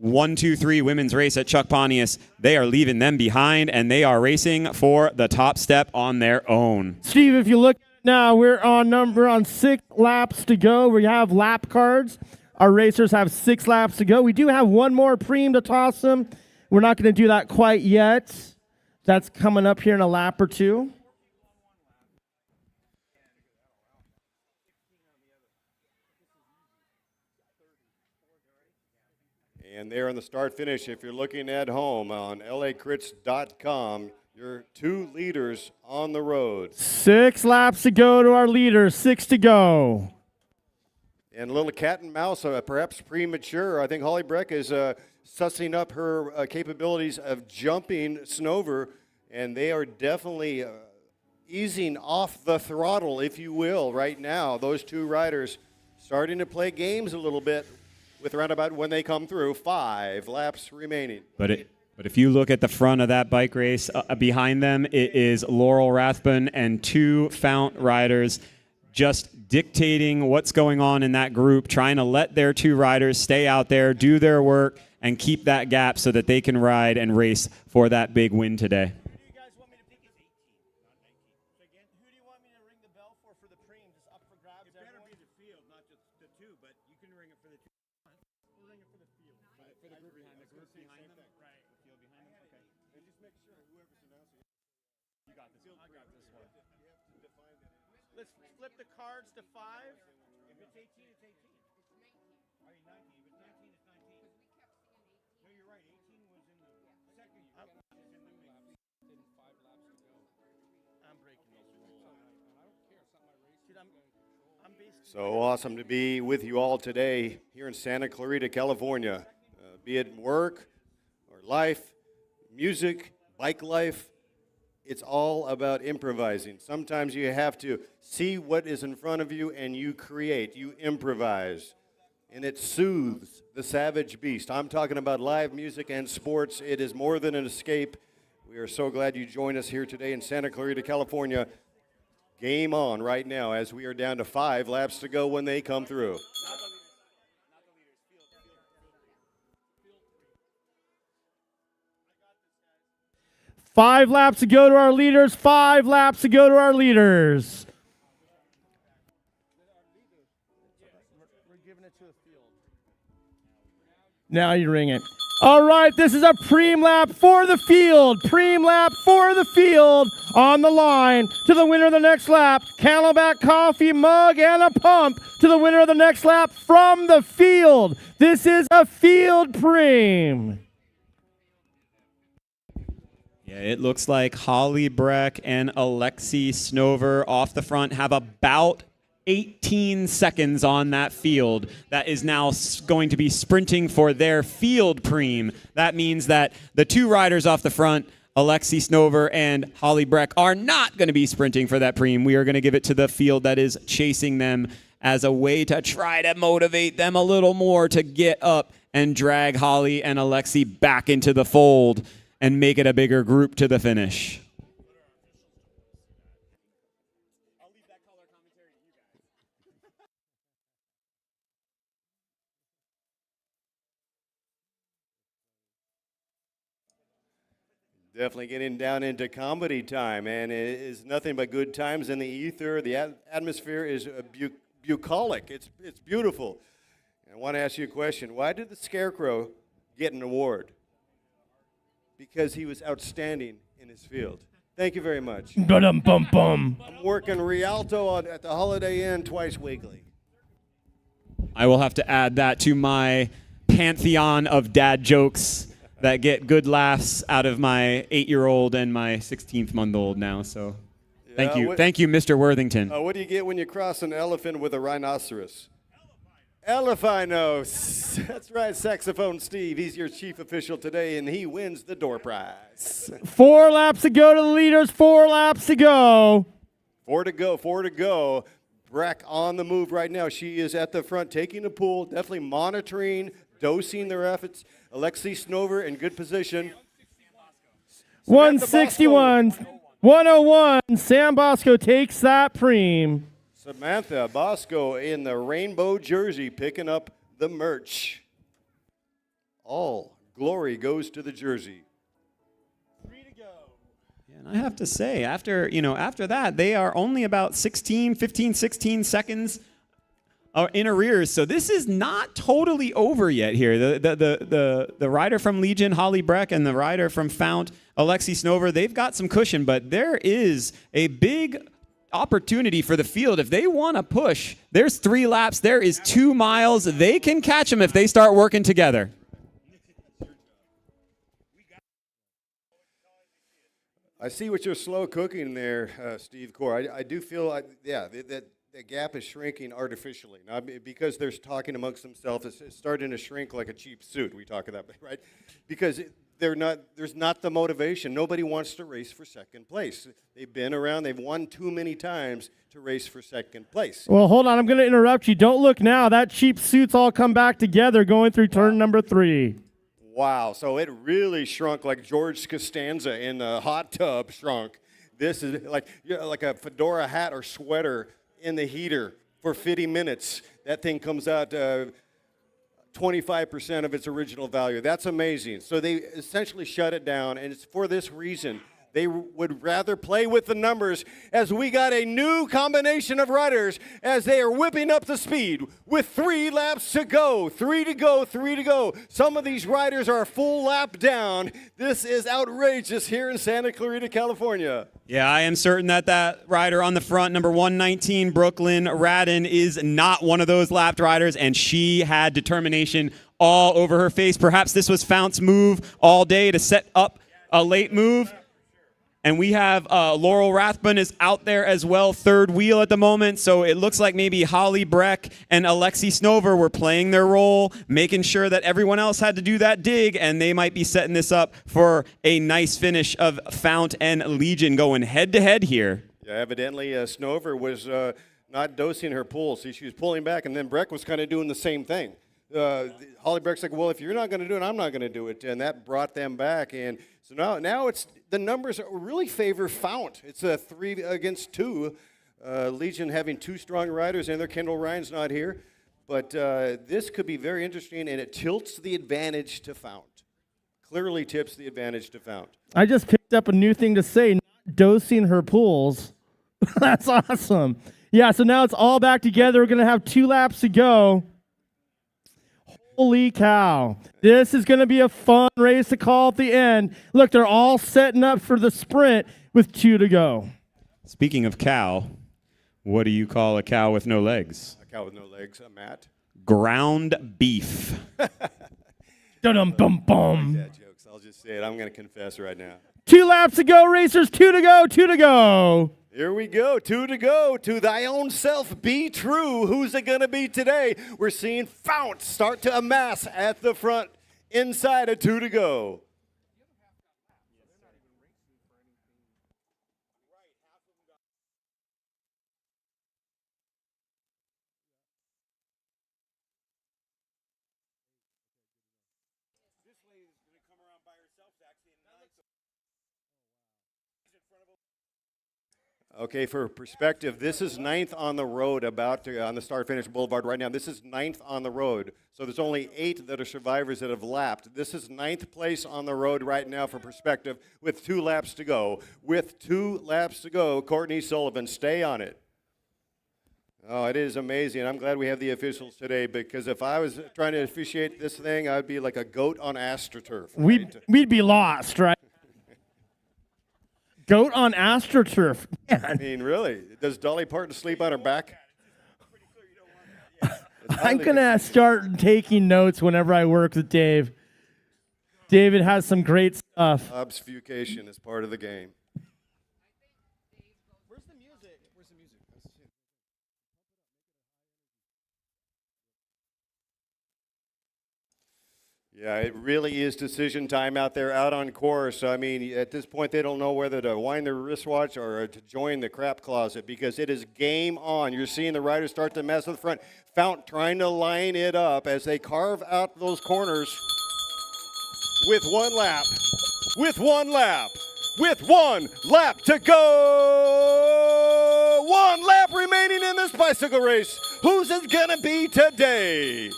1-2-3 women's race at Chuck Pontius. They are leaving them behind, and they are racing for the top step on their own. Steve, if you look now, we're on 6 laps to go. We have lap cards. Our racers have 6 laps to go. We do have one more preem to toss them. We're not going to do that quite yet. That's coming up here in a lap or two. And there on the start finish, if you're looking at home on lacrits.com, your two leaders on the road. 6 laps to go to our leaders, 6 to go. And a little cat and mouse, perhaps premature. I think Holly Breck is sussing up her capabilities of jumping Snover, and they are definitely easing off the throttle, if you will, right now. Those two riders starting to play games a little bit with roundabout when they come through. 5 laps remaining. But if you look at the front of that bike race, behind them, it is Laurel Rathbun and 2 Fount riders just dictating what's going on in that group, trying to let their 2 riders stay out there, do their work, and keep that gap so that they can ride and race for that big win today. Who do you guys want me to pick as 18, not 19? So again, who do you want me to ring the bell for the preem? Just up for grabs? It better be the field, not just the 2, but you can ring it for the 2. We'll ring it for the field. Right, for the group behind them. The group behind them? Right. The field behind them? Okay. And just make sure whoever's announcing. You got this. I got this one. Let's flip the cards to 5. If it's 18, it's 18. I mean 19. If it's 19, it's 19. No, you're right. 18 was in the second. I'm breaking those rules. I don't care. It's not my race. Dude, I'm basically. So awesome to be with you all today here in Santa Clarita, California. Be it work or life, music, bike life, it's all about improvising. Sometimes you have to see what is in front of you and you create, you improvise. And it soothes the savage beast. I'm talking about live music and sports. It is more than an escape. We are so glad you joined us here today in Santa Clarita, California. Game on right now as we are down to 5 laps to go when they come through. 5 laps to go to our leaders. 5 laps to go to our leaders. Now you ring it. All right, this is a preem lap for the field. Preem lap for the field on the line. To the winner of the next lap, Camelback coffee mug and a pump. To the winner of the next lap from the field. This is a field preem. Yeah, it looks like Holly Breck and Alexi Snover off the front have about 18 seconds on that field that is now going to be sprinting for their field preem. That means that the 2 riders off the front, Alexi Snover and Holly Breck, are not going to be sprinting for that preem. We are going to give it to the field that is chasing them as a way to try to motivate them a little more to get up and drag Holly and Alexi back into the fold and make it a bigger group to the finish. Definitely getting down into comedy time, and it is nothing but good times in the ether. The atmosphere is bucolic. It's beautiful. And I want to ask you a question. Why did the Scarecrow get an award? Because he was outstanding in his field. Thank you very much. Ba-dum-bum-bum. I'm working Rialto at the Holiday Inn twice weekly. I will have to add that to my pantheon of dad jokes that get good laughs out of my 8-year-old and my 16th-month-old now. So thank you. Thank you, Mr. Worthington. What do you get when you cross an elephant with a rhinoceros? Elefino. That's right, Saxophone Steve. He's your chief official today, and he wins the door prize. 4 laps to go to the leaders. 4 laps to go. 4 to go. 4 to go. Breck on the move right now. She is at the front taking a pull, definitely monitoring, dosing their efforts. Alexi Snover in good position. 161. 101. Sam Bosco takes that preem. Samantha Bosco in the rainbow jersey picking up the merch. All glory goes to the jersey. 3 to go. And I have to say, after that, they are only about 16 seconds in arrears. So this is not totally over yet here. The rider from Legion, Holly Breck, and the rider from Fount, Alexi Snover, they've got some cushion, but there is a big opportunity for the field. If they want to push, there's 3 laps, there is 2 miles. They can catch them if they start working together. I see what you're slow cooking there, Steve Core. I do feel, that the gap is shrinking artificially. Not because they're talking amongst themselves. It's starting to shrink like a cheap suit. We talk about, right? Because there's not the motivation. Nobody wants to race for second place. They've been around. They've won too many times to race for second place. Well, hold on. I'm going to interrupt you. Don't look now. That cheap suit's all come back together going through turn number 3. Wow. So it really shrunk like George Costanza in the hot tub shrunk. This is like a fedora hat or sweater in the heater for 50 minutes. That thing comes out 25% of its original value. That's amazing. So they essentially shut it down, and it's for this reason. They would rather play with the numbers as we got a new combination of riders as they are whipping up the speed with 3 laps to go. 3 to go, 3 to go. Some of these riders are a full lap down. This is outrageous here in Santa Clarita, California. Yeah, I am certain that rider on the front, number 119, Brooklyn Radden, is not one of those lapped riders, and she had determination all over her face. Perhaps this was Fount's move all day to set up a late move. And we have Laurel Rathbun is out there as well, third wheel at the moment. So it looks like maybe Holly Breck and Alexi Snover were playing their role, making sure that everyone else had to do that dig, and they might be setting this up for a nice finish of Fount and Legion going head-to-head here. Yeah, evidently Snover was not dosing her pull. See, she was pulling back, and then Breck was kind of doing the same thing. Holly Breck's like, well, if you're not going to do it, I'm not going to do it. And that brought them back. And so now it's the numbers really favor Fount. It's a 3 against 2. Legion having 2 strong riders, and their Kendall Ryan's not here. But this could be very interesting, and it tilts the advantage to Fount. Clearly tips the advantage to Fount. I just picked up a new thing to say, not dosing her pools. That's awesome. Yeah, so now it's all back together. We're going to have 2 laps to go. Holy cow. This is going to be a fun race to call at the end. Look, they're all setting up for the sprint with 2 to go. Speaking of cow, what do you call a cow with no legs? A cow with no legs, Matt. Ground beef. Dum-bum-bum. Dad jokes. I'll just say it. I'm going to confess right now. 2 laps to go, racers. 2 to go, 2 to go. Here we go, 2 to go. To thy own self be true. Who's it going to be today? We're seeing Fount start to amass at the front inside of 2 to go. Okay, for perspective, this is ninth on the road on the start-finish boulevard right now. This is ninth on the road. So there's only 8 that are survivors that have lapped. This is 9th place on the road right now for perspective with 2 laps to go. With 2 laps to go, Courtney Sullivan, stay on it. Oh, it is amazing. I'm glad we have the officials today because if I was trying to officiate this thing, I'd be like a goat on AstroTurf. Right? We'd be lost, right? Goat on AstroTurf. Man. I mean, really? Does Dolly Parton sleep on her back? I'm going to start taking notes whenever I work with Dave. David has some great stuff. Obfuscation is part of the game. Where's the music? Yeah, it really is decision time out there, out on course. I mean, at this point, they don't know whether to wind their wristwatch or to join the crap closet because it is game on. You're seeing the riders start to mess with the front. Fount trying to line it up as they carve out those corners with 1 lap. With 1 lap. With 1 lap to go. 1 lap remaining in this bicycle race. Who's it going to be today?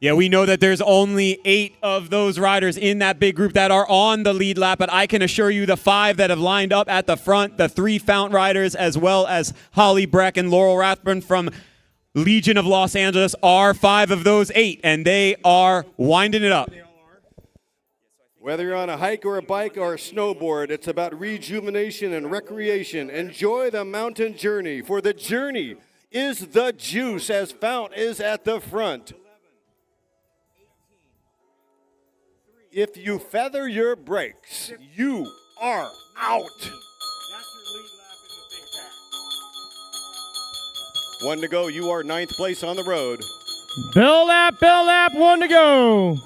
Yeah, we know that there's only 8 of those riders in that big group that are on the lead lap, but I can assure you the 5 that have lined up at the front, the 3 Fount riders, as well as Holly Breck and Laurel Rathburn from Legion of Los Angeles are 5 of those 8, and they are winding it up. Whether you're on a hike or a bike or a snowboard, it's about rejuvenation and recreation. Enjoy the mountain journey, for the journey is the juice as Fount is at the front. If you feather your brakes, you are out. 1 to go. You are 9th place on the road. Bill lap, 1 to go.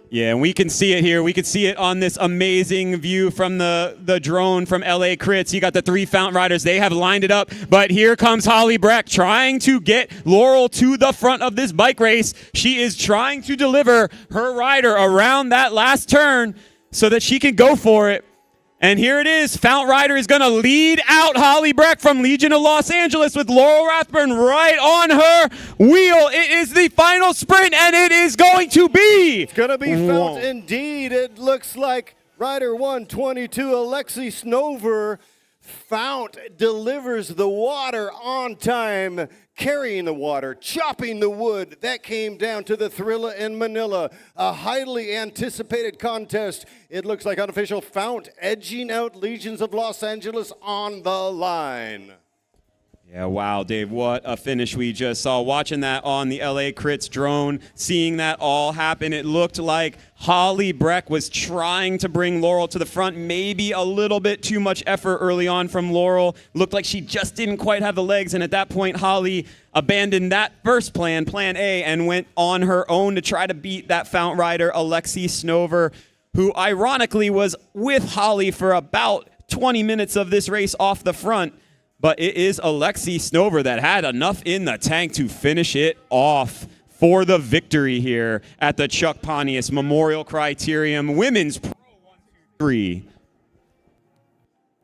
Yeah, and we can see it here. We can see it on this amazing view from the drone from LA Crits. You got the 3 Fount riders. They have lined it up, but here comes Holly Breck trying to get Laurel to the front of this bike race. She is trying to deliver her rider around that last turn so that she can go for it. And here it is. Fount rider is going to lead out Holly Breck from Legion of Los Angeles with Laurel Rathburn right on her wheel. It is the final sprint, and it is going to be. It's going to be Fount indeed. It looks like rider 122, Alexi Snover. Fount delivers the water on time, carrying the water, chopping the wood. That came down to the Thrilla in Manila. A highly anticipated contest. It looks like unofficial Fount edging out Legions of Los Angeles on the line. Yeah, wow, Dave, what a finish we just saw. Watching that on the LA Crits drone, seeing that all happen, it looked like Holly Breck was trying to bring Laurel to the front. Maybe a little bit too much effort early on from Laurel. Looked like she just didn't quite have the legs, and at that point, Holly abandoned that first plan, Plan A, and went on her own to try to beat that Fount rider, Alexi Snover, who ironically was with Holly for about 20 minutes of this race off the front. But it is Alexi Snover that had enough in the tank to finish it off for the victory here at the Chuck Pontius Memorial Criterium Women's Pro 1-2-3.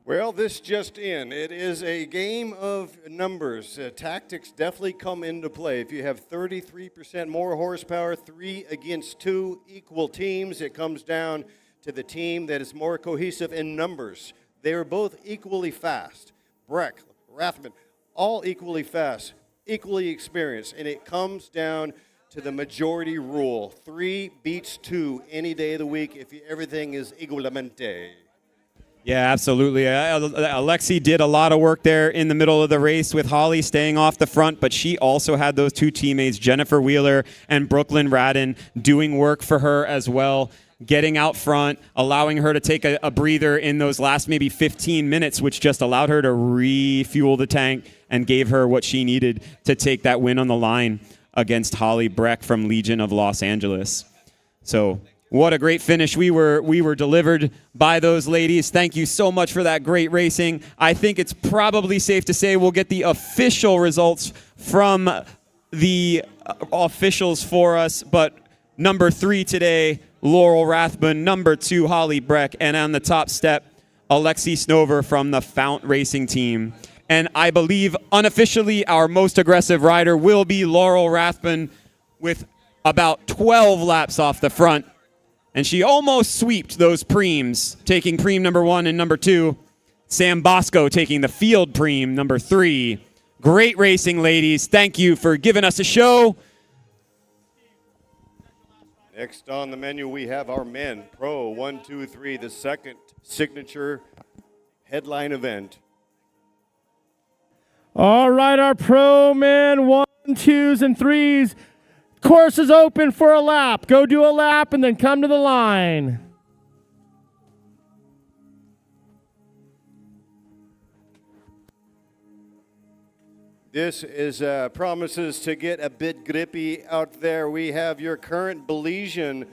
Well, this just in. It is a game of numbers. Tactics definitely come into play. If you have 33% more horsepower, 3 against 2 equal teams, it comes down to the team that is more cohesive in numbers. They are both equally fast. Breck, Rathman, all equally fast, equally experienced, and it comes down to the majority rule. 3 beats 2 any day of the week if everything is igualmente. Yeah, absolutely. Alexi did a lot of work there in the middle of the race with Holly staying off the front, but she also had those 2 teammates, Jennifer Wheeler and Brooklyn Radden, doing work for her as well, getting out front, allowing her to take a breather in those last maybe 15 minutes, which just allowed her to refuel the tank and gave her what she needed to take that win on the line against Holly Breck from Legion of Los Angeles. So what a great finish we were delivered by those ladies. Thank you so much for that great racing. I think it's probably safe to say we'll get the official results from the officials for us, but number 3 today Laurel Rathbun, number 2, Holly Breck, and on the top step, Alexi Snover from the Fount Racing team. And I believe unofficially our most aggressive rider will be Laurel Rathbun with about 12 laps off the front. And she almost sweeped those preems, taking preem number 1 and number 2. Sam Bosco taking the field preem number 3. Great racing, ladies. Thank you for giving us a show. Next on the menu, we have our men. Pro 1, 2, 3, the second signature headline event. All right, our pro men, 1, 2s, and 3s. Course is open for a lap. Go do a lap and then come to the line. This is promises to get a bit grippy out there. We have your current Belizean.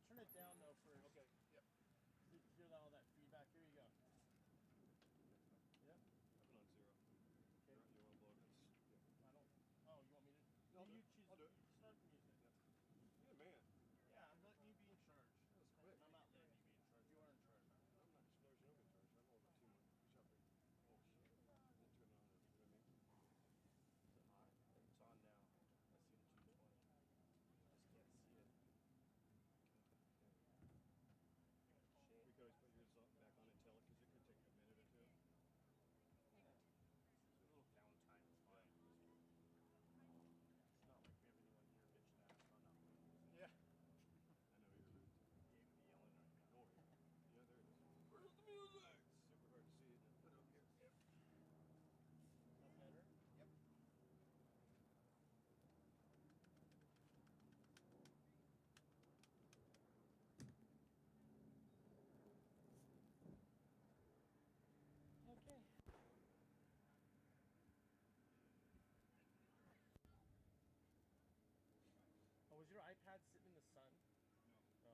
Turn it down though first. Okay. Yep. Hear all that feedback. Here you go. Yep. Put on 0. Okay. You want to blow this? I don't. Oh, you want me to? No, you choose. I'll do it. Start the music. You're the man. Yeah, I'm letting you be in charge. That's quick. I'm not letting you be in charge. You are in charge. I'm not in charge. You're in charge. I don't know about too much. Oh shit. Turn it on. You know what I mean? Is it hot? It's on now. I see the 220. I just can't see it. We could always put yours back on and tell it because it could take a minute or 2. A little downtime is fine. It's not like we have anyone here bitching at us on not losing. Yeah. I know you're losing. Yelling at me. Oh, yeah, there it is. Where's the music? Super hard to see it. Put it up here. Yep. That better? Yep. Okay. Oh, was your iPad sitting in the sun? No. Oh.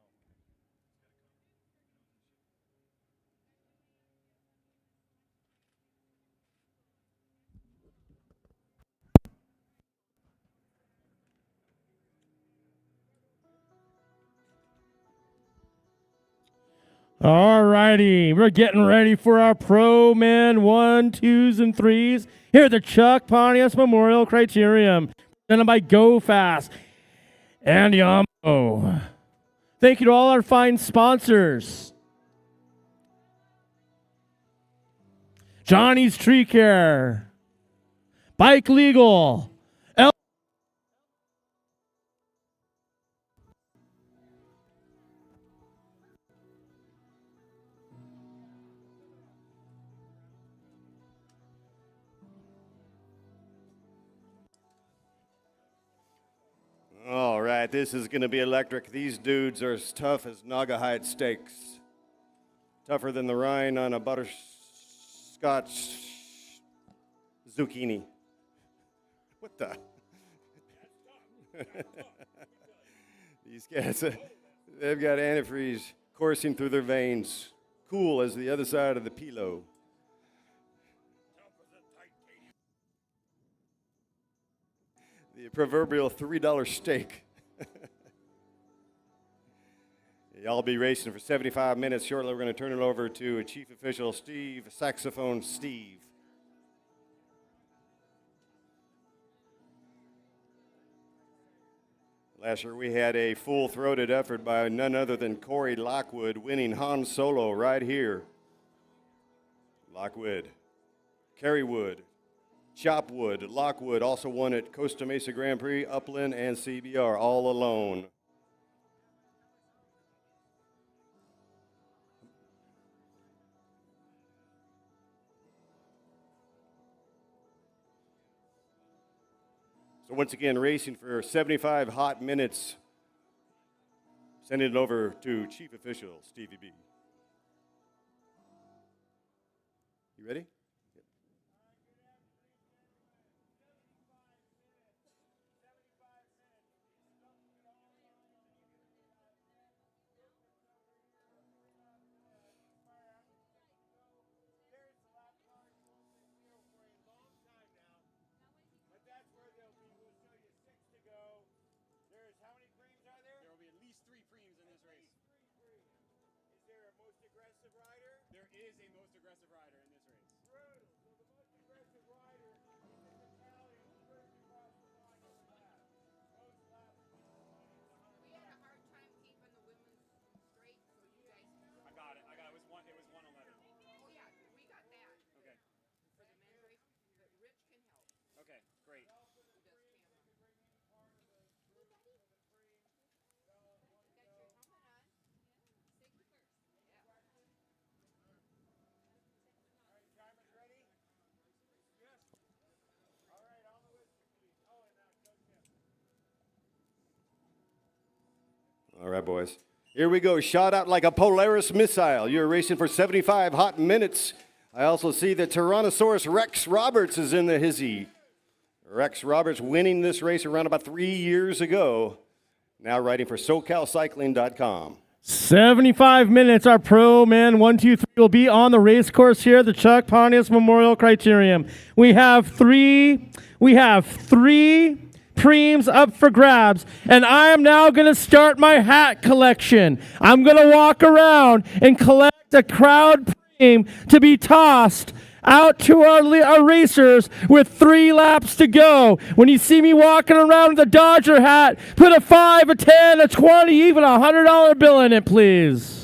All righty, we're getting ready for our pro men 1, 2s, and 3s here at the Chuck Pontius Memorial Criterium, presented by Go Fast and Yamaha. Thank you to all our fine sponsors: Johnny's Tree Care, Bike Legal, All right, this is going to be electric. These dudes are as tough as Naugahyde steaks. Tougher than the rind on a butterscotch zucchini. What the? These guys, they've got antifreeze coursing through their veins. Cool as the other side of the pillow. The proverbial $3 steak. Y'all be racing for 75 minutes. Shortly, we're going to turn it over to Chief Official Steve, Saxophone Steve. Last year, we had a full-throated effort by none other than Corey Lockwood, winning Han Solo right here. Lockwood, Kerry Wood, Chopwood, Lockwood also won at Costa Mesa Grand Prix, Upland, and CBR all alone. So once again, racing for 75 hot minutes. Sending it over to Chief Official Stevie B. You ready? There is a most aggressive rider in this race. We had a hard time keeping the women straight, so you guys. I got it. It was 111. Oh yeah, we got that. Okay. For the men's race, but Rich can help. Okay, great. Who does camera? Hey, buddy. Got your helmet on? Safety first. Yeah. All right, boys. Here we go. Shot out like a Polaris missile. You're racing for 75 hot minutes. I also see that Tyrannosaurus Rex Roberts is in the hizzy. Rex Roberts winning this race around about 3 years ago. Now riding for SoCalCycling.com. 75 minutes. Our pro man 1, 2, 3 will be on the race course here at the Chuck Pontius Memorial Criterium. We have three preems up for grabs, and I am now going to start my hat collection. I'm going to walk around and collect a crowd preem to be tossed out to our racers with 3 laps to go. When you see me walking around with a Dodger hat, put a 5, a 10, a 20, even a $100 bill in it, please.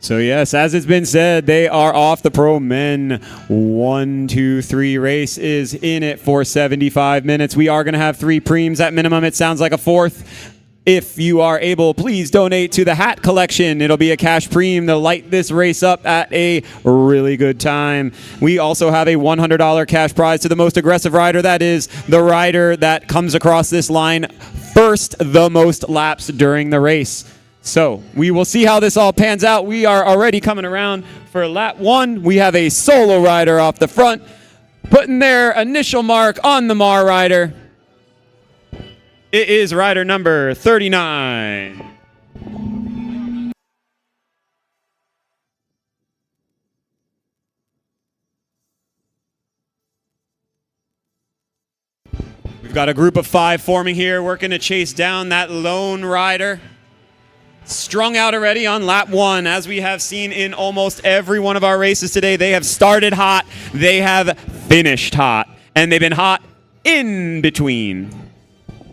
So yes, as it's been said, they are off. The pro men 1, 2, 3 race is in it for 75 minutes. We are going to have 3 preems at minimum. It sounds like a 4th. If you are able, please donate to the hat collection. It'll be a cash preem to light this race up at a really good time. We also have a $100 cash prize to the most aggressive rider. That is the rider that comes across this line first the most laps during the race. So we will see how this all pans out. We are already coming around for lap 1. We have a solo rider off the front, putting their initial mark on the Mar rider. It is rider number 39. We've got a group of 5 forming here, working to chase down that lone rider. Strung out already on lap 1, as we have seen in almost every one of our races today. They have started hot, they have finished hot, and they've been hot in between.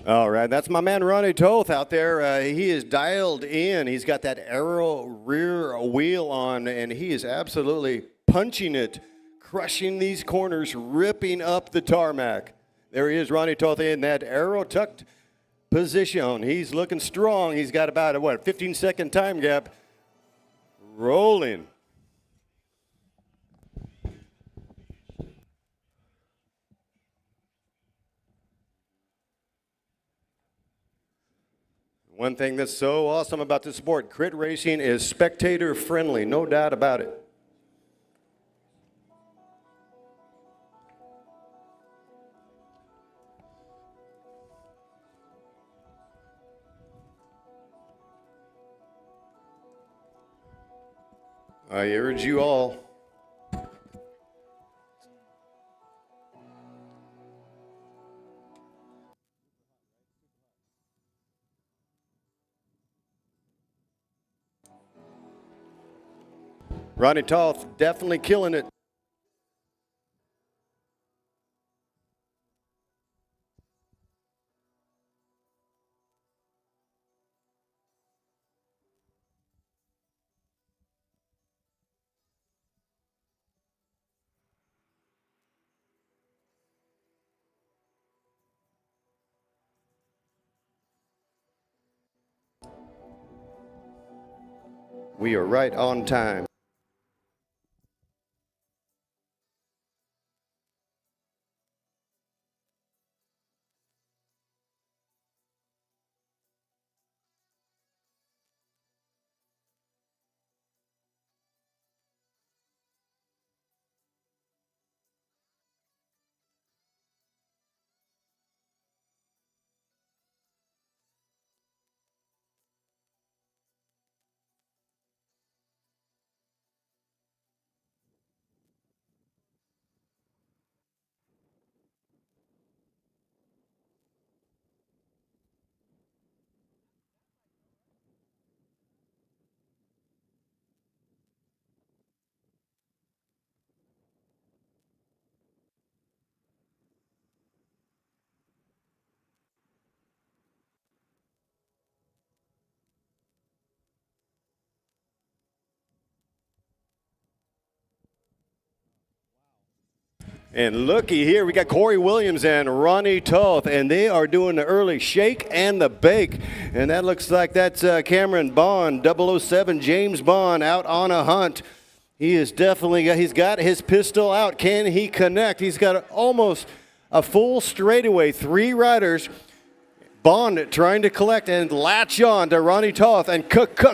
All right, that's my man Ronnie Toth out there. He is dialed in. He's got that aero rear wheel on, and he is absolutely punching it, crushing these corners, ripping up the tarmac. There he is, Ronnie Toth, in that aero tucked position. He's looking strong. He's got about a 15-second time gap. Rolling. One thing that's so awesome about this sport, crit racing, is spectator friendly, no doubt about it. I urge you all. Ronnie Toth definitely killing it. We are right on time. And looky here, we got Corey Williams and Ronnie Toth, and they are doing the early shake and the bake. And that looks like that's Cameron Bond, 007 James Bond out on a hunt. He is definitely, he's got his pistol out. Can he connect? He's got almost a full straightaway, 3 riders. Bond trying to collect and latch on to Ronnie Toth and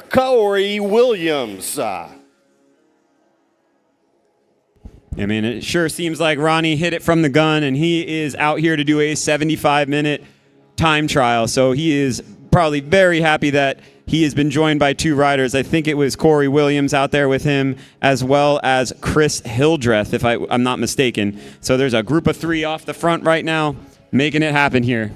Corey Williams. I mean, it sure seems like Ronnie hit it from the gun, and he is out here to do a 75-minute time trial. So he is probably very happy that he has been joined by 2 riders. I think it was Corey Williams out there with him, as well as Chris Hildreth, if I'm not mistaken. So there's a group of 3 off the front right now, making it happen here.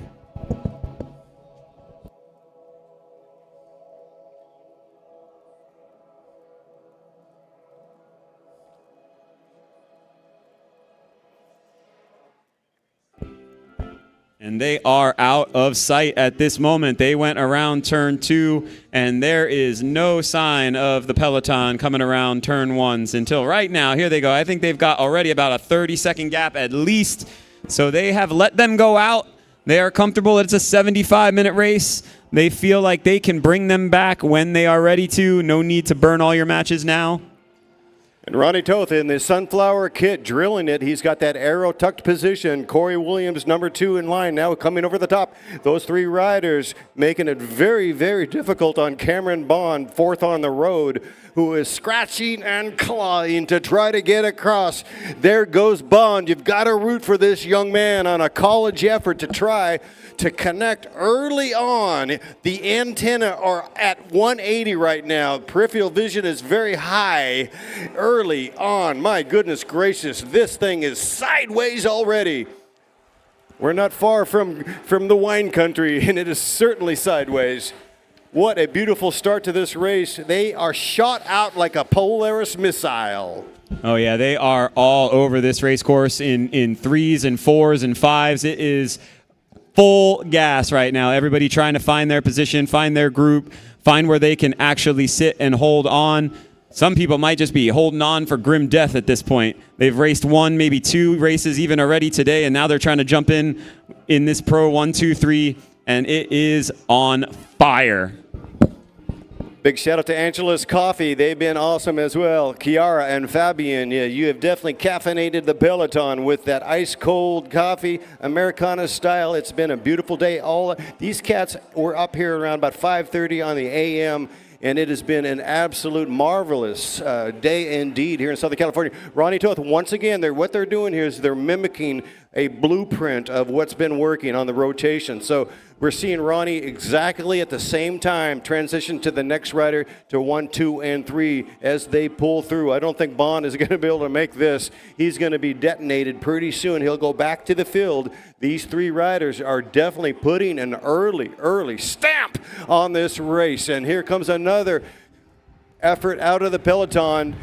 And they are out of sight at this moment. They went around turn 2, and there is no sign of the peloton coming around turn 1s until right now. Here they go. I think they've got already about a 30-second gap at least. So they have let them go out. They are comfortable. It's a 75-minute race. They feel like they can bring them back when they are ready to. No need to burn all your matches now. And Ronnie Toth in the sunflower kit, drilling it. He's got that arrow tucked position. Corey Williams, number 2 in line, now coming over the top. Those 3 riders making it very, very difficult on Cameron Bond, 4th on the road, who is scratching and clawing to try to get across. There goes Bond. You've got to root for this young man on a college effort to try to connect early on. The antenna are at 180 right now. Peripheral vision is very high early on. My goodness gracious, this thing is sideways already. We're not far from the wine country, and it is certainly sideways. What a beautiful start to this race. They are shot out like a Polaris missile. Oh, yeah, they are all over this race course in 3s and 4s and 5s. It is full gas right now. Everybody trying to find their position, find their group, find where they can actually sit and hold on. Some people might just be holding on for grim death at this point. They've raced 1, maybe 2 races even already today, and now they're trying to jump in this Pro 1, 2, 3, and it is on fire. Big shout out to Angela's Coffee. They've been awesome as well. Kiara and Fabian, yeah, you have definitely caffeinated the peloton with that ice cold coffee, Americana style. It's been a beautiful day. All these cats were up here around about 5:30 on the AM, and it has been an absolute marvelous day indeed here in Southern California. Ronnie Toth, once again, what they're doing here is they're mimicking a blueprint of what's been working on the rotation. So we're seeing Ronnie exactly at the same time transition to the next rider to 1, 2, and 3 as they pull through. I don't think Bond is going to be able to make this. He's going to be detonated pretty soon. He'll go back to the field. These 3 riders are definitely putting an early stamp on this race. And here comes another effort out of the peloton.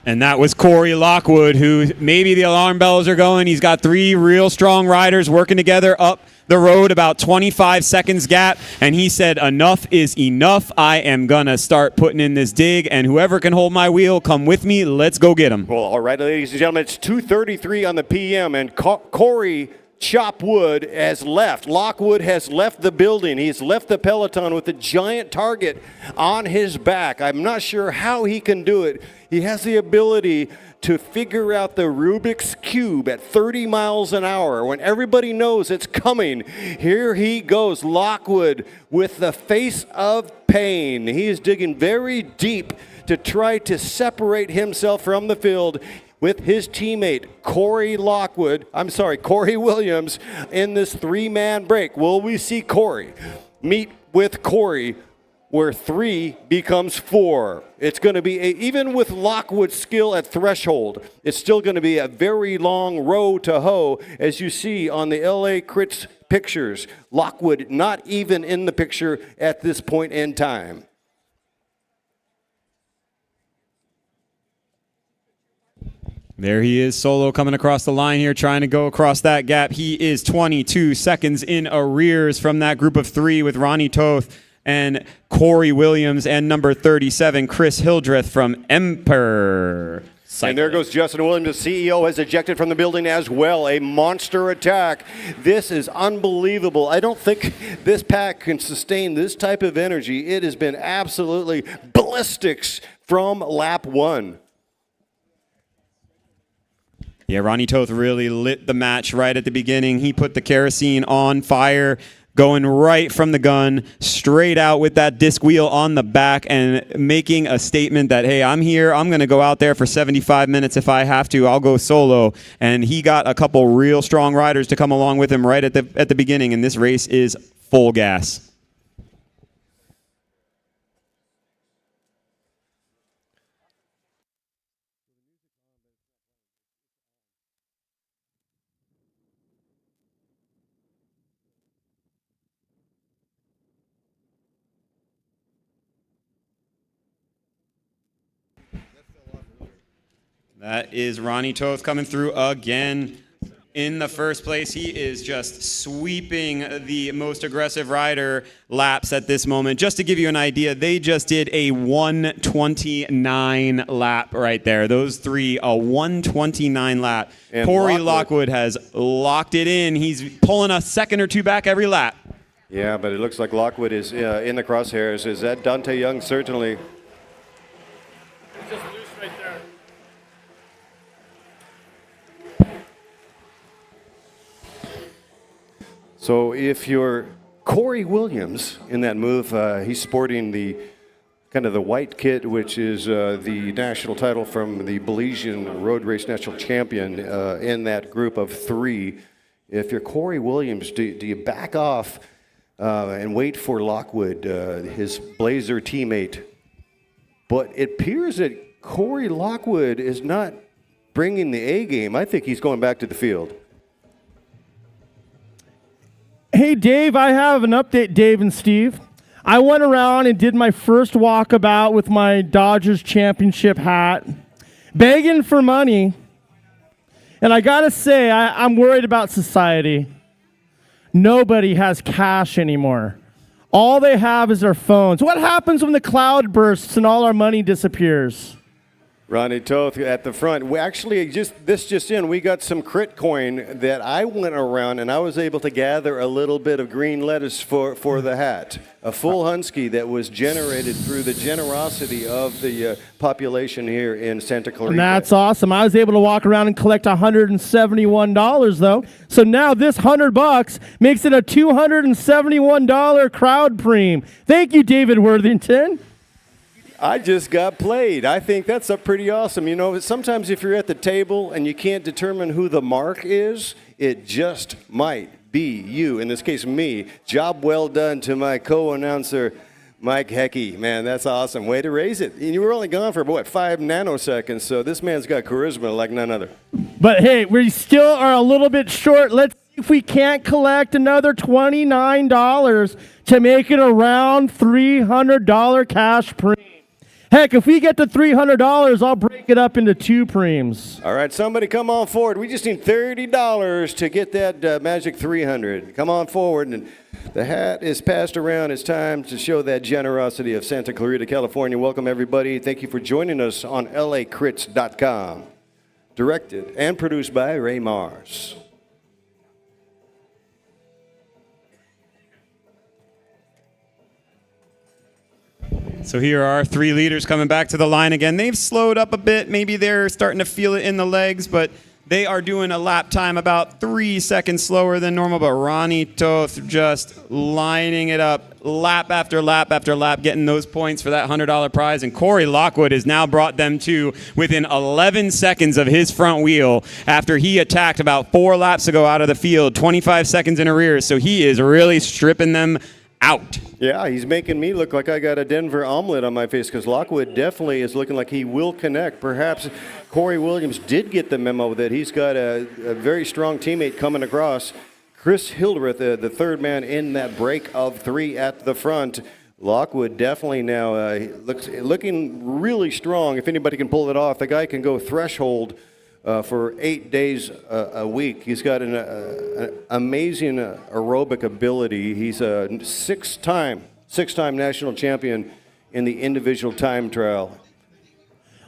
And that was Corey Lockwood, who maybe the alarm bells are going. He's got 3 real strong riders working together up the road, about 25 seconds gap. And he said, enough is enough. I am going to start putting in this dig. And whoever can hold my wheel, come with me. Let's go get him. Well, all right, ladies and gentlemen, it's 2:33 on the PM. And Corey Chop Wood has left. Lockwood has left the building. He's left the peloton with a giant target on his back. I'm not sure how he can do it. He has the ability to figure out the Rubik's Cube at 30 miles an hour when everybody knows it's coming. Here he goes, Lockwood with the face of pain. He is digging very deep to try to separate himself from the field with his teammate, Corey Williams, in this three-man break. Will we see Corey meet with Corey where 3 becomes 4? It's going to be, even with Lockwood's skill at threshold, it's still going to be a very long row to hoe, as you see on the LA Crits pictures. Lockwood not even in the picture at this point in time. There he is, solo coming across the line here, trying to go across that gap. He is 22 seconds in arrears from that group of 3 with Ronnie Toth and Corey Williams and number 37, Chris Hildreth from Emperor. And there goes Justin Williams. The CEO has ejected from the building as well. A monster attack. This is unbelievable. I don't think this pack can sustain this type of energy. It has been absolutely ballistics from lap 1. Yeah, Ronnie Toth really lit the match right at the beginning. He put the kerosene on fire, going right from the gun, straight out with that disc wheel on the back and making a statement that, hey, I'm here. I'm going to go out there for 75 minutes if I have to. I'll go solo. And he got a couple real strong riders to come along with him right at the beginning, and this race is full gas. That is Ronnie Toth coming through again in the first place. He is just sweeping the most aggressive rider laps at this moment. Just to give you an idea, they just did a 129 lap right there. Those 3, a 129 lap. And Corey Lockwood has locked it in. He's pulling a second or 2 back every lap. Yeah, but it looks like Lockwood is in the crosshairs. Is that Dante Young? Certainly. Just loose right there. So if you're Corey Williams in that move, he's sporting the kind of the white kit, which is the national title from the Belizean Road Race National Champion in that group of 3. If you're Corey Williams, do you back off and wait for Lockwood, his Blazer teammate? But it appears that Corey Lockwood is not bringing the A game. I think he's going back to the field. Hey, Dave, I have an update, Dave and Steve. I went around and did my first walkabout with my Dodgers championship hat, begging for money. And I got to say, I'm worried about society. Nobody has cash anymore. All they have is their phones. What happens when the cloud bursts and all our money disappears? Ronnie Toth at the front. We actually, just in, we got some crit coin that I went around and I was able to gather a little bit of green lettuce for the hat. A full Hunsky that was generated through the generosity of the population here in Santa Clarita. And that's awesome. I was able to walk around and collect $171 though. So now this $100 makes it a $271 crowd preem. Thank you, David Worthington. I just got played. I think that's pretty awesome. You know, sometimes if you're at the table and you can't determine who the mark is, it just might be you. In this case, me. Job well done to my co-announcer, Mike Heckey. Man, that's awesome. Way to raise it. And you were only gone for, 5 nanoseconds, so this man's got charisma like none other. But hey, we still are a little bit short. Let's see if we can't collect another $29 to make it around $300 cash preem. Heck, if we get to $300, I'll break it up into 2 preems. All right, somebody come on forward. We just need $30 to get that magic 300. Come on forward. And the hat is passed around. It's time to show that generosity of Santa Clarita, California. Welcome, everybody. Thank you for joining us on LACrits.com. Directed and produced by Ray Mars. So here are our three leaders coming back to the line again. They've slowed up a bit. Maybe they're starting to feel it in the legs, but they are doing a lap time about 3 seconds slower than normal. But Ronnie Toth just lining it up lap after lap after lap, getting those points for that $100 prize. And Corey Lockwood has now brought them to within 11 seconds of his front wheel after he attacked about 4 laps ago out of the field, 25 seconds in arrears. So he is really stripping them out. Yeah, he's making me look like I got a Denver omelet on my face because Lockwood definitely is looking like he will connect. Perhaps Corey Williams did get the memo that he's got a very strong teammate coming across. Chris Hildreth, the third man in that break of 3 at the front. Lockwood definitely now looking really strong. If anybody can pull it off, the guy can go threshold for 8 days a week. He's got an amazing aerobic ability. He's a six-time national champion in the individual time trial.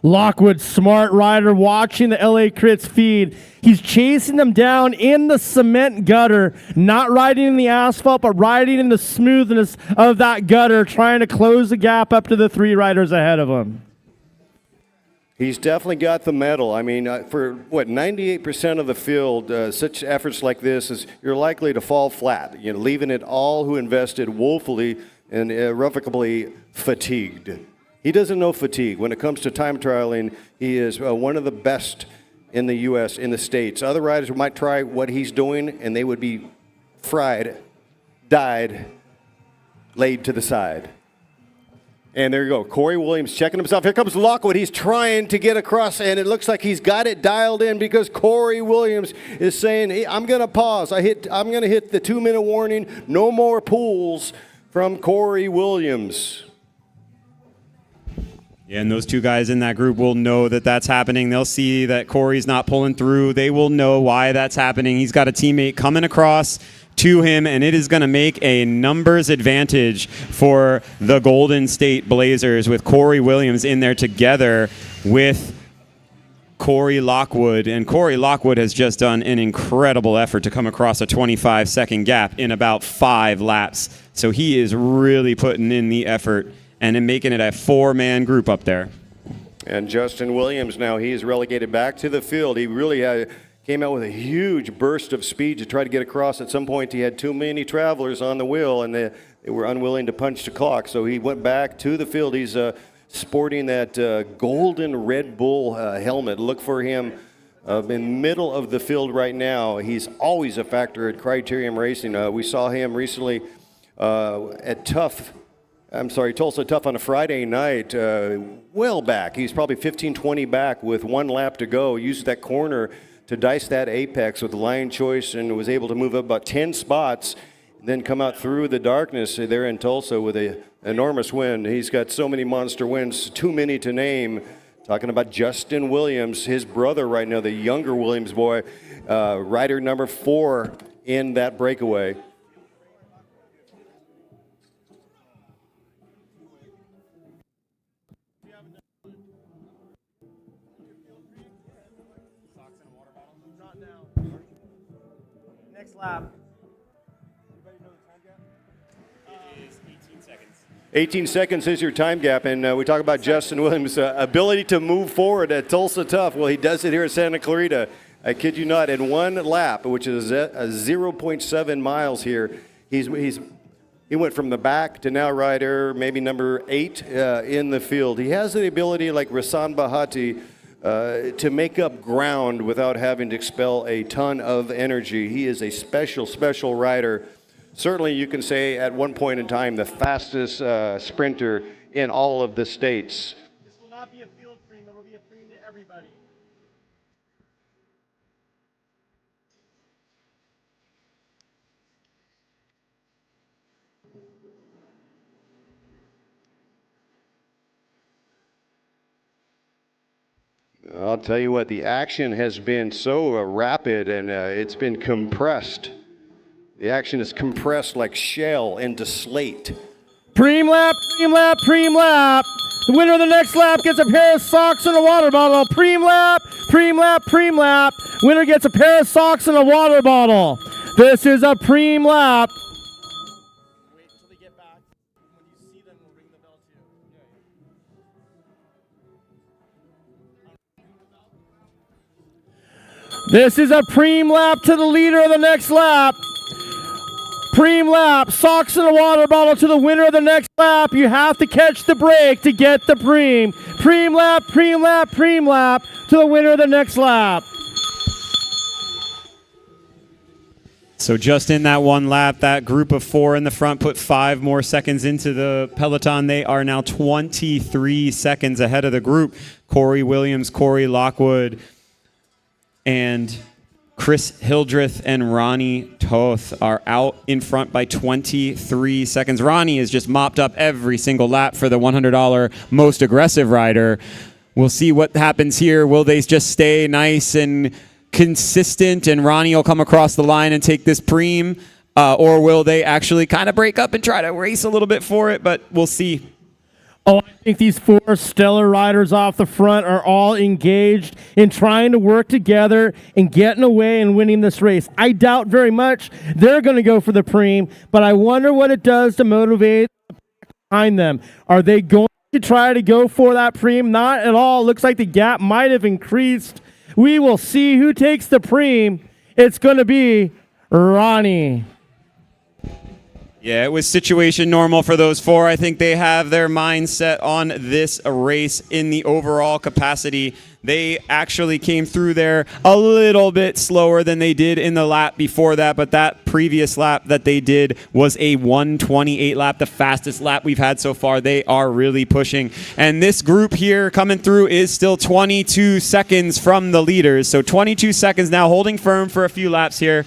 Lockwood, smart rider, watching the LA Crits feed. He's chasing them down in the cement gutter, not riding in the asphalt, but riding in the smoothness of that gutter, trying to close the gap up to the 3 riders ahead of him. He's definitely got the medal. I mean, for 98% of the field, such efforts like this is you're likely to fall flat. You know, leaving it all who invested woefully and irrevocably fatigued. He doesn't know fatigue. When it comes to time trialing, he is one of the best in the U.S., in the States. Other riders might try what he's doing, and they would be fried, died, laid to the side. And there you go. Corey Williams checking himself. Here comes Lockwood. He's trying to get across, and it looks like he's got it dialed in because Corey Williams is saying, hey, I'm going to pause. I'm going to hit the 2-minute warning. No more pools from Corey Williams. Yeah, and those 2 guys in that group will know that that's happening. They'll see that Corey's not pulling through. They will know why that's happening. He's got a teammate coming across to him, and it is going to make a numbers advantage for the Golden State Blazers with Corey Williams in there together with Corey Lockwood. And Corey Lockwood has just done an incredible effort to come across a 25-second gap in about 5 laps. So he is really putting in the effort and in making it a 4-man group up there. And Justin Williams now, he's relegated back to the field. He really came out with a huge burst of speed to try to get across. At some point, he had too many travelers on the wheel, and they were unwilling to punch the clock. So he went back to the field. He's sporting that golden Red Bull helmet. Look for him in the middle of the field right now. He's always a factor at Criterium Racing. We saw him recently at Tulsa Tough on a Friday night, well back. He's probably 15, 20 back with 1 lap to go. Used that corner to dice that apex with line choice and was able to move up about 10 spots, and then come out through the darkness there in Tulsa with an enormous win. He's got so many monster wins, too many to name. Talking about Justin Williams, his brother right now, the younger Williams boy, rider number 4 in that breakaway. Next lap. 18 seconds is your time gap, and we talk about Justin Williams' ability to move forward at Tulsa Tough. Well, he does it here at Santa Clarita. I kid you not, in 1 lap, which is a 0.7 miles here, he went from the back to now rider maybe number 8 in the field. He has the ability, like Rasan Bahati, to make up ground without having to expel a ton of energy. He is a special rider. Certainly, you can say at one point in time, the fastest sprinter in all of the states. This will not be a field stream, it will be a stream to everybody. I'll tell you what, the action has been so rapid and it's been compressed. The action is compressed like shell into slate. Preem lap, preem lap, preem lap. The winner of the next lap gets a pair of socks and a water bottle. Preem lap, preem lap, preem lap. Winner gets a pair of socks and a water bottle. This is a preem lap. Wait until they get back. When you see them, we'll ring the bell too. This is a preem lap to the leader of the next lap. Preem lap, socks and a water bottle to the winner of the next lap. You have to catch the break to get the preem. Preem lap, preem lap, preem lap to the winner of the next lap. So just in that one lap, that group of 4 in the front put 5 more seconds into the peloton. They are now 23 seconds ahead of the group. Corey Williams, Corey Lockwood, and Chris Hildreth and Ronnie Toth are out in front by 23 seconds. Ronnie has just mopped up every single lap for the $100 most aggressive rider. We'll see what happens here. Will they just stay nice and consistent and Ronnie will come across the line and take this preem? Or will they actually kind of break up and try to race a little bit for it? But we'll see. Oh, I think these 4 stellar riders off the front are all engaged in trying to work together and getting away and winning this race. I doubt very much they're going to go for the preem, but I wonder what it does to motivate the pack behind them. Are they going to try to go for that preem? Not at all. Looks like the gap might have increased. We will see who takes the preem. It's going to be Ronnie. Yeah, it was situation normal for those 4. I think they have their mindset on this race in the overall capacity. They actually came through there a little bit slower than they did in the lap before that, but that previous lap that they did was a 1:28 lap, the fastest lap we've had so far. They are really pushing. And this group here coming through is still 22 seconds from the leaders. So 22 seconds now, holding firm for a few laps here.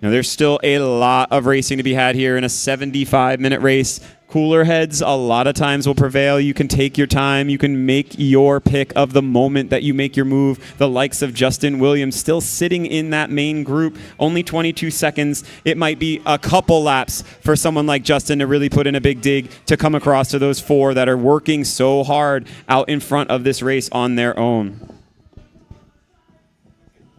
Now, there's still a lot of racing to be had here in a 75-minute race. Cooler heads a lot of times will prevail. You can take your time. You can make your pick of the moment that you make your move. The likes of Justin Williams still sitting in that main group, only 22 seconds. It might be a couple laps for someone like Justin to really put in a big dig to come across to those 4 that are working so hard out in front of this race on their own.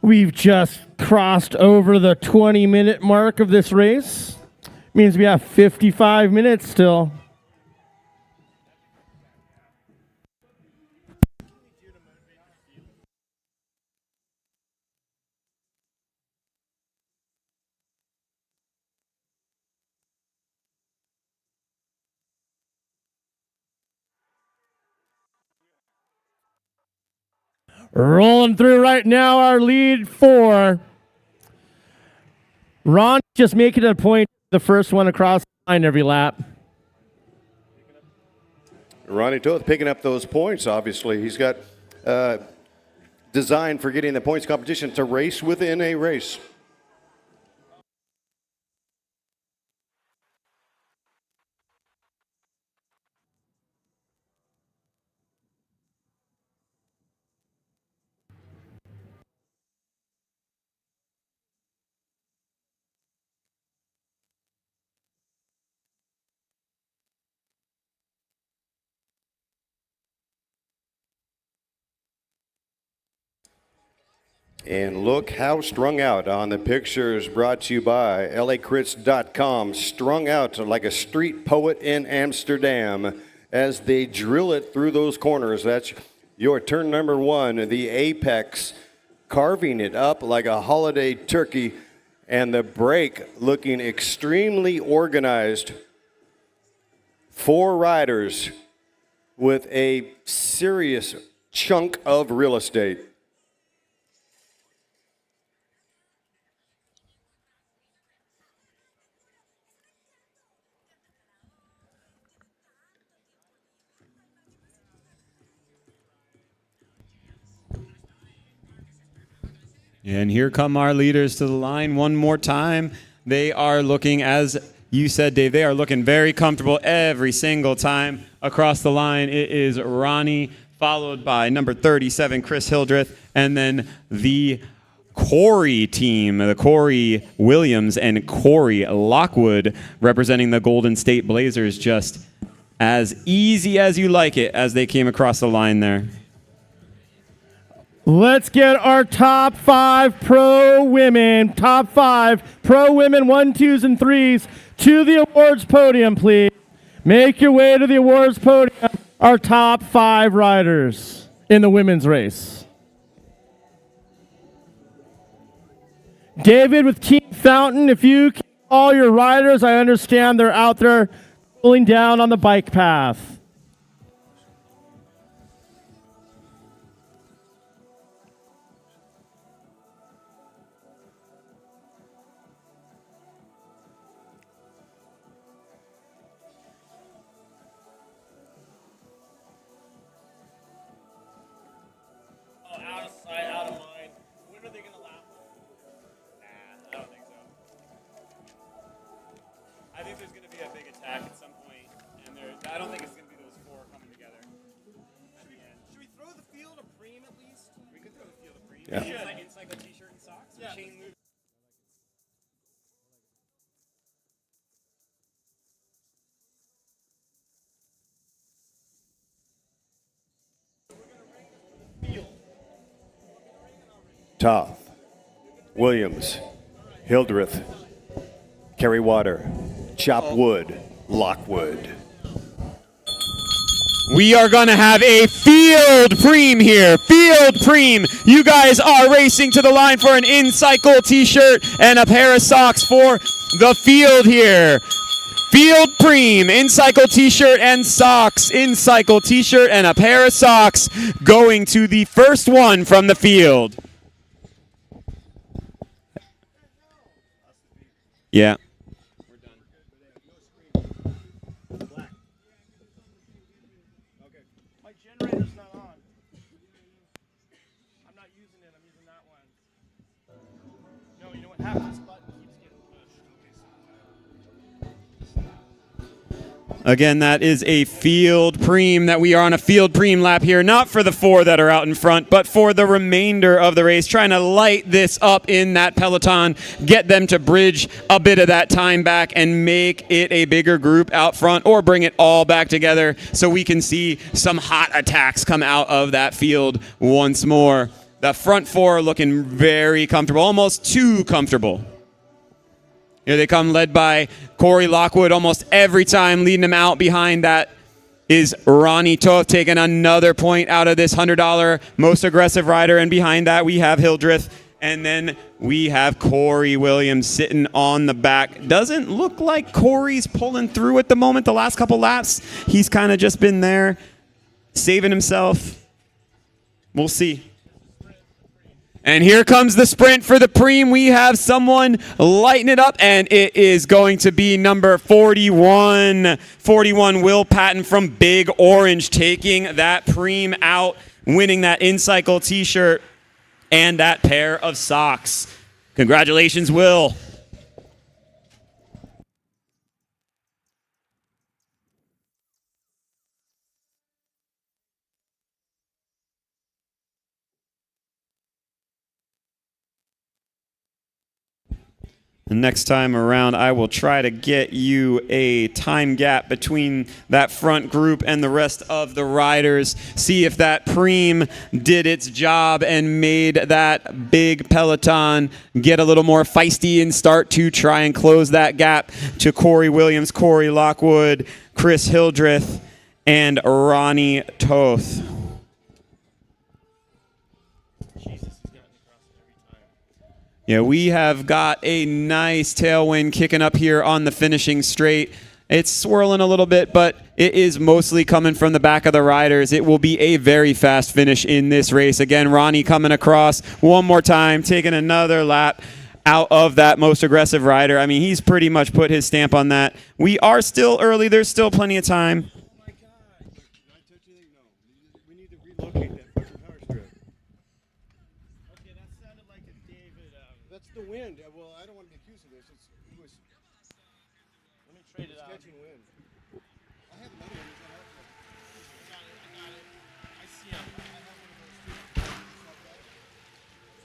We've just crossed over the 20-minute mark of this race. Means we have 55 minutes still. Rolling through right now, our lead 4. Ron just making it a point, the first one across the line every lap. Ronnie Toth picking up those points, obviously. He's got design for getting the points competition to race within a race. And look how strung out on the pictures brought to you by LACrits.com. Strung out like a street poet in Amsterdam as they drill it through those corners. That's your turn number 1, the apex, carving it up like a holiday turkey, and the break looking extremely organized. 4 riders with a serious chunk of real estate. And here come our leaders to the line one more time. They are looking, as you said, Dave, they are looking very comfortable every single time across the line. It is Ronnie, followed by number 37, Chris Hildreth, and then the Corey team, the Corey Williams and Corey Lockwood representing the Golden State Blazers, just as easy as you like it as they came across the line there. Let's get our top 5 pro women, 1, 2s, and 3s to the awards podium, please. Make your way to the awards podium, our top 5 riders in the women's race. David with Team Fountain, if you keep all your riders, I understand they're out there cooling down on the bike path. Out of sight, out of mind. When are they going to lap? Nah, I don't think so. I think there's going to be a big attack at some point, and I don't think it's going to be those four coming together at the end. Should we throw the field a preem at least? We could throw the field of Breeze. Yeah. It's like a t-shirt and socks. Yeah. Chain move. Toth, Williams, Hildreth, Carry Water, Chop Wood, Lockwood. We are going to have a field preem here. Field preem. You guys are racing to the line for an in-cycle t-shirt and a pair of socks for the field here. Field preem, in-cycle t-shirt and socks. In-cycle t-shirt and a pair of socks going to the first one from the field. Yeah. My generator's not on. I'm not using it. I'm using that one. No, you know what? Half this button keeps getting pushed. Again, that is a field preem that we are on a field preem lap here, not for the four that are out in front, but for the remainder of the race, trying to light this up in that peloton, get them to bridge a bit of that time back and make it a bigger group out front, or bring it all back together so we can see some hot attacks come out of that field once more. The front four looking very comfortable, almost too comfortable. Here they come, led by Corey Lockwood almost every time, leading them out. Behind that is Ronnie Toth taking another point out of this $100 most aggressive rider. And behind that, we have Hildreth. And then we have Corey Williams sitting on the back. Doesn't look like Corey's pulling through at the moment. The last couple laps, he's kind of just been there, saving himself. We'll see. And here comes the sprint for the preem. We have someone lighting it up, and it is going to be number 41. 41, Will Patton from Big Orange, taking that preem out, winning that in-cycle t-shirt and that pair of socks. Congratulations, Will. And next time around, I will try to get you a time gap between that front group and the rest of the riders. See if that preem did its job and made that big peloton get a little more feisty and start to try and close that gap to Corey Williams, Corey Lockwood, Chris Hildreth, and Ronnie Toth. Yeah, we have got a nice tailwind kicking up here on the finishing straight. It's swirling a little bit, but it is mostly coming from the back of the riders. It will be a very fast finish in this race. Again, Ronnie coming across one more time, taking another lap out of that most aggressive rider. I mean, he's pretty much put his stamp on that. We are still early. There's still plenty of time. Oh my God. Not touch anything? No. We need to relocate that fucking power strip. Okay, that sounded like a David. That's the wind. Well, I don't want to be accused of this. It was Let me trade it out. catching wind. I have another one. I got it. I see him. I have one of those too.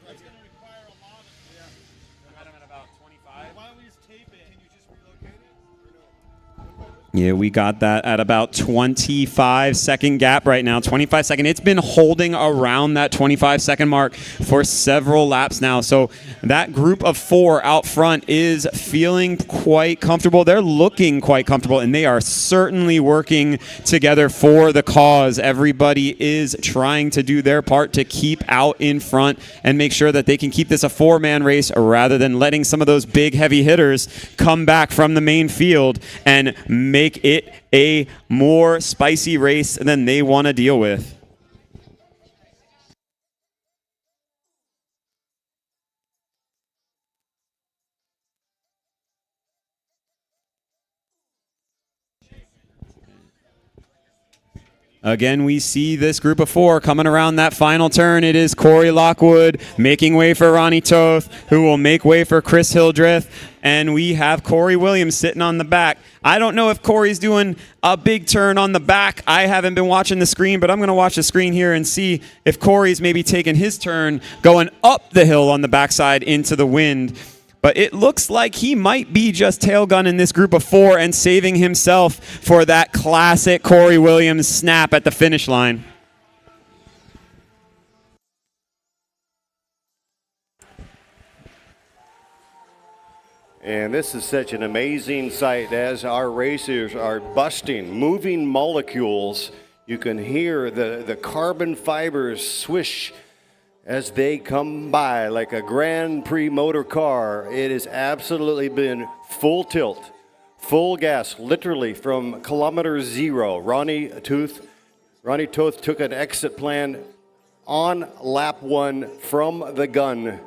That's going to require a lot of. Yeah. I got him at about 25. Why don't we just tape it? Can you just relocate it? Or no? Yeah, we got that at about 25-second gap right now. 25 second. It's been holding around that 25-second mark for several laps now. So that group of 4 out front is feeling quite comfortable. They're looking quite comfortable, and they are certainly working together for the cause. Everybody is trying to do their part to keep out in front and make sure that they can keep this a 4-man race rather than letting some of those big heavy hitters come back from the main field and make it a more spicy race than they want to deal with. Again, we see this group of 4 coming around that final turn. It is Corey Lockwood making way for Ronnie Toth, who will make way for Chris Hildreth. And we have Corey Williams sitting on the back. I don't know if Corey's doing a big turn on the back. I haven't been watching the screen, but I'm going to watch the screen here and see if Corey's maybe taking his turn going up the hill on the backside into the wind. But it looks like he might be just tail gunning this group of 4 and saving himself for that classic Corey Williams snap at the finish line. And this is such an amazing sight as our racers are busting, moving molecules. You can hear the carbon fibers swish as they come by like a Grand Prix motor car. It has absolutely been full tilt, full gas, literally from kilometer 0. Ronnie Toth took an exit plan on lap 1 from the gun,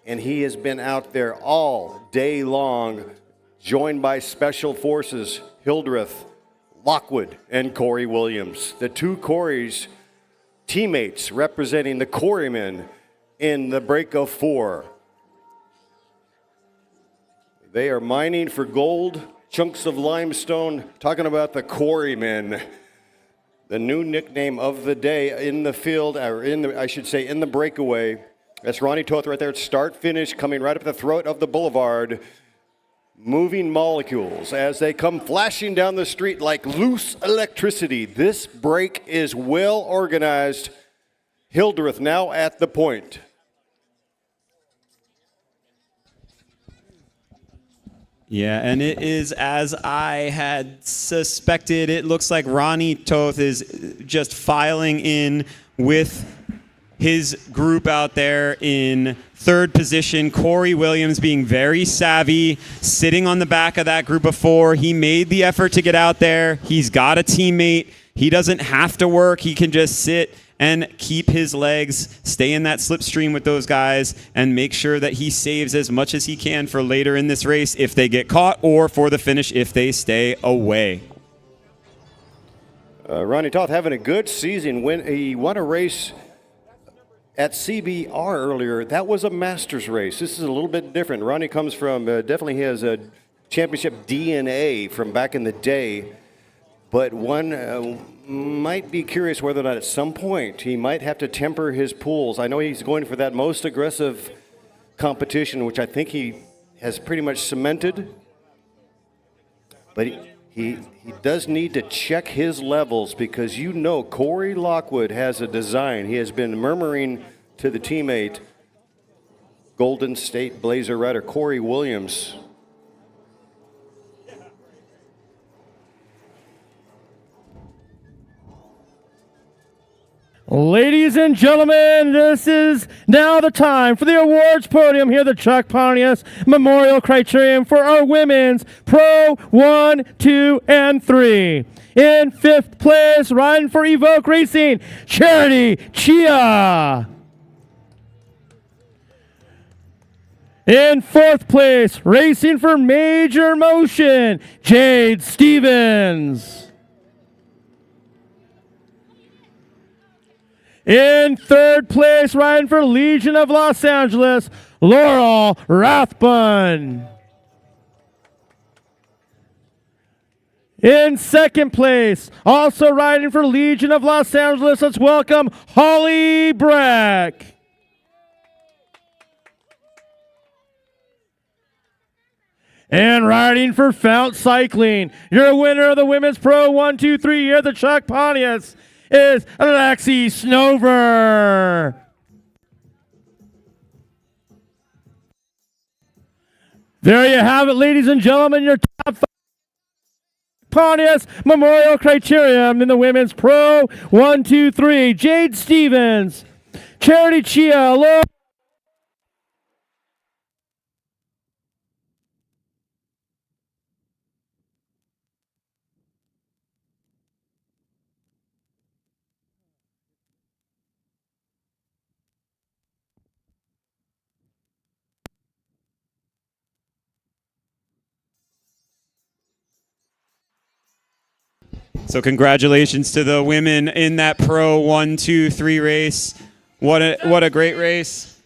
and he has been out there all day long, joined by Special Forces, Hildreth, Lockwood, and Corey Williams. The 2 Coreys, teammates representing the Coreymen in the break of 4. They are mining for gold, chunks of limestone, talking about the Coreymen. The new nickname of the day in the field, or in the breakaway. That's Ronnie Toth right there, start finish, coming right up the throat of the boulevard. Moving molecules as they come flashing down the street like loose electricity. This break is well organized. Hildreth now at the point. Yeah, and it is as I had suspected. It looks like Ronnie Toth is just filing in with his group out there in 3rd position. Corey Williams being very savvy, sitting on the back of that group of 4. He made the effort to get out there. He's got a teammate. He doesn't have to work. He can just sit and keep his legs, stay in that slipstream with those guys, and make sure that he saves as much as he can for later in this race if they get caught, or for the finish if they stay away. Ronnie Toth having a good season. When he won a race at CBR earlier, that was a Masters race. This is a little bit different. Ronnie comes from, definitely has a championship DNA from back in the day, but one might be curious whether or not at some point he might have to temper his pulls. I know he's going for that most aggressive competition, which I think he has pretty much cemented, but he does need to check his levels, because you know Corey Lockwood has a design. He has been murmuring to the teammate, Golden State Blazer rider Corey Williams. Ladies and gentlemen, this is now the time for the awards podium here at the Chuck Pontius Memorial Criterium for our women's Pro 1, 2, and 3. In 5th place, riding for Evoque Racing, Charity Chia. In 4th place, racing for Major Motion, Jade Stevens. In 3rd place, riding for Legion of Los Angeles, Laurel Rathbun. In 2nd place, also riding for Legion of Los Angeles, let's welcome Holly Breck. And riding for Fount Cycling, your winner of the Women's Pro 1-2-3 here at the Chuck Pontius is Lexi Snover. There you have it, ladies and gentlemen, your top 5 Pontius Memorial Criterium in the Women's Pro 1-2-3. Jade Stevens, Charity Chia, Laura. So congratulations to the women in that Pro 1-2-3 race. What a great race.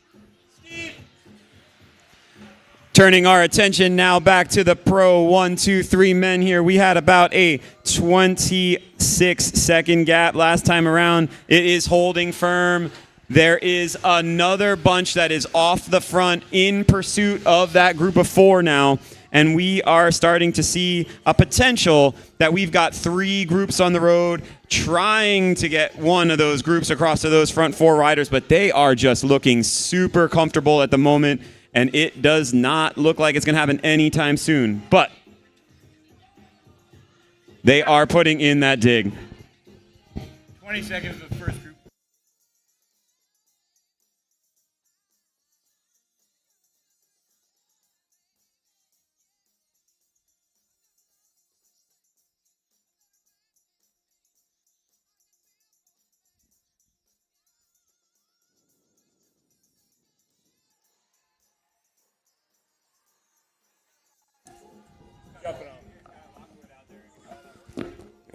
Turning our attention now back to the Pro 1-2-3 men here. We had about a 26-second gap last time around. It is holding firm. There is another bunch that is off the front in pursuit of that group of 4 now. And we are starting to see a potential that we've got 3 groups on the road trying to get one of those groups across to those front 4 riders, but they are just looking super comfortable at the moment, and it does not look like it's going to happen anytime soon. But they are putting in that dig. 20 seconds of the first group.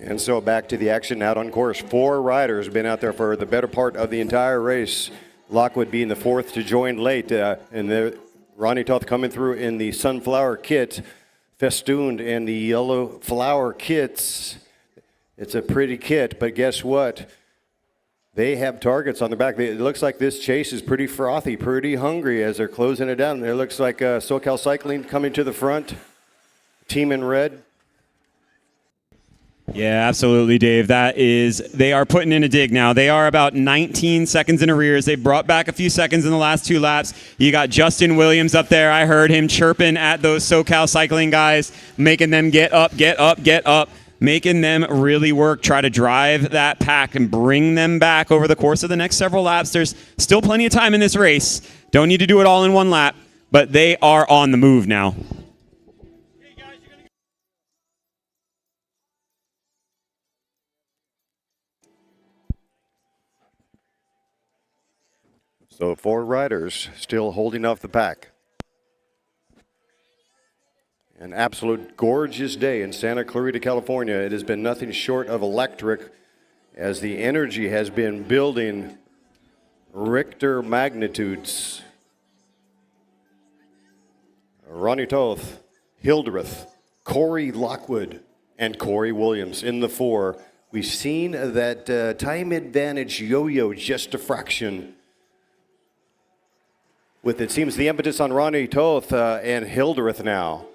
And so back to the action out on course. 4 riders been out there for the better part of the entire race. Lockwood being the 4th to join late. And Ronnie Toth coming through in the sunflower kit, festooned in the yellow flower kits. It's a pretty kit, but guess what? They have targets on the back. It looks like this chase is pretty frothy, pretty hungry as they're closing it down. It looks like SoCal Cycling coming to the front. Team in red. Yeah, absolutely, Dave. They are putting in a dig now. They are about 19 seconds in arrears. They brought back a few seconds in the last 2 laps. You got Justin Williams up there. I heard him chirping at those SoCal Cycling guys, making them get up, making them really work, try to drive that pack and bring them back over the course of the next several laps. There's still plenty of time in this race. Don't need to do it all in one lap, but they are on the move now. So 4 riders still holding off the pack. An absolute gorgeous day in Santa Clarita, California. It has been nothing short of electric as the energy has been building Richter magnitudes. Ronnie Toth, Hildreth, Corey Lockwood, and Corey Williams in the 4. We've seen that time advantage yo-yo just a fraction. With, it seems, the impetus on Ronnie Toth and Hildreth now.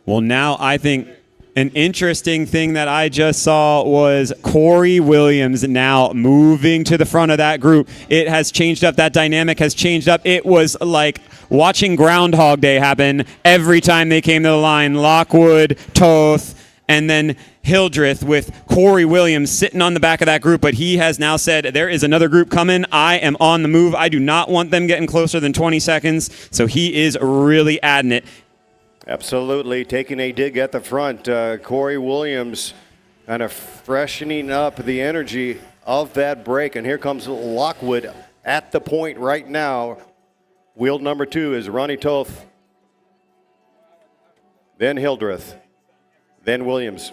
Well, now I think an interesting thing that I just saw was Corey Williams now moving to the front of that group. It has changed up. That dynamic has changed up. It was like watching Groundhog Day happen every time they came to the line. Lockwood, Toth, and then Hildreth with Corey Williams sitting on the back of that group, but he has now said there is another group coming. I am on the move. I do not want them getting closer than 20 seconds, so he is really adding it. Absolutely, taking a dig at the front. Corey Williams kind of freshening up the energy of that break, and here comes Lockwood at the point right now. Wheel number 2 is Ronnie Toth, then Hildreth, then Williams.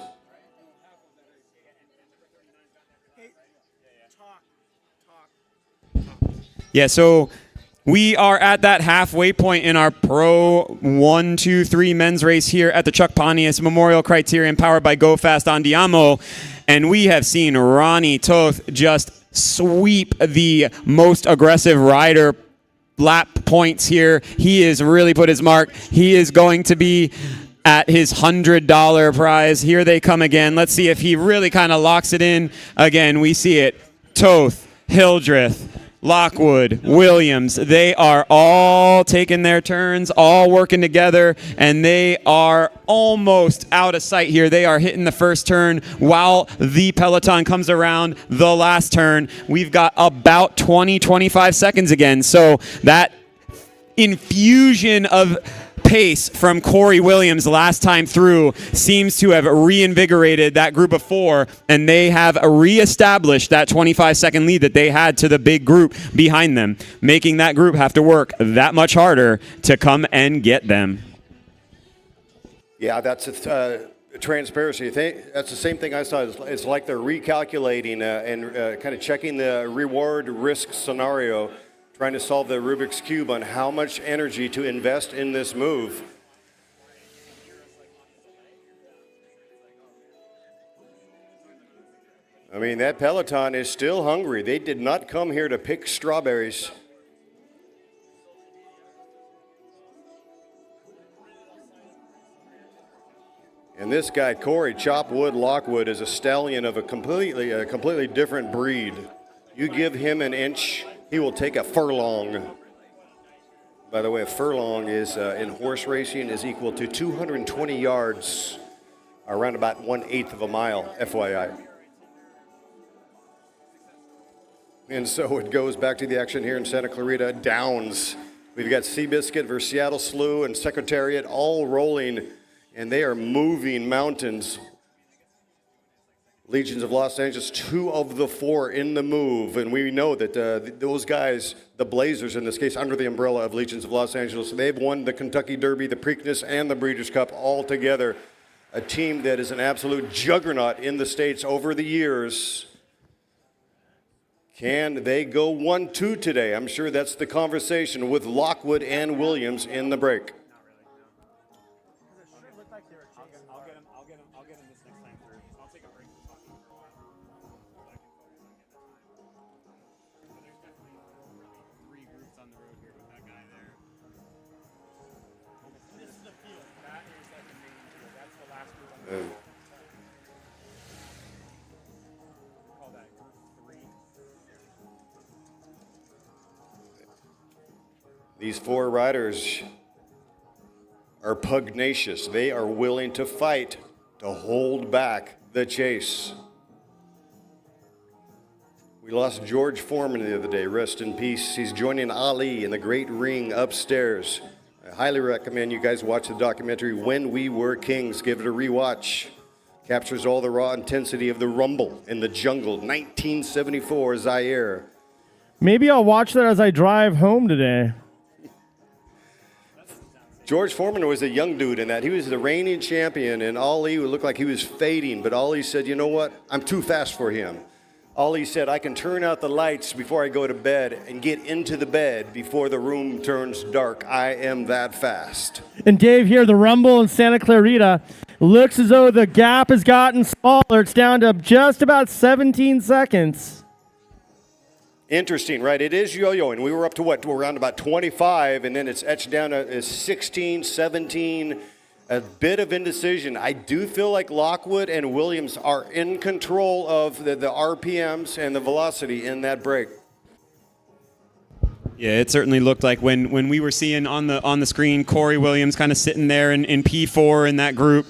Yeah, so we are at that halfway point in our Pro 1-2-3 men's race here at the Chuck Pontius Memorial Criterium, powered by Go Fast Andiamo, and we have seen Ronnie Toth just sweep the most aggressive rider lap points here. He has really put his mark. He is going to be at his $100 prize. Here they come again. Let's see if he really kind of locks it in. Again, we see it. Toth, Hildreth, Lockwood, Williams, they are all taking their turns, all working together, and they are almost out of sight here. They are hitting the first turn while the peloton comes around the last turn. We've got about 20-25 seconds again, so that infusion of pace from Corey Williams last time through seems to have reinvigorated that group of four, and they have reestablished that 25-second lead that they had to the big group behind them, making that group have to work that much harder to come and get them. Yeah, that's a transparency thing. That's the same thing I saw. It's like they're recalculating and kind of checking the reward risk scenario, trying to solve the Rubik's Cube on how much energy to invest in this move. I mean, that peloton is still hungry. They did not come here to pick strawberries. And this guy, Corey Chopwood Lockwood, is a stallion of a completely different breed. You give him an inch, he will take a furlong. By the way, a furlong is in horse racing is equal to 220 yards, around about 1/8 of a mile, FYI. And so it goes back to the action here in Santa Clarita Downs. We've got Seabiscuit versus Seattle Slough and Secretariat all rolling, and they are moving mountains. Legions of Los Angeles, 2 of the 4 in the move, and we know that those guys, the Blazers in this case, under the umbrella of Legions of Los Angeles, they've won the Kentucky Derby, the Preakness, and the Breeders' Cup all together. A team that is an absolute juggernaut in the States over the years. Can they go 1-2 today? I'm sure that's the conversation with Lockwood and Williams in the break. These 4 riders are pugnacious. They are willing to fight to hold back the chase. We lost George Foreman the other day, rest in peace. He's joining Ali in the great ring upstairs. I highly recommend you guys watch the documentary When We Were Kings. Give it a rewatch. Captures all the raw intensity of the rumble in the jungle, 1974 Zaire. Maybe I'll watch that as I drive home today. George Foreman was a young dude in that. He was the reigning champion, and Ali would look like he was fading, but Ali said, you know what? I'm too fast for him. Ali said, I can turn out the lights before I go to bed and get into the bed before the room turns dark. I am that fast. And Dave, here, the rumble in Santa Clarita looks as though the gap has gotten smaller. It's down to just about 17 seconds. Interesting, right? It is yo-yoing. We were up to what? Around about 25, and then it's etched down to 16, 17, a bit of indecision. I do feel like Lockwood and Williams are in control of the RPMs and the velocity in that break. Yeah, it certainly looked like when we were seeing on the screen Corey Williams kind of sitting there in P4 in that group,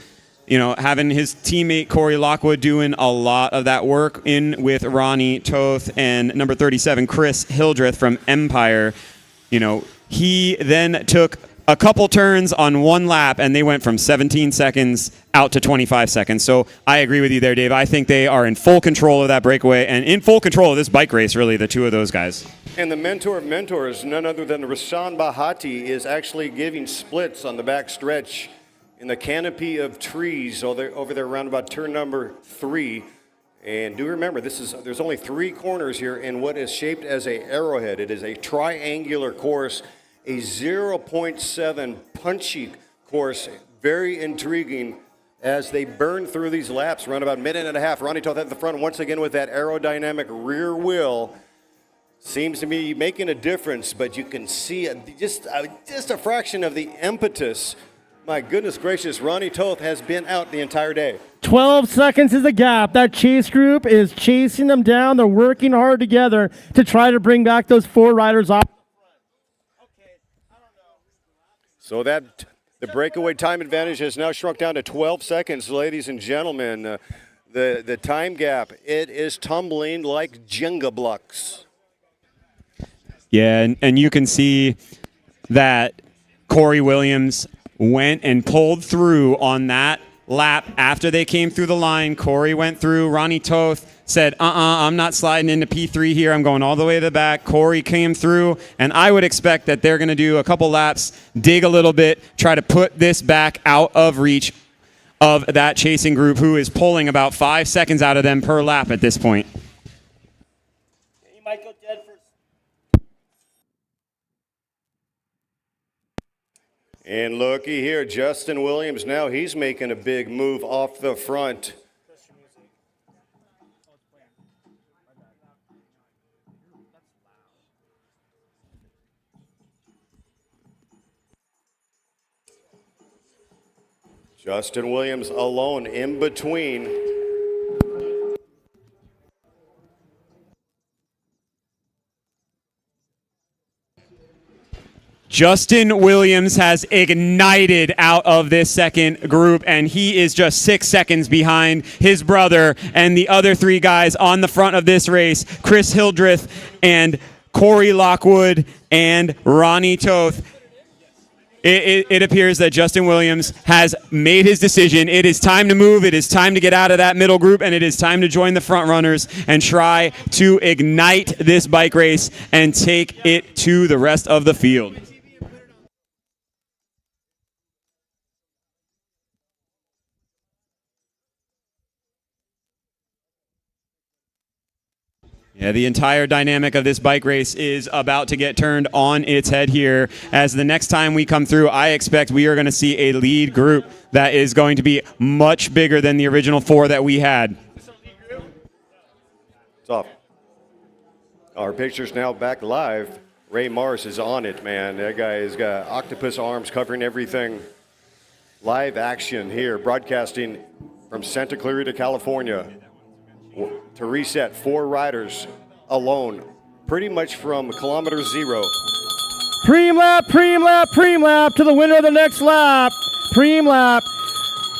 you know, having his teammate Corey Lockwood doing a lot of that work in with Ronnie Toth and number 37 Chris Hildreth from Empire. You know, he then took a couple turns on one lap, and they went from 17 seconds out to 25 seconds. So I agree with you there, Dave. I think they are in full control of that breakaway and in full control of this bike race, really, the 2 of those guys. And the mentor of mentors, none other than Rashan Bahati, is actually giving splits on the back stretch in the canopy of trees over there around about turn number 3. And do remember, there's only 3 corners here in what is shaped as a arrowhead. It is a triangular course, a 0.7 punchy course, very intriguing as they burn through these laps around about a minute and a half. Ronnie Toth at the front once again with that aerodynamic rear wheel. seems to be making a difference, but you can see just a fraction of the impetus. My goodness gracious, Ronnie Toth has been out the entire day. 12 seconds is the gap. That chase group is chasing them down. They're working hard together to try to bring back those 4 riders off. So that the breakaway time advantage has now shrunk down to 12 seconds, ladies and gentlemen. The time gap, it is tumbling like Jenga blocks. Yeah, and you can see that Corey Williams went and pulled through on that lap after they came through the line. Corey went through. Ronnie Toth said, I'm not sliding into P3 here. I'm going all the way to the back. Corey came through, and I would expect that they're going to do a couple laps, dig a little bit, try to put this back out of reach of that chasing group, who is pulling about 5 seconds out of them per lap at this point. You might go dead first. And looky here, Justin Williams now, he's making a big move off the front. Justin Williams alone in between. Justin Williams has ignited out of this second group, and he is just 6 seconds behind his brother and the other 3 guys on the front of this race, Chris Hildreth and Corey Lockwood and Ronnie Toth. It appears that Justin Williams has made his decision. It is time to move. It is time to get out of that middle group, and it is time to join the front runners and try to ignite this bike race and take it to the rest of the field. Yeah, the entire dynamic of this bike race is about to get turned on its head here. As the next time we come through, I expect we are going to see a lead group that is going to be much bigger than the original 4 that we had. It's off. Our picture's now back live. Ray Mars is on it, man. That guy has got octopus arms covering everything. Live action here, broadcasting from Santa Clarita, California. To reset, 4 riders alone, pretty much from kilometer 0. Preem lap, preem lap, preem lap to the winner of the next lap. Preem lap.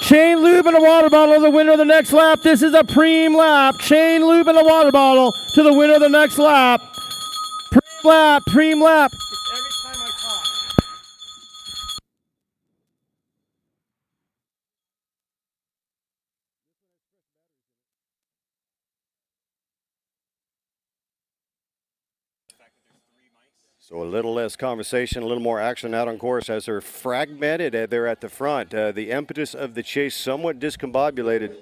Chain lube and a water bottle to the winner of the next lap. This is a preem lap. Chain lube and a water bottle to the winner of the next lap. Preem lap, preem lap. Every time I talk. So a little less conversation, a little more action out on course as they're fragmented. They're at the front. The impetus of the chase somewhat discombobulated.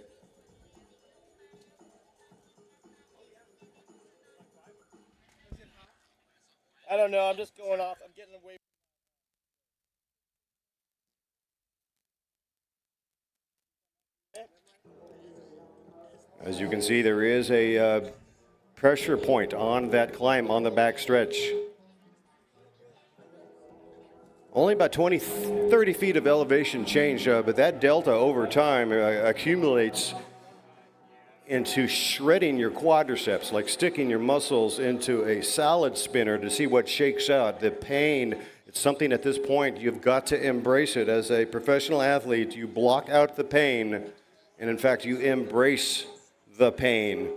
I don't know. I'm just going off. I'm getting away. As you can see, there is a pressure point on that climb on the back stretch. Only about 30 feet of elevation change, but that delta over time accumulates into shredding your quadriceps, like sticking your muscles into a salad spinner to see what shakes out. The pain, it's something at this point you've got to embrace it. As a professional athlete, you block out the pain, and in fact, you embrace the pain.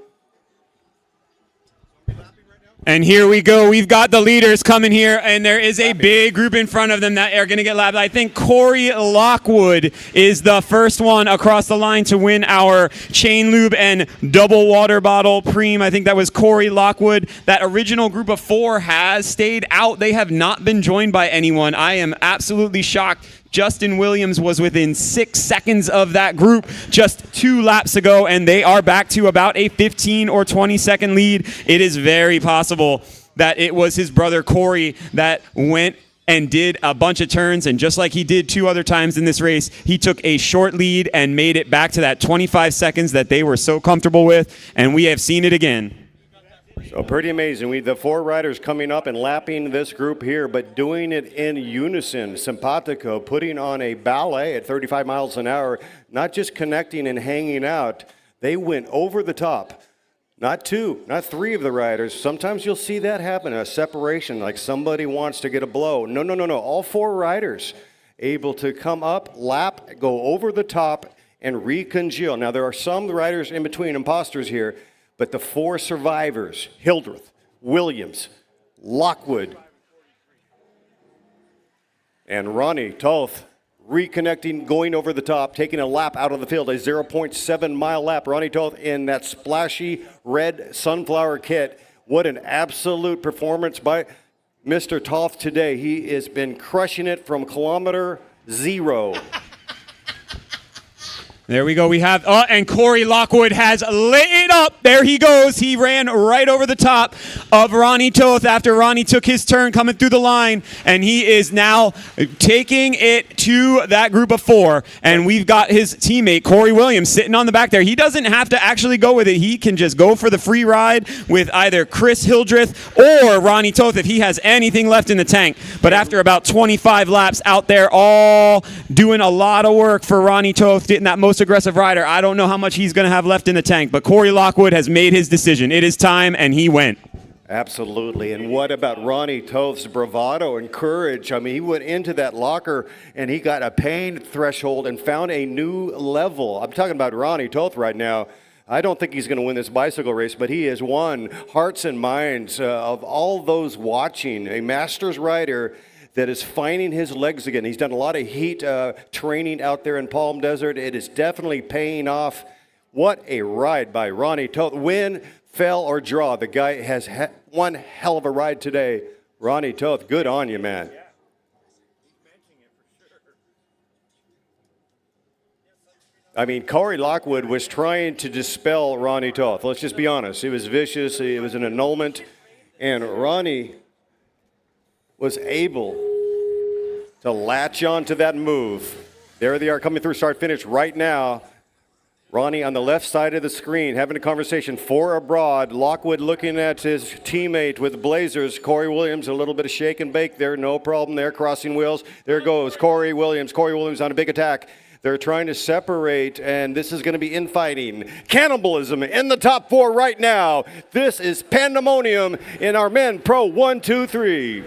And here we go. We've got the leaders coming here, and there is a big group in front of them that are going to get lapped. I think Corey Lockwood is the first one across the line to win our chain lube and double water bottle preem. I think that was Corey Lockwood. That original group of 4 has stayed out. They have not been joined by anyone. I am absolutely shocked. Justin Williams was within 6 seconds of that group just 2 laps ago, and they are back to about a 15 or 20 second lead. It is very possible that it was his brother Corey that went and did a bunch of turns, and just like he did 2 other times in this race, he took a short lead and made it back to that 25 seconds that they were so comfortable with, and we have seen it again. So pretty amazing. The 4 riders coming up and lapping this group here, but doing it in unison. Simpatico putting on a ballet at 35 miles an hour, not just connecting and hanging out. They went over the top. Not 2, not 3 of the riders. Sometimes you'll see that happen, a separation, like somebody wants to get a blow. No. All 4 riders able to come up, lap, go over the top, and recongeal. Now, there are some riders in between, imposters here, but the 4 survivors, Hildreth, Williams, Lockwood, and Ronnie Toth, reconnecting, going over the top, taking a lap out of the field, a 0.7 mile lap. Ronnie Toth in that splashy red sunflower kit. What an absolute performance by Mr. Toth today. He has been crushing it from kilometer 0. There we go. We have, and Corey Lockwood has lit it up. There he goes. He ran right over the top of Ronnie Toth after Ronnie took his turn coming through the line, and he is now taking it to that group of 4. And we've got his teammate, Corey Williams, sitting on the back there. He doesn't have to actually go with it. He can just go for the free ride with either Chris Hildreth or Ronnie Toth if he has anything left in the tank. But after about 25 laps out there, all doing a lot of work for Ronnie Toth, getting that most aggressive rider. I don't know how much he's going to have left in the tank, but Corey Lockwood has made his decision. It is time, and he went. Absolutely. And what about Ronnie Toth's bravado and courage? I mean, he went into that locker and he got a pain threshold and found a new level. I'm talking about Ronnie Toth right now. I don't think he's going to win this bicycle race, but he has won hearts and minds of all those watching. A Masters rider that is finding his legs again. He's done a lot of heat training out there in Palm Desert. It is definitely paying off. What a ride by Ronnie Toth. Win, fell, or draw. The guy has one hell of a ride today. Ronnie Toth, good on you, man. I mean, Corey Lockwood was trying to dispel Ronnie Toth. Let's just be honest. It was vicious. It was an annulment. And Ronnie was able to latch on to that move. There they are coming through start-finish right now. Ronnie on the left side of the screen having a conversation, 4 abroad. Lockwood looking at his teammate with Blazers. Corey Williams, a little bit of shake and bake there. No problem there, crossing wheels. There goes Corey Williams. Corey Williams on a big attack. They're trying to separate, and this is going to be infighting. Cannibalism in the top 4 right now. This is pandemonium in our men pro 1, 2, 3.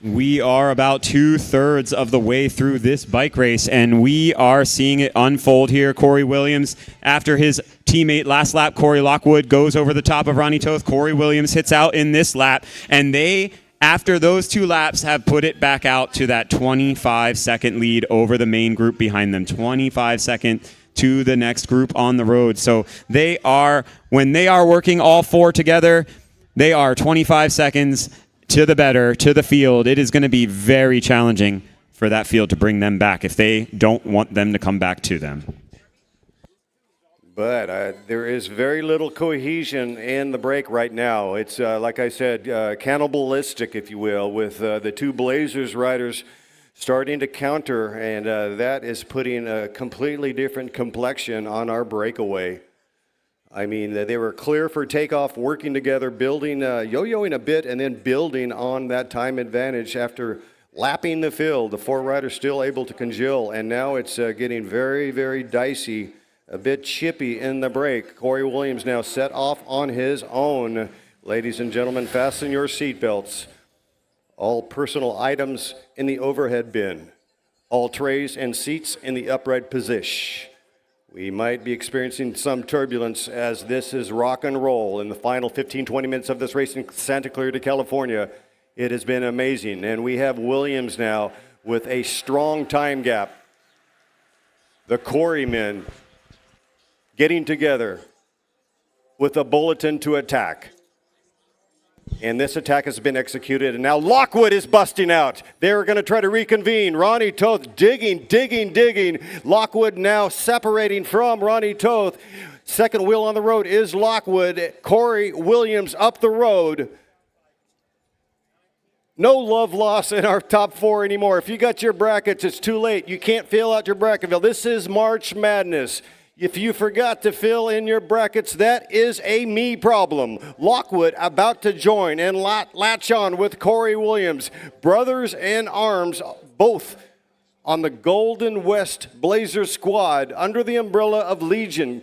We are about 2/3 of the way through this bike race, and we are seeing it unfold here. Corey Williams, after his teammate last lap, Corey Lockwood, goes over the top of Ronnie Toth. Corey Williams hits out in this lap, and they, after those 2 laps, have put it back out to that 25-second lead over the main group behind them. 25-second to the next group on the road. So they are, when they are working all 4 together, they are 25 seconds to the better, to the field. It is going to be very challenging for that field to bring them back if they don't want them to come back to them. But there is very little cohesion in the break right now. It's, like I said, cannibalistic, if you will, with the 2 Blazers riders starting to counter, and that is putting a completely different complexion on our breakaway. I mean, they were clear for takeoff, working together, building, yo-yoing a bit, and then building on that time advantage after lapping the field. The 4 riders still able to congeal, and now it's getting very, very dicey, a bit chippy in the break. Corey Williams now set off on his own. Ladies and gentlemen, fasten your seatbelts. All personal items in the overhead bin. All trays and seats in the upright position. We might be experiencing some turbulence as this is rock and roll in the final 15-20 minutes of this race in Santa Clarita, California. It has been amazing. And we have Williams now with a strong time gap. The Corey men getting together with a bulletin to attack. And this attack has been executed, and now Lockwood is busting out. They're going to try to reconvene. Ronnie Toth digging. Lockwood now separating from Ronnie Toth. Second wheel on the road is Lockwood. Corey Williams up the road. No love lost in our top 4 anymore. If you got your brackets, it's too late. You can't fill out your bracket. This is March Madness. If you forgot to fill in your brackets, that is a me problem. Lockwood about to join and latch on with Corey Williams. Brothers in arms, both on the Golden West Blazer squad under the umbrella of Legion.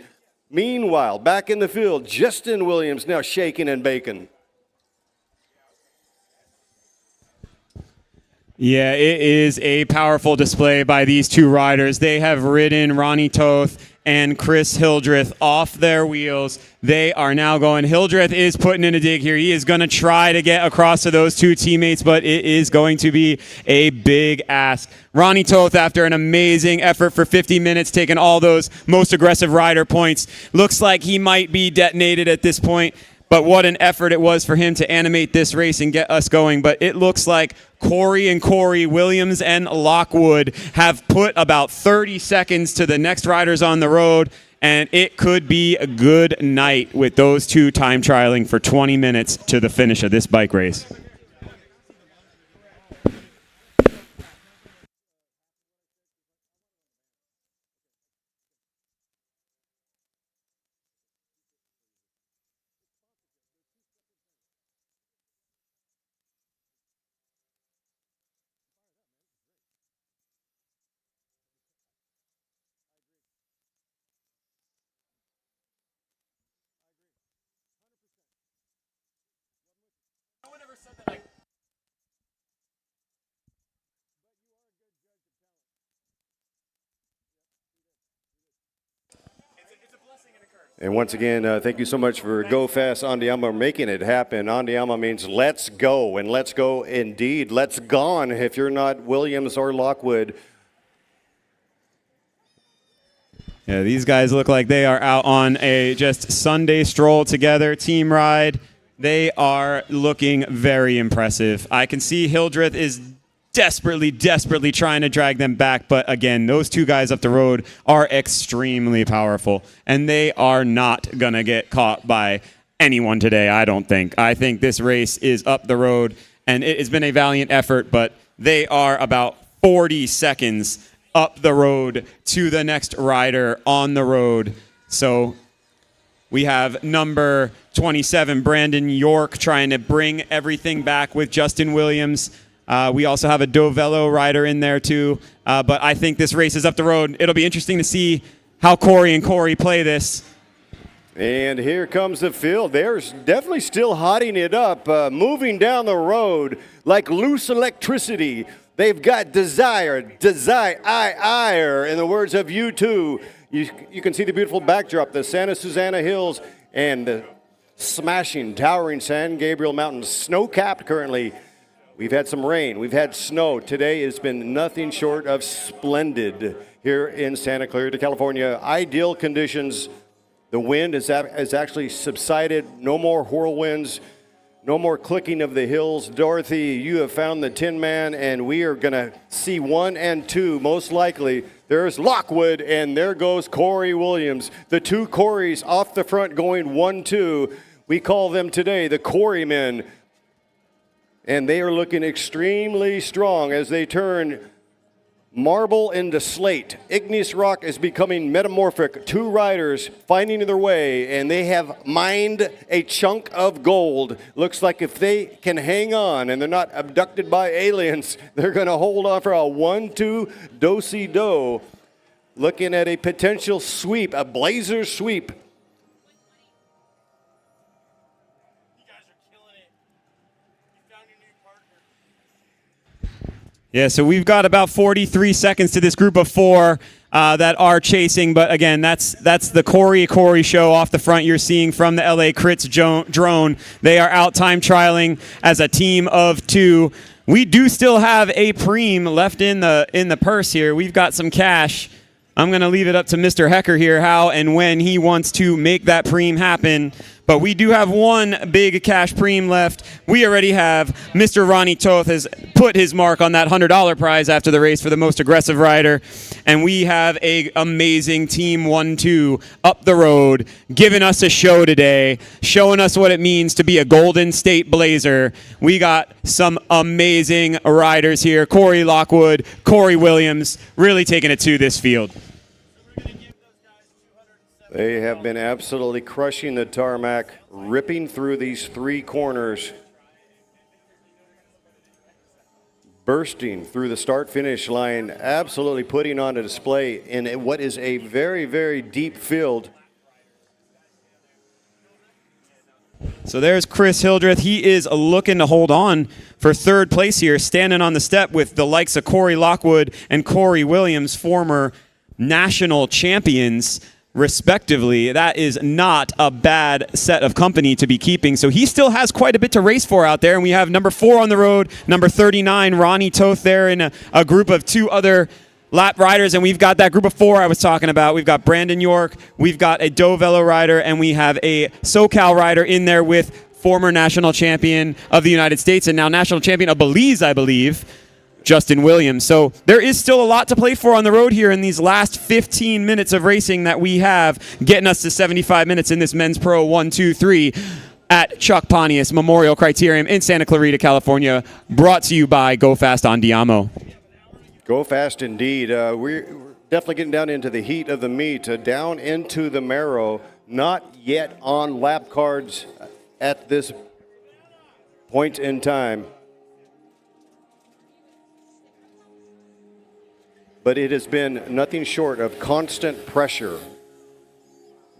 Meanwhile, back in the field, Justin Williams now shaking and baking. Yeah, it is a powerful display by these two riders. They have ridden Ronnie Toth and Chris Hildreth off their wheels. They are now going. Hildreth is putting in a dig here. He is going to try to get across to those two teammates, but it is going to be a big ask. Ronnie Toth, after an amazing effort for 50 minutes, taking all those most aggressive rider points, looks like he might be detonated at this point. But what an effort it was for him to animate this race and get us going. But it looks like Corey Williams and Lockwood have put about 30 seconds to the next riders on the road. And it could be a good night with those two time trialing for 20 minutes to the finish of this bike race. And once again, thank you so much for Go Fast Andiamo making it happen. Andiamo means let's go, and let's go indeed. Let's gone if you're not Williams or Lockwood. Yeah, these guys look like they are out on a just Sunday stroll together, team ride. They are looking very impressive. I can see Hildreth is desperately trying to drag them back. But again, those two guys up the road are extremely powerful, and they are not going to get caught by anyone today, I don't think. I think this race is up the road, and it has been a valiant effort, but they are about 40 seconds up the road to the next rider on the road. So we have number 27, Brandon York, trying to bring everything back with Justin Williams. We also have a Dovello rider in there too. But I think this race is up the road. It'll be interesting to see how Corey play this. And here comes the field. They're definitely still hotting it up, moving down the road like loose electricity. They've got desire, in the words of U2. You can see the beautiful backdrop, the Santa Susana Hills and the smashing, towering San Gabriel Mountains, snow-capped currently. We've had some rain. We've had snow. Today has been nothing short of splendid here in Santa Clarita, California. Ideal conditions. The wind has actually subsided. No more whirlwinds. No more clicking of the hills. Dorothy, you have found the Tin Man, and we are going to see 1 and 2, most likely. There's Lockwood, and there goes Corey Williams. The two Coreys off the front going 1-2. We call them today the Corey Men. And they are looking extremely strong as they turn marble into slate. Igneous rock is becoming metamorphic. Two riders finding their way, and they have mined a chunk of gold. Looks like if they can hang on and they're not abducted by aliens, they're going to hold on for a 1-2 do-si-do. Looking at a potential sweep, a Blazer sweep. Yeah, so we've got about 43 seconds to this group of four that are chasing. But again, that's the Corey show off the front you're seeing from the LA Crits drone. They are out time trialing as a team of two. We do still have a preem left in the purse here. We've got some cash. I'm going to leave it up to Mr. Hecker here how and when he wants to make that preem happen. But we do have one big cash preem left. We already have Mr. Ronnie Toth has put his mark on that $100 prize after the race for the most aggressive rider. And we have a amazing Team 1-2 up the road, giving us a show today, showing us what it means to be a Golden State Blazer. We got some amazing riders here. Corey Lockwood, Corey Williams, really taking it to this field. We're going to give those guys They have been absolutely crushing the tarmac, ripping through these three corners, bursting through the start-finish line, absolutely putting on a display in what is a very, very deep field. So there's Chris Hildreth. He is looking to hold on for third place here, standing on the step with the likes of Corey Lockwood and Corey Williams, former national champions, respectively. That is not a bad set of company to be keeping. So he still has quite a bit to race for out there. And we have number 4 on the road, number 39, Ronnie Toth there in a group of 2 other lap riders, and we've got that group of 4 I was talking about. We've got Brandon York, we've got a Dovello rider, and we have a SoCal rider in there with former national champion of the United States and now national champion of Belize, I believe, Justin Williams. So there is still a lot to play for on the road here in these last 15 minutes of racing that we have, getting us to 75 minutes in this Men's Pro 1-2-3 at Chuck Pontius Memorial Criterium in Santa Clarita, California, brought to you by Go Fast on Diamo. Go fast indeed. We're definitely getting down into the heat of the meet, down into the marrow, not yet on lap cards at this point in time. But it has been nothing short of constant pressure.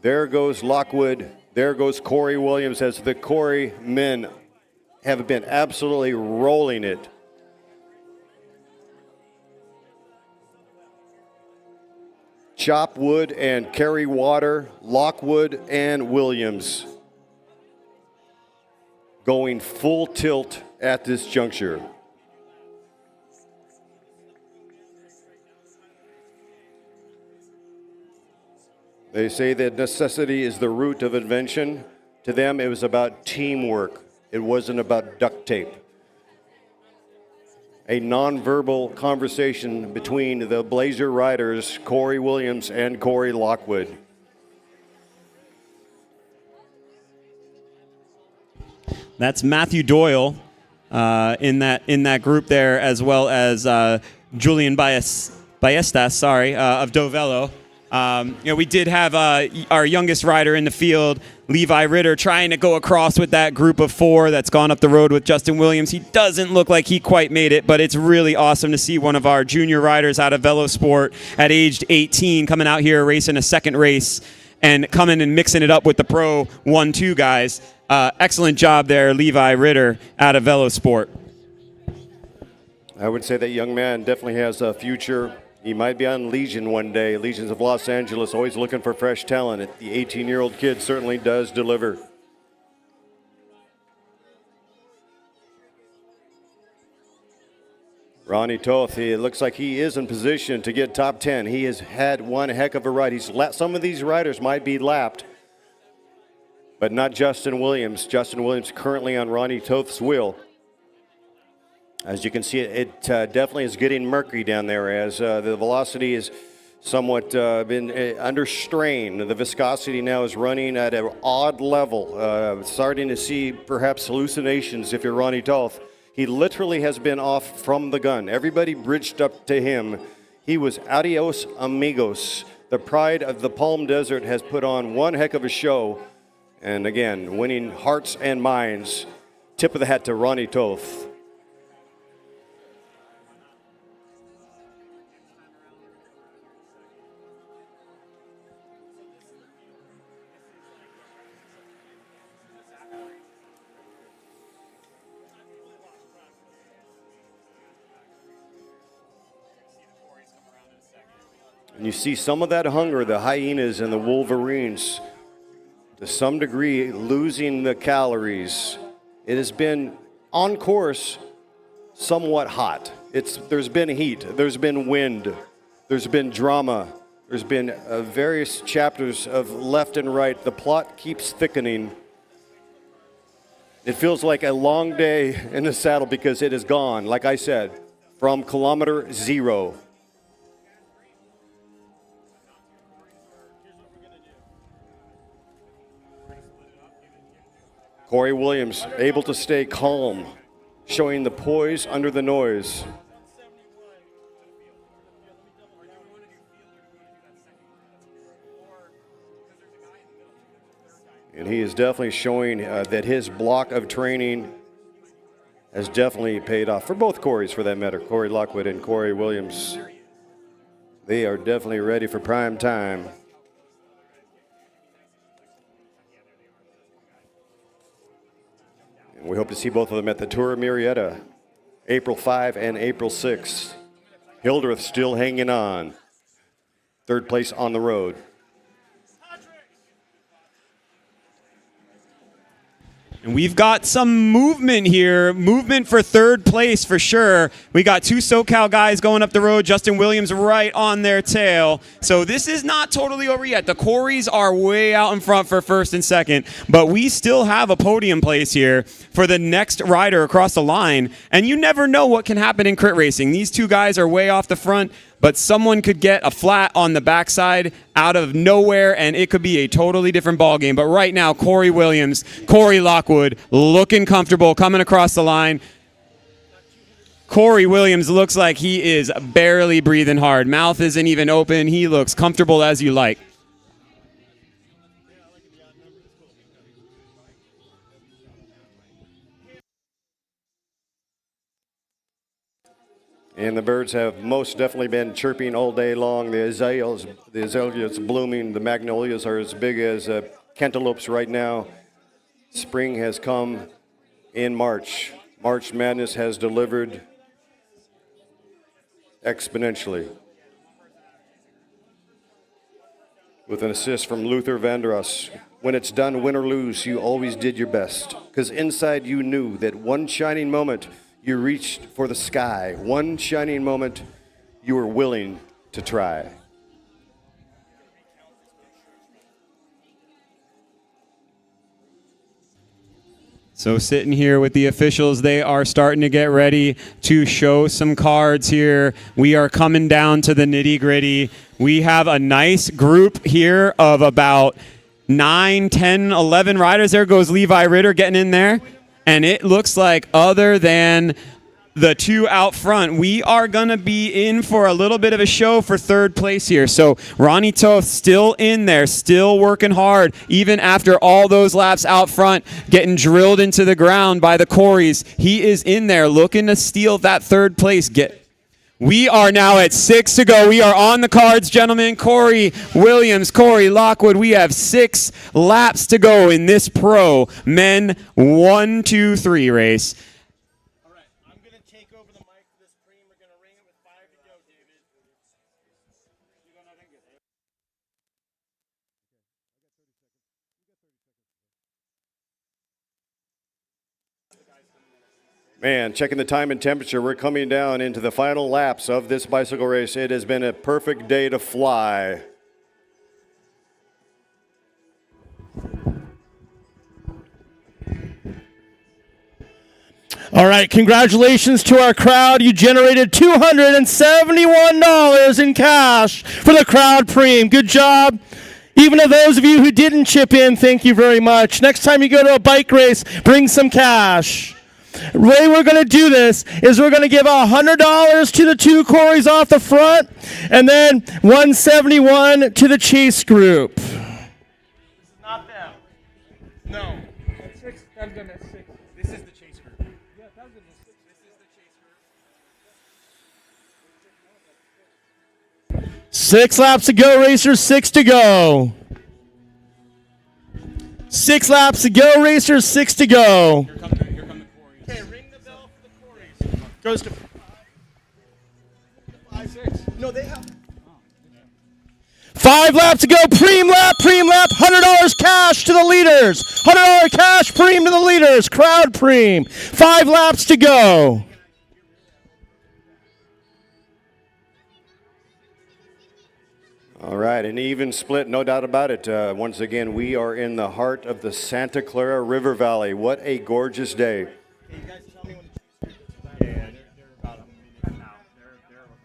There goes Lockwood, there goes Corey Williams, as the Corey men have been absolutely rolling it. Chopwood and Kerry Water, Lockwood and Williams going full tilt at this juncture. They say that necessity is the root of invention. To them, it was about teamwork. It wasn't about duct tape. A nonverbal conversation between the Blazer riders, Corey Williams and Corey Lockwood. That's Matthew Doyle in that group there, as well as Julian Ballestas, of Dovello. We did have our youngest rider in the field, Levi Ritter, trying to go across with that group of 4 that's gone up the road with Justin Williams. He doesn't look like he quite made it, but it's really awesome to see one of our junior riders out of Velosport at age 18 coming out here racing a second race and coming and mixing it up with the Pro 1-2 guys. Excellent job there, Levi Ritter out of Velosport. I would say that young man definitely has a future. He might be on Legion one day. Legions of Los Angeles, always looking for fresh talent. The 18-year-old kid certainly does deliver. Ronnie Toth, it looks like he is in position to get top 10. He has had one heck of a ride. Some of these riders might be lapped, but not Justin Williams. Justin Williams currently on Ronnie Toth's wheel. As you can see, it definitely is getting murky down there as the velocity is somewhat been under strain. The viscosity now is running at an odd level. Starting to see perhaps hallucinations if you're Ronnie Toth. He literally has been off from the gun. Everybody bridged up to him. He was adios amigos. The pride of the Palm Desert has put on one heck of a show. And again, winning hearts and minds. Tip of the hat to Ronnie Toth. And you see some of that hunger, the hyenas and the wolverines, to some degree losing the calories. It has been on course somewhat hot. There's been heat, there's been wind, there's been drama, there's been various chapters of left and right. The plot keeps thickening. It feels like a long day in the saddle because it is gone, like I said, from kilometer 0. Corey Williams able to stay calm, showing the poise under the noise. he is definitely showing that his block of training has definitely paid off for both Corys, for that matter. Corey Lockwood and Corey Williams. They are definitely ready for prime time. And we hope to see both of them at the Tour of Murrieta, April 5 and April 6. Hildreth still hanging on. Third place on the road. And we've got some movement here, movement for third place for sure. We got two SoCal guys going up the road, Justin Williams right on their tail. So this is not totally over yet. The Corys are way out in front for first and second, but we still have a podium place here for the next rider across the line. And you never know what can happen in crit racing. These two guys are way off the front, but someone could get a flat on the backside out of nowhere, and it could be a totally different ballgame. But right now, Corey Williams, Corey Lockwood, looking comfortable, coming across the line. Corey Williams looks like he is barely breathing hard. Mouth isn't even open. He looks comfortable as you like. And the birds have most definitely been chirping all day long. The azaleas blooming. The magnolias are as big as cantaloupes right now. Spring has come in March. March Madness has delivered exponentially. With an assist from Luther Vandross. When it's done, win or lose, you always did your best. Because inside you knew that one shining moment you reached for the sky. One shining moment you were willing to try. So sitting here with the officials, they are starting to get ready to show some cards here. We are coming down to the nitty-gritty. We have a nice group here of about 9, 10, 11 riders. There goes Levi Ritter getting in there. And it looks like other than the two out front, we are going to be in for a little bit of a show for third place here. So Ronnie Toth still in there, still working hard, even after all those laps out front, getting drilled into the ground by the Corys. He is in there looking to steal that third place. We are now at 6 to go. We are on the cards, gentlemen. Corey Williams, Corey Lockwood. We have 6 laps to go in this pro men 1, 2, 3 race. All right, I'm going to take over the mic for this stream. We're going to ring it with 5 to go, David. Man, checking the time and temperature, we're coming down into the final laps of this bicycle race. It has been a perfect day to fly. All right, congratulations to our crowd. You generated $271 in cash for the crowd preem. Good job. Even to those of you who didn't chip in, thank you very much. Next time you go to a bike race, bring some cash. The way we're going to do this is we're going to give $100 to the two Corys off the front, and then $171 to the chase group. This is not them. No. That's 6. That's them at 6. This is the chase group. Yeah, that's them at 6. This is the chase group. 6 laps to go, racers. 6 to go. 6 laps to go, racers. 6 to go. Here come the Corys. Okay, ring the bell for the Corys. Goes to 5, 6. No, they have 5 laps to go. Preem lap. $100 cash to the leaders. $100 cash preem to the leaders. Crowd preem. 5 laps to go. All right, an even split, no doubt about it. Once again, we are in the heart of the Santa Clara River Valley. What a gorgeous day.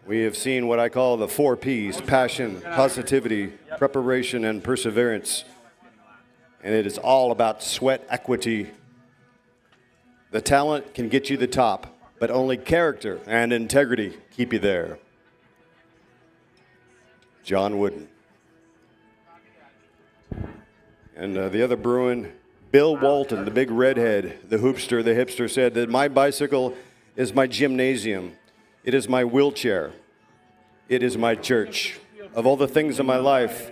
We have seen what I call the 4 Ps: passion, positivity, preparation, and perseverance. And it is all about sweat equity. The talent can get you the top, but only character and integrity keep you there. John Wooden. And the other Bruin, Bill Walton, the big redhead, the hoopster, the hipster, said that my bicycle is my gymnasium. It is my wheelchair. It is my church. Of all the things in my life,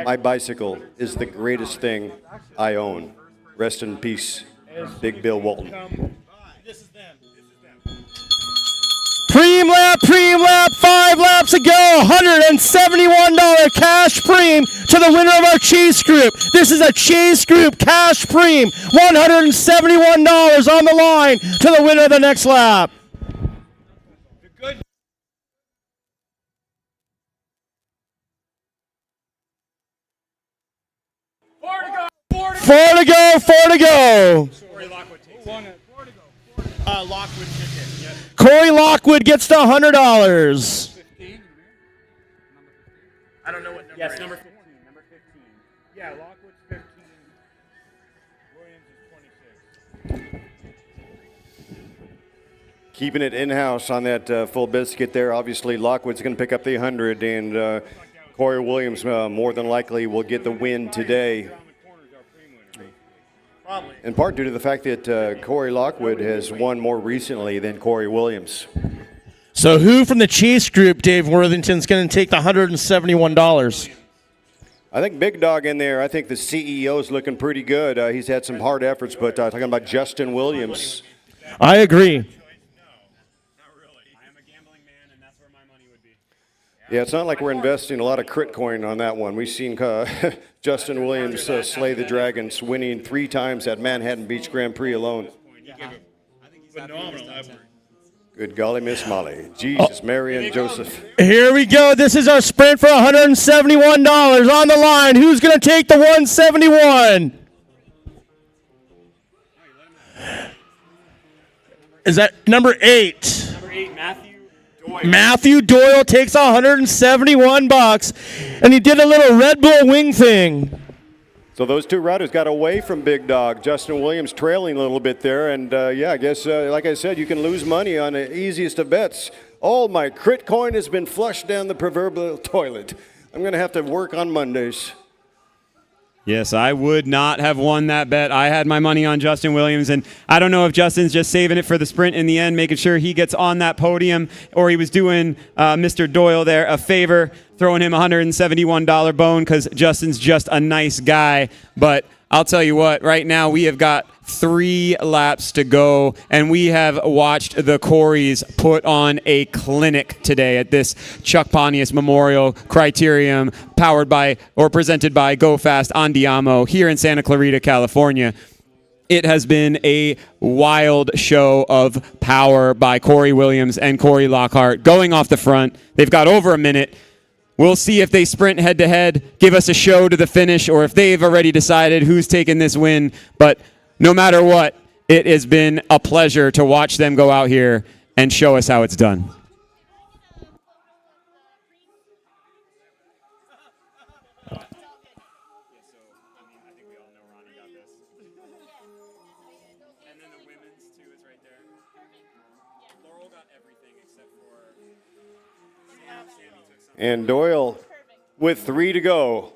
my bicycle is the greatest thing I own. Rest in peace, Big Bill Walton. Preem lap, 5 laps to go. $171 cash preem to the winner of our Chase Group. This is a Chase Group cash preem. $171 on the line to the winner of the next lap. Four to go. Lockwood ticket. Yep. Corey Lockwood gets the $100. I don't know what number. Yes, number 15. Number 15. Yeah, Lockwood's 15. Williams is 26. Keeping it in-house on that full biscuit there. Obviously, Lockwood's going to pick up the 100, and Corey Williams more than likely will get the win today. Around the corner is our preem winner. Probably. In part due to the fact that Corey Lockwood has won more recently than Corey Williams. So who from the Chase Group, Dave Worthington, is going to take the $171? I think Big Dog in there. I think the CEO's looking pretty good. He's had some hard efforts, but talking about Justin Williams. I agree. Not really. I am a gambling man, and that's where my money would be. Yeah, it's not like we're investing a lot of crit coin on that one. We've seen Justin Williams slay the Dragons, winning 3 times at Manhattan Beach Grand Prix alone. Phenomenal effort. Good golly, Miss Molly. Jesus, Mary, and Joseph. Here we go. This is our sprint for $171 on the line. Who's going to take the 171? Is that number 8? Number 8, Matthew Doyle. Matthew Doyle takes $171, and he did a little Red Bull wing thing. So those 2 riders got away from Big Dog. Justin Williams trailing a little bit there. And, yeah, I guess, like I said, you can lose money on the easiest of bets. All my crit coin has been flushed down the proverbial toilet. I'm going to have to work on Mondays. Yes, I would not have won that bet. I had my money on Justin Williams, and I don't know if Justin's just saving it for the sprint in the end, making sure he gets on that podium, or he was doing Mr. Doyle there a favor, throwing him a $171 bone because Justin's just a nice guy. But I'll tell you what, right now we have got 3 laps to go, and we have watched the Coreys put on a clinic today at this Chuck Pontius Memorial Criterium, powered by or presented by Go Fast Andiamo here in Santa Clarita, California. It has been a wild show of power by Corey Williams and Corey Lockhart going off the front. They've got over a minute. We'll see if they sprint head-to-head, give us a show to the finish, or if they've already decided who's taking this win. But no matter what, it has been a pleasure to watch them go out here and show us how it's done. And Doyle with 3 to go.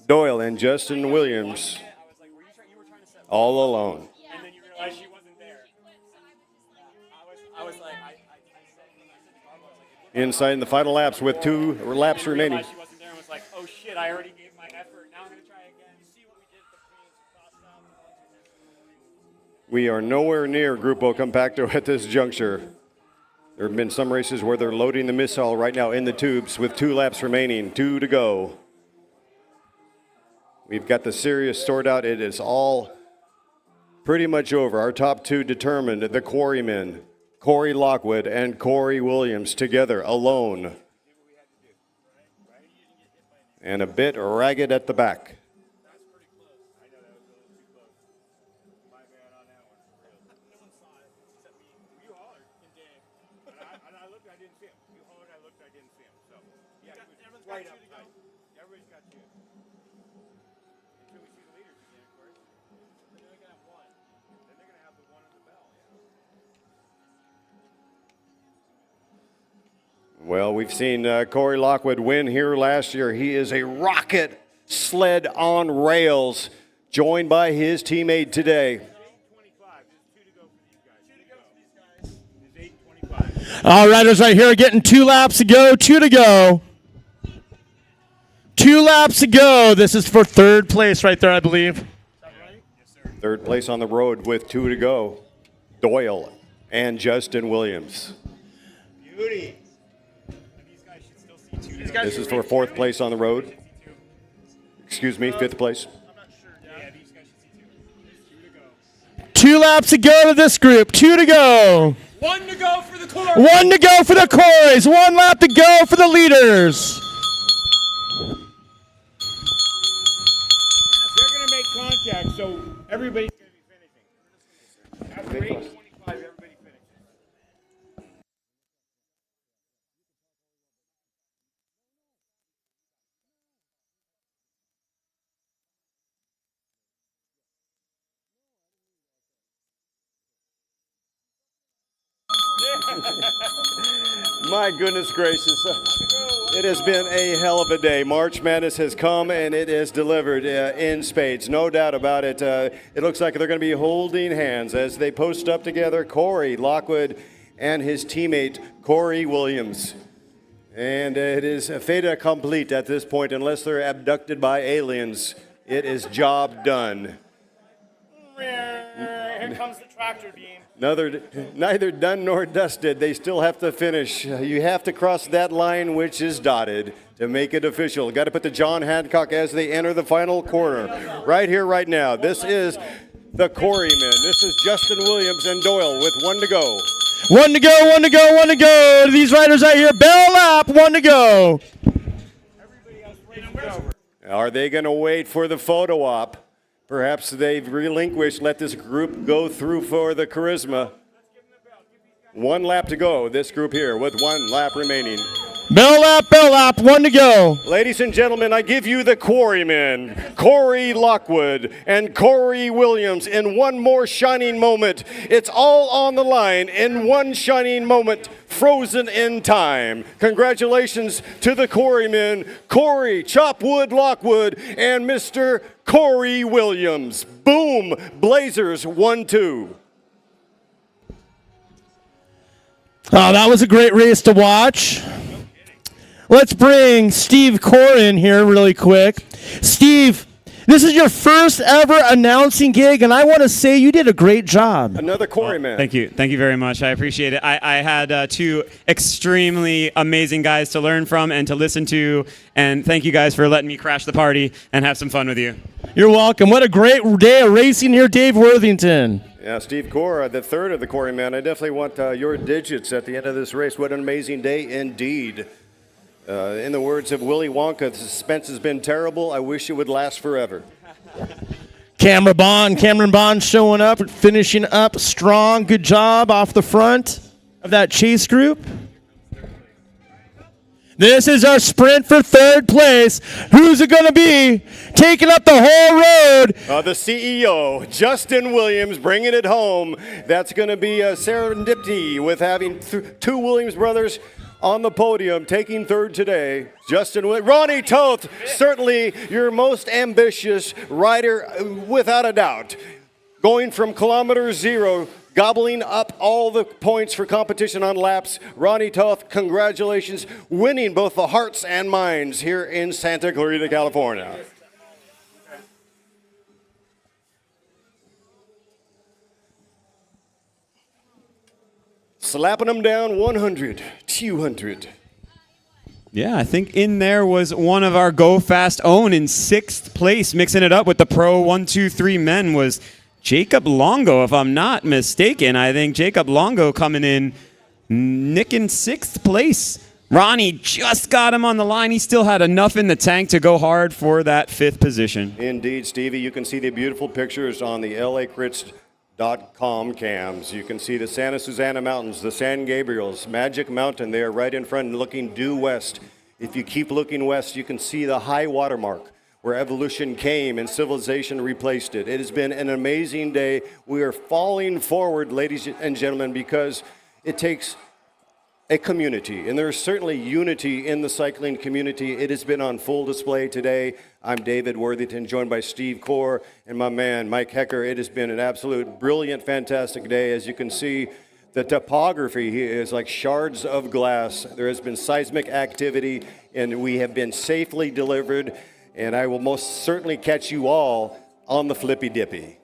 Doyle and Justin Williams all alone. And then you realize she wasn't there. I was like, Inside in the final laps with 2 laps remaining. she wasn't there and was like, oh shit, I already gave my effort. Now I'm going to try again. See what we did We are nowhere near Grupo Compacto at this juncture. There have been some races where they're loading the missile right now in the tubes with 2 laps remaining, 2 to go. We've got the series sorted out. It is all pretty much over. Our top 2 determined, the Quarrymen, Corey Lockwood and Corey Williams together alone. And a bit ragged at the back. Well, we've seen Corey Lockwood win here last year. He is a rocket sled on rails, joined by his teammate today. All riders right here are getting 2 laps to go, 2 to go. 2 laps to go. This is for 3rd place right there, I believe. Third place on the road with 2 to go. Doyle and Justin Williams. Beauty. This is for 4th place on the road. Excuse me, 5th place. 2 laps to go to this group. 2 to go. 1 to go for the Corey. 1 to go for the Coreys. 1 lap to go for the leaders. They're going to make contact, so everybody's going to be finishing. After 8:25, everybody finishes. My goodness gracious. It has been a hell of a day. March Madness has come and it is delivered in spades. No doubt about it. It looks like they're going to be holding hands as they post up together. Corey Lockwood and his teammate, Corey Williams. And it is a fait accompli at this point, unless they're abducted by aliens. It is job done. Here comes the tractor beam. Neither done nor dusted. They still have to finish. You have to cross that line which is dotted to make it official. Got to put the John Hancock as they enter the final corner. Right here, right now. This is the Corey men. This is Justin Williams and Doyle with 1 to go. 1 to go, 1 to go, 1 to go. These riders out here, bell lap, 1 to go. Are they going to wait for the photo op? Perhaps they've relinquished, let this group go through for the charisma. 1 lap to go, this group here, with 1 lap remaining. Bell lap, 1 to go. Ladies and gentlemen, I give you the Quarrymen, Corey Lockwood and Corey Williams in one more shining moment. It's all on the line in one shining moment, frozen in time. Congratulations to the Quarrymen, Corey Chopwood Lockwood and Mr. Corey Williams. Boom, Blazers 1-2. Oh, that was a great race to watch. Let's bring Steve Core in here really quick. Steve, this is your first ever announcing gig, and I want to say you did a great job. Another Quarryman. Thank you very much. I appreciate it. I had 2 extremely amazing guys to learn from and to listen to, and thank you guys for letting me crash the party and have some fun with you. You're welcome. What a great day of racing here, Dave Worthington. Yeah, Steve Core, the third of the Quarrymen. I definitely want your digits at the end of this race. What an amazing day indeed. In the words of Willy Wonka, the suspense has been terrible. I wish it would last forever. Cameron Bond showing up, finishing up strong. Good job off the front of that chase group. This is our sprint for 3rd place. Who's it going to be? Taking up the whole road. The CEO, Justin Williams, bringing it home. That's going to be a serendipity with having 2 Williams brothers on the podium, taking 3rd today. Ronnie Toth, certainly your most ambitious rider, without a doubt. Going from kilometer 0, gobbling up all the points for competition on laps. Ronnie Toth, congratulations, winning both the hearts and minds here in Santa Clarita, California. Slapping them down 100, 200. Yeah, I think in there was one of our Go Fast own in 6th place, mixing it up with the Pro 1, 2, 3 men was Jacob Longo, if I'm not mistaken. I think Jacob Longo coming in, nicking 6th place. Ronnie just got him on the line. He still had enough in the tank to go hard for that 5th position. Indeed, Stevie. You can see the beautiful pictures on the LACRits.com cams. You can see the Santa Susana Mountains, the San Gabriels, Magic Mountain there right in front looking due west. If you keep looking west, you can see the high water mark where evolution came and civilization replaced it. It has been an amazing day. We are falling forward, ladies and gentlemen, because it takes a community, and there is certainly unity in the cycling community. It has been on full display today. I'm David Worthington, joined by Steve Core and my man, Mike Hecker. It has been an absolute brilliant, fantastic day. As you can see, the topography here is like shards of glass. There has been seismic activity, and we have been safely delivered, and I will most certainly catch you all on the Flippy Dippy.